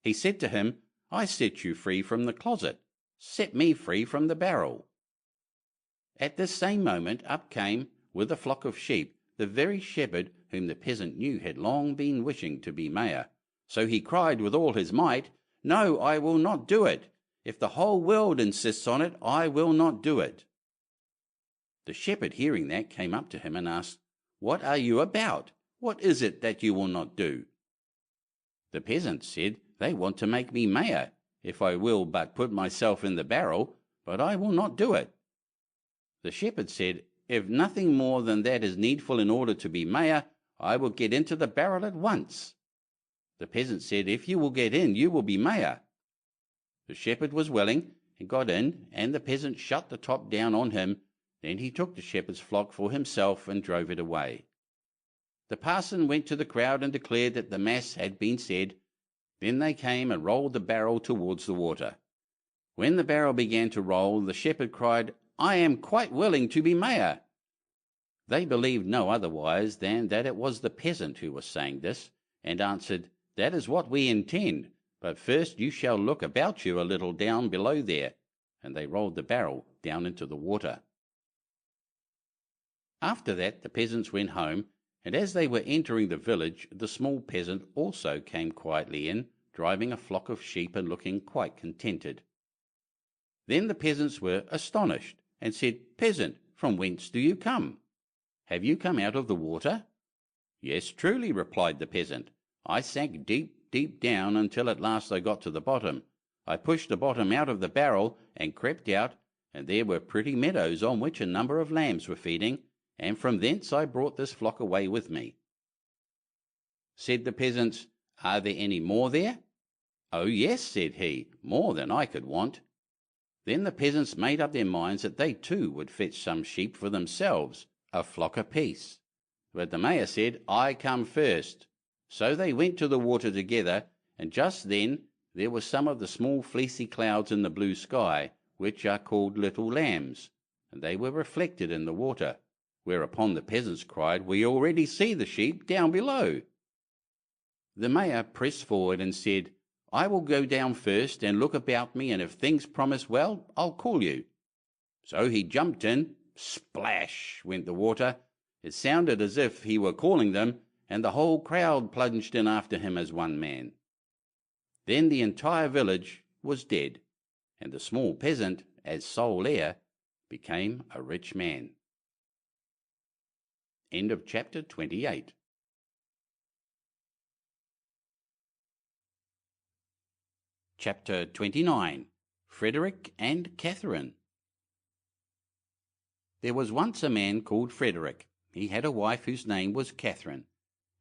He said to him, I set you free from the closet, set me free from the barrel. At this same moment up came, with a flock of sheep, the very shepherd whom the peasant knew had long been wishing to be mayor. So he cried with all his might, No, I will not do it. If the whole world insists on it, I will not do it. The shepherd, hearing that, came up to him and asked, What are you about? What is it that you will not do? The peasant said, They want to make me mayor, if I will but put myself in the barrel, but I will not do it. The shepherd said, If nothing more than that is needful in order to be mayor, I will get into the barrel at once. The peasant said, "If you will get in, you will be mayor." The shepherd was willing, and got in, and the peasant shut the top down on him. Then he took the shepherd's flock for himself and drove it away. The parson went to the crowd and declared that the mass had been said. Then they came and rolled the barrel towards the water. When the barrel began to roll, the shepherd cried, "I am quite willing to be mayor." They believed no otherwise than that it was the peasant who was saying this, and answered, "That is what we intend, but first you shall look about you a little down below there." And they rolled the barrel down into the water. After that the peasants went home, and as they were entering the village, the small peasant also came quietly in, driving a flock of sheep and looking quite contented. Then the peasants were astonished, and said, "Peasant, from whence do you come? Have you come out of the water?" "Yes, truly," replied the peasant. "I sank deep, deep down until at last I got to the bottom. I pushed the bottom out of the barrel and crept out, and there were pretty meadows on which a number of lambs were feeding, and from thence I brought this flock away with me." Said the peasants, "Are there any more there?" "Oh yes," said he, "more than I could want." Then the peasants made up their minds that they too would fetch some sheep for themselves, a flock apiece. But the mayor said, "I come first." So they went to the water together, and just then there were some of the small fleecy clouds in the blue sky, which are called little lambs, and they were reflected in the water. Whereupon the peasants cried, "We already see the sheep down below." The mayor pressed forward and said, "I will go down first and look about me, and if things promise well, I'll call you." So he jumped in. Splash went the water. It sounded as if he were calling them, and the whole crowd plunged in after him as one man. Then the entire village was dead, and the small peasant, as sole heir, became a rich man. End of chapter 28. Chapter 29. Frederick and Catherine. There was once a man called Frederick. He had a wife whose name was Catherine,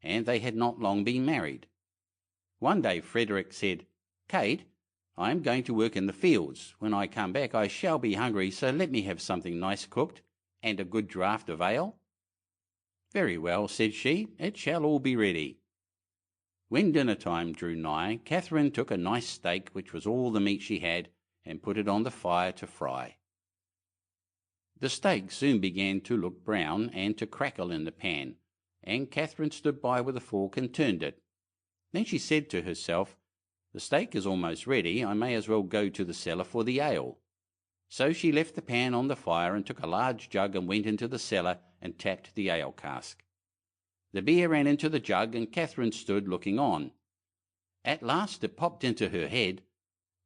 and they had not long been married. One day Frederick said, "Kate, I am going to work in the fields. When I come back I shall be hungry, so let me have something nice cooked, and a good draught of ale." "Very well," said she, "it shall all be ready." When dinner time drew nigh, Catherine took a nice steak, which was all the meat she had, and put it on the fire to fry. The steak soon began to look brown and to crackle in the pan, and Catherine stood by with a fork and turned it. Then she said to herself, "The steak is almost ready, I may as well go to the cellar for the ale." So she left the pan on the fire and took a large jug and went into the cellar and tapped the ale cask. The beer ran into the jug, and Catherine stood looking on. At last it popped into her head,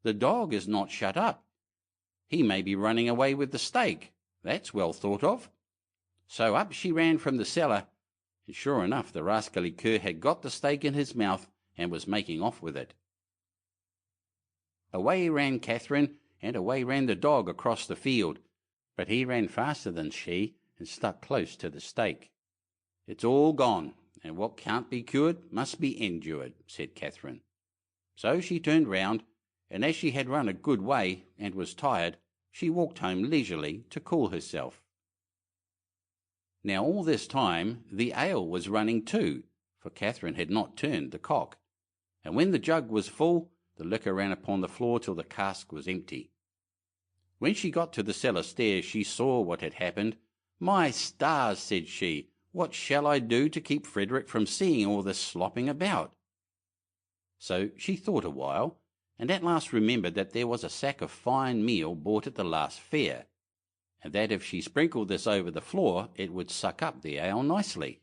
"The dog is not shut up. He may be running away with the steak. That's well thought of." So up she ran from the cellar, and sure enough the rascally cur had got the steak in his mouth and was making off with it. Away ran Catherine, and away ran the dog across the field, but he ran faster than she and stuck close to the steak. "It's all gone, and what can't be cured must be endured," said Catherine. So she turned round, and as she had run a good way and was tired, she walked home leisurely to cool herself. Now all this time the ale was running too, for Catherine had not turned the cock, and when the jug was full, the liquor ran upon the floor till the cask was empty. When she got to the cellar stairs, she saw what had happened. "My stars," said she, "what shall I do to keep Frederick from seeing all this slopping about?" So she thought a while, and at last remembered that there was a sack of fine meal bought at the last fair, and that if she sprinkled this over the floor it would suck up the ale nicely.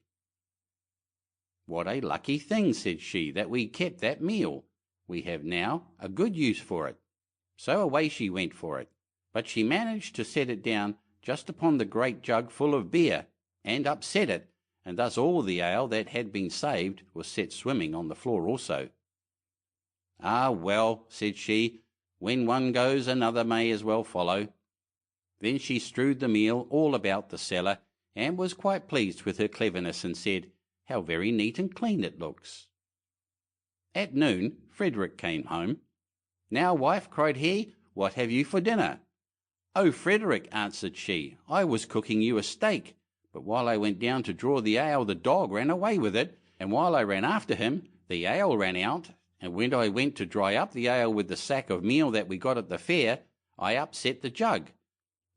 "What a lucky thing," said she, "that we kept that meal. We have now a good use for it." So away she went for it, but she managed to set it down just upon the great jug full of beer, and upset it, and thus all the ale that had been saved was set swimming on the floor also. "Ah, well," said she, "when one goes another may as well follow." Then she strewed the meal all about the cellar, and was quite pleased with her cleverness, and said, "How very neat and clean it looks." At noon Frederick came home. "Now, wife," cried he, "what have you for dinner?" "Oh, Frederick," answered she, "I was cooking you a steak, but while I went down to draw the ale the dog ran away with it, and while I ran after him the ale ran out, and when I went to dry up the ale with the sack of meal that we got at the fair, I upset the jug.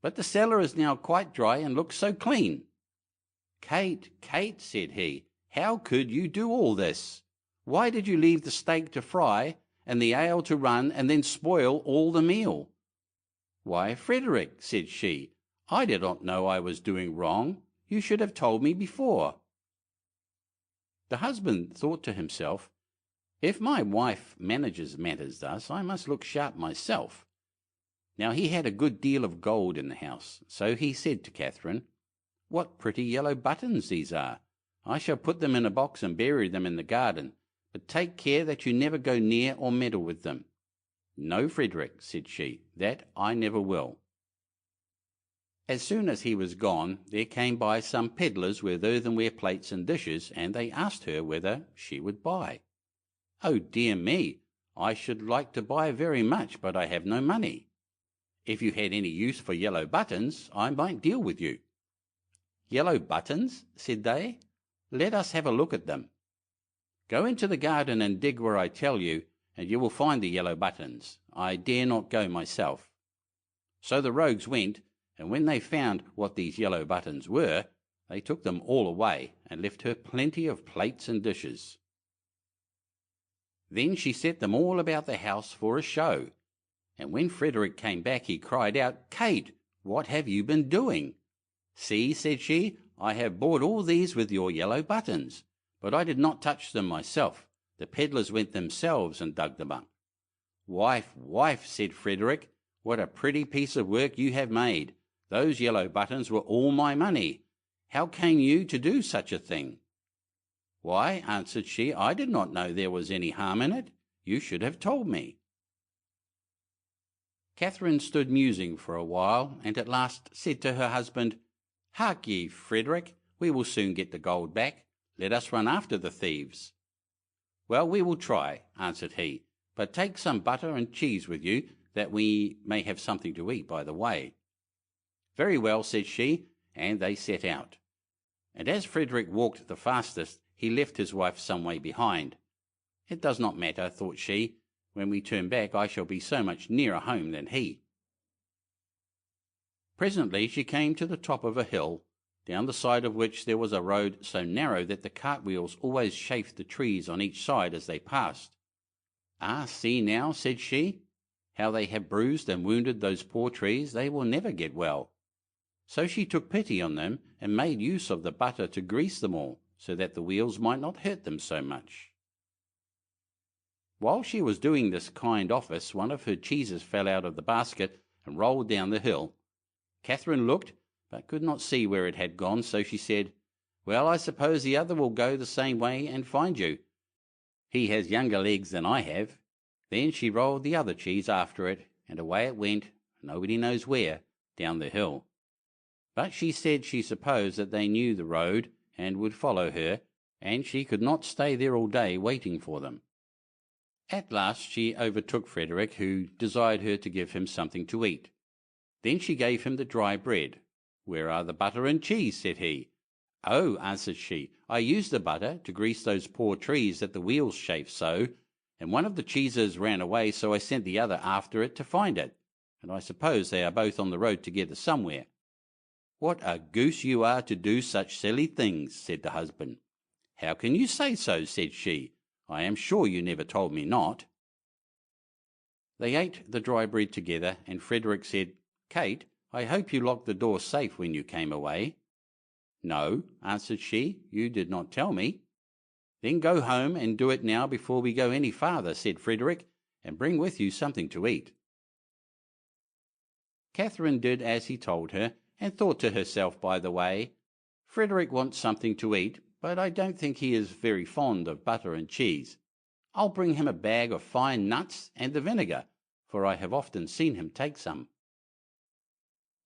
But the cellar is now quite dry and looks so clean." "Kate, Kate," said he, "how could you do all this? Why did you leave the steak to fry and the ale to run and then spoil all the meal?" "Why, Frederick," said she, "I did not know I was doing wrong. You should have told me before." The husband thought to himself, "If my wife manages matters thus, I must look sharp myself." Now he had a good deal of gold in the house, so he said to Catherine, "What pretty yellow buttons these are! I shall put them in a box and bury them in the garden, but take care that you never go near or meddle with them." "No, Frederick," said she, "that I never will." As soon as he was gone, there came by some pedlars with earthenware plates and dishes, and they asked her whether she would buy. "Oh, dear me, I should like to buy very much, but I have no money. If you had any use for yellow buttons, I might deal with you." "Yellow buttons?" said they. "Let us have a look at them." "Go into the garden and dig where I tell you, and you will find the yellow buttons. I dare not go myself." So the rogues went, and when they found what these yellow buttons were, they took them all away, and left her plenty of plates and dishes. Then she set them all about the house for a show, and when Frederick came back he cried out, "Kate, what have you been doing?" "See," said she, "I have bought all these with your yellow buttons, but I did not touch them myself. The pedlars went themselves and dug them up." "Wife, wife," said Frederick, "what a pretty piece of work you have made. Those yellow buttons were all my money. How came you to do such a thing?" "Why," answered she, "I did not know there was any harm in it. You should have told me." Catherine stood musing for a while, and at last said to her husband, "Hark ye, Frederick, we will soon get the gold back. Let us run after the thieves." "Well, we will try," answered he, "but take some butter and cheese with you, that we may have something to eat by the way." "Very well," said she, and they set out. And as Frederick walked the fastest, he left his wife some way behind. "It does not matter," thought she, "when we turn back I shall be so much nearer home than he." Presently she came to the top of a hill, down the side of which there was a road so narrow that the cartwheels always chafed the trees on each side as they passed. "Ah, see now," said she, "how they have bruised and wounded those poor trees. They will never get well." So she took pity on them and made use of the butter to grease them all, so that the wheels might not hurt them so much. While she was doing this kind office, one of her cheeses fell out of the basket and rolled down the hill. Catherine looked, but could not see where it had gone, so she said, "Well, I suppose the other will go the same way and find you. He has younger legs than I have." Then she rolled the other cheese after it, and away it went, nobody knows where, down the hill. But she said she supposed that they knew the road and would follow her, and she could not stay there all day waiting for them. At last she overtook Frederick, who desired her to give him something to eat. Then she gave him the dry bread. "Where are the butter and cheese?" said he. "Oh," answered she, "I used the butter to grease those poor trees that the wheels chafe so, and one of the cheeses ran away, so I sent the other after it to find it, and I suppose they are both on the road together somewhere." "What a goose you are to do such silly things," said the husband. "How can you say so?" said she. "I am sure you never told me not." They ate the dry bread together, and Frederick said, "Kate, I hope you locked the door safe when you came away." "No," answered she, "you did not tell me." "Then go home and do it now before we go any farther," said Frederick, "and bring with you something to eat." Catherine did as he told her, and thought to herself by the way, "Frederick wants something to eat, but I don't think he is very fond of butter and cheese. I'll bring him a bag of fine nuts and the vinegar, for I have often seen him take some."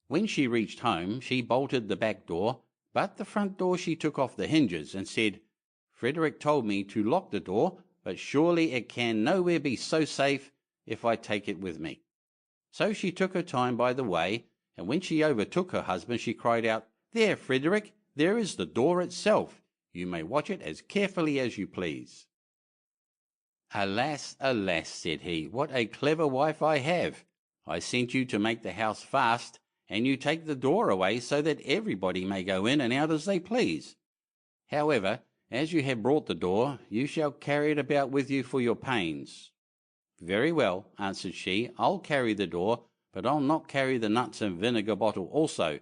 When she reached home, she bolted the back door, but the front door she took off the hinges, and said, "Frederick told me to lock the door, but surely it can nowhere be so safe if I take it with me." So she took her time by the way, and when she overtook her husband she cried out, "There, Frederick, there is the door itself. You may watch it as carefully as you please." "Alas, alas," said he, "what a clever wife I have! I sent you to make the house fast, and you take the door away so that everybody may go in and out as they please. However, as you have brought the door, you shall carry it about with you for your pains." "Very well," answered she, "I'll carry the door, but I'll not carry the nuts and vinegar bottle also.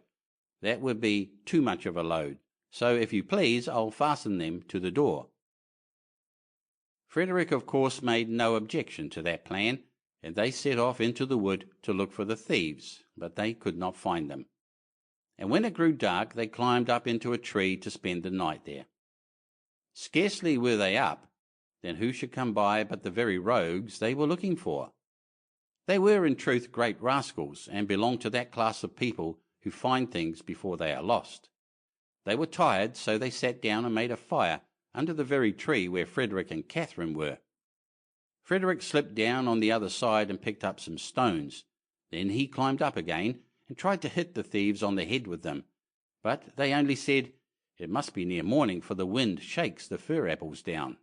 That would be too much of a load. So, if you please, I'll fasten them to the door." Frederick, of course, made no objection to that plan, and they set off into the wood to look for the thieves, but they could not find them. And when it grew dark, they climbed up into a tree to spend the night there. Scarcely were they up, then who should come by but the very rogues they were looking for. They were in truth great rascals, and belonged to that class of people who find things before they are lost. They were tired, so they sat down and made a fire under the very tree where Frederick and Catherine were. Frederick slipped down on the other side and picked up some stones. Then he climbed up again and tried to hit the thieves on the head with them, but they only said, "It must be near morning, for the wind shakes the fir apples down."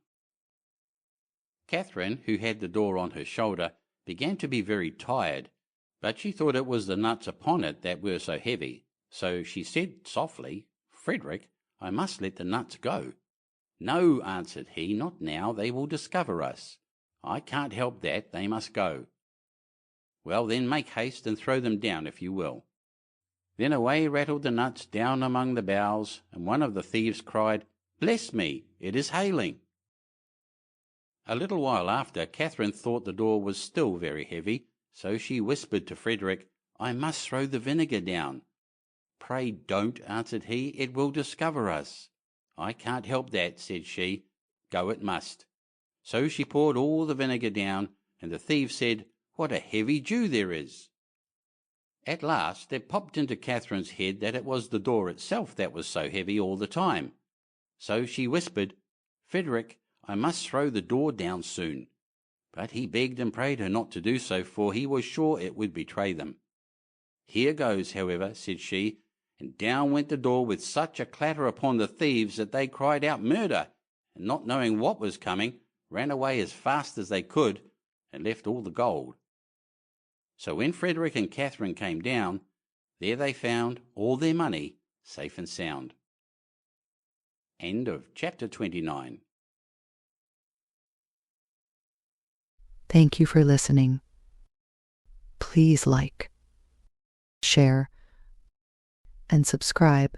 Catherine, who had the door on her shoulder, began to be very tired, but she thought it was the nuts upon it that were so heavy, so she said softly, "Frederick, I must let the nuts go." "No," answered he, "not now, they will discover us. I can't help that, they must go." "Well, then make haste and throw them down if you will." Then away rattled the nuts down among the boughs, and one of the thieves cried, "Bless me, it is hailing." A little while after, Catherine thought the door was still very heavy, so she whispered to Frederick, "I must throw the vinegar down." "Pray don't," answered he, "it will discover us." "I can't help that," said she, "go it must." So she poured all the vinegar down, and the thieves said, "What a heavy dew there is!" At last it popped into Catherine's head that it was the door itself that was so heavy all the time. So she whispered, "Frederick, I must throw the door down soon." But he begged and prayed her not to do so, for he was sure it would betray them. "Here goes, however," said she, and down went the door with such a clatter upon the thieves that they cried out "Murder!" and not knowing what was coming, ran away as fast as they could, and left all the gold. So when Frederick and Catherine came down, there they found all their money safe and sound. End of chapter 29. Thank you for listening. Please like, share, and subscribe